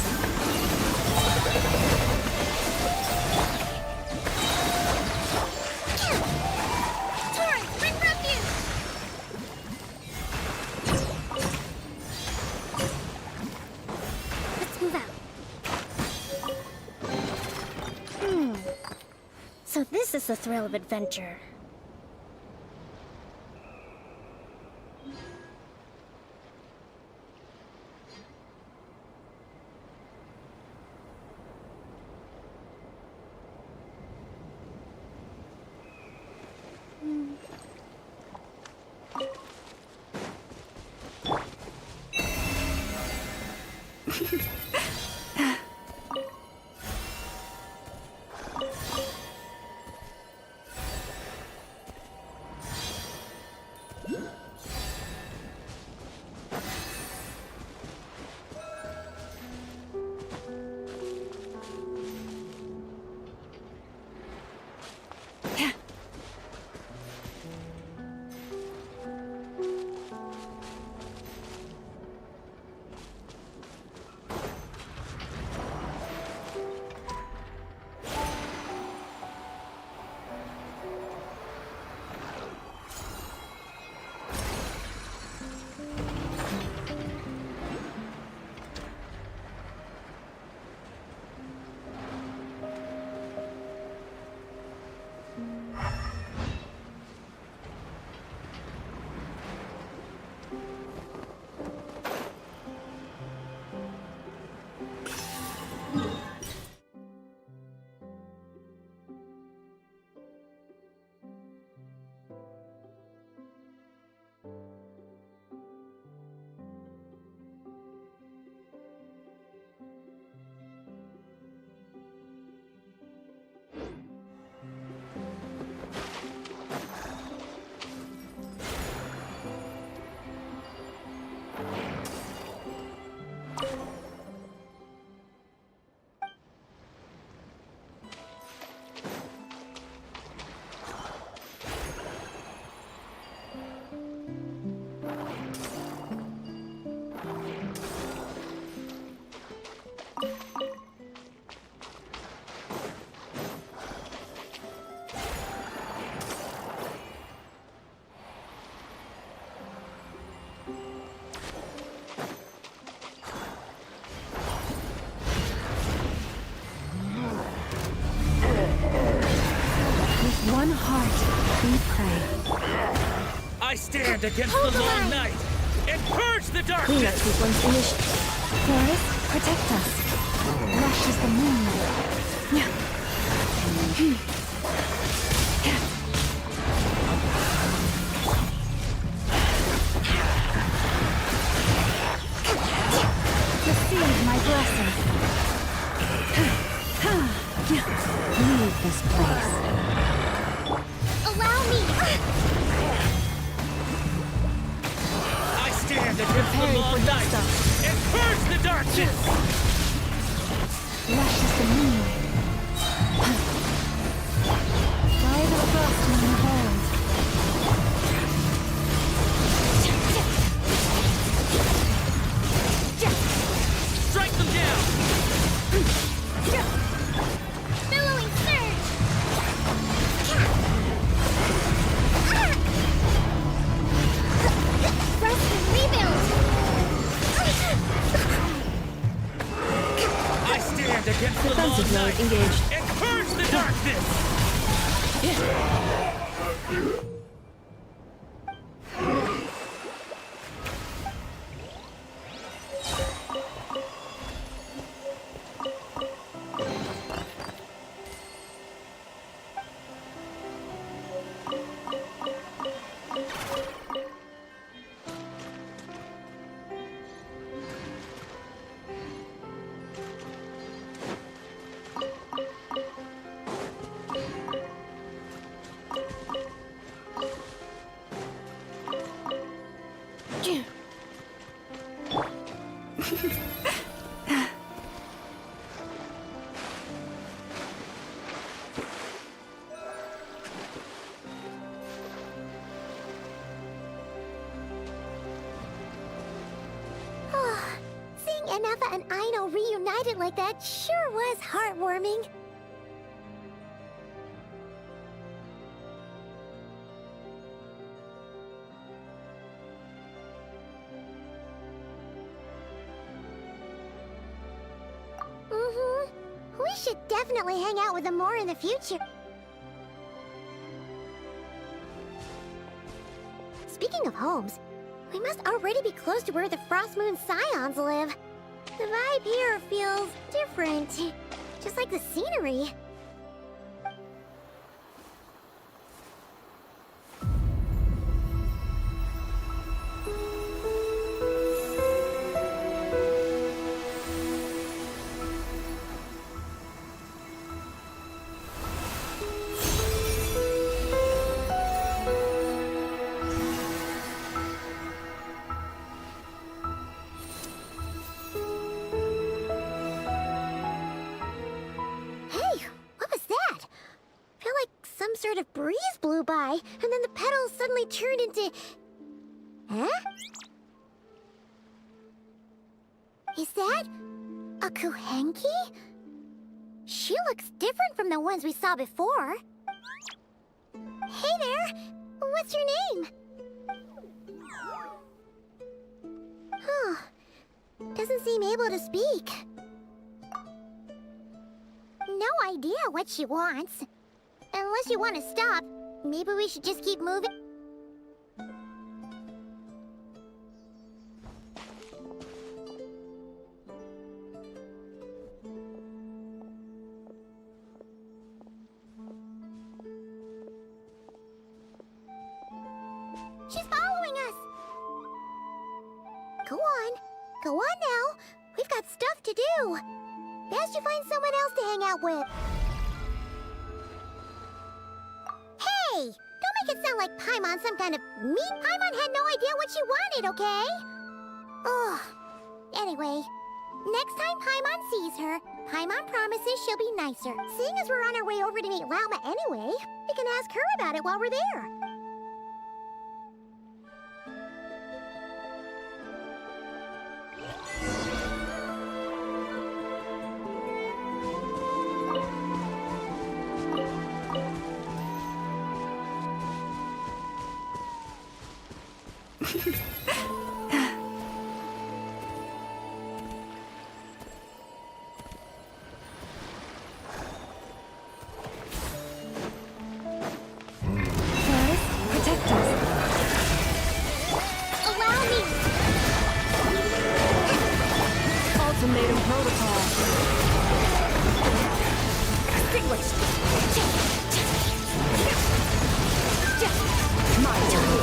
Speaker 9: Torrent, bring refuge! Let's move out. So this is the thrill of adventure.
Speaker 1: One heart, we pray.
Speaker 10: I stand against the long night and purge the darkness!
Speaker 1: Cleanup sequence initiated. Forest, protect us. Lush is the moonlight. Receive my blessing. Leave this place.
Speaker 9: Allow me!
Speaker 10: I stand against the long night and purge the darkness!
Speaker 1: Lush is the moonlight. Fly the frost in the hold.
Speaker 10: Strike them down!
Speaker 9: Billowing surge! Rest and rebuild!
Speaker 10: I stand against the
Speaker 8: Defensive
Speaker 10: long
Speaker 8: mode
Speaker 10: night
Speaker 8: engaged.
Speaker 10: and purge the darkness!
Speaker 3: Tifa and Aino reunited like that sure was heartwarming. We should definitely hang out with them more in the future. Speaking of homes, we must already be close to where the Frost Moon Scions live. The vibe here feels different, just like the scenery. Some sort of breeze blew by, and then the petals suddenly turned into... Huh? Is that... a Kuhenki? She looks different from the ones we saw before. Hey there! What's your name? Huh. Doesn't seem able to speak. No idea what she wants. Unless you want to stop, maybe we should just keep moving. She's following us! Go on. Go on now. We've got stuff to do. Best you find someone else to hang out with. Hey! Don't make it sound like Paimon's some kind of meat. Paimon had no idea what she wanted, okay? Ugh. Anyway, next time Paimon sees her, Paimon promises she'll be nicer. Seeing as we're on our way over to meet Lauma anyway, we can ask her about it while we're there.
Speaker 1: Ultimatum protocol.
Speaker 3: Extinguished.
Speaker 1: My turn.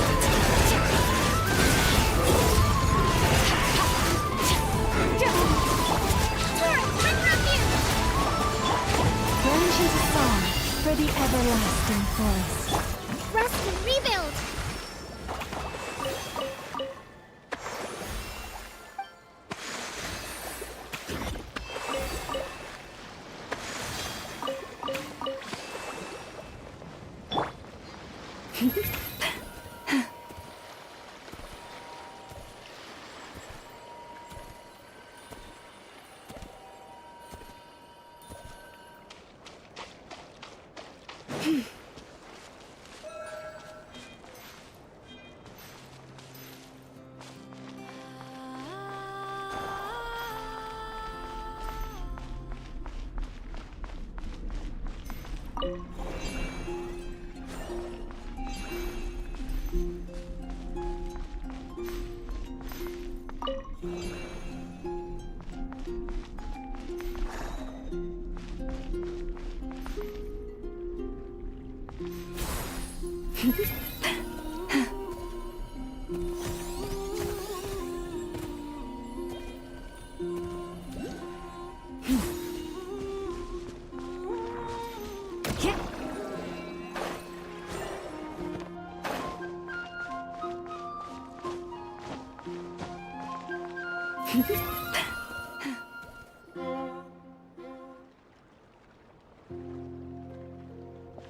Speaker 1: Branches a song for the everlasting forest.
Speaker 3: Rest and rebuild.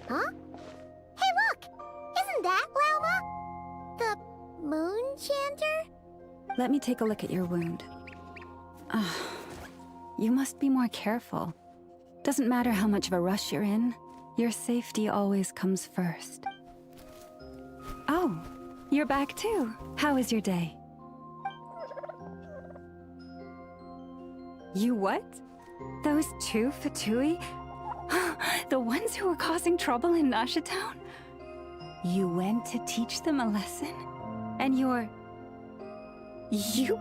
Speaker 3: Huh? Hey, look! Isn't that Lauma? The moon chanter?
Speaker 1: Let me take a look at your wound. Ah, you must be more careful. Doesn't matter how much of a rush you're in, your safety always comes first. Oh, you're back too. How was your day? You what? Those two Fatui? The ones who were causing trouble in Nasha Town? You went to teach them a lesson? And you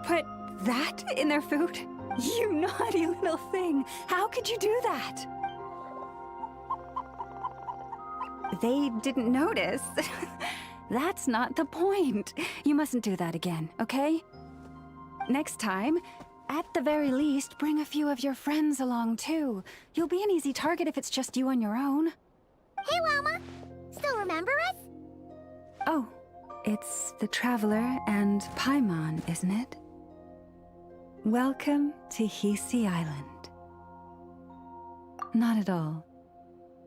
Speaker 1: put that in their food? You naughty little thing! How could you do that? They didn't notice. That's not the point. You mustn't do that again, okay? Next time, at the very least, bring a few of your friends along too. You'll be an easy target if it's just you on your own.
Speaker 3: Hey, Llama! Still remember us?
Speaker 1: Oh, it's the Traveler and Paimon, isn't it? Welcome to Hisi Island. Not at all.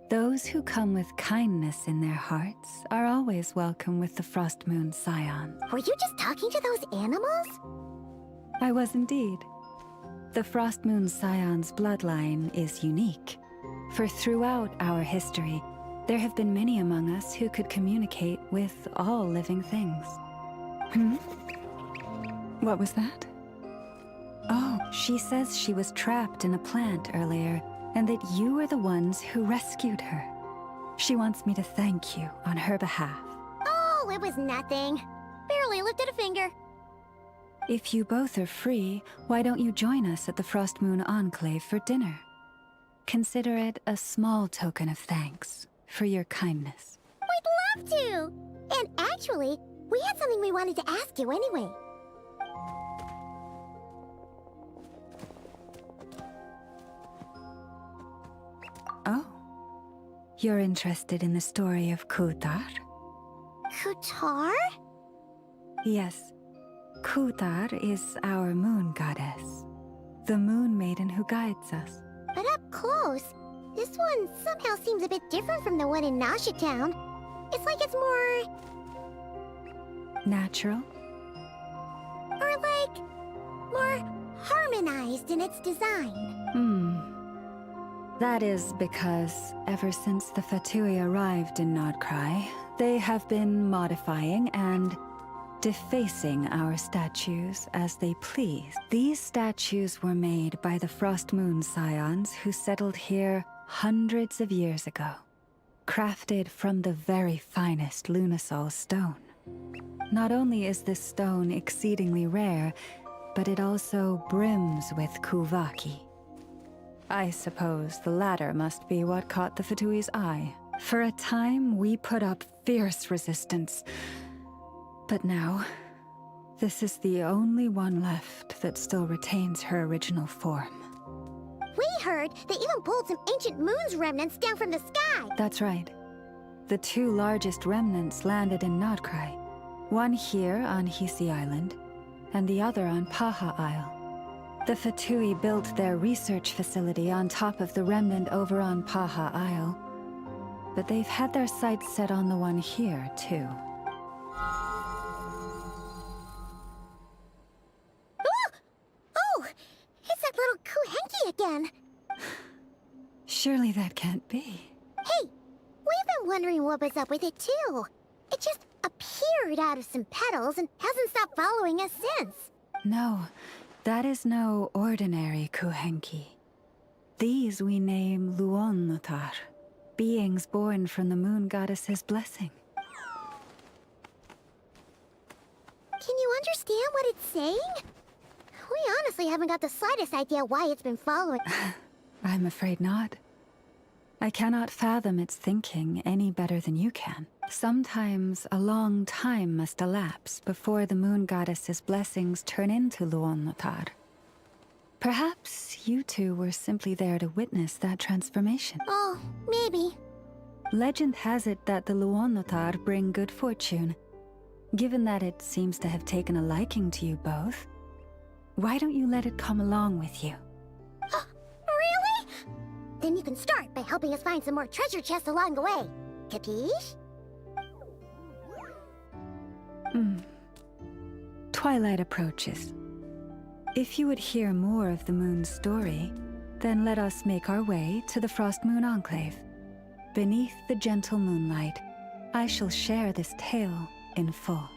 Speaker 1: Those who come with kindness in their hearts are always welcome with the Frost Moon Scions.
Speaker 3: Were you just talking to those animals?
Speaker 1: I was indeed. The Frost Moon Scions bloodline is unique, for throughout our history, there have been many among us who could communicate with all living things. What was that? Oh, she says she was trapped in a plant earlier, and that you were the ones who rescued her. She wants me to thank you on her behalf.
Speaker 3: Oh, it was nothing. Barely lifted a finger.
Speaker 1: If you both are free, why don't you join us at the Frost Moon Enclave for dinner? Consider it a small token of thanks for your kindness.
Speaker 3: We'd love to! And actually, we had something we wanted to ask you anyway.
Speaker 1: Oh. You're interested in the story of Kutar?
Speaker 3: Kutar?
Speaker 1: Yes. Kutar is our moon goddess. The moon maiden who guides us.
Speaker 3: But up close, this one somehow seems a bit different from the one in Nasha Town. It's like it's more...
Speaker 1: natural?
Speaker 3: Or like... more harmonized in its design.
Speaker 1: That is because ever since the Fatui arrived in KRAI, they have been modifying and defacing our statues as they please. These statues were made by the Frost Moon Scions who settled here hundreds of years ago, crafted from the very finest Lunasol stone. Not only is this stone exceedingly rare, but it also brims with Kuvaki. I suppose the latter must be what caught the Fatui's eye. For a time, we put up fierce resistance. But now, this is the only one left that still retains her original form.
Speaker 3: We heard they even pulled some ancient moon's remnants down from the sky.
Speaker 1: That's right. The two largest remnants landed in KRAI. One here on Hisi Island, and the other on Paha Isle. The Fatui built their research facility on top of the remnant over on Paha Isle. But they've had their sights set on the one here, too.
Speaker 3: Oh! It's that little Kuhenki again!
Speaker 1: Surely that can't be.
Speaker 3: Hey! We've been wondering what was up with it, too. It just appeared out of some petals and hasn't stopped following us since.
Speaker 1: No. That is no ordinary Kuhenki. These we name Luonnotar, beings born from the moon goddess's blessing.
Speaker 3: Can you understand what it's saying? We honestly haven't got the slightest idea why it's been following.
Speaker 1: I'm afraid not. I cannot fathom its thinking any better than you can. Sometimes a long time must elapse before the moon goddess's blessings turn into Luonnotar. Perhaps you two were simply there to witness that transformation.
Speaker 3: Oh, maybe.
Speaker 1: Legend has it that the Luonnotar bring good fortune. Given that it seems to have taken a liking to you both, why don't you let it come along with you?
Speaker 3: Really? Then you can start by helping us find some more treasure chests along the way. Capiche?
Speaker 1: Twilight approaches. If you would hear more of the moon's story, Then let us make our way to the Frost Moon Enclave. Beneath the gentle moonlight, I shall share this tale in full.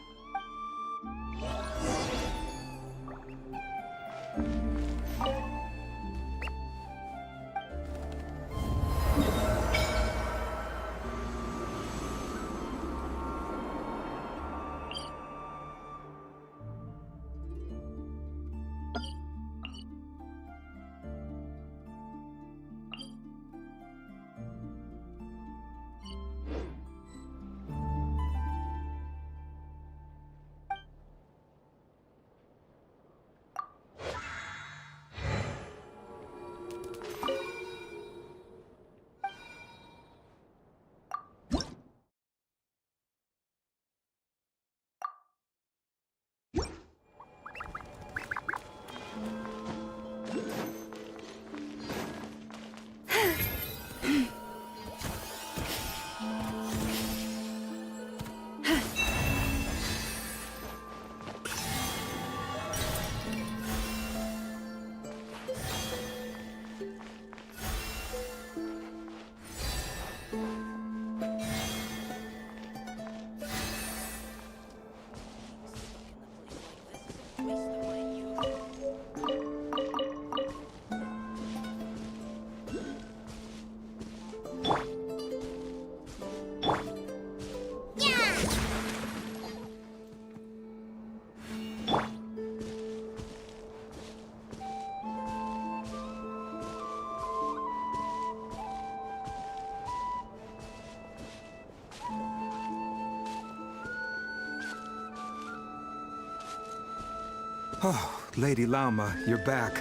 Speaker 11: Oh, Lady Lauma, you're back.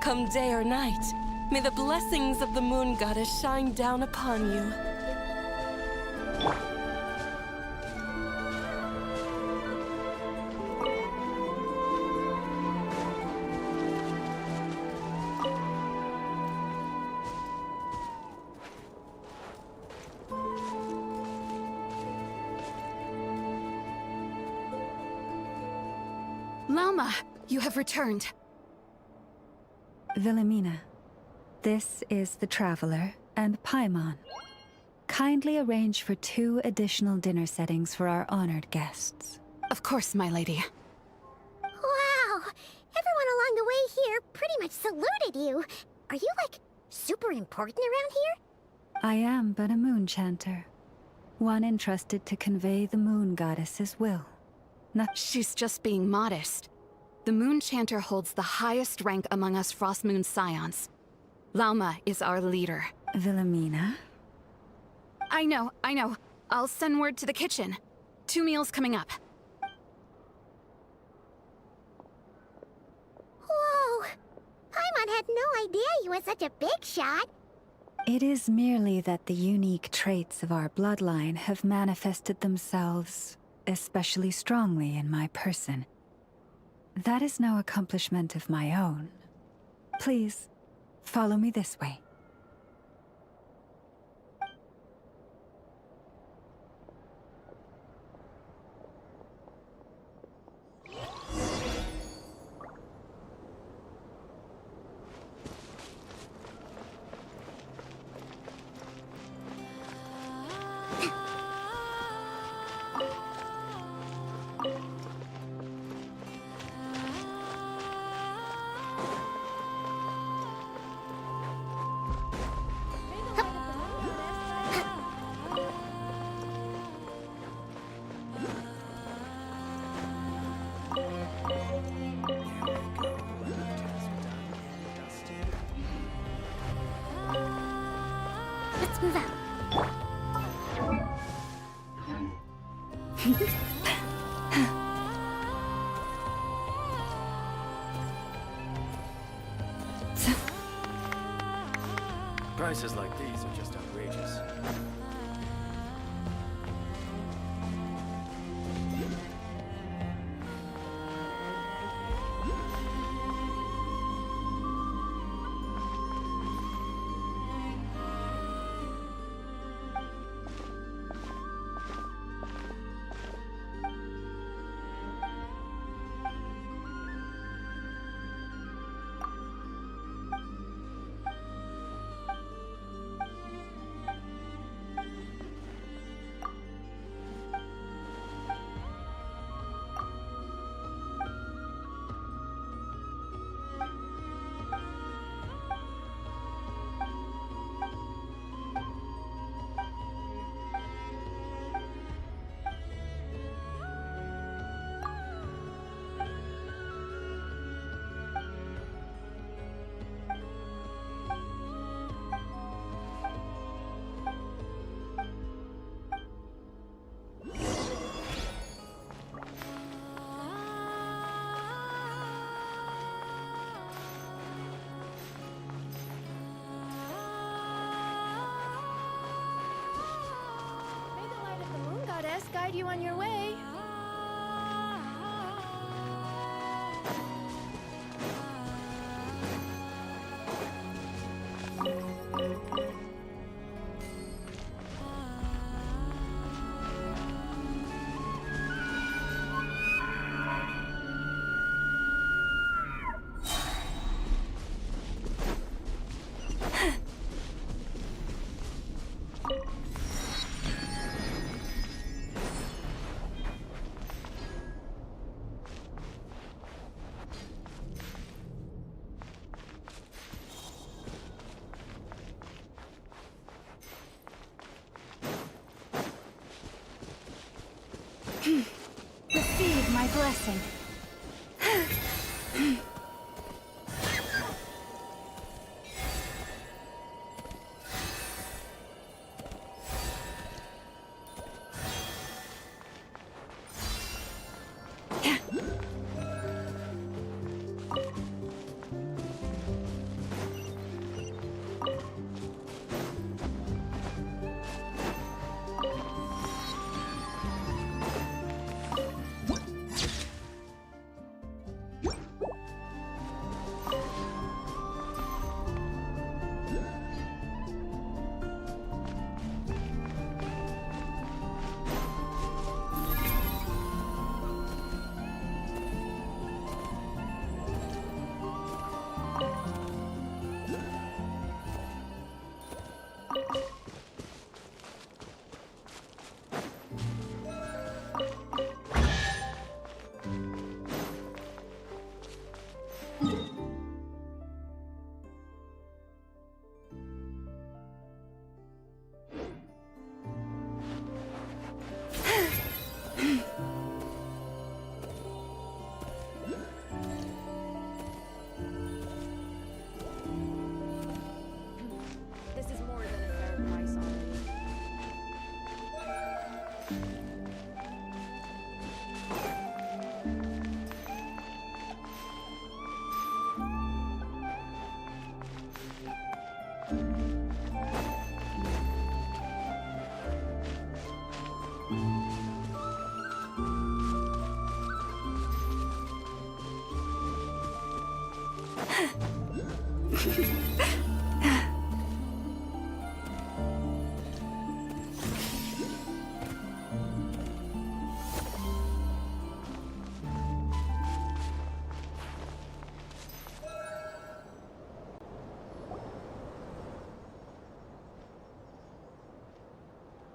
Speaker 13: Come day or night, may the blessings of the Moon Goddess shine down upon you.
Speaker 21: Lauma, you have returned.
Speaker 1: Wilhelmina, this is the Traveler and Paimon. Kindly arrange for 2 additional dinner settings for our honored guests.
Speaker 21: Of course, my lady.
Speaker 3: Wow! Everyone along the way here pretty much saluted you. Are you, like, super important around here?
Speaker 1: I am but a moon chanter, one entrusted to convey the Moon Goddess's will.
Speaker 21: She's just being modest. The Moon Chanter holds the highest rank among us Frost Moon Scions. Lauma is our leader.
Speaker 1: Wilhelmina?
Speaker 21: I know. I'll send word to the kitchen. 2 meals coming up.
Speaker 3: Whoa! Paimon had no idea you were such a big shot.
Speaker 1: It is merely that the unique traits of our bloodline have manifested themselves especially strongly in my person. That is no accomplishment of my own. Please, follow me this way.
Speaker 3: Let's move out.
Speaker 12: Prices like these are just outrageous.
Speaker 23: guide you on your way.
Speaker 1: Receive my blessing.
Speaker 4: This is more than a fair price already.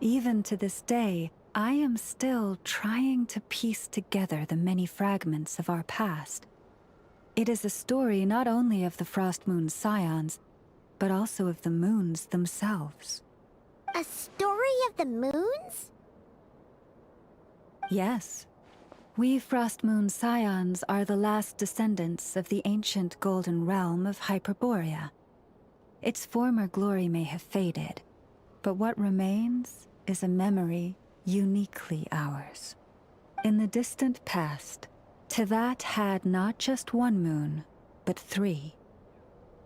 Speaker 1: Even to this day, I am still trying to piece together the many fragments of our past. It is a story not only of the Frost Moon Scions, but also of the moons themselves.
Speaker 3: A story of the moons?
Speaker 1: Yes. We Frost Moon Scions are the last descendants of the ancient golden realm of Hyperborea. Its former glory may have faded, but what remains is a memory uniquely ours. In the distant past, Teyvat had not just one moon, but 3.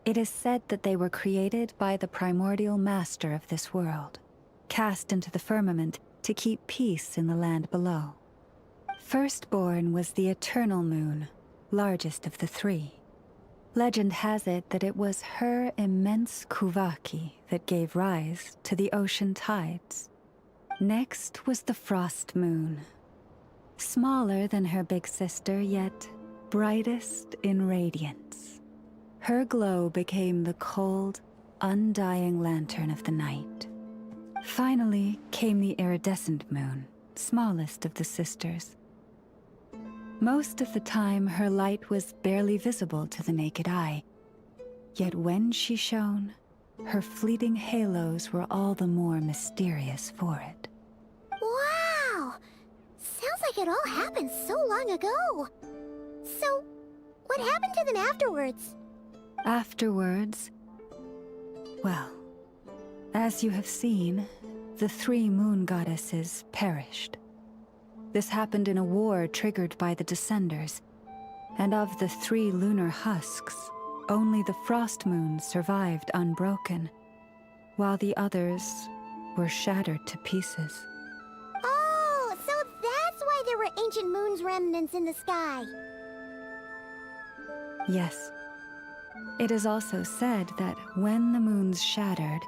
Speaker 1: It is said that they were created by the primordial master of this world, cast into the firmament to keep peace in the land below. Firstborn was the eternal moon, largest of the 3. Legend has it that it was her immense kuvaki that gave rise to the ocean tides. Next was the frost moon. Smaller than her big sister, yet brightest in radiance. Her glow became the cold, undying lantern of the night. Finally came the iridescent moon, smallest of the sisters. Most of the time, her light was barely visible to the naked eye. Yet when she shone, her fleeting halos were all the more mysterious for it.
Speaker 3: Wow! Sounds like it all happened so long ago. So, what happened to them afterwards?
Speaker 1: Afterwards, well, as you have seen, the 3 moon goddesses perished. This happened in a war triggered by the Descenders, and of the 3 lunar husks, only the Frost Moon survived unbroken, while the others were shattered to pieces.
Speaker 3: Oh, ancient moon's remnants in the sky.
Speaker 1: Yes. It is also said that when the moons shattered,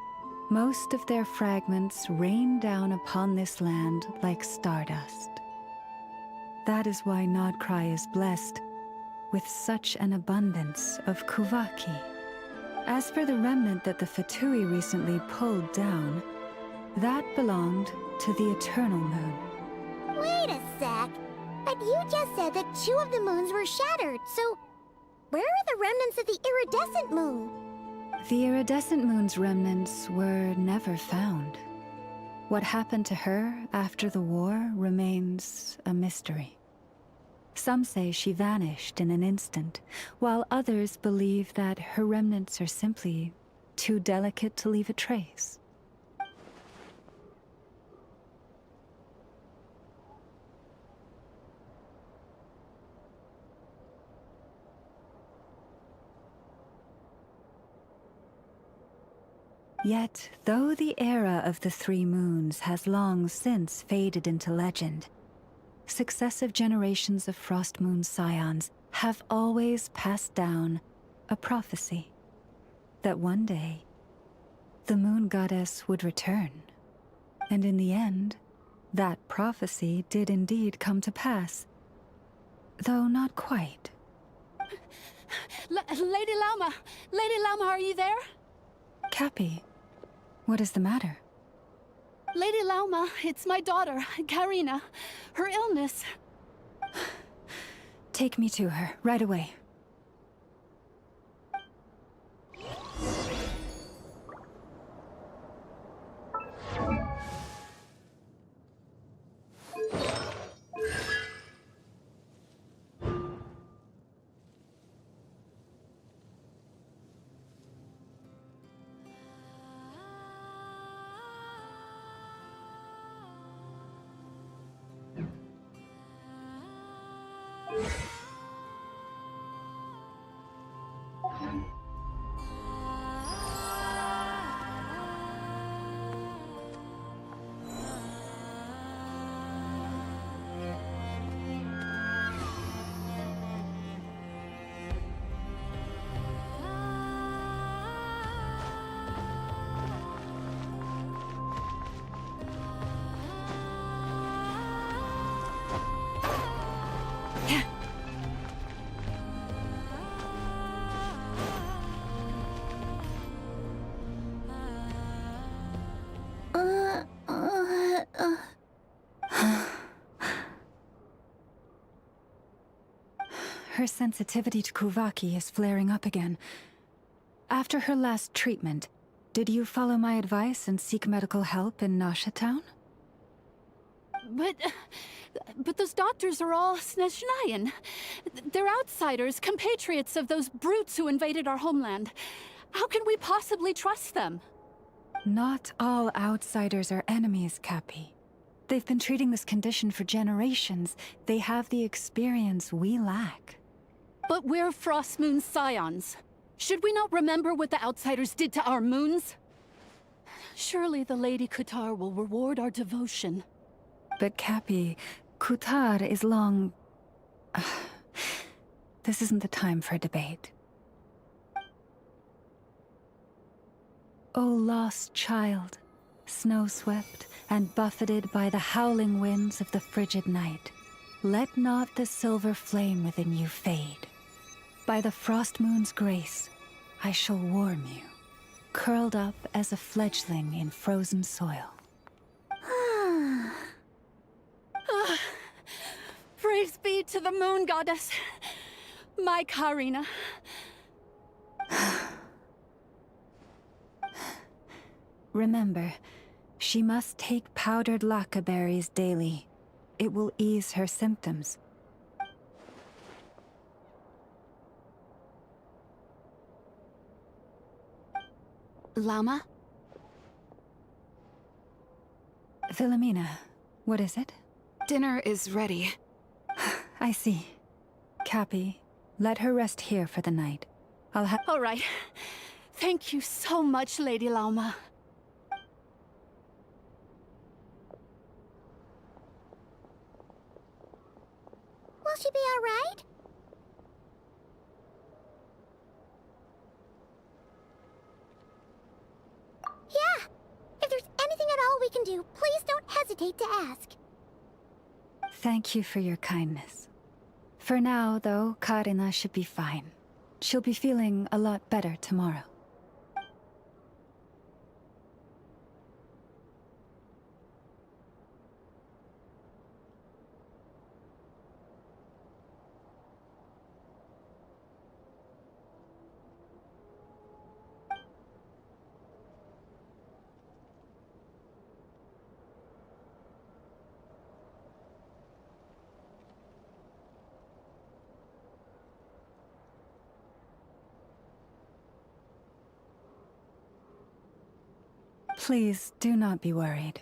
Speaker 1: most of their fragments rained down upon this land like stardust. That is why KRAI is blessed with such an abundance of Kuvaki. As for the remnant that the Fatui recently pulled down, that belonged to the Eternal Moon.
Speaker 3: Wait a sec. But you just said that 2 of the moons were shattered, so where are the remnants of the iridescent moon?
Speaker 1: The iridescent moon's remnants were never found. What happened to her after the war remains a mystery. Some say she vanished in an instant, while others believe that her remnants are simply too delicate to leave a trace. Yet, though the era of the 3 moons has long since faded into legend, successive generations of Frost Moon Scions have always passed down a prophecy that one day the moon goddess would return. And in the end, that prophecy did indeed come to pass, though not quite.
Speaker 6: Lady Lauma! Lady Lauma, are you there?
Speaker 1: Cappy, what is the matter?
Speaker 6: Lady Lauma, it's my daughter, Karina. Her illness.
Speaker 1: Take me to her, right away. Her sensitivity to Kuvaki is flaring up again. After her last treatment, did you follow my advice and seek medical help in Nasha Town?
Speaker 6: But those doctors are all Snezhnayan. They're outsiders, compatriots of those brutes who invaded our homeland. How can we possibly trust them?
Speaker 1: Not all outsiders are enemies, Cappy. They've been treating this condition for generations. They have the experience we lack.
Speaker 6: But we're Frost Moon Scions. Should we not remember what the outsiders did to our moons? Surely the Lady Kutar will reward our devotion.
Speaker 1: But Cappy, Kutar is long... This isn't the time for a debate. O lost child, snow-swept and buffeted by the howling winds of the frigid night, let not the silver flame within you fade. By the frost moon's grace, I shall warm you, curled up as a fledgling in frozen soil.
Speaker 6: Praise be to the moon goddess, my Karina.
Speaker 1: Remember, she must take powdered laka berries daily. It will ease her symptoms.
Speaker 21: Llama?
Speaker 1: Philomena, what is it?
Speaker 21: Dinner is ready.
Speaker 1: I see. Cappy, let her rest here for the night. I'll have...
Speaker 6: All right. Thank you so much, Lady Lauma.
Speaker 3: will she be alright? Yeah. If there's anything at all we can do, please don't hesitate to ask.
Speaker 1: Thank you for your kindness. For now, though, Karina should be fine. She'll be feeling a lot better tomorrow. Please, do not be worried.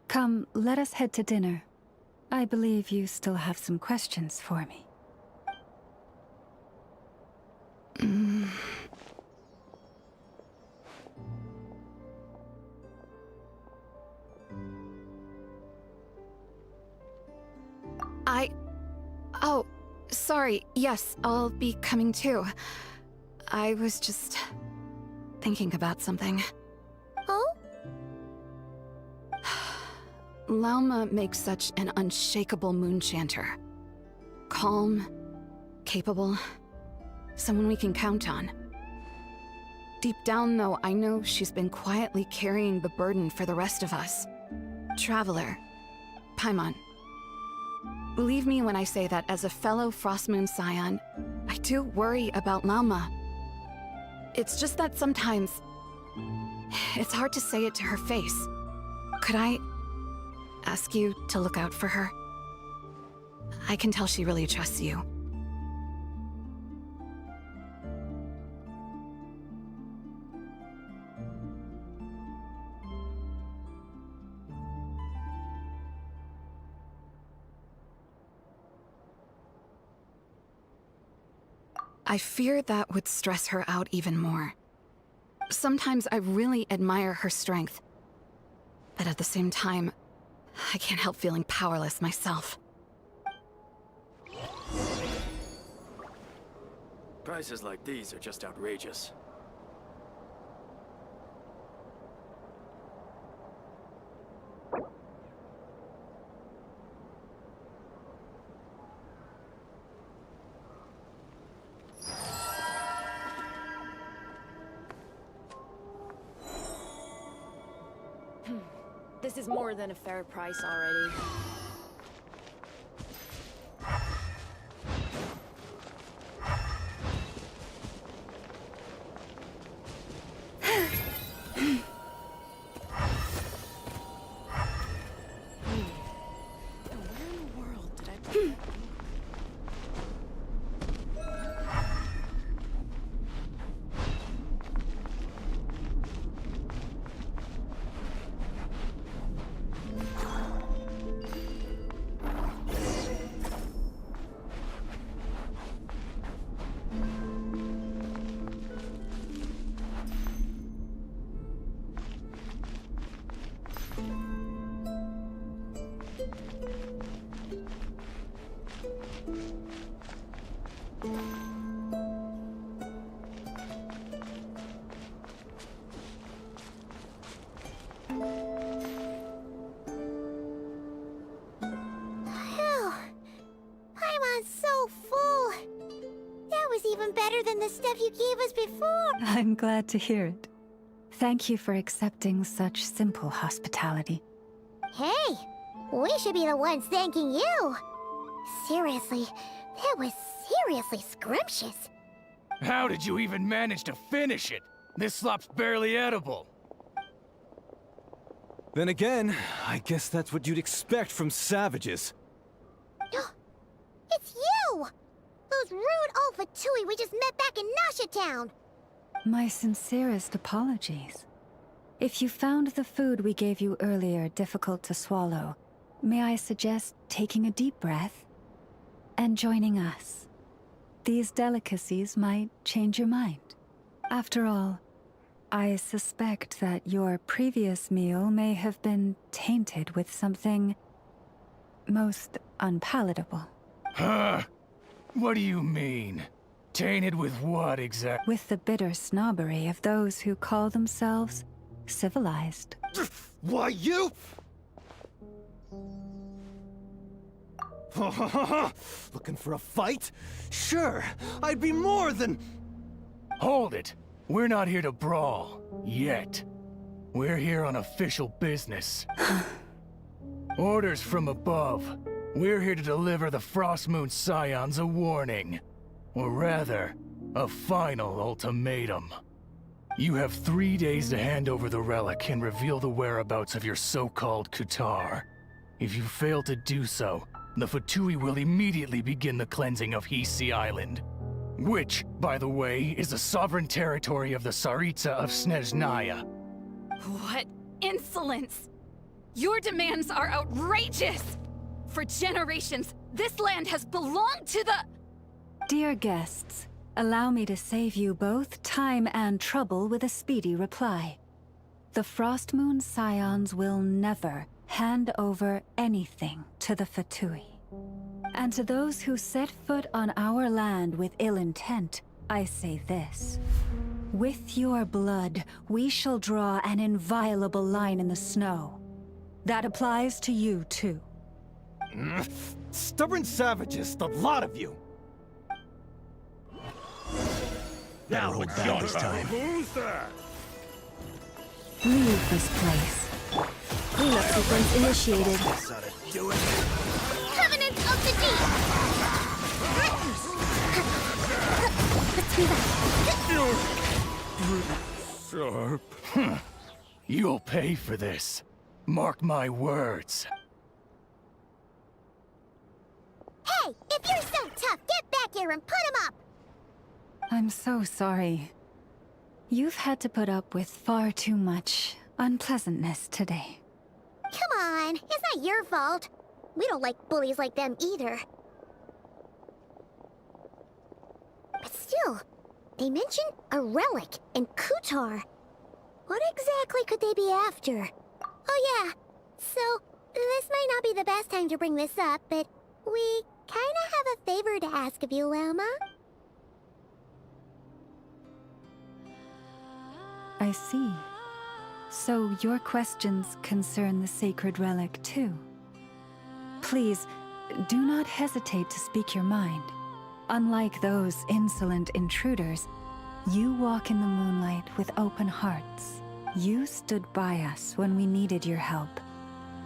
Speaker 1: Come, let us head to dinner. I believe you still have some questions for me.
Speaker 21: Oh, sorry. Yes, I'll be coming too. I was just thinking about something.
Speaker 3: Oh?
Speaker 21: Lauma makes such an unshakable moon chanter. Calm, capable, someone we can count on. Deep down, though, I know she's been quietly carrying the burden for the rest of us. Traveler, Paimon. Believe me when I say that as a fellow Frostmoon Scion, I do worry about Lauma. It's just that sometimes it's hard to say it to her face. Could I ask you to look out for her? I can tell she really trusts you. I fear that would stress her out even more. Sometimes I really admire her strength, but at the same time, I can't help feeling powerless myself.
Speaker 12: Prices like these are just outrageous.
Speaker 14: This is more than a fair price already.
Speaker 3: Better than the stuff you gave us before.
Speaker 1: I'm glad to hear it. Thank you for accepting such simple hospitality.
Speaker 3: Hey, we should be the ones thanking you. Seriously, that was seriously scrumptious.
Speaker 19: How did you even manage to finish it? This slop's barely edible.
Speaker 20: Then again, I guess that's what you'd expect from savages.
Speaker 3: It's you! Those rude Alpha Tui we just met back in Nasha Town!
Speaker 1: My sincerest apologies. If you found the food we gave you earlier difficult to swallow, may I suggest taking a deep breath and joining us? These delicacies might change your mind. After all, I suspect that your previous meal may have been tainted with something most unpalatable.
Speaker 19: What do you mean? Tainted with what exactly?
Speaker 1: With the bitter snobbery of those who call themselves civilized.
Speaker 20: Why, you? Looking for a fight? Sure, I'd be more than...
Speaker 19: Hold it! We're not here to brawl. Yet. We're here on official business. Orders from above. We're here to deliver the Frostmoon Scions a warning. Or rather, a final ultimatum. You have 3 days to hand over the relic and reveal the whereabouts of your so-called Kutar. If you fail to do so, the Fatui will immediately begin the cleansing of Hisi Island. Which, by the way, is the sovereign territory of the Tsaritsa of Snezhnaya.
Speaker 21: What insolence! Your demands are outrageous! For generations, this land has belonged to the...
Speaker 1: Dear guests, allow me to save you both time and trouble with a speedy reply. The Frostmoon Scions will never hand over anything to the Fatui. And to those who set foot on our land with ill intent, I say this. With your blood, we shall draw an inviolable line in the snow. That applies to you, too.
Speaker 20: Stubborn savages, the lot of you!
Speaker 5: Now hold back this time.
Speaker 10: Who's that?
Speaker 1: Leave this place.
Speaker 8: Cleanup sequence initiated.
Speaker 3: Covenant of the Deep! Let's move on.
Speaker 19: Sharp. You'll pay for this. Mark my words.
Speaker 3: Hey, if you're so tough, get back here and put him up!
Speaker 1: I'm so sorry. You've had to put up with far too much unpleasantness today.
Speaker 3: Come on, it's not your fault. We don't like bullies like them either. But still, they mentioned a relic and Kutar. What exactly could they be after? Oh yeah, so this might not be the best time to bring this up, but we kinda have a favor to ask of you, Lama.
Speaker 1: I see. So your questions concern the sacred relic too. Please, do not hesitate to speak your mind. Unlike those insolent intruders, you walk in the moonlight with open hearts. You stood by us when we needed your help,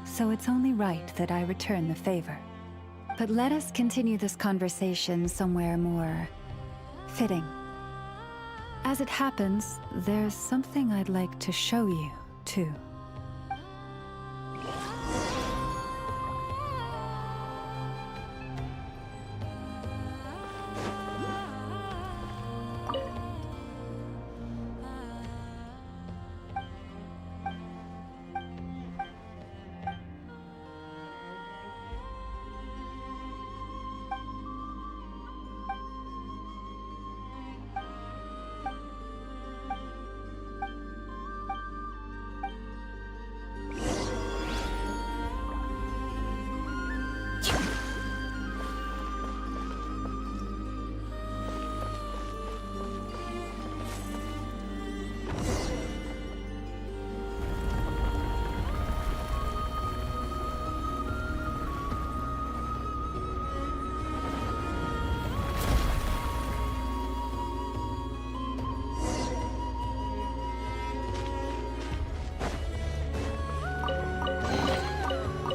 Speaker 1: so it's only right that I return the favor. But let us continue this conversation somewhere more fitting. As it happens, there's something I'd like to show you, too.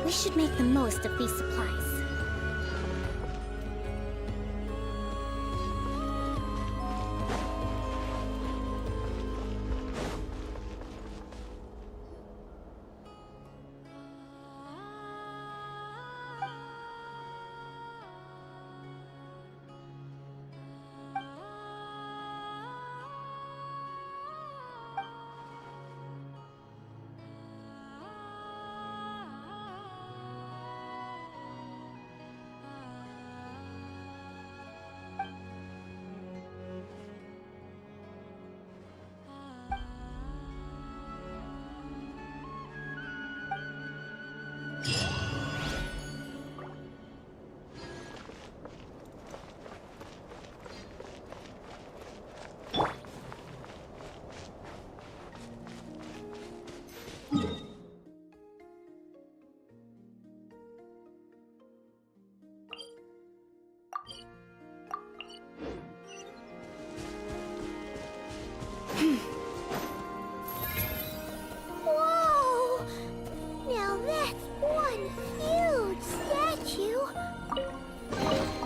Speaker 3: We should make the most of these supplies.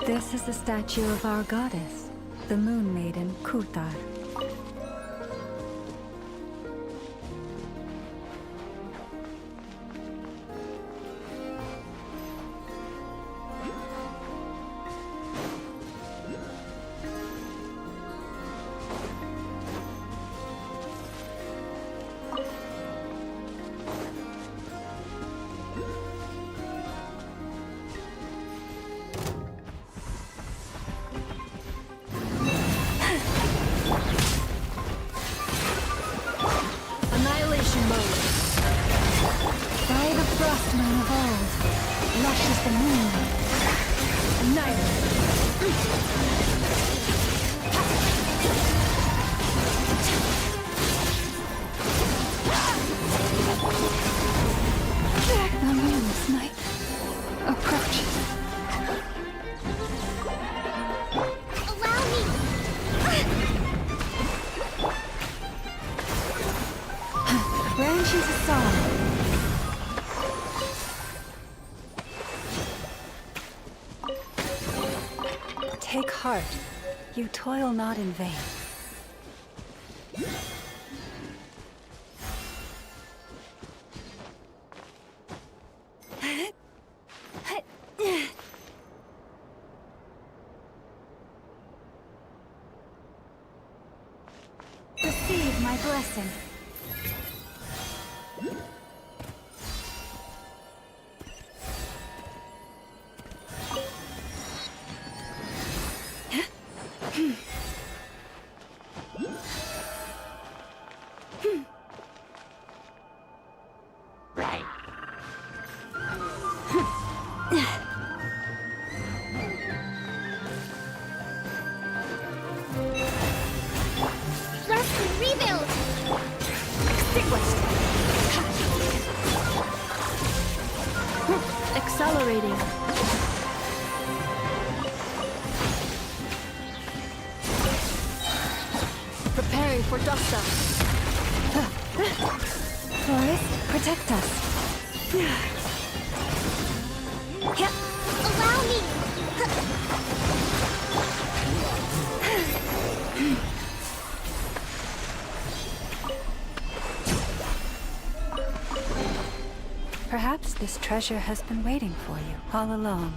Speaker 1: This is the statue of our goddess, the Moon Maiden Kutar.
Speaker 6: Annihilation mode.
Speaker 1: By the frost moon of old, lush is the moon. The moon's night approaches.
Speaker 3: Allow me!
Speaker 1: Branches a song. Take heart. You toil not in vain. Receive my blessing.
Speaker 3: Let's rebuild!
Speaker 8: Extinguished! Accelerating.
Speaker 6: Preparing for dust up.
Speaker 1: Forest, protect us.
Speaker 3: Allow me!
Speaker 1: Perhaps this treasure has been waiting for you all along.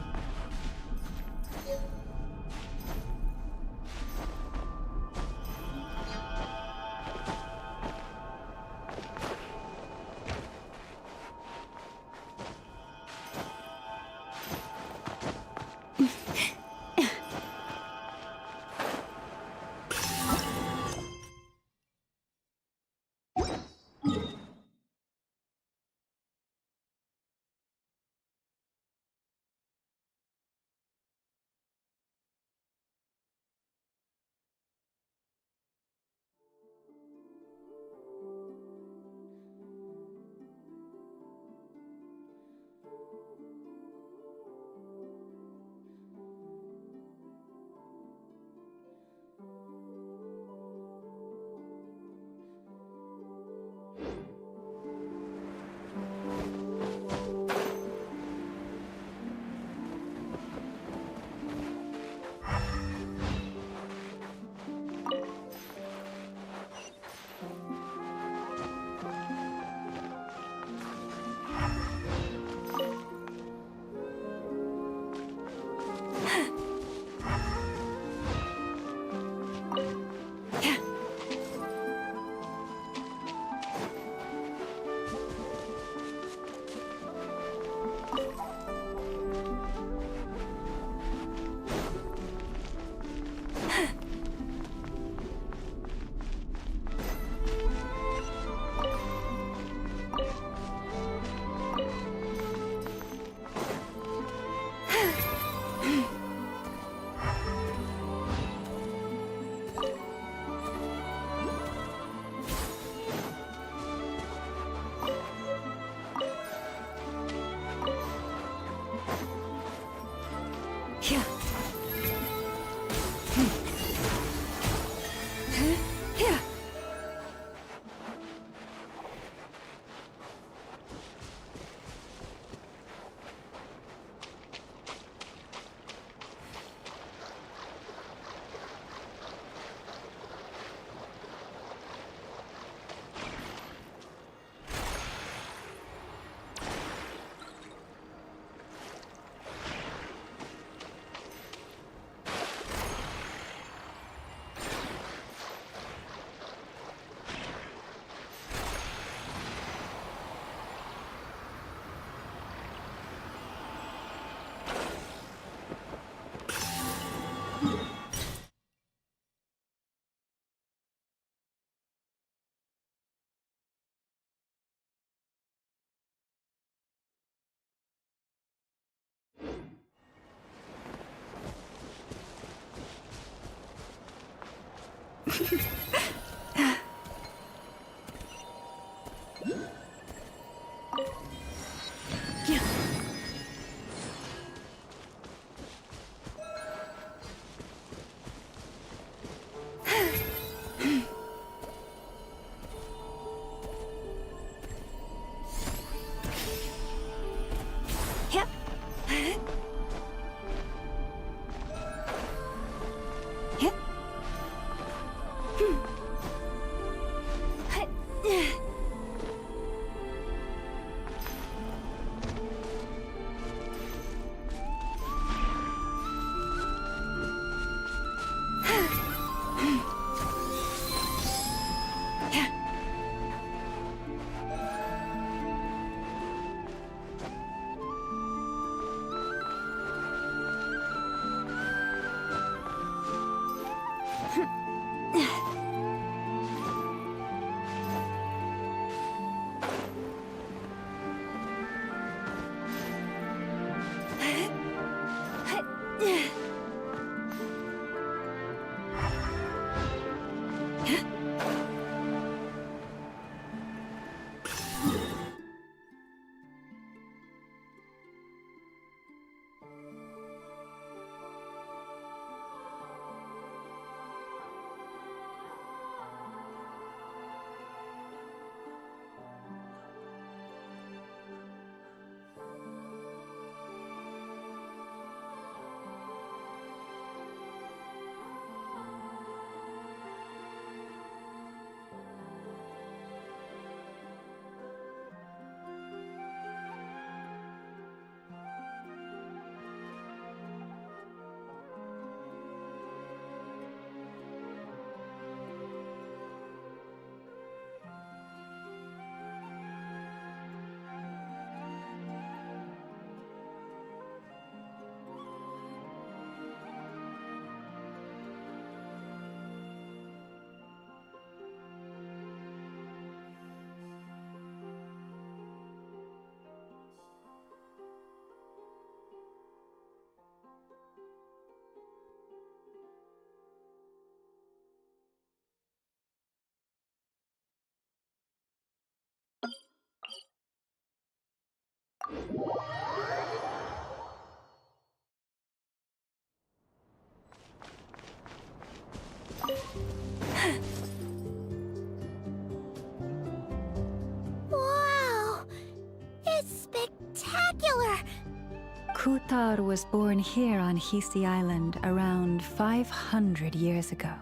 Speaker 3: Wow! It's spectacular!
Speaker 1: Kutar was born here on Hisi Island around 500 years ago.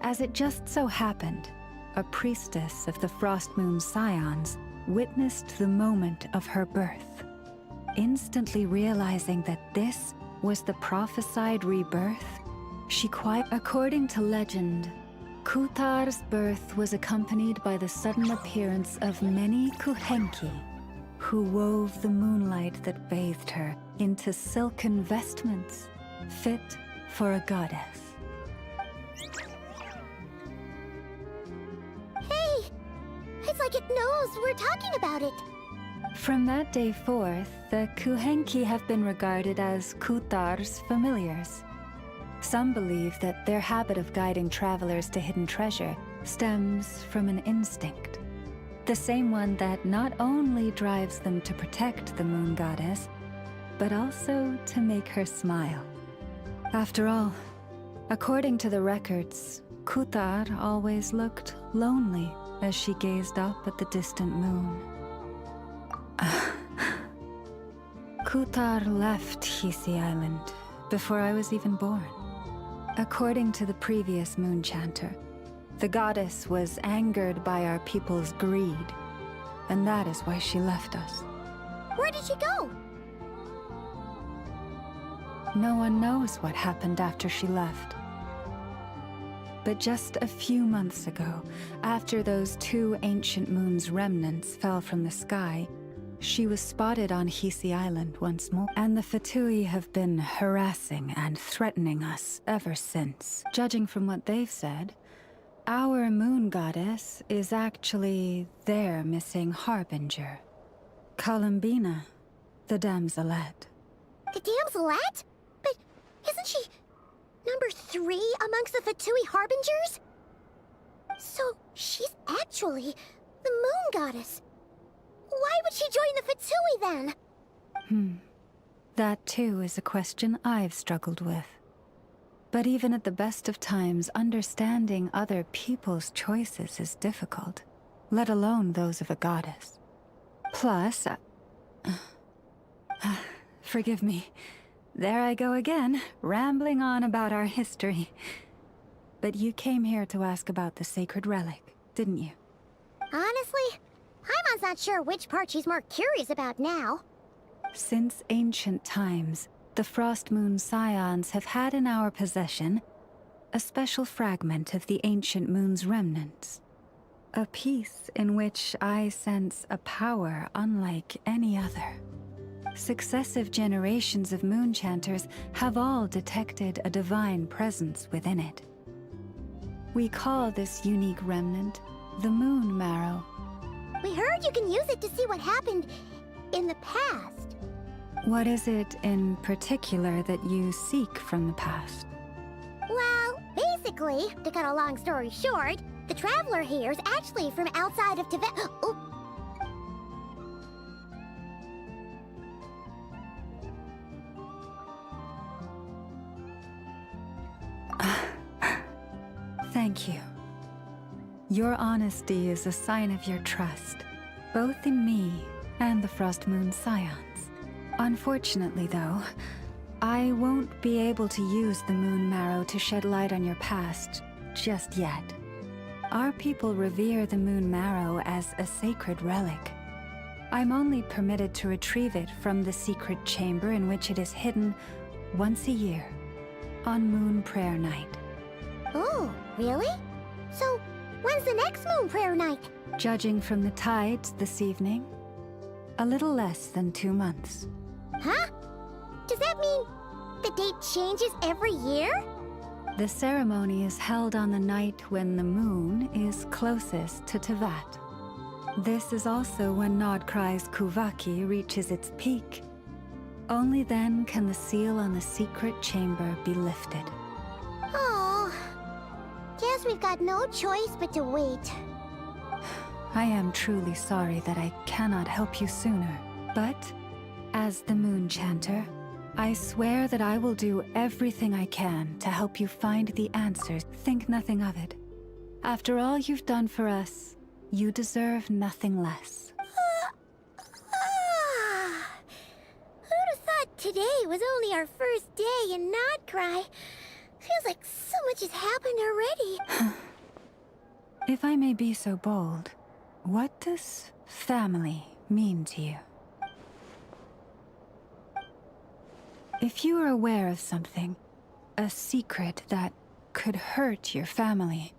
Speaker 1: As it just so happened, a priestess of the Frost Moon Scions witnessed the moment of her birth. Instantly realizing that this was the prophesied rebirth, according to legend, Kutar's birth was accompanied by the sudden appearance of many Kuhenki, who wove the moonlight that bathed her into silken vestments fit for a goddess.
Speaker 3: Hey! It's like it knows we're talking about it.
Speaker 1: From that day forth, the Kuhenki have been regarded as Kutar's familiars. Some believe that their habit of guiding travelers to hidden treasure stems from an instinct. The same one that not only drives them to protect the moon goddess, but also to make her smile. After all, according to the records, Kutar always looked lonely as she gazed up at the distant moon. Kutar left Hisi Island before I was even born. According to the previous moon chanter, the goddess was angered by our people's greed, and that is why she left us.
Speaker 3: Where did she go?
Speaker 1: No one knows what happened after she left. But just a few months ago, after those 2 ancient moon's remnants fell from the sky, she was spotted on Hisi Island once more, and the Fatui have been harassing and threatening us ever since. Judging from what they've said, our moon goddess is actually their missing harbinger, Columbina, the damselette.
Speaker 3: The damselette? But isn't she number 3 amongst the Fatui Harbingers? So, she's actually the moon goddess. Why would she join the Fatui then?
Speaker 1: That too is a question I've struggled with. But even at the best of times, understanding other people's choices is difficult, let alone those of a goddess. Plus, forgive me. There I go again, rambling on about our history. But you came here to ask about the sacred relic, didn't you?
Speaker 3: Honestly, Paimon's not sure which part she's more curious about now.
Speaker 1: Since ancient times, the Frost Moon Scions have had in our possession a special fragment of the ancient moon's remnants. A piece in which I sense a power unlike any other. Successive generations of moonchanters have all detected a divine presence within it. We call this unique remnant the Moon Marrow.
Speaker 3: We heard you can use it to see what happened in the past.
Speaker 1: What is it in particular that you seek from the past?
Speaker 3: Well, basically, to cut a long story short, the traveler here is actually from outside of Tibet. Oh.
Speaker 1: Thank you. Your honesty is a sign of your trust, both in me and the Frost Moon Scions. Unfortunately, though, I won't be able to use the Moon Marrow to shed light on your past just yet. Our people revere the Moon Marrow as a sacred relic. I'm only permitted to retrieve it from the secret chamber in which it is hidden once a year, on Moon Prayer Night.
Speaker 3: Oh, really? So, when's the next Moon Prayer Night?
Speaker 1: Judging from the tides this evening, a little less than 2 months.
Speaker 3: Huh? Does that mean the date changes every year?
Speaker 1: The ceremony is held on the night when the moon is closest to Tevat. This is also when KRAI's Kuvaki reaches its peak. Only then can the seal on the secret chamber be lifted.
Speaker 3: Oh, guess we've got no choice but to wait.
Speaker 1: I am truly sorry that I cannot help you sooner, but as the Moon Chanter, I swear that I will do everything I can to help you find the answers. Think nothing of it. After all you've done for us, you deserve nothing less.
Speaker 3: Who'd have thought today was only our first day in KRAI? Feels like so much has happened already.
Speaker 1: If I may be so bold, what does family mean to you? If you are aware of something, a secret that could hurt your family,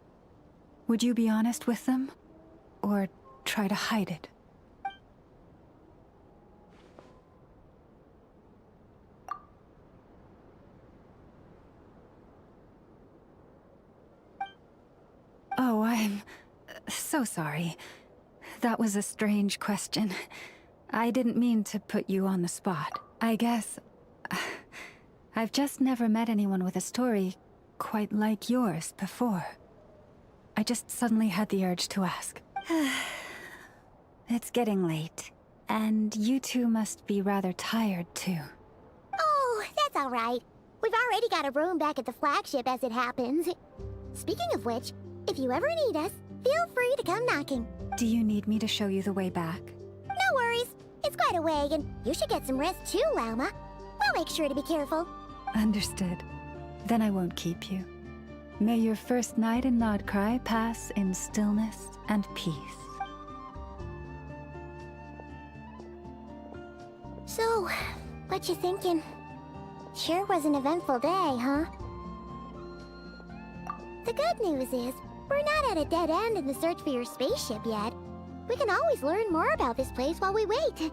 Speaker 1: would you be honest with them? Or try to hide it? Oh, I'm so sorry. That was a strange question. I didn't mean to put you on the spot. I guess I've just never met anyone with a story quite like yours before. I just suddenly had the urge to ask. It's getting late, and you two must be rather tired too.
Speaker 3: Oh, that's all right. We've already got a room back at the flagship as it happens. Speaking of which, if you ever need us, feel free to come knocking.
Speaker 1: Do you need me to show you the way back?
Speaker 3: No worries. It's quite a way, and you should get some rest too, Lauma. We'll make sure to be careful.
Speaker 1: Understood. Then I won't keep you. May your first night in KRAI pass in stillness and peace.
Speaker 3: So, what you thinking? Sure was an eventful day, huh? The good news is, we're not at a dead end in the search for your spaceship yet. We can always learn more about this place while we wait.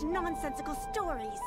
Speaker 9: Nonsensical stories.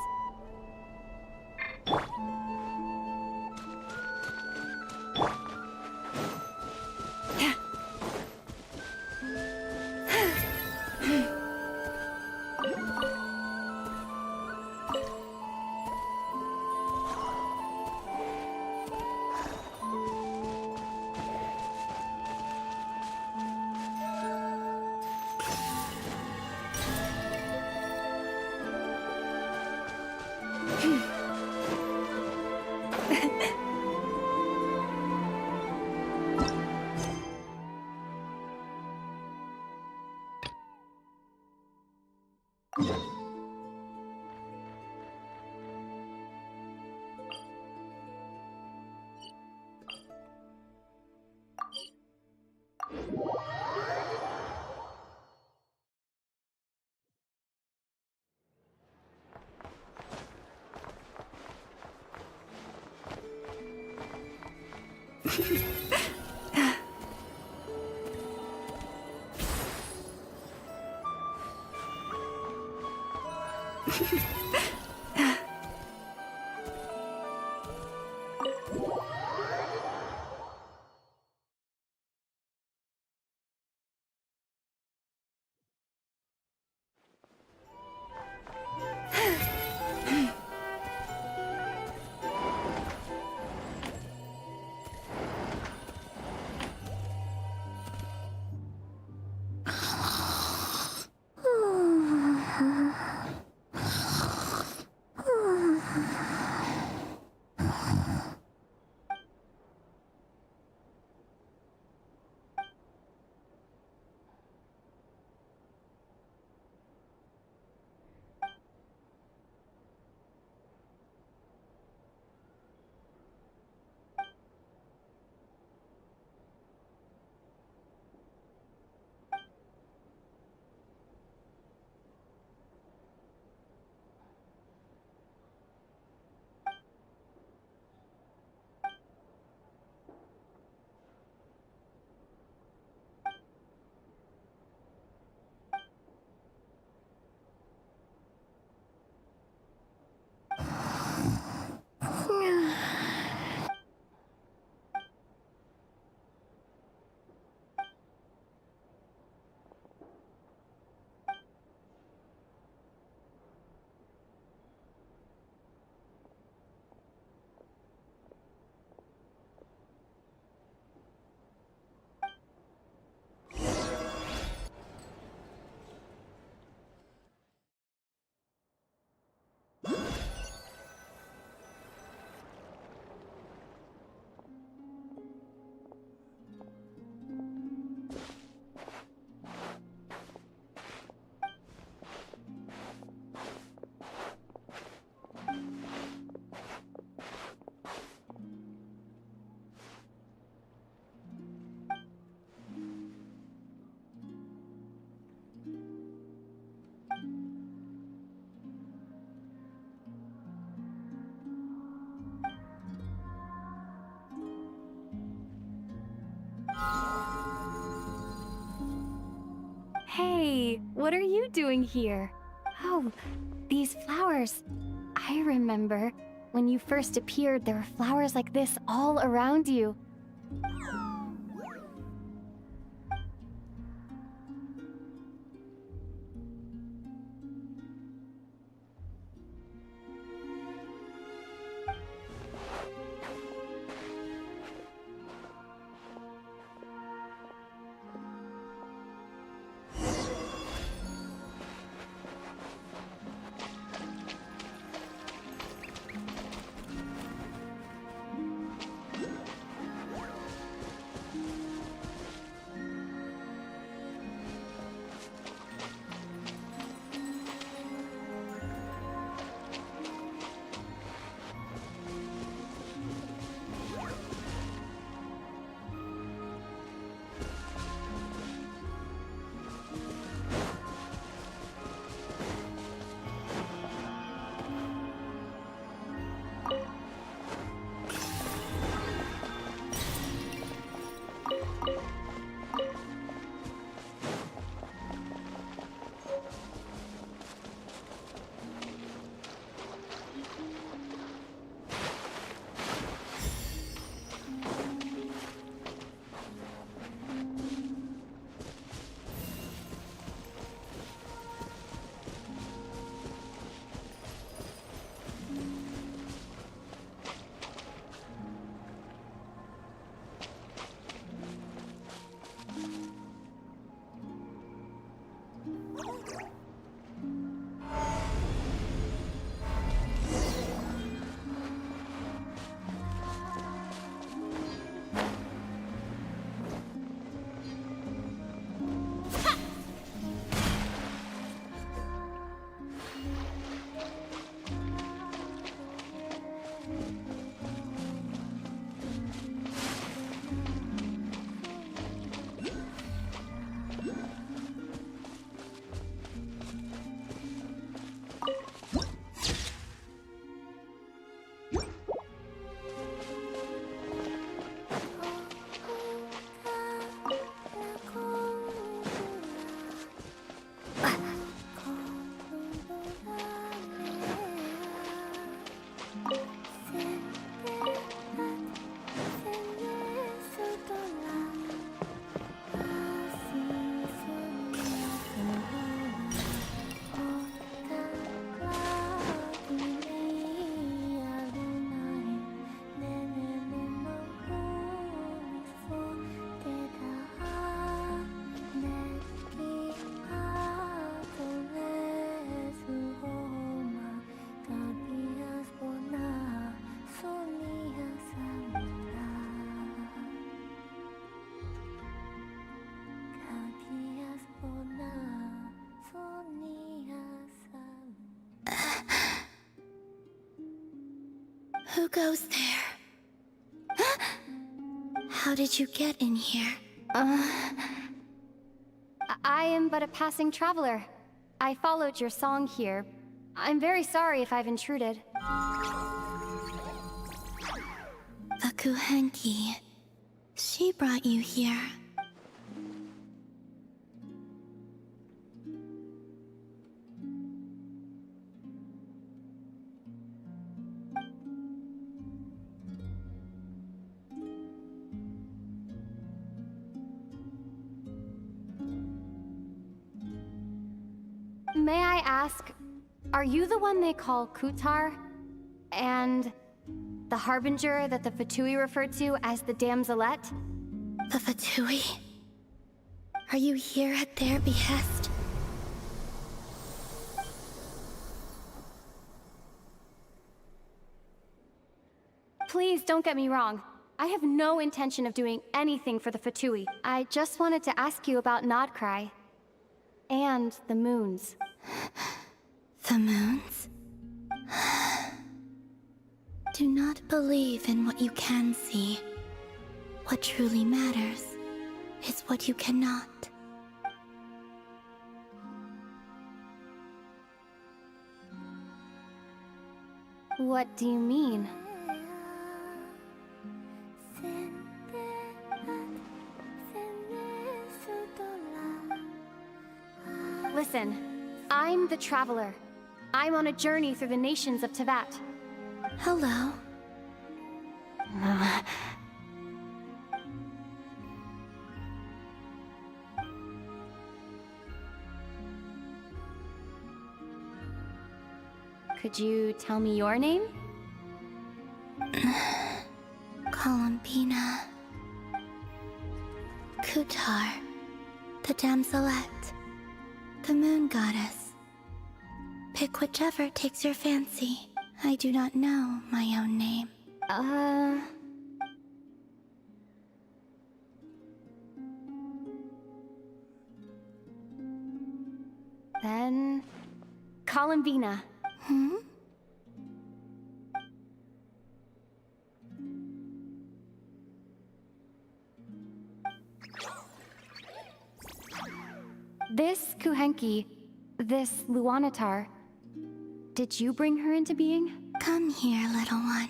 Speaker 23: Hey, what are you doing here? Oh, these flowers. I remember. When you first appeared, there were flowers like this all around you.
Speaker 2: Who goes there? How did you get in here?
Speaker 23: I am but a passing traveler. I followed your song here. I'm very sorry if I've intruded.
Speaker 2: The Kuhenki. She brought you here.
Speaker 23: May I ask, are you the one they call Kutar? And the Harbinger that the Fatui referred to as the Damselette?
Speaker 2: The Fatui? Are you here at their behest?
Speaker 23: Please don't get me wrong. I have no intention of doing anything for the Fatui. I just wanted to ask you about KRAI. And the moons.
Speaker 2: The moons? Do not believe in what you can see. What truly matters is what you cannot.
Speaker 23: What do you mean? Listen, I'm the Traveler. I'm on a journey through the nations of Teyvat.
Speaker 2: Hello.
Speaker 23: Could you tell me your name?
Speaker 2: Columbina. Kutar. The damselette. The moon goddess. Pick whichever takes your fancy. I do not know my own name.
Speaker 23: Then... Columbina.
Speaker 2: Hmm?
Speaker 23: This Kuhenki, this Luanatar, did you bring her into being?
Speaker 2: Come here, little one.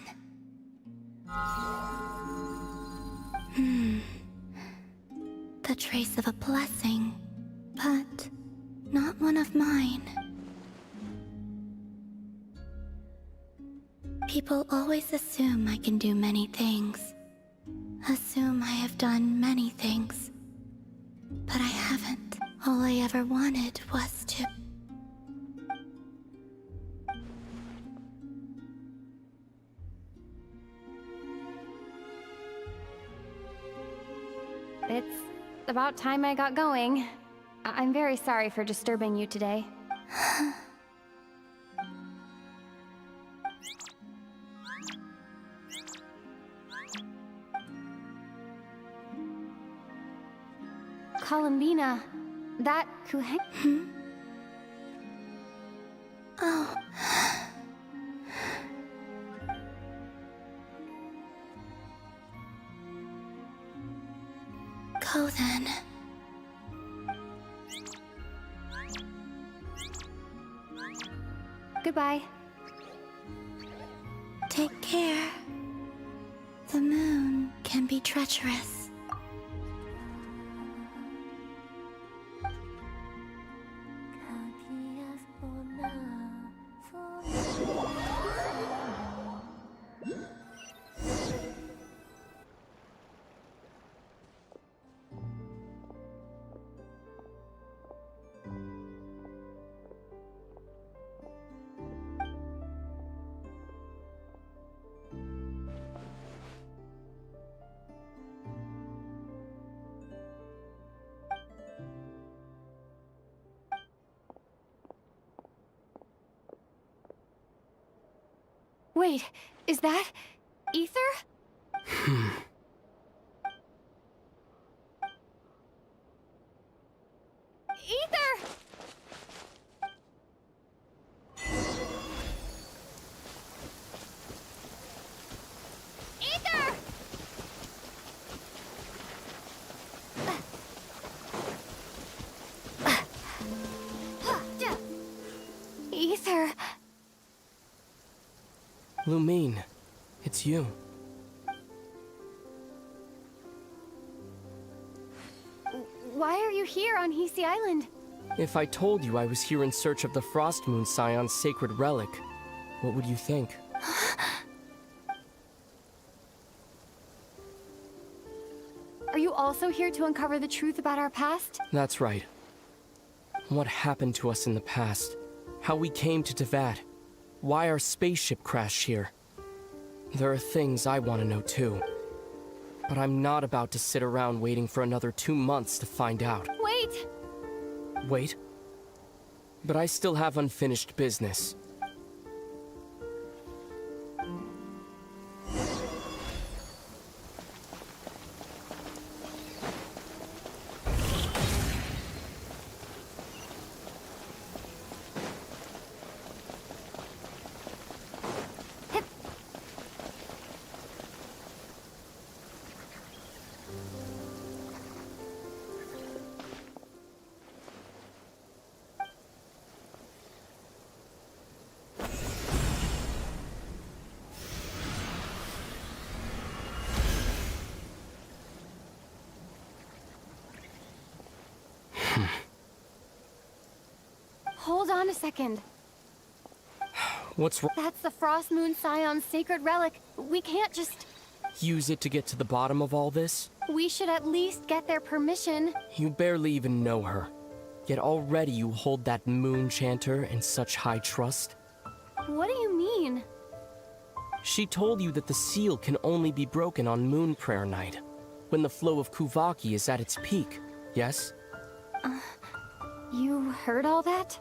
Speaker 2: The trace of a blessing, but not one of mine. People always assume I can do many things. Assume I have done many things. But I haven't. All I ever wanted was to...
Speaker 23: It's about time I got going. I'm very sorry for disturbing you today. Columbina, that Kuhen...
Speaker 2: Oh. Go then.
Speaker 23: Goodbye.
Speaker 2: Take care. The moon can be treacherous.
Speaker 23: Wait, is that... Ether? Ether! Ether! Ether...
Speaker 10: Lumine, it's you.
Speaker 23: Why are you here on Hisi Island?
Speaker 10: If I told you I was here in search of the Frost Moon Scion's sacred relic, what would you think?
Speaker 23: Are you also here to uncover the truth about our past?
Speaker 10: That's right. What happened to us in the past? How we came to Teyvat? Why our spaceship crashed here? There are things I want to know too. But I'm not about to sit around waiting for another 2 months to find out.
Speaker 23: Wait!
Speaker 10: Wait? But I still have unfinished business.
Speaker 23: Hold on a second.
Speaker 10: What's wrong?
Speaker 23: That's the Frost Moon Scion's sacred relic. We can't just...
Speaker 10: Use it to get to the bottom of all this?
Speaker 23: We should at least get their permission.
Speaker 10: You barely even know her. Yet already you hold that moon chanter in such high trust.
Speaker 23: What do you mean?
Speaker 10: She told you that the seal can only be broken on Moon Prayer Night, when the flow of Kuvaki is at its peak, yes?
Speaker 23: You heard all that?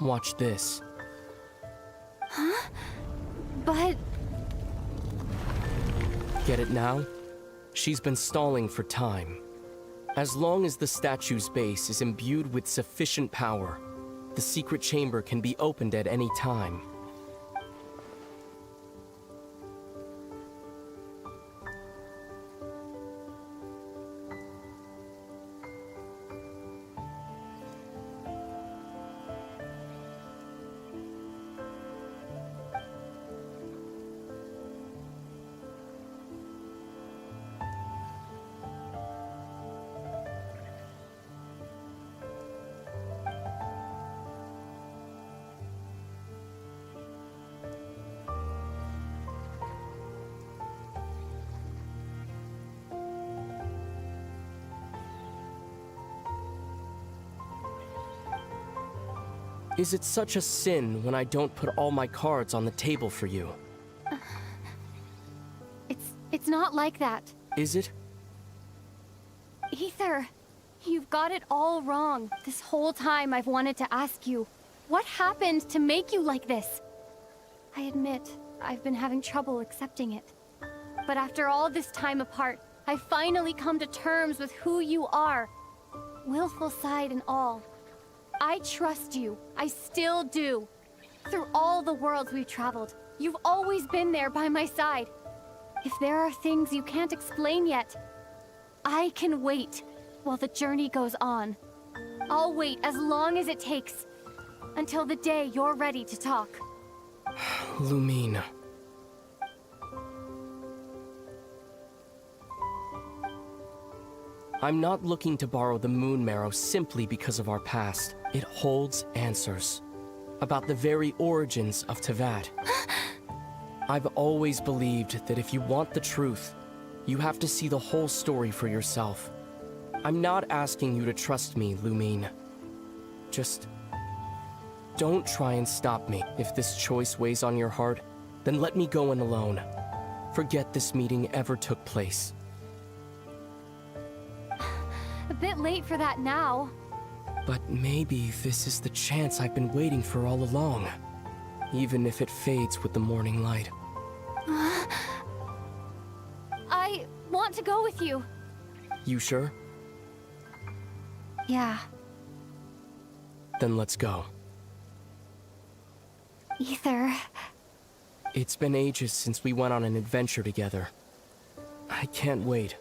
Speaker 10: Watch this.
Speaker 23: Huh? But...
Speaker 10: Get it now? She's been stalling for time. As long as the statue's base is imbued with sufficient power, the secret chamber can be opened at any time. Is it such a sin when I don't put all my cards on the table for you?
Speaker 23: It's not like that.
Speaker 10: Is it?
Speaker 23: Ether, you've got it all wrong. This whole time I've wanted to ask you, what happened to make you like this? I admit, I've been having trouble accepting it. But after all this time apart, I've finally come to terms with who you are. Willful side and all. I trust you. I still do. Through all the worlds we've traveled, you've always been there by my side. If there are things you can't explain yet, I can wait while the journey goes on. I'll wait as long as it takes, until the day you're ready to talk.
Speaker 10: Lumine. I'm not looking to borrow the Moon Marrow simply because of our past. It holds answers about the very origins of Teyvat. I've always believed that if you want the truth, you have to see the whole story for yourself. I'm not asking you to trust me, Lumine. Just don't try and stop me. If this choice weighs on your heart, then let me go in alone. Forget this meeting ever took place.
Speaker 23: A bit late for that now.
Speaker 10: But maybe this is the chance I've been waiting for all along. Even if it fades with the morning light.
Speaker 23: I want to go with you.
Speaker 10: You sure?
Speaker 23: Yeah.
Speaker 10: Then let's go.
Speaker 23: Ether.
Speaker 10: It's been ages since we went on an adventure together. I can't wait.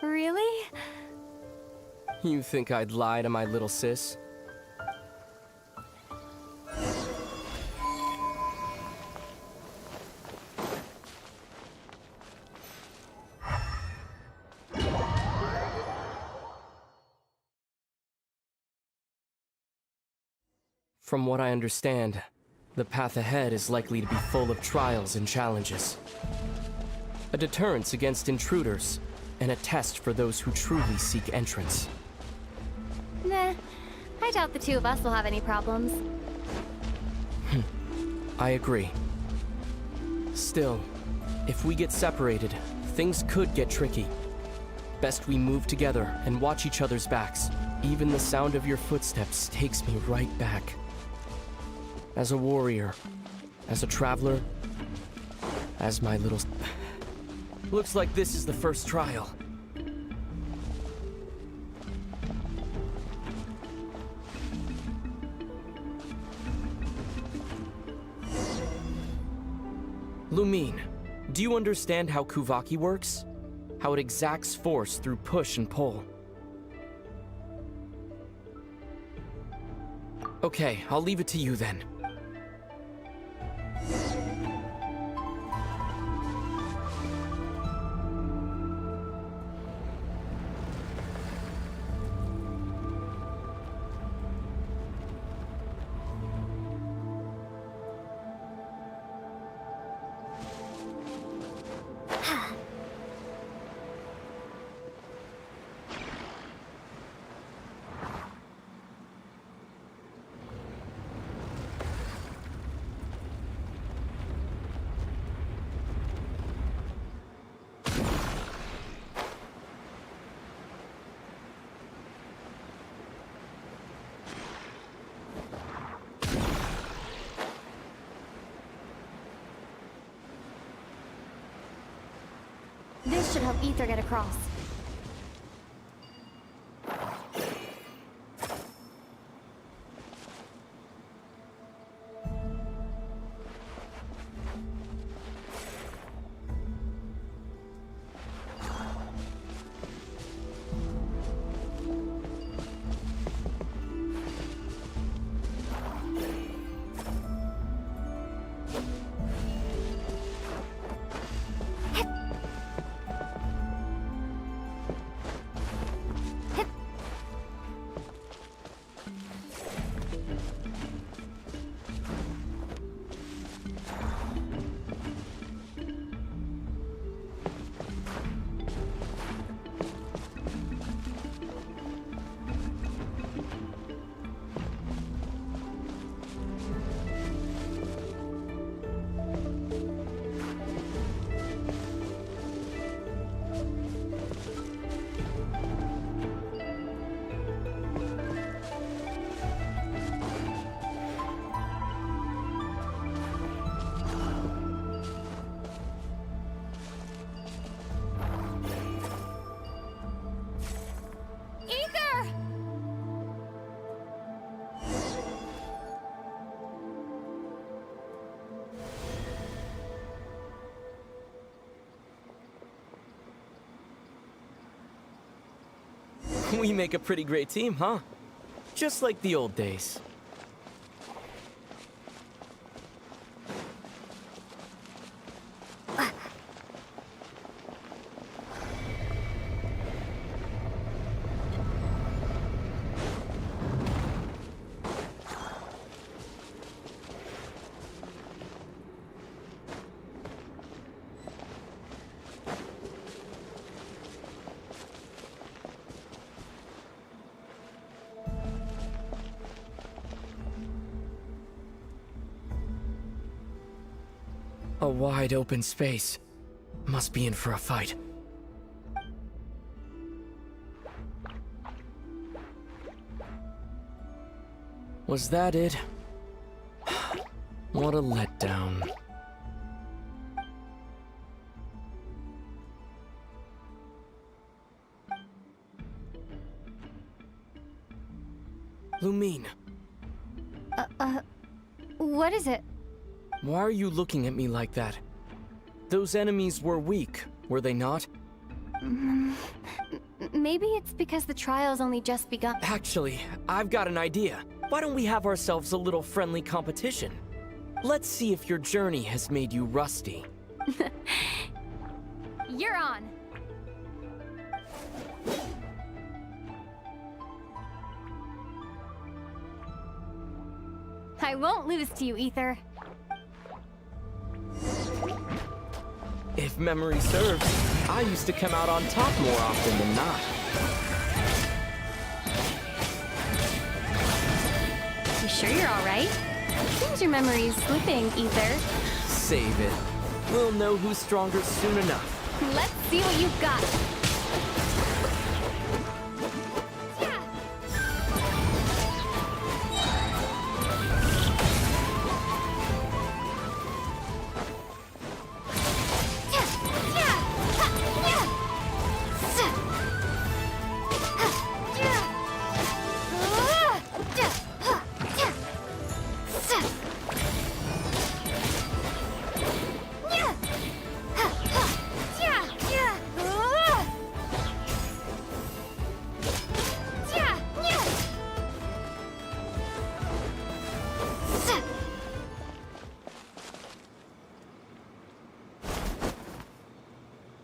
Speaker 23: Really?
Speaker 10: You think I'd lie to my little sis? From what I understand, the path ahead is likely to be full of trials and challenges. A deterrence against intruders, and a test for those who truly seek entrance.
Speaker 23: Nah, I doubt the two of us will have any problems.
Speaker 10: I agree. Still, if we get separated, things could get tricky. Best we move together and watch each other's backs. Even the sound of your footsteps takes me right back. As a warrior, as a traveler, as my little... Looks like this is the first trial. Lumine, do you understand how Kuvaki works? How it exacts force through push and pull? Okay, I'll leave it to you then.
Speaker 23: This should help Ether get across.
Speaker 10: We make a pretty great team, huh? Just like the old days. A wide open space. Must be in for a fight. Was that it? What a letdown. Lumine.
Speaker 23: What is it?
Speaker 10: Why are you looking at me like that? Those enemies were weak, were they not?
Speaker 23: Maybe it's because the trial's only just begun.
Speaker 10: Actually, I've got an idea. Why don't we have ourselves a little friendly competition? Let's see if your journey has made you rusty.
Speaker 23: You're on. I won't lose to you, Ether.
Speaker 10: If memory serves, I used to come out on top more often than not.
Speaker 23: You sure you're alright? Seems your memory's slipping, Ether.
Speaker 10: Save it. We'll know who's stronger soon enough.
Speaker 23: Let's see what you've got.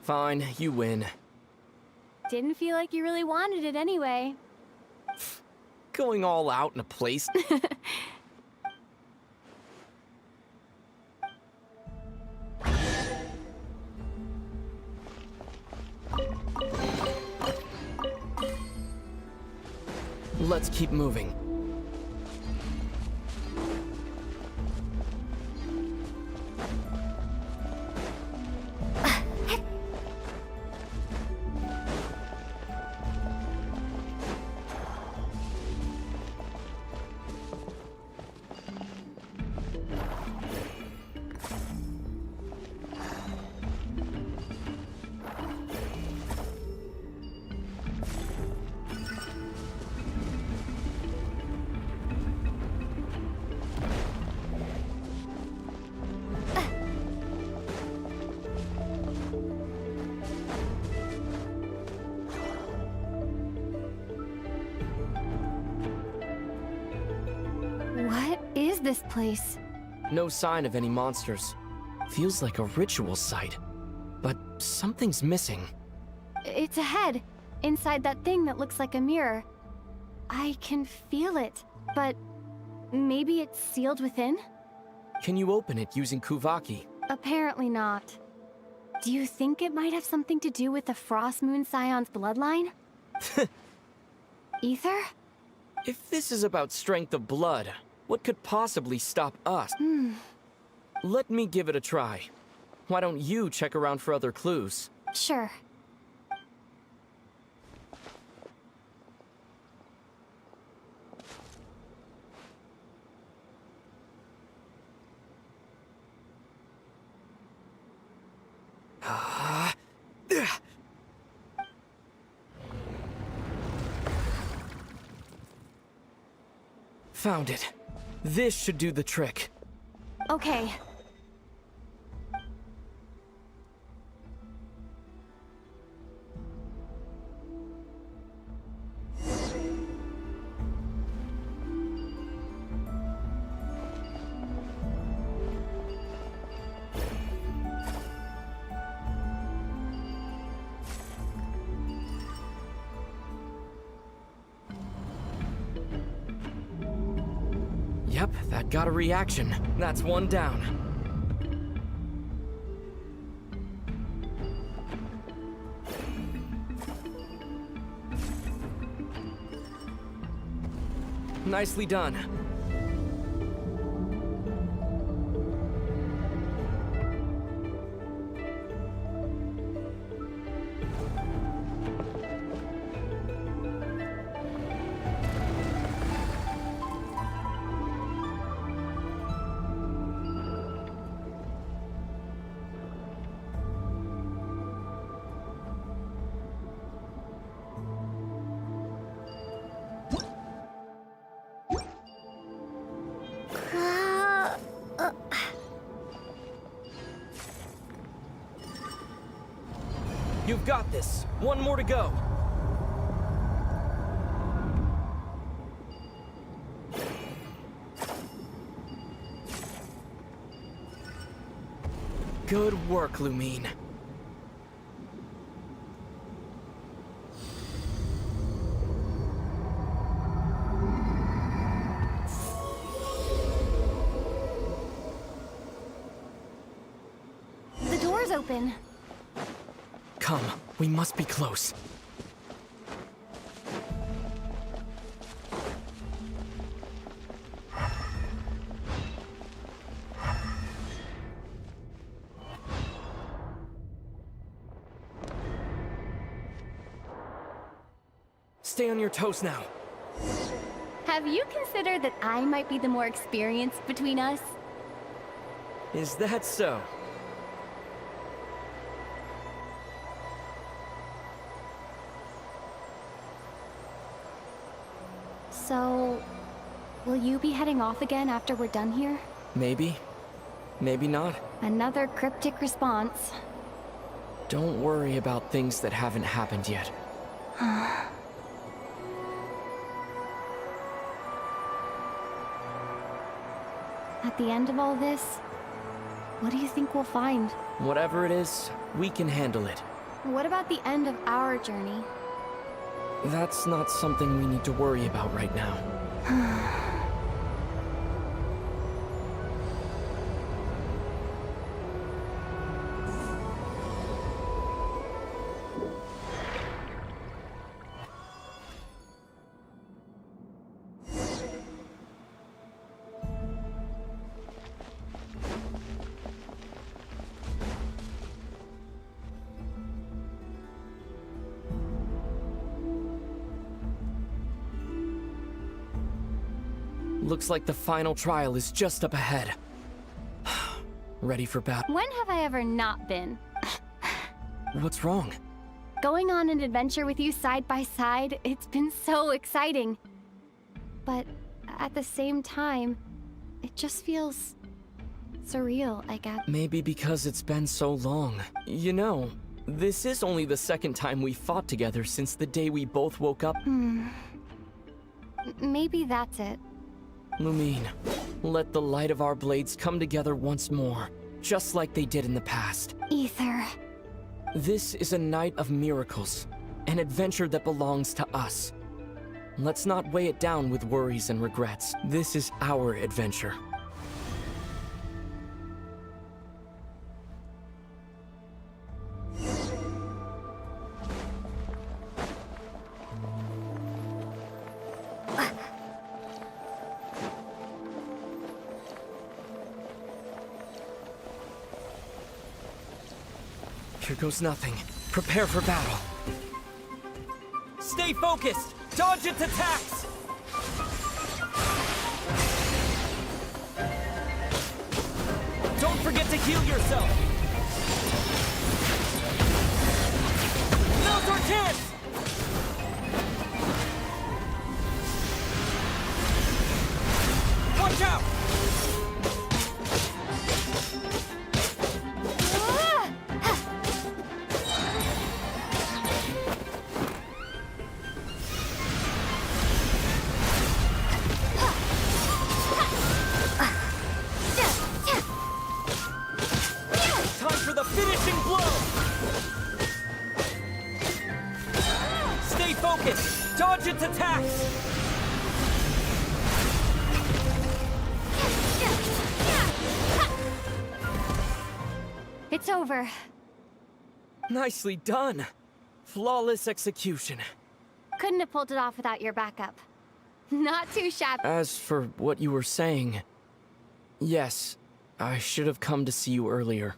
Speaker 10: Fine, you win.
Speaker 23: Didn't feel like you really wanted it anyway.
Speaker 10: Going all out in a place. Let's keep moving.
Speaker 23: this place?
Speaker 10: No sign of any monsters. Feels like a ritual site. But something's missing.
Speaker 23: It's ahead, inside that thing that looks like a mirror. I can feel it, but maybe it's sealed within?
Speaker 10: Can you open it using Kuvaki?
Speaker 23: Apparently not. Do you think it might have something to do with the Frost Moon Scion's bloodline? Ether?
Speaker 10: If this is about strength of blood, what could possibly stop us? Let me give it a try. Why don't you check around for other clues?
Speaker 23: Sure.
Speaker 10: Found it. This should do the trick.
Speaker 23: Okay.
Speaker 10: Yep, that got a reaction. That's one down. Nicely done. You've got this. One more to go. Good work, Lumine.
Speaker 23: The door's open.
Speaker 10: Come, we must be close. Stay on your toes now.
Speaker 23: Have you considered that I might be the more experienced between us?
Speaker 10: Is that so?
Speaker 23: So, will you be heading off again after we're done here?
Speaker 10: Maybe. Maybe not.
Speaker 23: Another cryptic response.
Speaker 10: Don't worry about things that haven't happened yet.
Speaker 23: At the end of all this, what do you think we'll find?
Speaker 10: Whatever it is, we can handle it.
Speaker 23: What about the end of our journey?
Speaker 10: That's not something we need to worry about right now. Looks like the final trial is just up ahead. Ready for battle?
Speaker 23: When have I ever not been?
Speaker 10: What's wrong?
Speaker 23: Going on an adventure with you side by side, it's been so exciting. But at the same time, it just feels surreal, I guess.
Speaker 10: Maybe because it's been so long. You know, this is only the second time we fought together since the day we both woke up.
Speaker 23: Maybe that's it.
Speaker 10: Lumine, Let the light of our blades come together once more, just like they did in the past.
Speaker 23: Ether.
Speaker 10: This is a night of miracles, an adventure that belongs to us. Let's not weigh it down with worries and regrets. This is our adventure. Here goes nothing. Prepare for battle. Stay focused! Dodge its attacks! Don't forget to heal yourself! Now's our chance! Watch out! Dodge its attacks!
Speaker 23: It's over.
Speaker 10: Nicely done. Flawless execution.
Speaker 23: Couldn't have pulled it off without your backup. Not too shabby.
Speaker 10: As for what you were saying, yes, I should have come to see you earlier.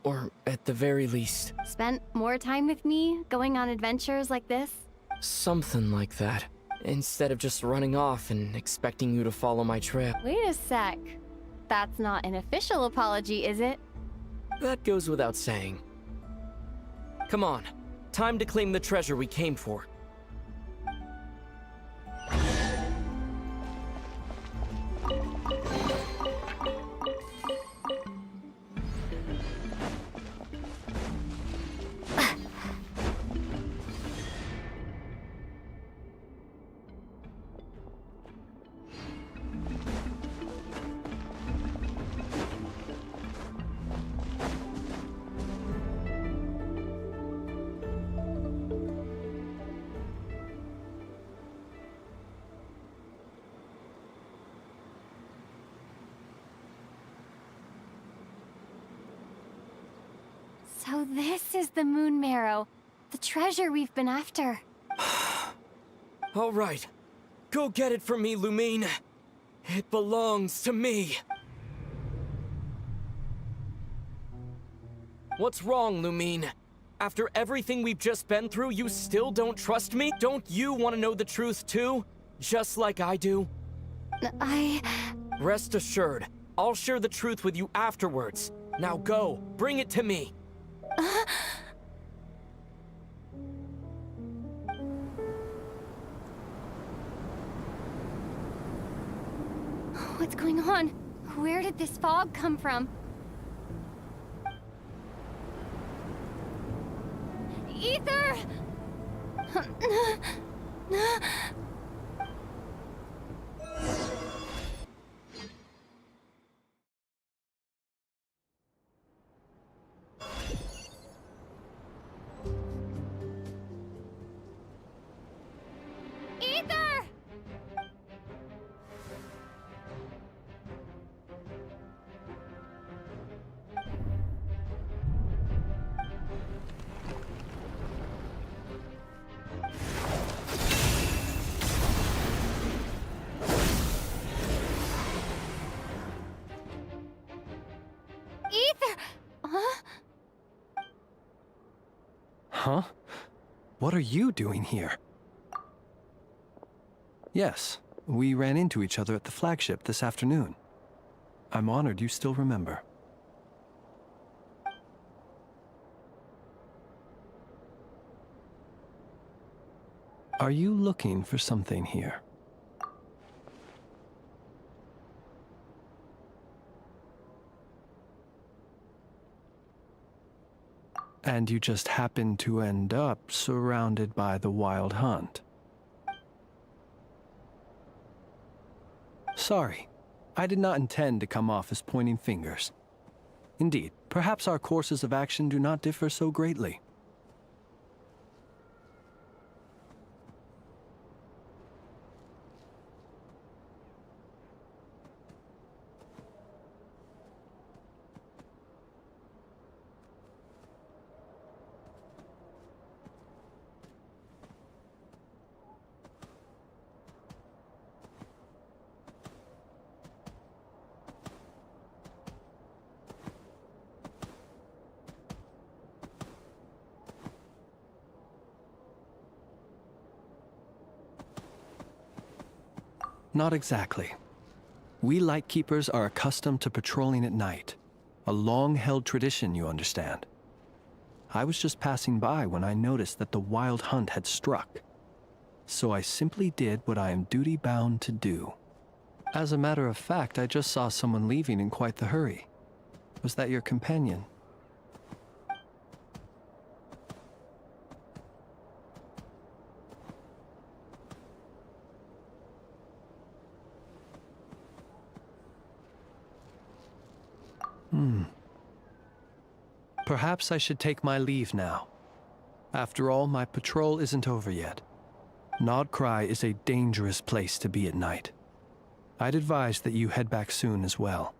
Speaker 10: Or at the very least.
Speaker 23: Spent more time with me, going on adventures like this?
Speaker 10: Something like that. Instead of just running off and expecting you to follow my trail.
Speaker 23: Wait a sec. That's not an official apology, is it?
Speaker 10: That goes without saying. Come on. Time to claim the treasure we came for.
Speaker 23: So this is the Moon Marrow, the treasure we've been after.
Speaker 10: All right. Go get it for me, Lumine. It belongs to me. What's wrong, Lumine? After everything we've just been through, you still don't trust me? Don't you want to know the truth too? Just like I do? Rest assured, I'll share the truth with you afterwards. Now go, bring it to me.
Speaker 23: What's going on? Where did this fog come from? Ether! Ether! Ether! Huh?
Speaker 15: Huh? What are you doing here? Yes, we ran into each other at the flagship this afternoon. I'm honored you still remember. Are you looking for something here? And you just happened to end up surrounded by the Wild Hunt. Sorry, I did not intend to come off as pointing fingers. Indeed, perhaps our courses of action do not differ so greatly. Not exactly. We Lightkeepers are accustomed to patrolling at night. A long-held tradition, you understand. I was just passing by when I noticed that the wild hunt had struck. So I simply did what I am duty-bound to do. As a matter of fact, I just saw someone leaving in quite the hurry. Was that your companion? Perhaps I should take my leave now. After all, my patrol isn't over yet. KRAI is a dangerous place to be at night. I'd advise that you head back soon as well.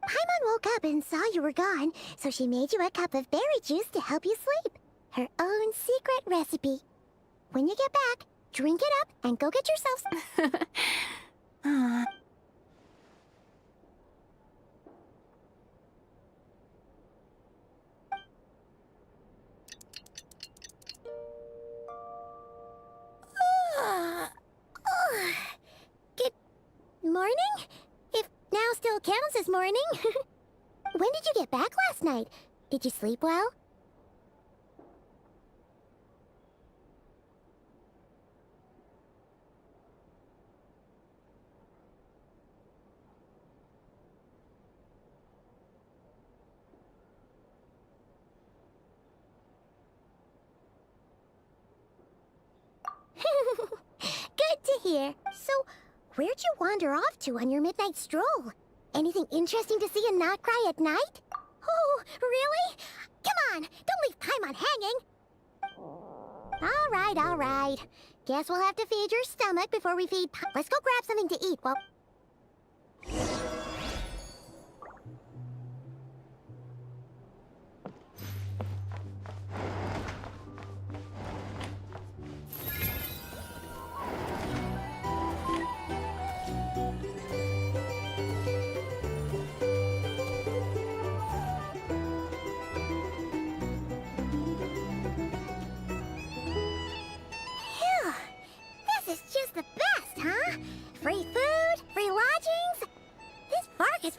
Speaker 3: Paimon woke up and saw you were gone, so she made you a cup of berry juice to help you sleep. Her own secret recipe. When you get back, drink it up and go get yourself Good morning? If now still counts as morning. When did you get back last night? Did you sleep well? Good to hear. So, where'd you wander off to on your midnight stroll? Anything interesting to see in KRAI at night? Oh, really? Come on, don't leave Paimon hanging. All right. Guess we'll have to feed your stomach before we feed Let's go grab something to eat while...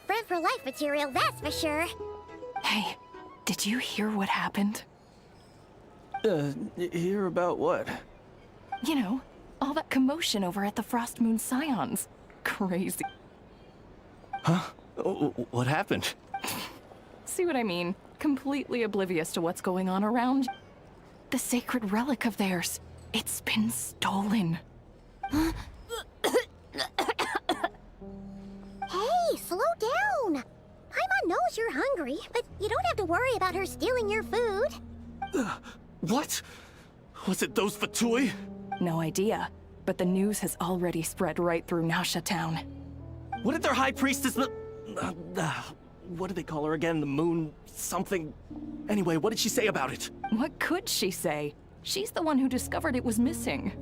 Speaker 3: friend for life material, that's for sure.
Speaker 16: Hey, did you hear what happened?
Speaker 10: Hear about what?
Speaker 16: You know, all that commotion over at the Frost Moon Scions. Crazy.
Speaker 10: Huh? What happened?
Speaker 16: See what I mean? Completely oblivious to what's going on around. The sacred relic of theirs. It's been stolen.
Speaker 3: Hey, slow down! Paimon knows you're hungry, but you don't have to worry about her stealing your food.
Speaker 10: What? Was it those Fatui?
Speaker 16: No idea, but the news has already spread right through Nasha Town.
Speaker 10: What did their high priestess... what do they call her again? The moon... something... Anyway, what did she say about it?
Speaker 16: What could she say? She's the one who discovered it was missing.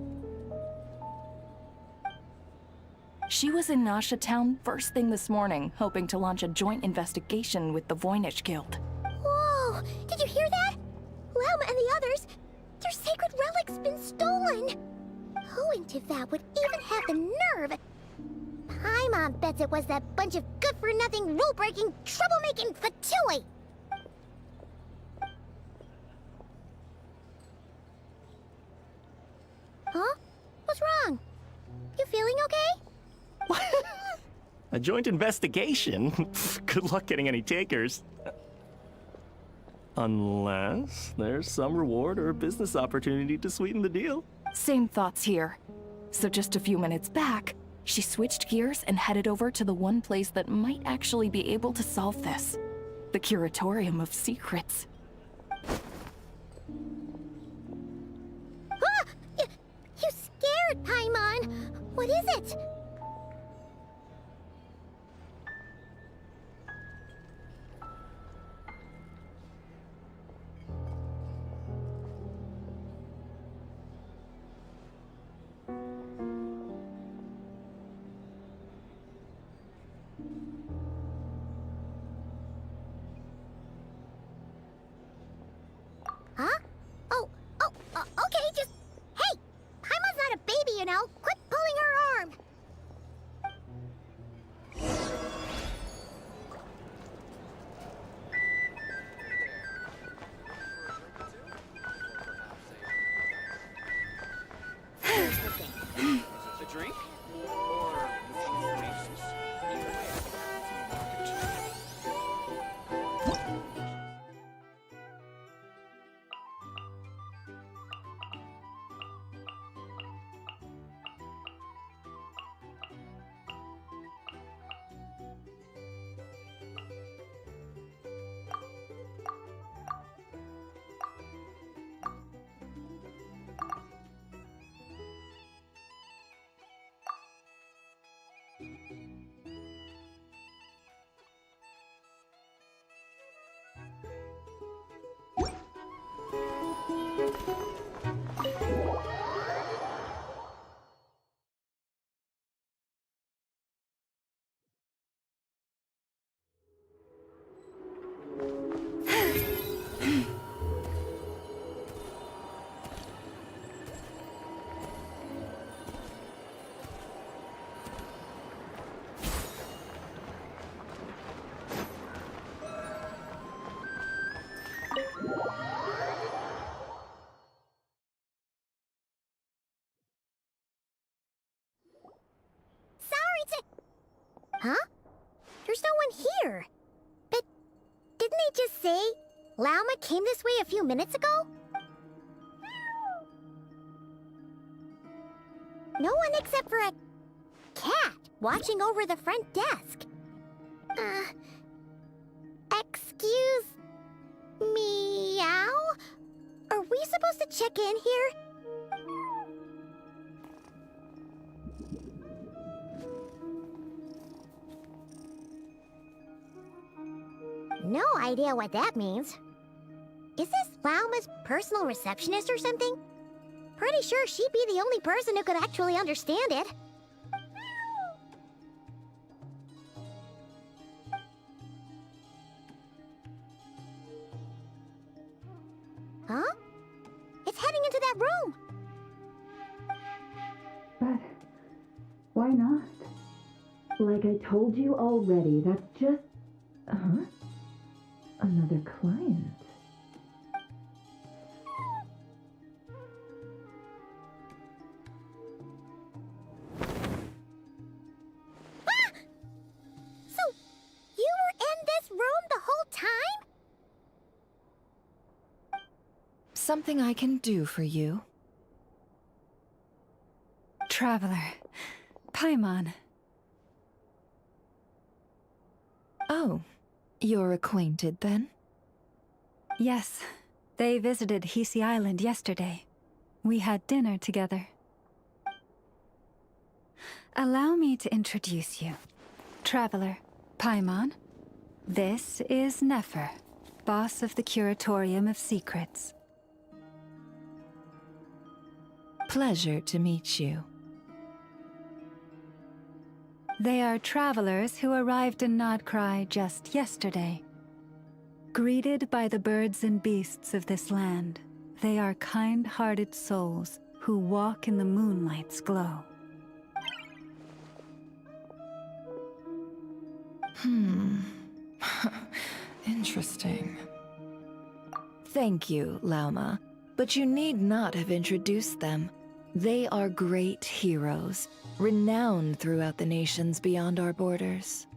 Speaker 16: She was in Nasha Town first thing this morning, hoping to launch a joint investigation with the Voynich Guild.
Speaker 3: Whoa! Did you hear that? Lauma and the others, their sacred relic's been stolen! Who in Teyvat would even have the nerve? Paimon bets it was that bunch of good-for-nothing, rule-breaking, troublemaking Fatui! Huh? What's wrong? You feeling okay?
Speaker 10: A joint investigation? Good luck getting any takers. Unless there's some reward or business opportunity to sweeten the deal.
Speaker 16: Same thoughts here. So just a few minutes back, she switched gears and headed over to the one place that might actually be able to solve this. The Curatorium of Secrets.
Speaker 3: Ah! You scared, Paimon! What is it? Huh? Okay, just... Hey! Paimon's not a baby, you know! Quit pulling her arm!
Speaker 12: A drink? Or... Huh? There's no one here. But didn't they just say Lauma came this way a few minutes ago? No one except for a cat watching over the front desk. Excuse... meow? Are we supposed to check in here? No idea what that means. Is this Lauma's personal receptionist or something? Pretty sure she'd be the only person who could actually understand it. Huh? It's heading into that room!
Speaker 1: But why not?
Speaker 17: Like I told you already, that's just... Huh? Another client.
Speaker 3: Ah! So, you were in this room the whole time?
Speaker 18: Something I can do for you?
Speaker 1: Traveler. Paimon.
Speaker 18: Oh, you're acquainted then?
Speaker 1: Yes. They visited Hisi Island yesterday. We had dinner together. Allow me to introduce you. Traveler, Paimon. This is Nefer, boss of the Curatorium of Secrets.
Speaker 18: Pleasure to meet you.
Speaker 1: They are travelers who arrived in KRAI just yesterday. Greeted by the birds and beasts of this land, they are kind-hearted souls who walk in the moonlight's glow.
Speaker 18: Interesting. Thank you, Lauma, but you need not have introduced them. They are great heroes, renowned throughout the nations beyond our borders.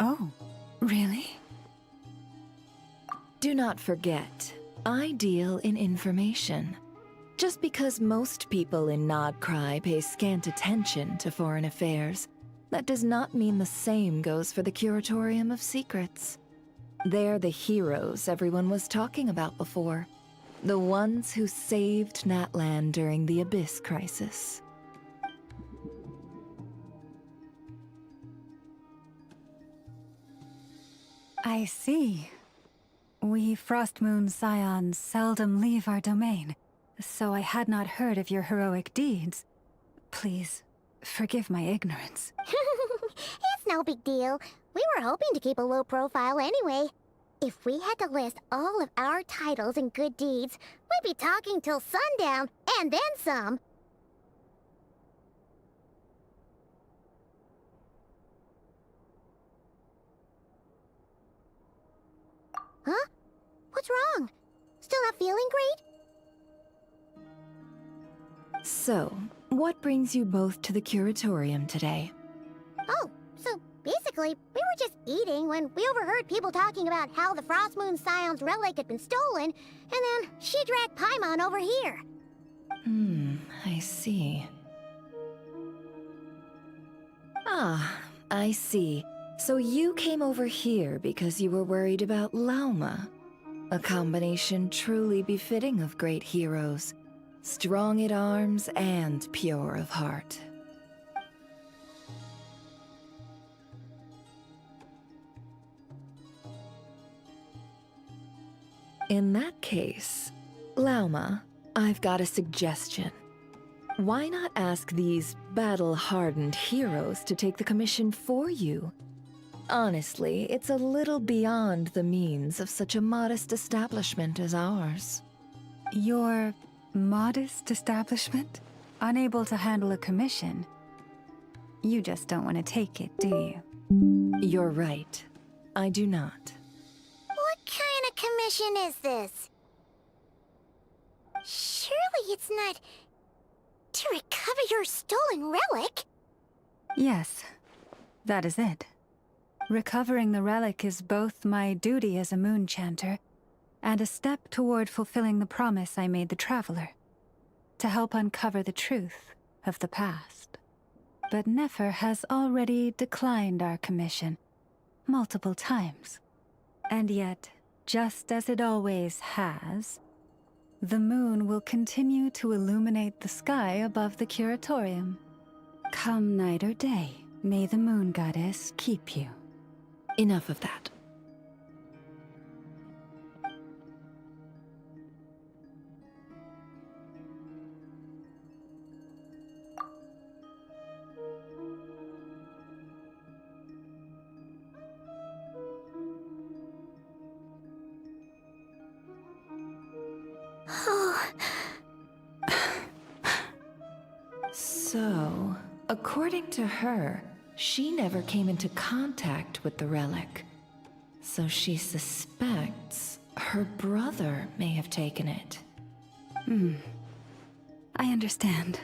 Speaker 1: Oh, really?
Speaker 18: Do not forget, I deal in information. Just because most people in KRAI pay scant attention to foreign affairs, that does not mean the same goes for the Curatorium of Secrets. They're the heroes everyone was talking about before. The ones who saved Natlan during the Abyss crisis.
Speaker 1: I see. We Frostmoon Scions seldom leave our domain, so I had not heard of your heroic deeds. Please, forgive my ignorance.
Speaker 3: It's no big deal. We were hoping to keep a low profile anyway. If we had to list all of our titles and good deeds, we'd be talking till sundown, and then some. Huh? What's wrong? Still not feeling great?
Speaker 18: So, what brings you both to the Curatorium today?
Speaker 3: Oh, so basically, we were just eating when we overheard people talking about how the Frostmoon Scion's relic had been stolen, and then she dragged Paimon over here.
Speaker 18: I see. Ah, I see. So you came over here because you were worried about Lauma. A combination truly befitting of great heroes. Strong at arms and pure of heart. In that case, Lauma, I've got a suggestion. Why not ask these battle-hardened heroes to take the commission for you? Honestly, it's a little beyond the means of such a modest establishment as ours.
Speaker 1: Your modest establishment? Unable to handle a commission? You just don't want to take it, do you?
Speaker 18: You're right. I do not.
Speaker 3: What kind of commission is this? Surely it's not to recover your stolen relic?
Speaker 1: Yes, that is it. Recovering the relic is both my duty as a moon chanter and a step toward fulfilling the promise I made the Traveler, to help uncover the truth of the past. But Nefer has already declined our commission multiple times. And yet, just as it always has, the moon will continue to illuminate the sky above the Curatorium. Come night or day, may the moon goddess keep you.
Speaker 18: Enough of that. So, according to her, she never came into contact with the relic. So she suspects her brother may have taken it.
Speaker 1: I understand.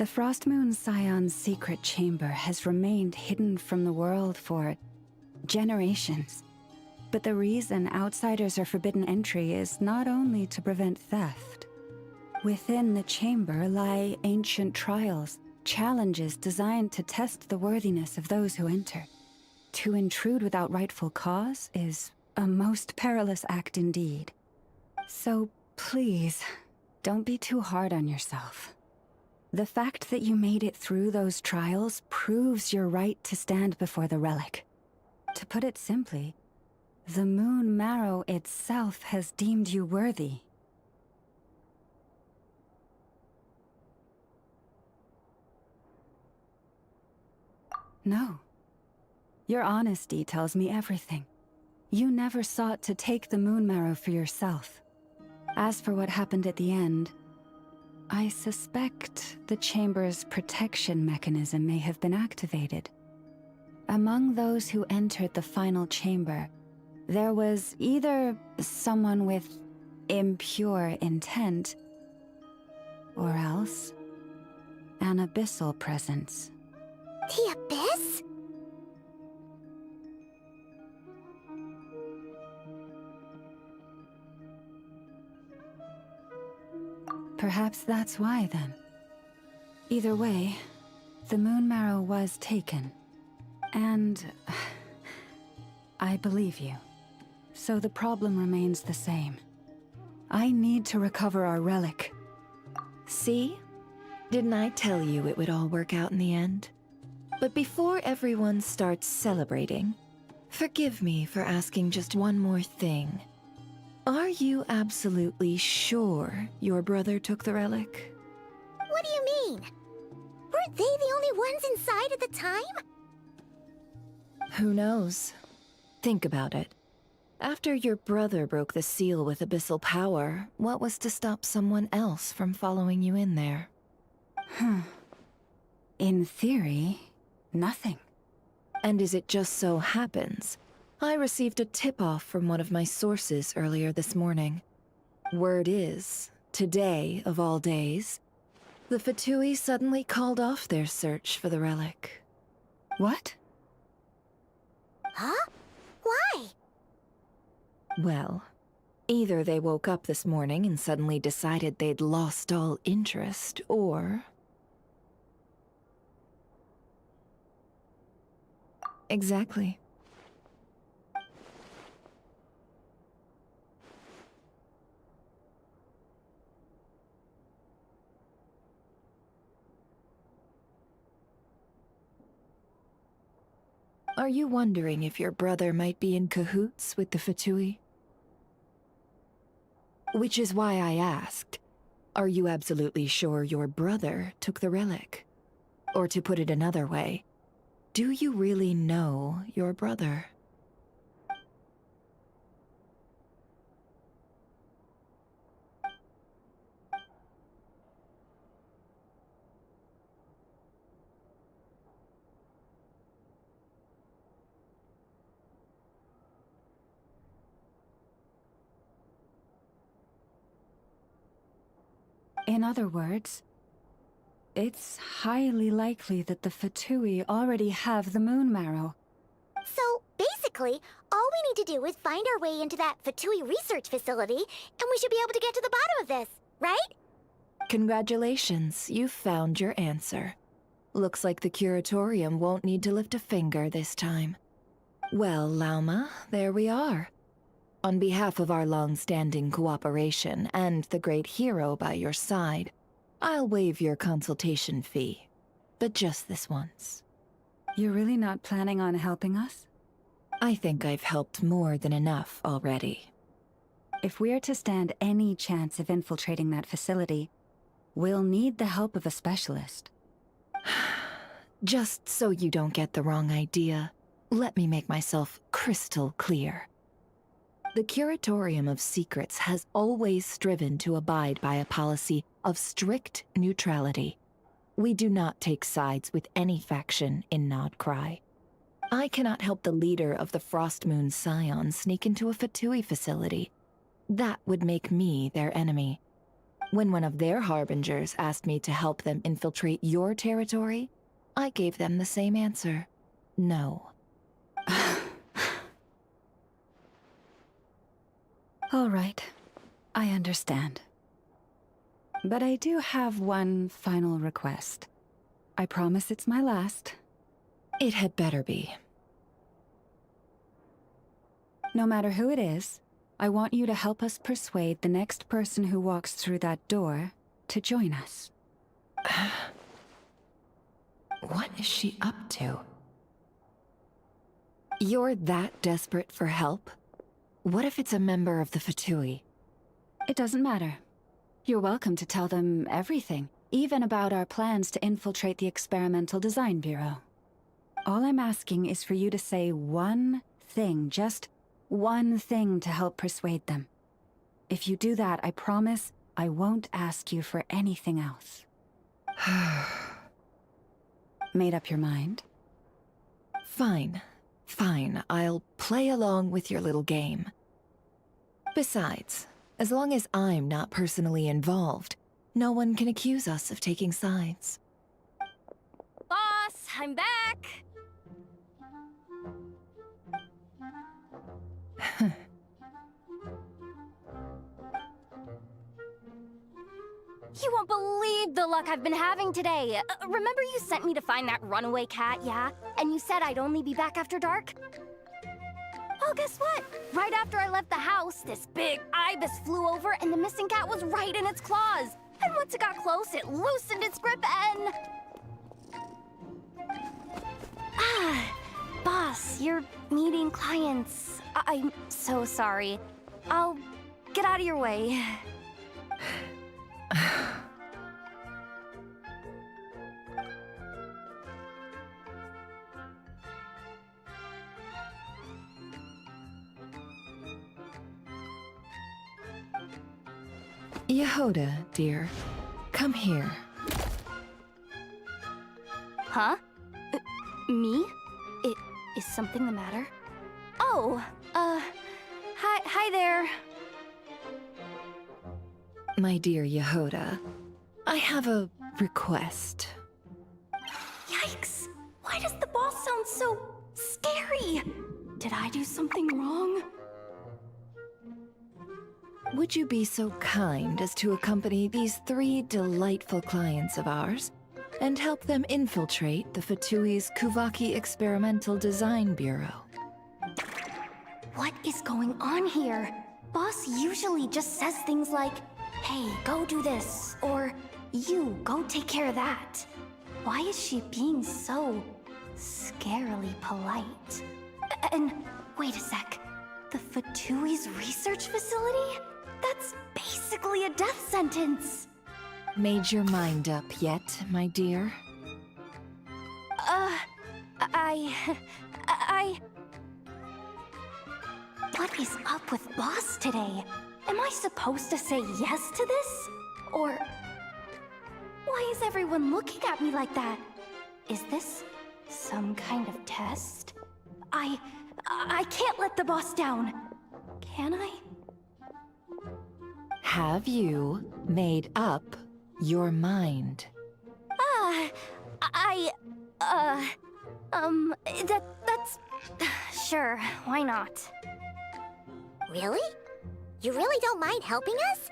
Speaker 1: The Frostmoon Scion's secret chamber has remained hidden from the world for generations. But the reason outsiders are forbidden entry is not only to prevent theft. Within the chamber lie ancient trials, challenges designed to test the worthiness of those who enter. To intrude without rightful cause is a most perilous act indeed. So please, don't be too hard on yourself. The fact that you made it through those trials proves your right to stand before the relic. To put it simply, the Moon Marrow itself has deemed you worthy. No. Your honesty tells me everything. You never sought to take the Moon Marrow for yourself. As for what happened at the end, I suspect the Chamber's protection mechanism may have been activated. Among those who entered the final chamber, there was either someone with impure intent, or else an abyssal presence.
Speaker 3: The Abyss?
Speaker 1: Perhaps that's why, then. Either way, the Moon Marrow was taken. And I believe you. So the problem remains the same. I need to recover our relic.
Speaker 18: See? Didn't I tell you it would all work out in the end? But before everyone starts celebrating, forgive me for asking just one more thing. Are you absolutely sure your brother took the relic?
Speaker 3: What do you mean? Weren't they the only ones inside at the time?
Speaker 18: Who knows? Think about it. After your brother broke the seal with abyssal power, what was to stop someone else from following you in there?
Speaker 1: In theory, nothing.
Speaker 18: And as it just so happens, I received a tip-off from one of my sources earlier this morning. Word is, today of all days, the Fatui suddenly called off their search for the relic.
Speaker 1: What?
Speaker 3: Huh? Why?
Speaker 18: Well, either they woke up this morning and suddenly decided they'd lost all interest, or... Exactly. Are you wondering if your brother might be in cahoots with the Fatui? Which is why I asked, are you absolutely sure your brother took the relic? Or to put it another way, do you really know your brother?
Speaker 1: In other words, it's highly likely that the Fatui already have the Moon Marrow.
Speaker 3: So, basically, all we need to do is find our way into that Fatui research facility, and we should be able to get to the bottom of this, right?
Speaker 18: Congratulations, you've found your answer. Looks like the curatorium won't need to lift a finger this time. Well, Lauma, there we are. On behalf of our long-standing cooperation and the great hero by your side, I'll waive your consultation fee. But just this once.
Speaker 1: You're really not planning on helping us?
Speaker 18: I think I've helped more than enough already.
Speaker 1: If we're to stand any chance of infiltrating that facility, we'll need the help of a specialist.
Speaker 18: Just so you don't get the wrong idea, let me make myself crystal clear. The Curatorium of Secrets has always striven to abide by a policy of strict neutrality. We do not take sides with any faction in KRAI. I cannot help the leader of the Frostmoon Scion sneak into a Fatui facility. That would make me their enemy. When one of their harbingers asked me to help them infiltrate your territory, I gave them the same answer. No.
Speaker 1: All right. I understand. But I do have one final request. I promise it's my last.
Speaker 18: It had better be.
Speaker 1: No matter who it is, I want you to help us persuade the next person who walks through that door to join us.
Speaker 18: What is she up to? You're that desperate for help? What if it's a member of the Fatui?
Speaker 1: It doesn't matter. You're welcome to tell them everything, even about our plans to infiltrate the Experimental Design Bureau. All I'm asking is for you to say one thing, just one thing to help persuade them. If you do that, I promise I won't ask you for anything else. Made up your mind?
Speaker 18: Fine. Fine, I'll play along with your little game. Besides, as long as I'm not personally involved, no one can accuse us of taking sides.
Speaker 23: Boss, I'm back! You won't believe the luck I've been having today. Remember you sent me to find that runaway cat, yeah? And you said I'd only be back after dark? Well, guess what? Right after I left the house, this big ibis flew over and the missing cat was right in its claws. And once it got close, it loosened its grip and... Boss, you're meeting clients. I'm so sorry. I'll get out of your way.
Speaker 18: Yehoda, dear. Come here.
Speaker 23: Huh? Me? Is something the matter? Oh, hi there.
Speaker 18: My dear Yehoda, I have a request.
Speaker 23: Yikes! Why does the boss sound so scary? Did I do something wrong?
Speaker 18: Would you be so kind as to accompany these 3 delightful clients of ours and help them infiltrate the Fatui's Kuvaki Experimental Design Bureau?
Speaker 23: What is going on here? Boss usually just says things like, hey, go do this, or you, go take care of that. Why is she being so scarily polite? And wait a sec, the Fatui's research facility? That's basically a death sentence.
Speaker 18: Made your mind up yet, my dear?
Speaker 23: What is up with Boss today? Am I supposed to say yes to this? Or... why is everyone looking at me like that? Is this some kind of test? I can't let the boss down. Can I?
Speaker 18: Have you made up your mind?
Speaker 23: That's... sure, why not?
Speaker 12: Really? You really don't mind helping us?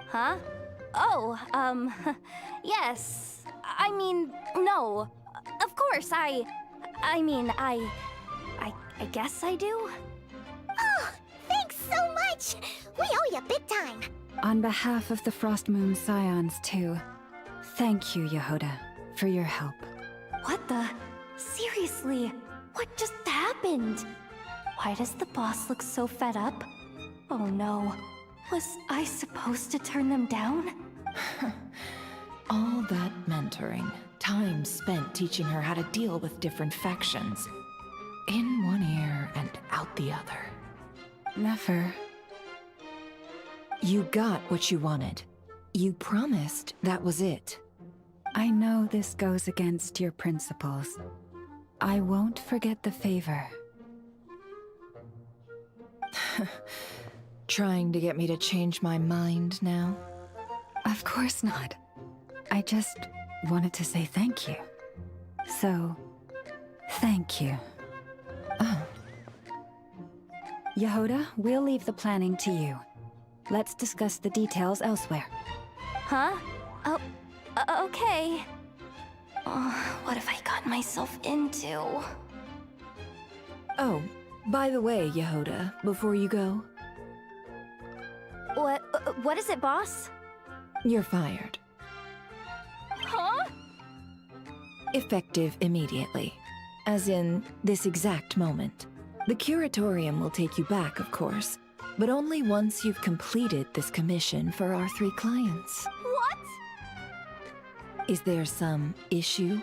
Speaker 23: Huh? Oh, yes. I mean, no. Of course, I guess I do.
Speaker 12: Oh, thanks so much! We owe you big time!
Speaker 1: On behalf of the Frost Moon Scions, too, thank you, Yehoda, for your help.
Speaker 23: What the? Seriously, what just happened? Why does the boss look so fed up? Oh no, was I supposed to turn them down?
Speaker 18: All that mentoring, time spent teaching her how to deal with different factions. In one ear and out the other.
Speaker 1: Never.
Speaker 18: You got what you wanted. You promised that was it.
Speaker 1: I know this goes against your principles. I won't forget the favor.
Speaker 18: Trying to get me to change my mind now?
Speaker 1: Of course not. I just wanted to say thank you. So, thank you.
Speaker 18: Oh.
Speaker 1: Yehoda, we'll leave the planning to you. Let's discuss the details elsewhere.
Speaker 9: Huh? Oh, okay. Oh, what have I gotten myself into?
Speaker 18: Oh, by the way, Yehoda, before you go,
Speaker 9: What is it, boss?
Speaker 18: you're fired.
Speaker 9: Huh?
Speaker 18: Effective immediately. As in, this exact moment. The curatorium will take you back, of course, but only once you've completed this commission for our 3 clients.
Speaker 9: What?
Speaker 18: Is there some issue?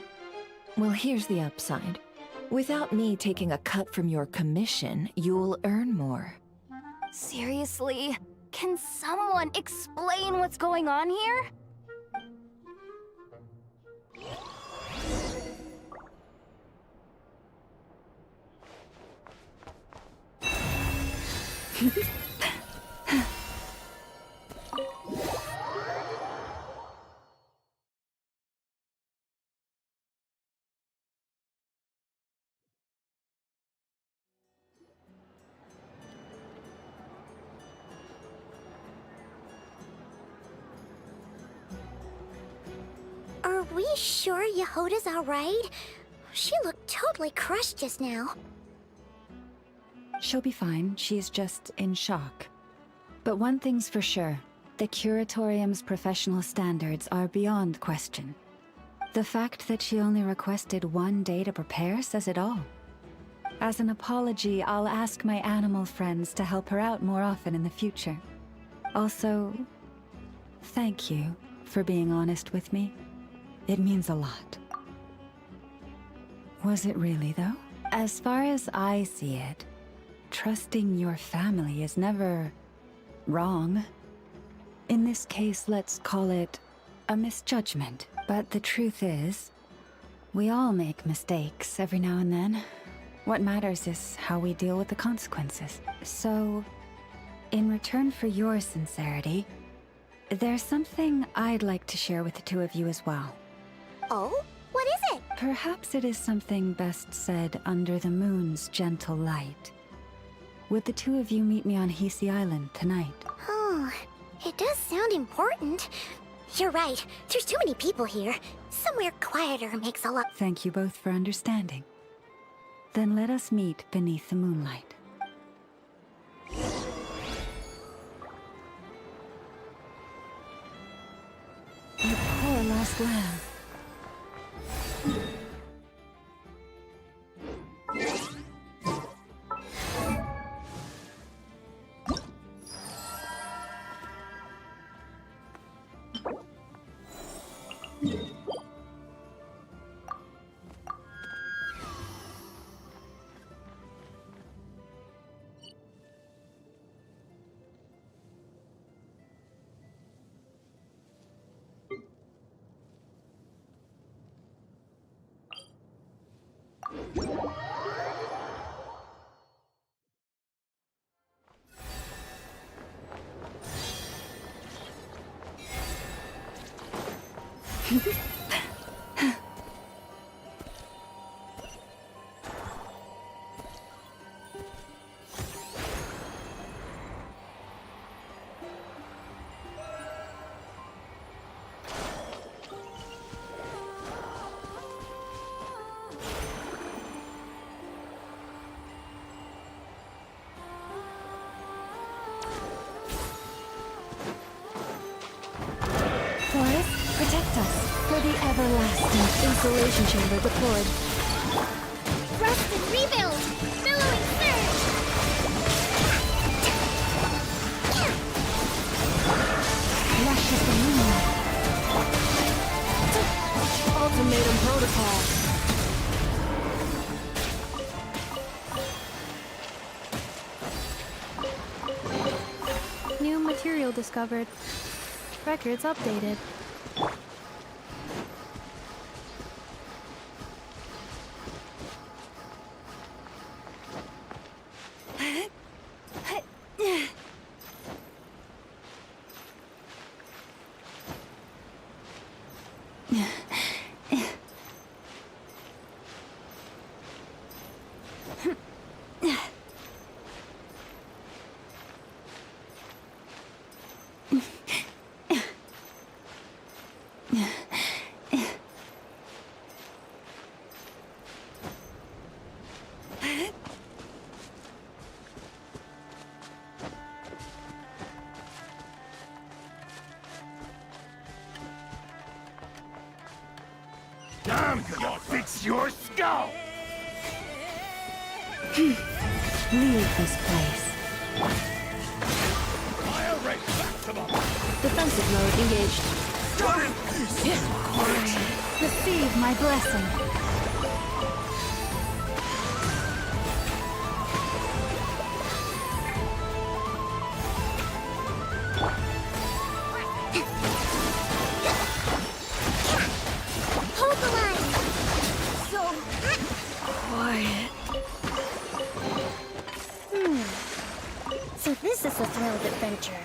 Speaker 18: Well, here's the upside. Without me taking a cut from your commission, you'll earn more.
Speaker 9: Seriously? Can someone explain what's going on here?
Speaker 3: Are we sure Yehoda's alright? She looked totally crushed just now.
Speaker 1: She'll be fine. She's just in shock. But one thing's for sure. The curatorium's professional standards are beyond question. The fact that she only requested 1 day to prepare says it all. As an apology, I'll ask my animal friends to help her out more often in the future. Also, thank you for being honest with me. It means a lot. Was it really, though? As far as I see it, trusting your family is never wrong. In this case, let's call it a misjudgment. But the truth is, we all make mistakes every now and then. What matters is how we deal with the consequences. So, in return for your sincerity, there's something I'd like to share with the 2 of you as well.
Speaker 3: Oh? What is it?
Speaker 1: Perhaps it is something best said under the moon's gentle light. Would the 2 of you meet me on Hisi Island tonight?
Speaker 3: Oh, it does sound important. You're right. There's too many people here. Somewhere quieter makes a lot.
Speaker 1: Thank you both for understanding. Then let us meet beneath the moonlight. You poor lost lamb.
Speaker 8: Protect us. For the everlasting insulation chamber deployed.
Speaker 3: Rust and rebuild! Billowing surge!
Speaker 8: Lush as the moonlight.
Speaker 16: Ultimatum protocol.
Speaker 8: New material discovered. Records updated.
Speaker 19: I'm gonna fix your skull!
Speaker 1: Leave this place.
Speaker 19: Fire rate back to the...
Speaker 23: Defensive mode engaged.
Speaker 1: Receive my blessing.
Speaker 3: Hold the line! So...
Speaker 23: Quiet.
Speaker 9: So this is the thrill of adventure.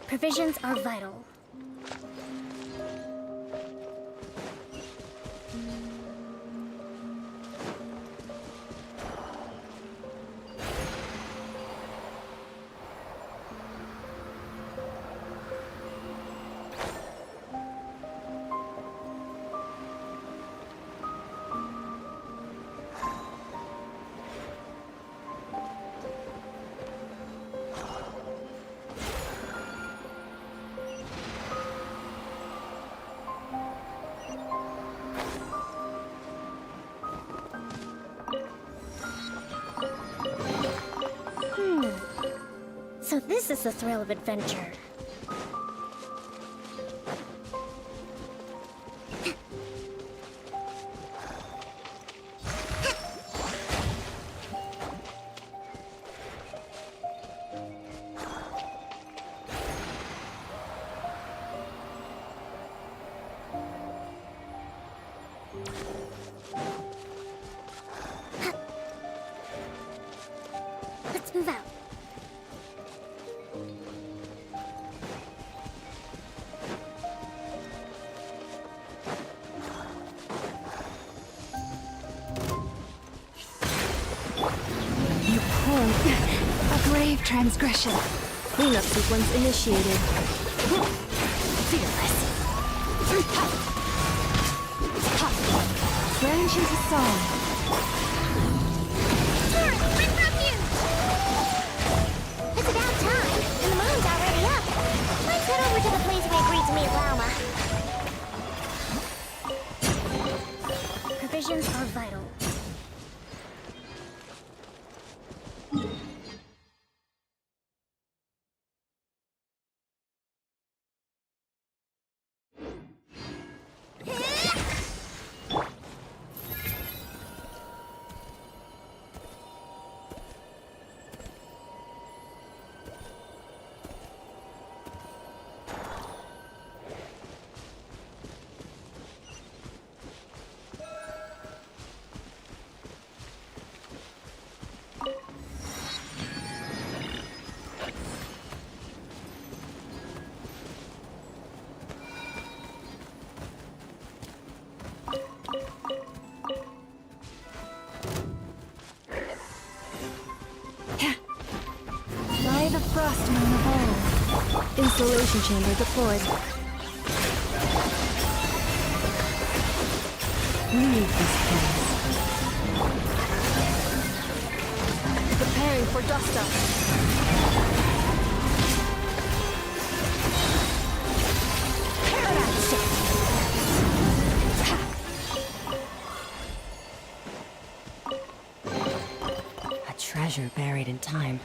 Speaker 9: Provisions are vital. So this is the thrill of adventure. Let's move out.
Speaker 1: A grave transgression.
Speaker 23: Cleanup sequence initiated.
Speaker 1: Fearless. Branch into song.
Speaker 3: Bring refuge! It's about time, and the moon's already up. Let's head over to the place we agreed to meet Lauma. Provisions are vital.
Speaker 1: By the frost moon of old.
Speaker 23: Installation chamber deployed.
Speaker 1: Leave this place.
Speaker 23: Preparing for dust up.
Speaker 4: A treasure buried in time.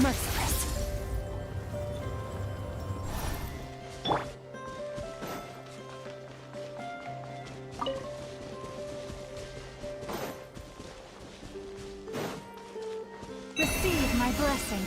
Speaker 16: Merciless.
Speaker 1: Receive my blessing.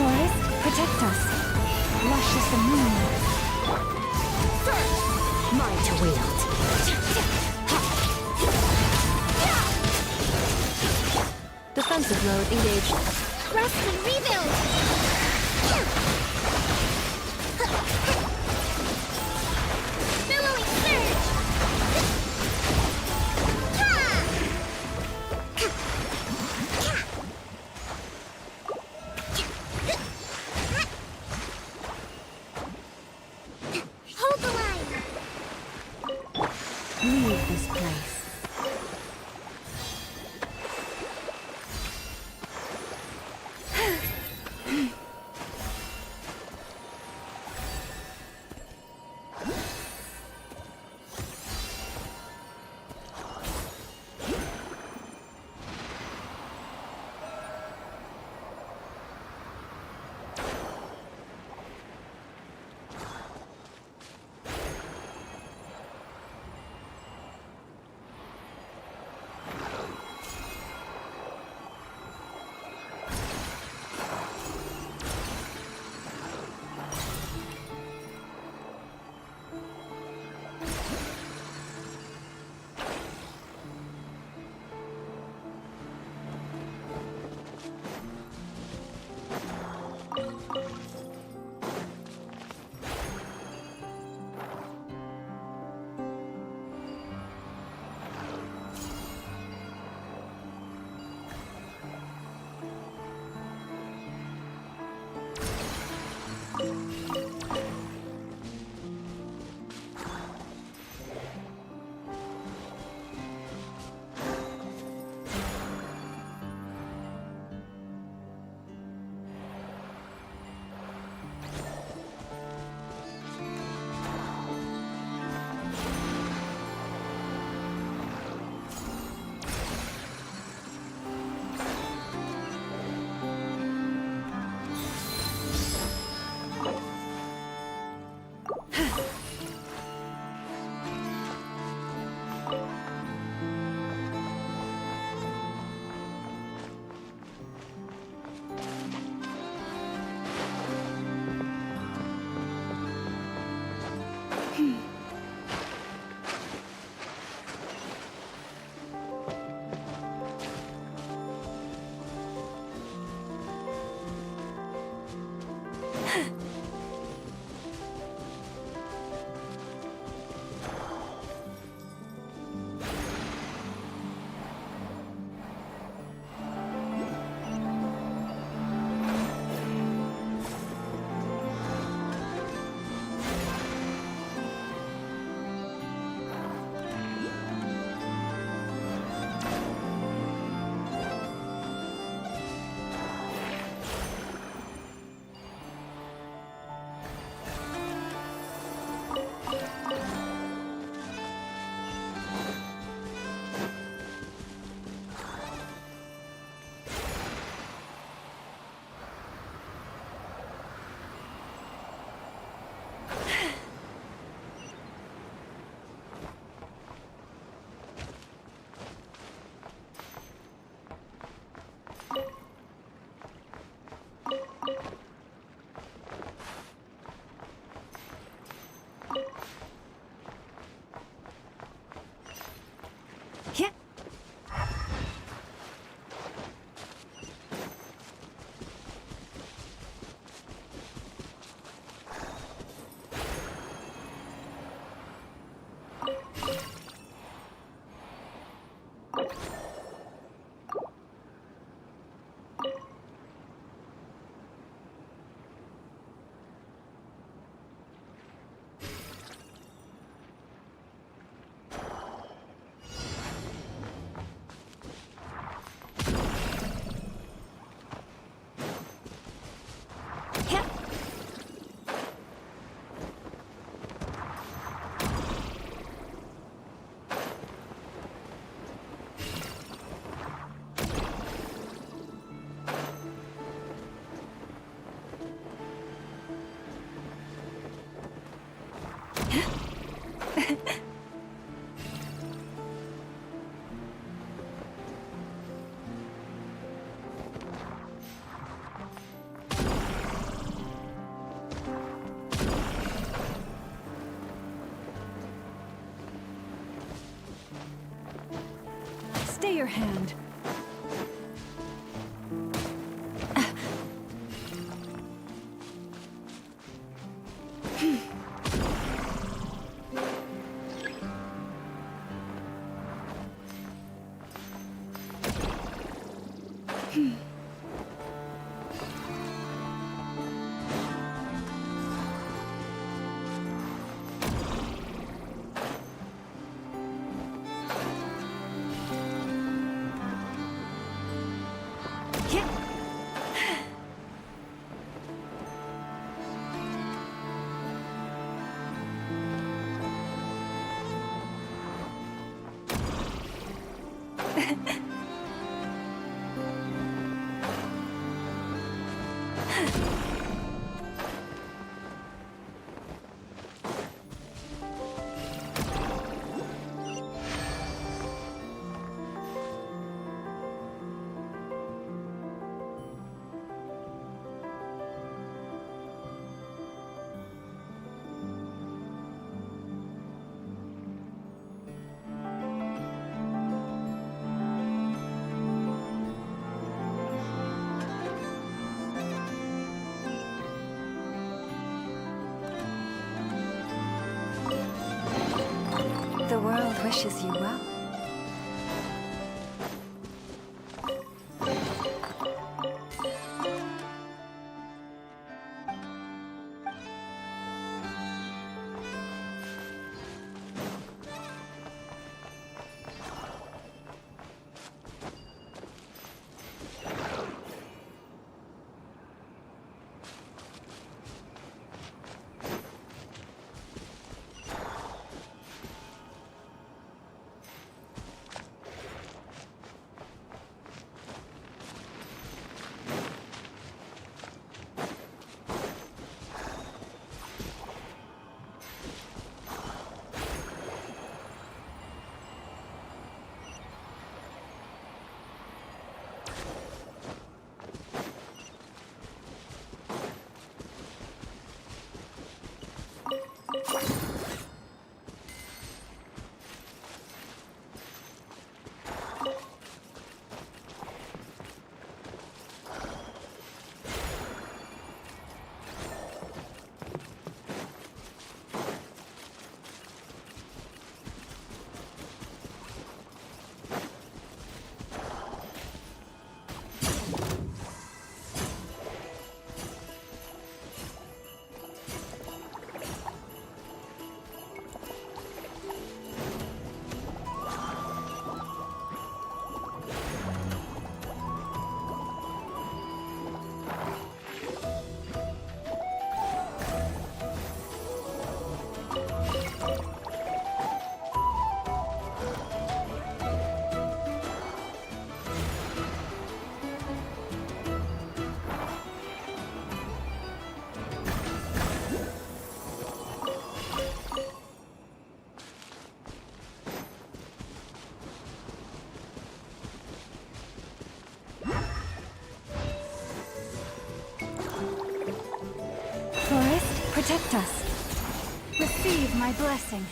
Speaker 1: Forest, protect us. Lush as the moon.
Speaker 12: Mine to wield.
Speaker 1: Defensive mode engaged.
Speaker 3: Rest and rebuild! Billowing surge! Hold the line!
Speaker 1: Leave this place. Stay your hand. The world wishes you well. Forest, protect us. Receive my blessing.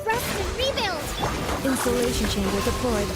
Speaker 3: Rest and rebuild!
Speaker 1: Insulation chamber deployed.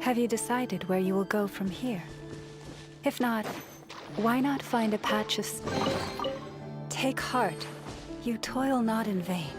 Speaker 1: Have you decided where you will go from here? If not, why not find a patch of... Take heart. You toil not in vain.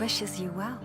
Speaker 1: wishes you well.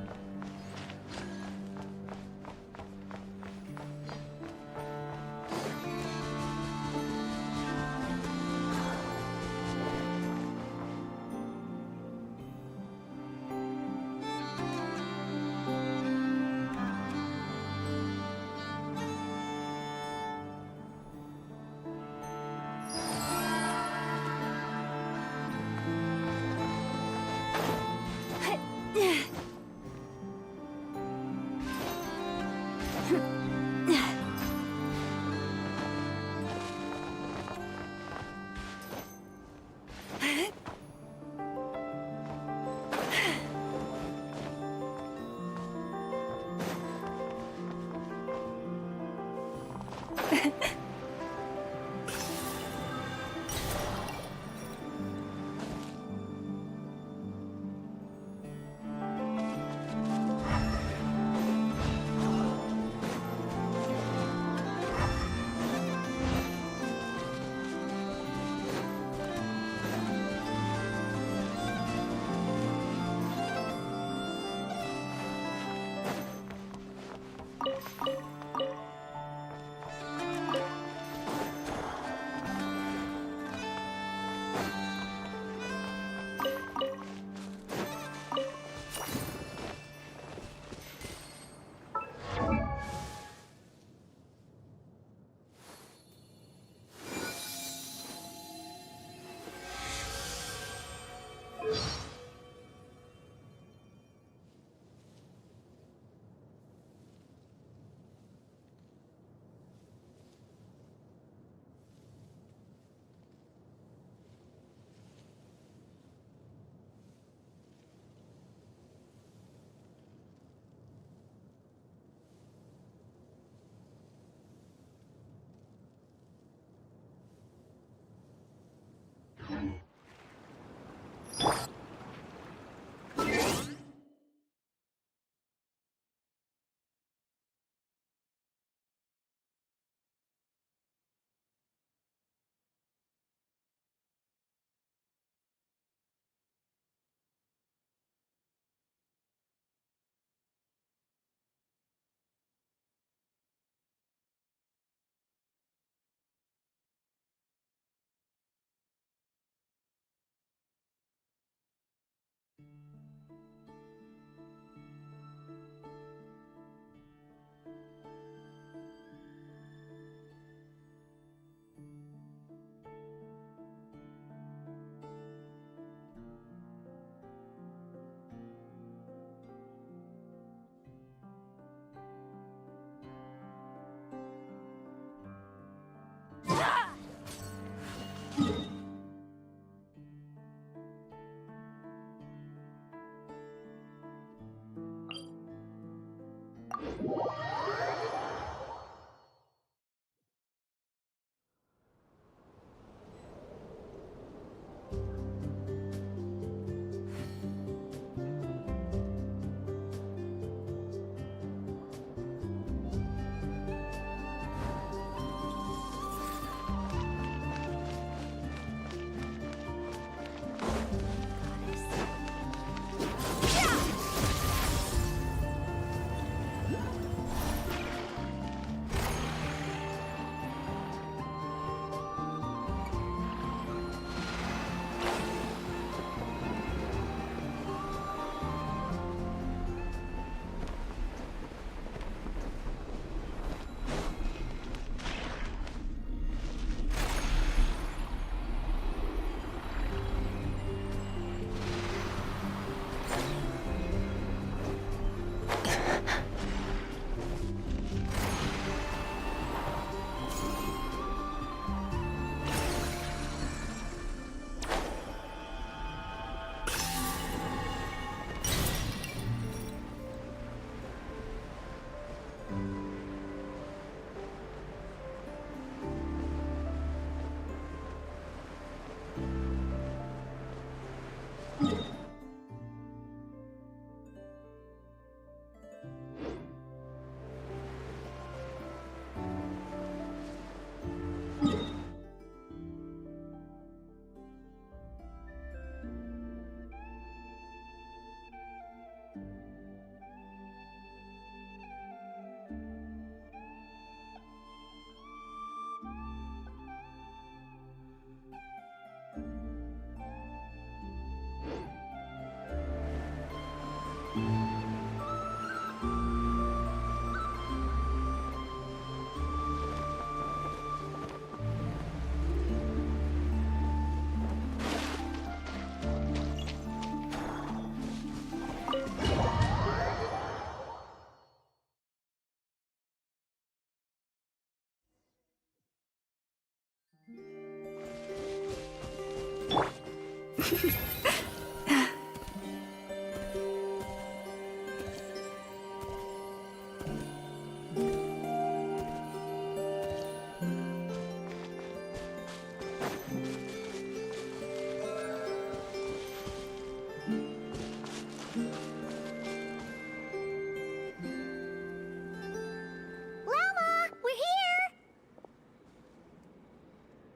Speaker 3: Llama, we're here!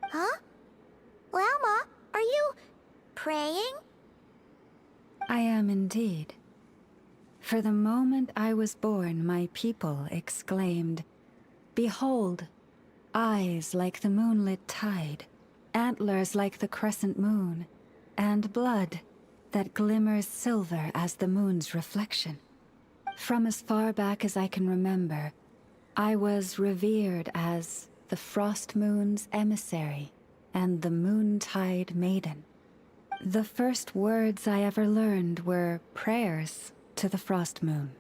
Speaker 3: Huh? Llama, are you praying?
Speaker 1: I am indeed. For the moment I was born, my people exclaimed, "Behold, eyes like the moonlit tide, antlers like the crescent moon, and blood that glimmers silver as the moon's reflection." From as far back as I can remember, I was revered as the Frost Moon's emissary and the Moontide Maiden. The first words I ever learned were prayers to the Frost Moon.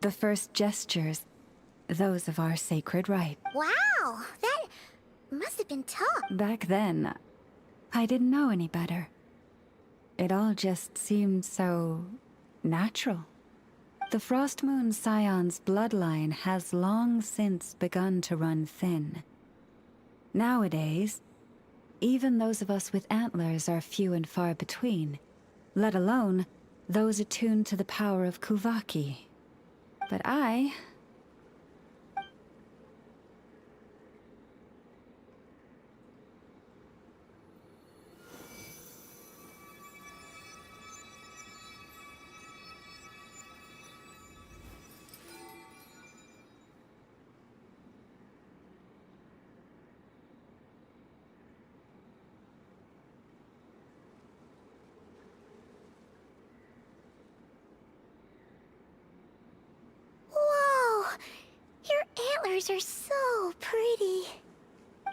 Speaker 1: The first gestures, those of our sacred rite.
Speaker 3: Wow, that must have been tough.
Speaker 1: Back then, I didn't know any better. It all just seemed so natural. The Frost Moon Scion's bloodline has long since begun to run thin. Nowadays, even those of us with antlers are few and far between, let alone those attuned to the power of Kuvaki. But I...
Speaker 3: Whoa! Your antlers are so pretty.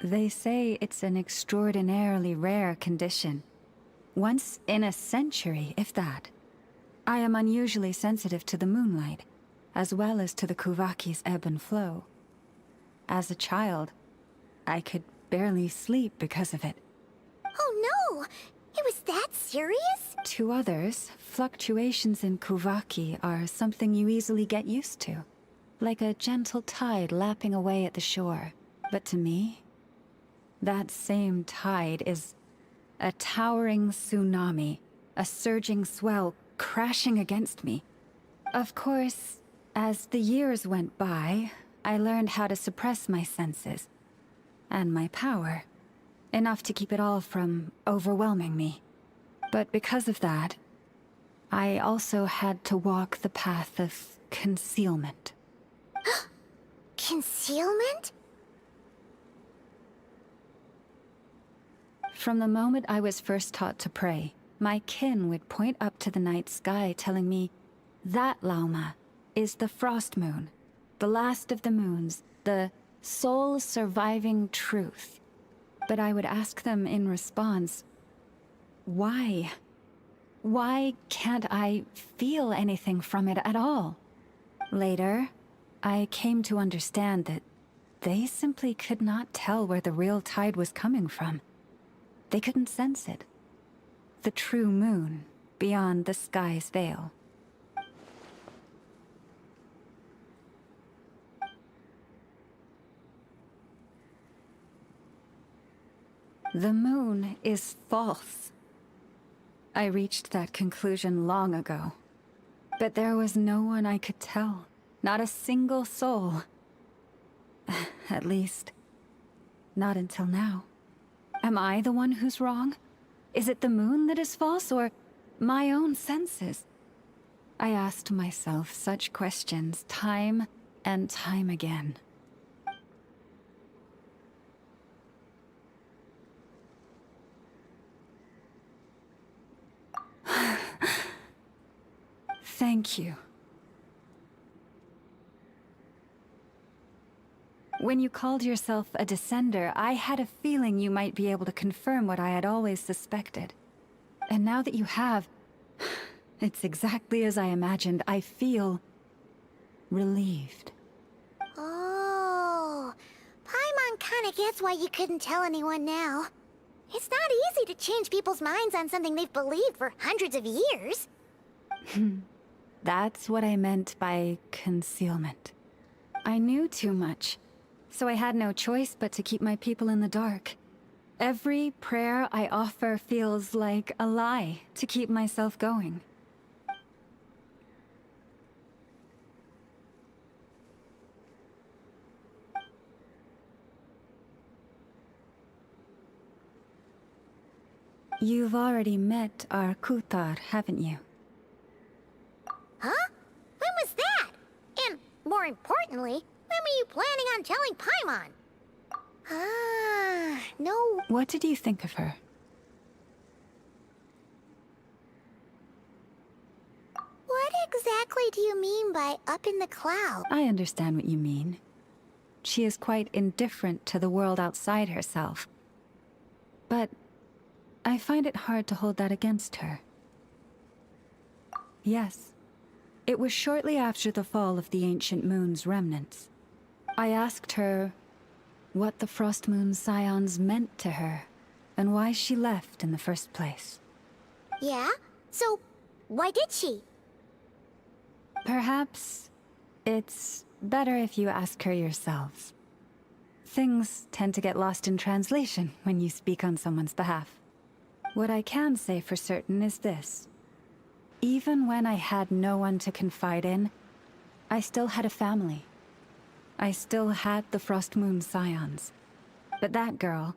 Speaker 1: They say it's an extraordinarily rare condition. Once in a century, if that. I am unusually sensitive to the moonlight, as well as to the Kuvaki's ebb and flow. As a child, I could barely sleep because of it.
Speaker 3: Oh no! It was that serious?
Speaker 1: To others, fluctuations in Kuvaki are something you easily get used to, like a gentle tide lapping away at the shore. But to me, that same tide is a towering tsunami, a surging swell crashing against me. Of course, as the years went by, I learned how to suppress my senses and my power, enough to keep it all from overwhelming me. But because of that, I also had to walk the path of concealment.
Speaker 3: Concealment?
Speaker 1: From the moment I was first taught to pray, my kin would point up to the night sky telling me, "That, Lauma, is the Frost Moon, the last of the moons, the sole surviving truth." But I would ask them in response, why? Why can't I feel anything from it at all? Later, I came to understand that they simply could not tell where the real tide was coming from. They couldn't sense it. The true moon beyond the sky's veil. The moon is false. I reached that conclusion long ago. But there was no one I could tell. Not a single soul. At least, not until now. Am I the one who's wrong? Is it the moon that is false, or my own senses? I asked myself such questions time and time again. Thank you. When you called yourself a descender, I had a feeling you might be able to confirm what I had always suspected. And now that you have, it's exactly as I imagined. I feel relieved.
Speaker 3: Oh, Paimon kinda gets why you couldn't tell anyone now. It's not easy to change people's minds on something they've believed for hundreds of years.
Speaker 1: That's what I meant by concealment. I knew too much, so I had no choice but to keep my people in the dark. Every prayer I offer feels like a lie to keep myself going. You've already met our Kutar, haven't you?
Speaker 3: Huh? When was that? And, more importantly, when were you planning on telling Paimon? Ah, no.
Speaker 1: What did you think of her?
Speaker 3: What exactly do you mean by up in the cloud?
Speaker 1: I understand what you mean. She is quite indifferent to the world outside herself. But I find it hard to hold that against her. Yes, it was shortly after the fall of the ancient moon's remnants. I asked her what the Frost Moon Scions meant to her, and why she left in the first place.
Speaker 3: Yeah? So, why did she?
Speaker 1: Perhaps it's better if you ask her yourselves. Things tend to get lost in translation when you speak on someone's behalf. What I can say for certain is this. Even when I had no one to confide in, I still had a family. I still had the Frost Moon Scions. But that girl,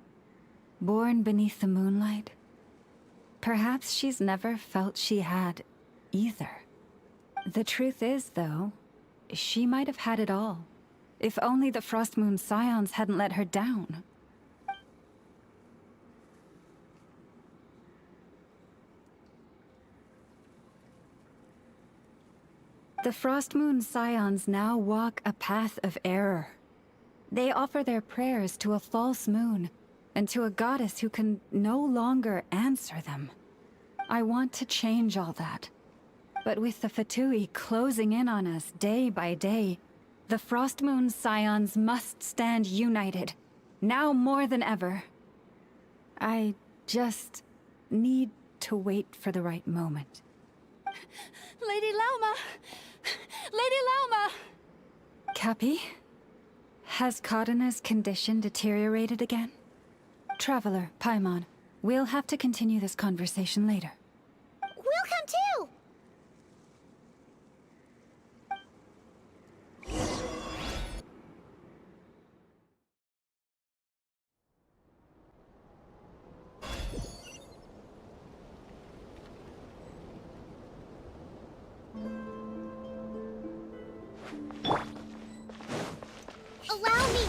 Speaker 1: born beneath the moonlight, perhaps she's never felt she had either. The truth is, though, she might have had it all. If only the Frost Moon Scions hadn't let her down. The Frost Moon Scions now walk a path of error. They offer their prayers to a false moon, and to a goddess who can no longer answer them. I want to change all that. But with the Fatui closing in on us day by day, the Frost Moon Scions must stand united, now more than ever. I just need to wait for the right moment.
Speaker 6: Lady Lauma! Lady Lauma!
Speaker 1: Cappy? Has Karina's condition deteriorated again? Traveler, Paimon, we'll have to continue this conversation later.
Speaker 3: We'll come too! Allow me!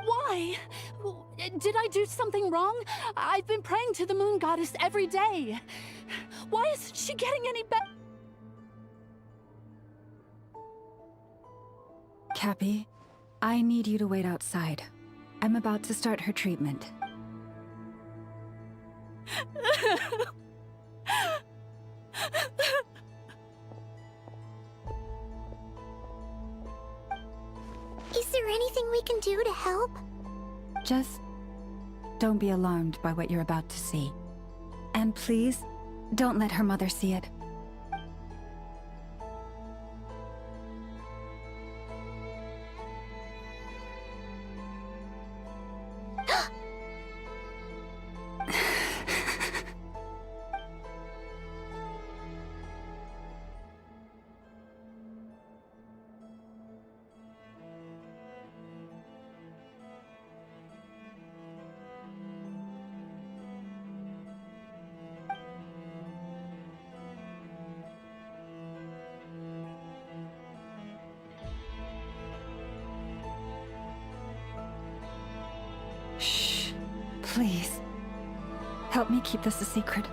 Speaker 6: Why? Did I do something wrong? I've been praying to the moon goddess every day. Why isn't she getting any better?
Speaker 1: Cappy, I need you to wait outside. I'm about to start her treatment.
Speaker 3: Is there anything we can do to help?
Speaker 1: Just don't be alarmed by what you're about to see. And please, don't let her mother see it. Shh. Please. Help me keep this a secret.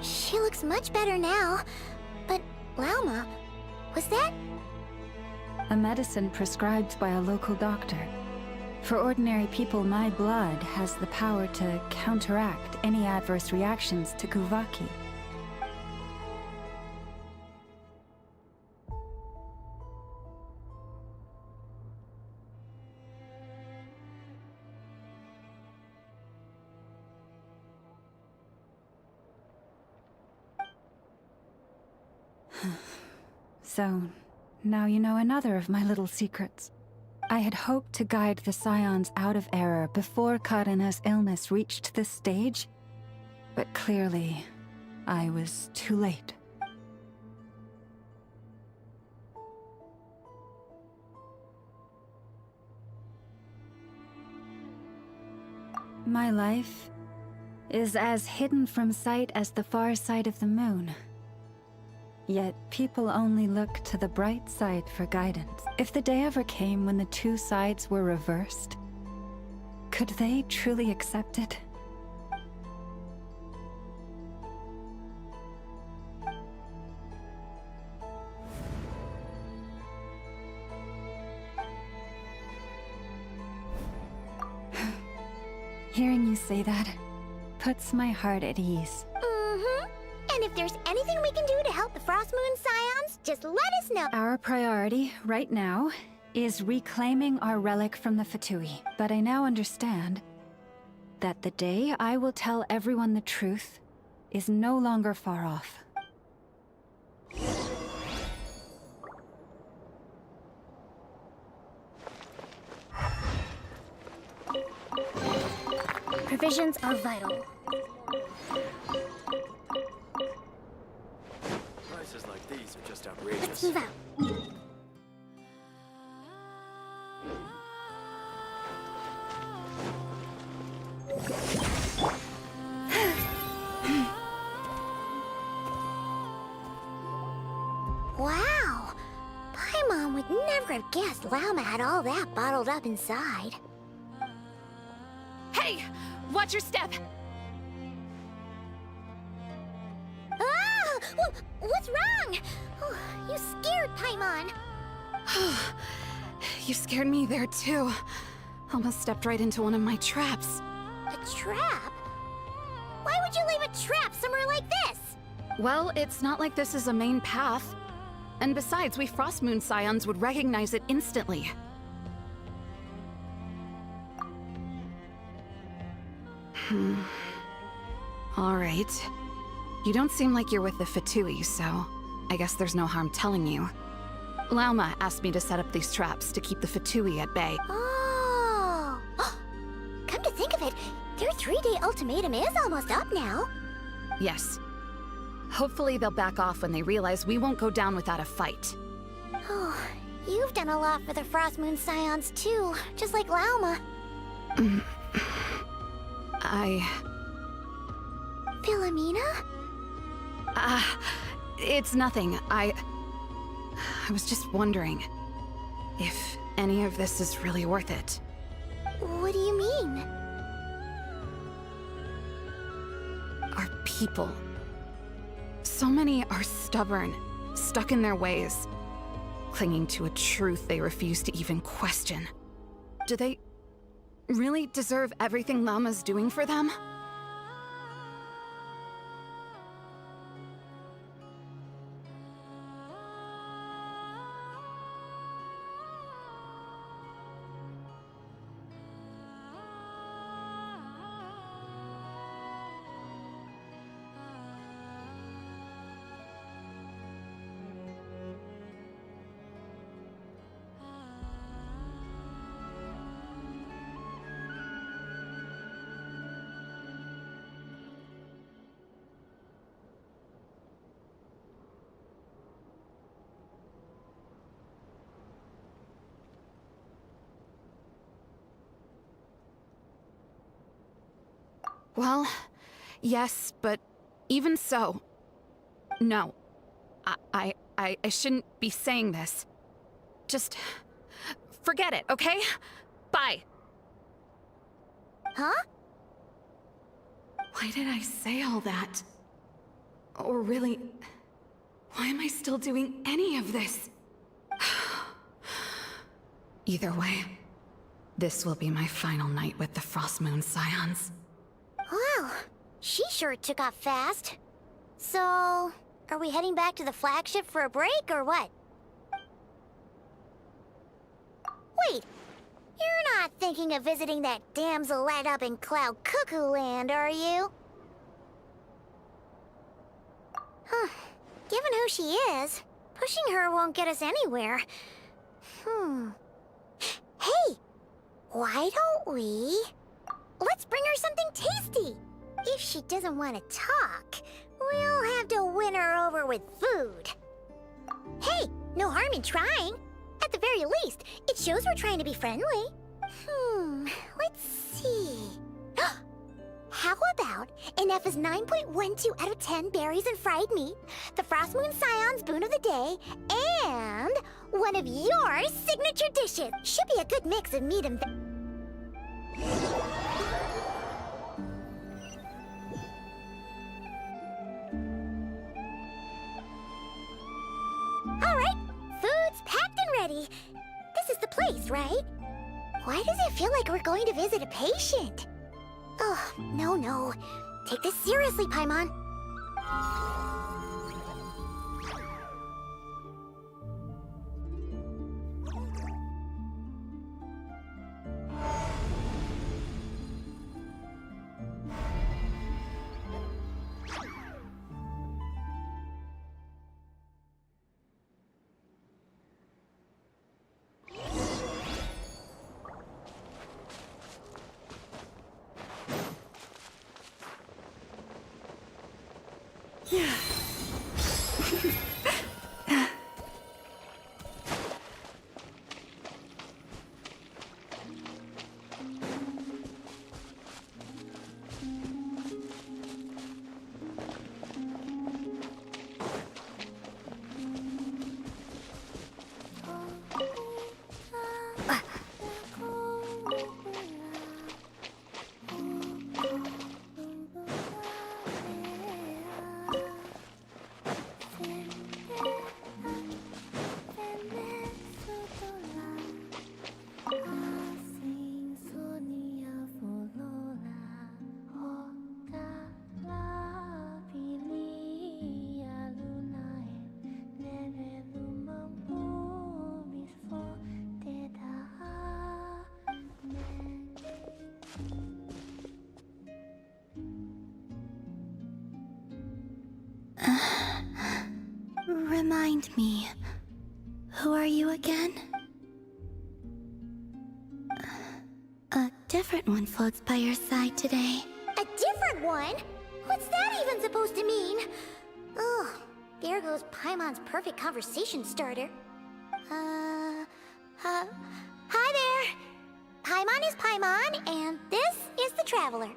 Speaker 3: She looks much better now. But, Lauma, was that?
Speaker 1: A medicine prescribed by a local doctor. For ordinary people, my blood has the power to counteract any adverse reactions to Kuvaki. So, now you know another of my little secrets. I had hoped to guide the Scions out of error before Karina's illness reached this stage, but clearly, I was too late. My life is as hidden from sight as the far side of the moon. Yet people only look to the bright side for guidance. If the day ever came when the two sides were reversed, could they truly accept it? Hearing you say that puts my heart at ease.
Speaker 3: Mm-hmm. And if there's anything we can do to help the Frost Moon Scions, just let us know.
Speaker 1: Our priority, right now, is reclaiming our relic from the Fatui. But I now understand that the day I will tell everyone the truth is no longer far off.
Speaker 3: Provisions are vital.
Speaker 5: Prices like these are just outrageous.
Speaker 3: Let's move out. Wow! Paimon would never have guessed Llama had all that bottled up inside.
Speaker 6: Hey! Watch your step!
Speaker 3: Ah! What's wrong? Oh, you scared Paimon.
Speaker 21: You scared me there too. Almost stepped right into one of my traps.
Speaker 3: A trap? Why would you leave a trap somewhere like this?
Speaker 21: Well, it's not like this is a main path. And besides, we Frostmoon Scions would recognize it instantly. Alright. You don't seem like you're with the Fatui, so I guess there's no harm telling you. Lauma asked me to set up these traps to keep the Fatui at bay.
Speaker 3: Oh! Come to think of it, their 3-day ultimatum is almost up now.
Speaker 21: Yes. Hopefully they'll back off when they realize we won't go down without a fight.
Speaker 3: Oh, you've done a lot for the Frostmoon Scions too, just like Lauma. Philomena?
Speaker 21: It's nothing. I was just wondering if any of this is really worth it.
Speaker 3: What do you mean?
Speaker 21: Our people. So many are stubborn, stuck in their ways, clinging to a truth they refuse to even question. Do they really deserve everything Lauma's doing for them? Well, yes, but even so... No. I shouldn't be saying this. Just... forget it, okay? Bye.
Speaker 3: Huh?
Speaker 21: Why did I say all that? Or really... why am I still doing any of this? Either way, This will be my final night with the Frost Moon Scions.
Speaker 3: Wow, she sure took off fast. So, are we heading back to the flagship for a break, or what? Wait, you're not thinking of visiting that damsel up in Cloud Cuckoo Land, are you? Huh. Given who she is, pushing her won't get us anywhere. Hey! Why don't we... Let's bring her something tasty! If she doesn't want to talk, we'll have to win her over with food. Hey, no harm in trying. At the very least, it shows we're trying to be friendly. Let's see... How about an F is 9.12 out of 10 berries and fried meat, the Frost Moon Scion's boon of the day, and one of your signature dishes. Should be a good mix of meat and... Alright, food's packed and ready. This is the place, right? Why does it feel like we're going to visit a patient? Oh, no. Take this seriously, Paimon. Remind me, who are you again? A different one floats by your side today. A different one? What's that even supposed to mean? Oh, there goes Paimon's perfect conversation starter. Hi there. Paimon is Paimon, and this is the Traveler.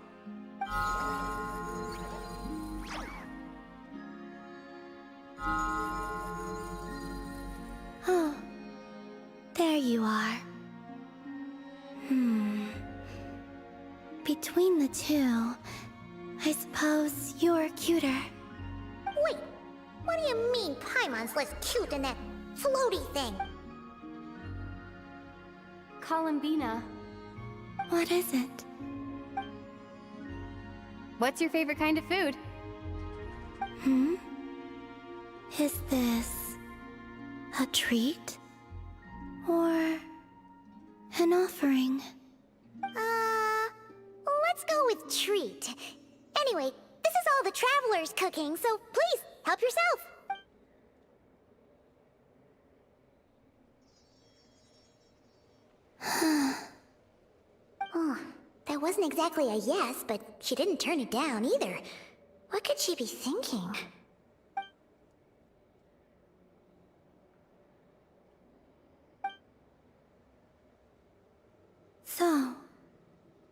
Speaker 3: Oh, there you are. Between the two, I suppose you're cuter. Wait, what do you mean Paimon's less cute than that floaty thing?
Speaker 23: Columbina.
Speaker 3: What is it?
Speaker 23: What's your favorite kind of food?
Speaker 3: Is this a treat? Or an offering? Let's go with treat. Anyway, this is all the Traveler's cooking, so please, help yourself. Oh, that wasn't exactly a yes, but she didn't turn it down either. What could she be thinking? So,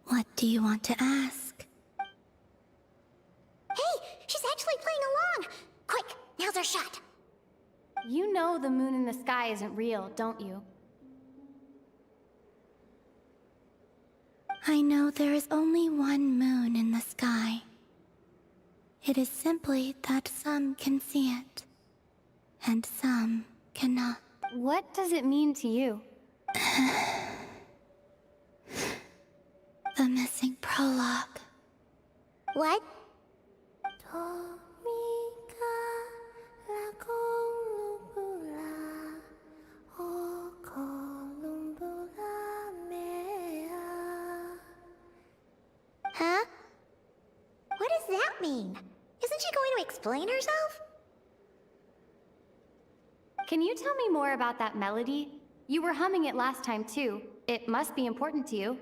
Speaker 3: what do you want to ask? Hey, she's actually playing along! Quick, now's our shot.
Speaker 23: You know the moon in the sky isn't real, don't you?
Speaker 3: I know there is only one moon in the sky. It is simply that some can see it, and some cannot.
Speaker 23: What does it mean to you?
Speaker 2: The missing prologue.
Speaker 3: What? Huh? What does that mean? Isn't she going to explain herself?
Speaker 23: Can you tell me more about that melody? You were humming it last time too. It must be important to you.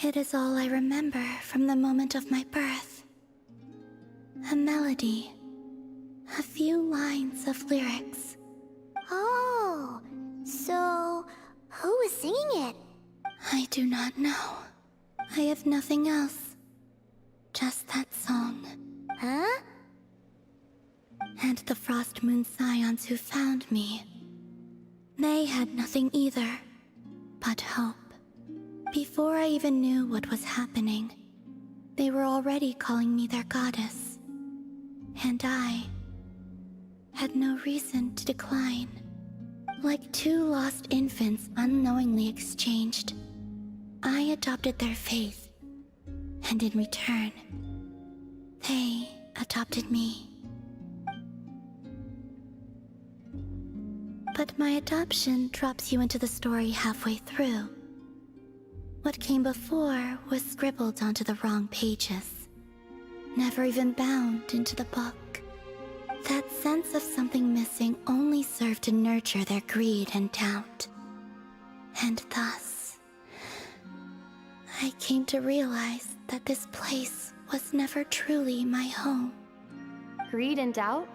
Speaker 2: It is all I remember from the moment of my birth. A melody. A few lines of lyrics.
Speaker 3: Oh, so who was singing it?
Speaker 2: I do not know. I have nothing else. Just that song.
Speaker 3: Huh?
Speaker 2: And the Frost Moon Scions who found me. They had nothing either, but hope. Before I even knew what was happening, they were already calling me their goddess. And I had no reason to decline. Like two lost infants unknowingly exchanged, I adopted their faith. And in return, they adopted me. But my adoption drops you into the story halfway through. What came before was scribbled onto the wrong pages, never even bound into the book. That sense of something missing only served to nurture their greed and doubt. And thus, I came to realize that this place was never truly my home.
Speaker 23: Greed and doubt?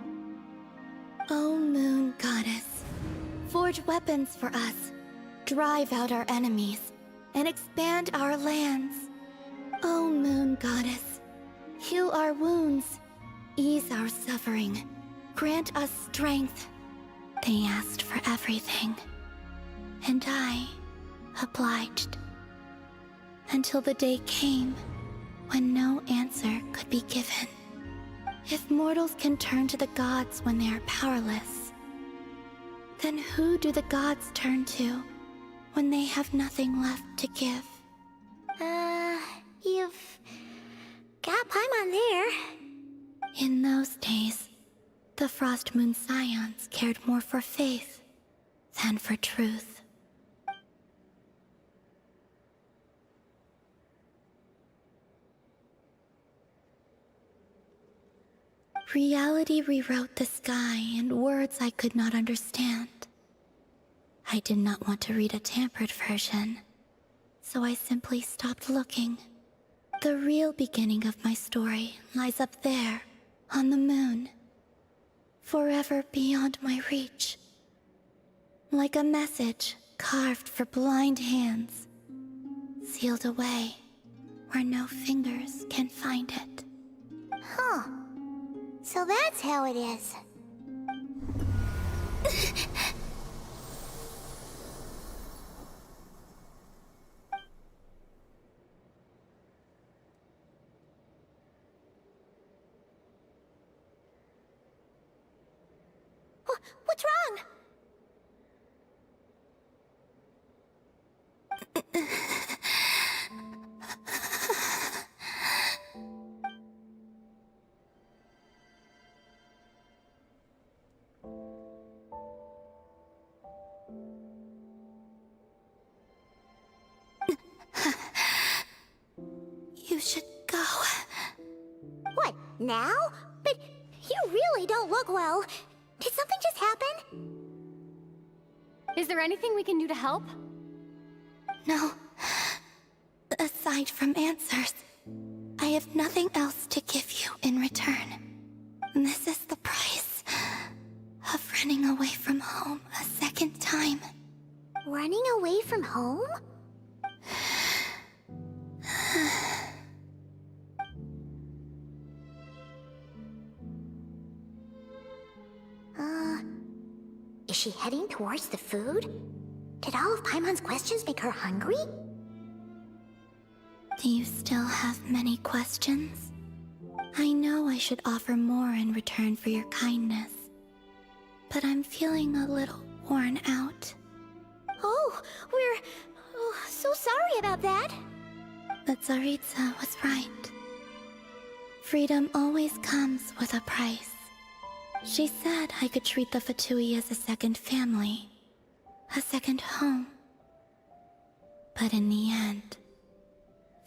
Speaker 2: O Moon Goddess, forge weapons for us, drive out our enemies, and expand our lands. O Moon Goddess, heal our wounds, ease our suffering, grant us strength. They asked for everything, and I obliged. Until the day came when no answer could be given. If mortals can turn to the gods when they are powerless, then who do the gods turn to when they have nothing left to give?
Speaker 3: You've got Paimon there.
Speaker 2: In those days, the Frost Moon Scions cared more for faith than for truth. Reality rewrote the sky in words I could not understand. I did not want to read a tampered version, so I simply stopped looking. The real beginning of my story lies up there, on the moon, forever beyond my reach. Like a message carved for blind hands, sealed away where no fingers can find it.
Speaker 3: Huh. So that's how it is. What's wrong?
Speaker 2: You should go.
Speaker 3: What, now? But you really don't look well. Did something just happen?
Speaker 23: Is there anything we can do to help?
Speaker 2: No. Aside from answers, I have nothing else to give you in return. This is the price of running away from home a second time.
Speaker 3: Running away from home? Is she heading towards the food? Did all of Paimon's questions make her hungry?
Speaker 2: Do you still have many questions? I know I should offer more in return for your kindness, but I'm feeling a little worn out.
Speaker 3: Oh, we're so sorry about that.
Speaker 2: But Tsaritsa was right. Freedom always comes with a price. She said I could treat the Fatui as a second family, a second home. But in the end,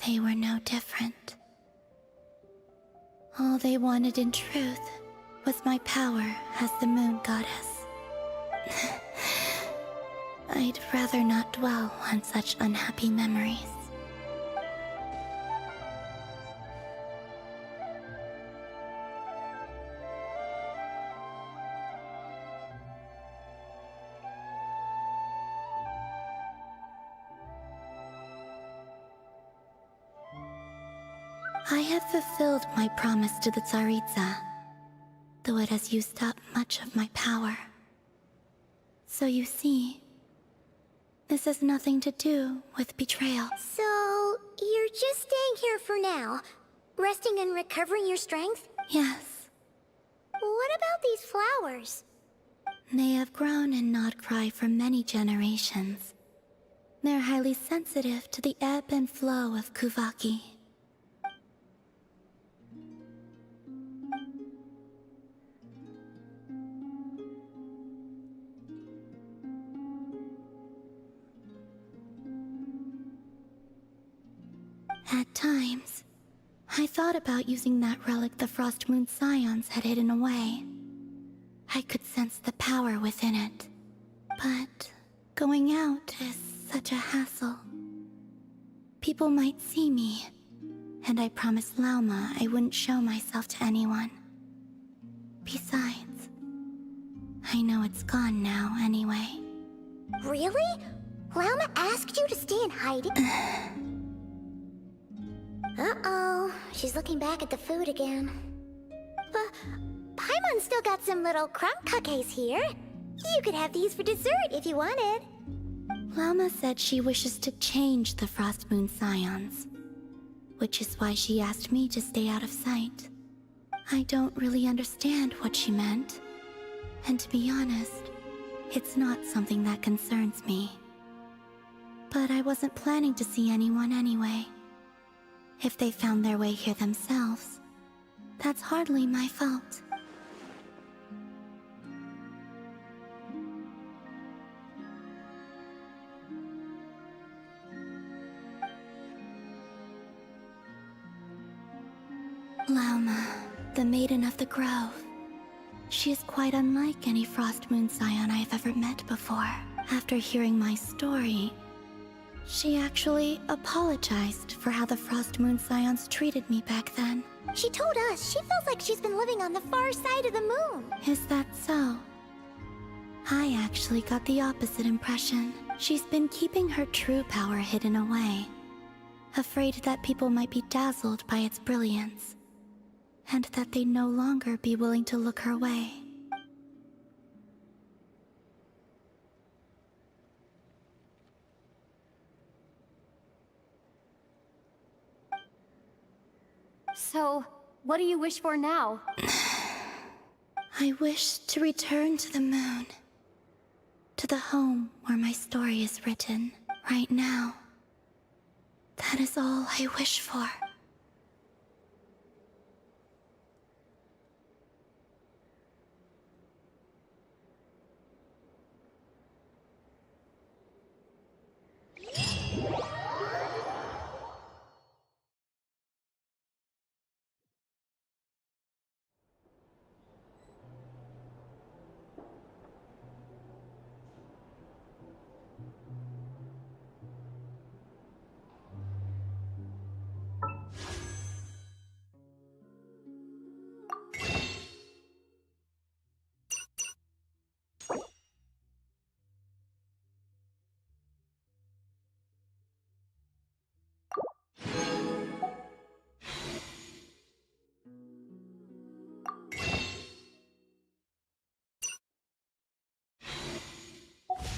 Speaker 2: they were no different. All they wanted in truth was my power as the moon goddess. I'd rather not dwell on such unhappy memories. I have fulfilled my promise to the Tsaritsa, though it has used up much of my power. So you see, this has nothing to do with betrayal.
Speaker 3: So, you're just staying here for now, resting and recovering your strength?
Speaker 2: Yes.
Speaker 3: What about these flowers?
Speaker 2: They have grown in KRAI for many generations. They're highly sensitive to the ebb and flow of Kuvaki. At times, I thought about using that relic the Frost Moon Scions had hidden away. I could sense the power within it. But going out is such a hassle. People might see me, and I promised Lauma I wouldn't show myself to anyone. Besides, I know it's gone now anyway.
Speaker 3: Really? Lauma asked you to stay in hiding? Uh-oh, she's looking back at the food again. Paimon's still got some little crumb cookies here. You could have these for dessert if you wanted.
Speaker 2: Lauma said she wishes to change the Frost Moon Scions, which is why she asked me to stay out of sight. I don't really understand what she meant, and to be honest, it's not something that concerns me. But I wasn't planning to see anyone anyway. If they found their way here themselves, that's hardly my fault. Lauma, the Maiden of the Grove. She is quite unlike any Frost Moon Scion I have ever met before. After hearing my story, she actually apologized for how the Frost Moon Scions treated me back then.
Speaker 3: She told us she feels like she's been living on the far side of the moon.
Speaker 2: Is that so? I actually got the opposite impression. She's been keeping her true power hidden away, afraid that people might be dazzled by its brilliance, and that they'd no longer be willing to look her way.
Speaker 23: So, what do you wish for now?
Speaker 2: I wish to return to the moon. To the home where my story is written, right now. That is all I wish for.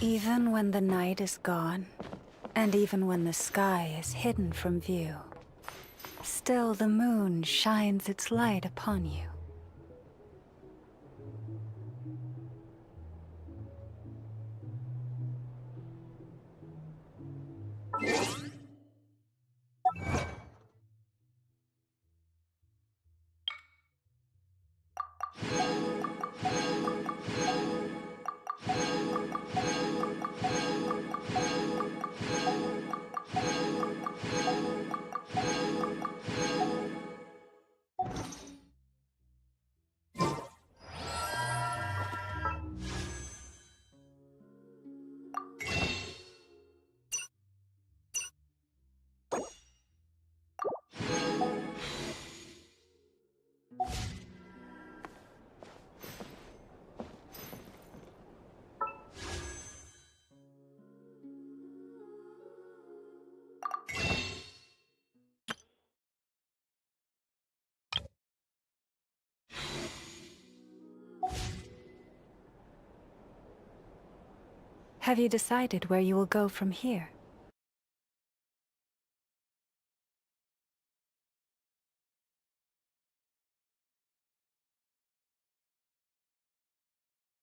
Speaker 1: Even when the night is gone, and even when the sky is hidden from view, still the moon shines its light upon you. Have you decided where you will go from here?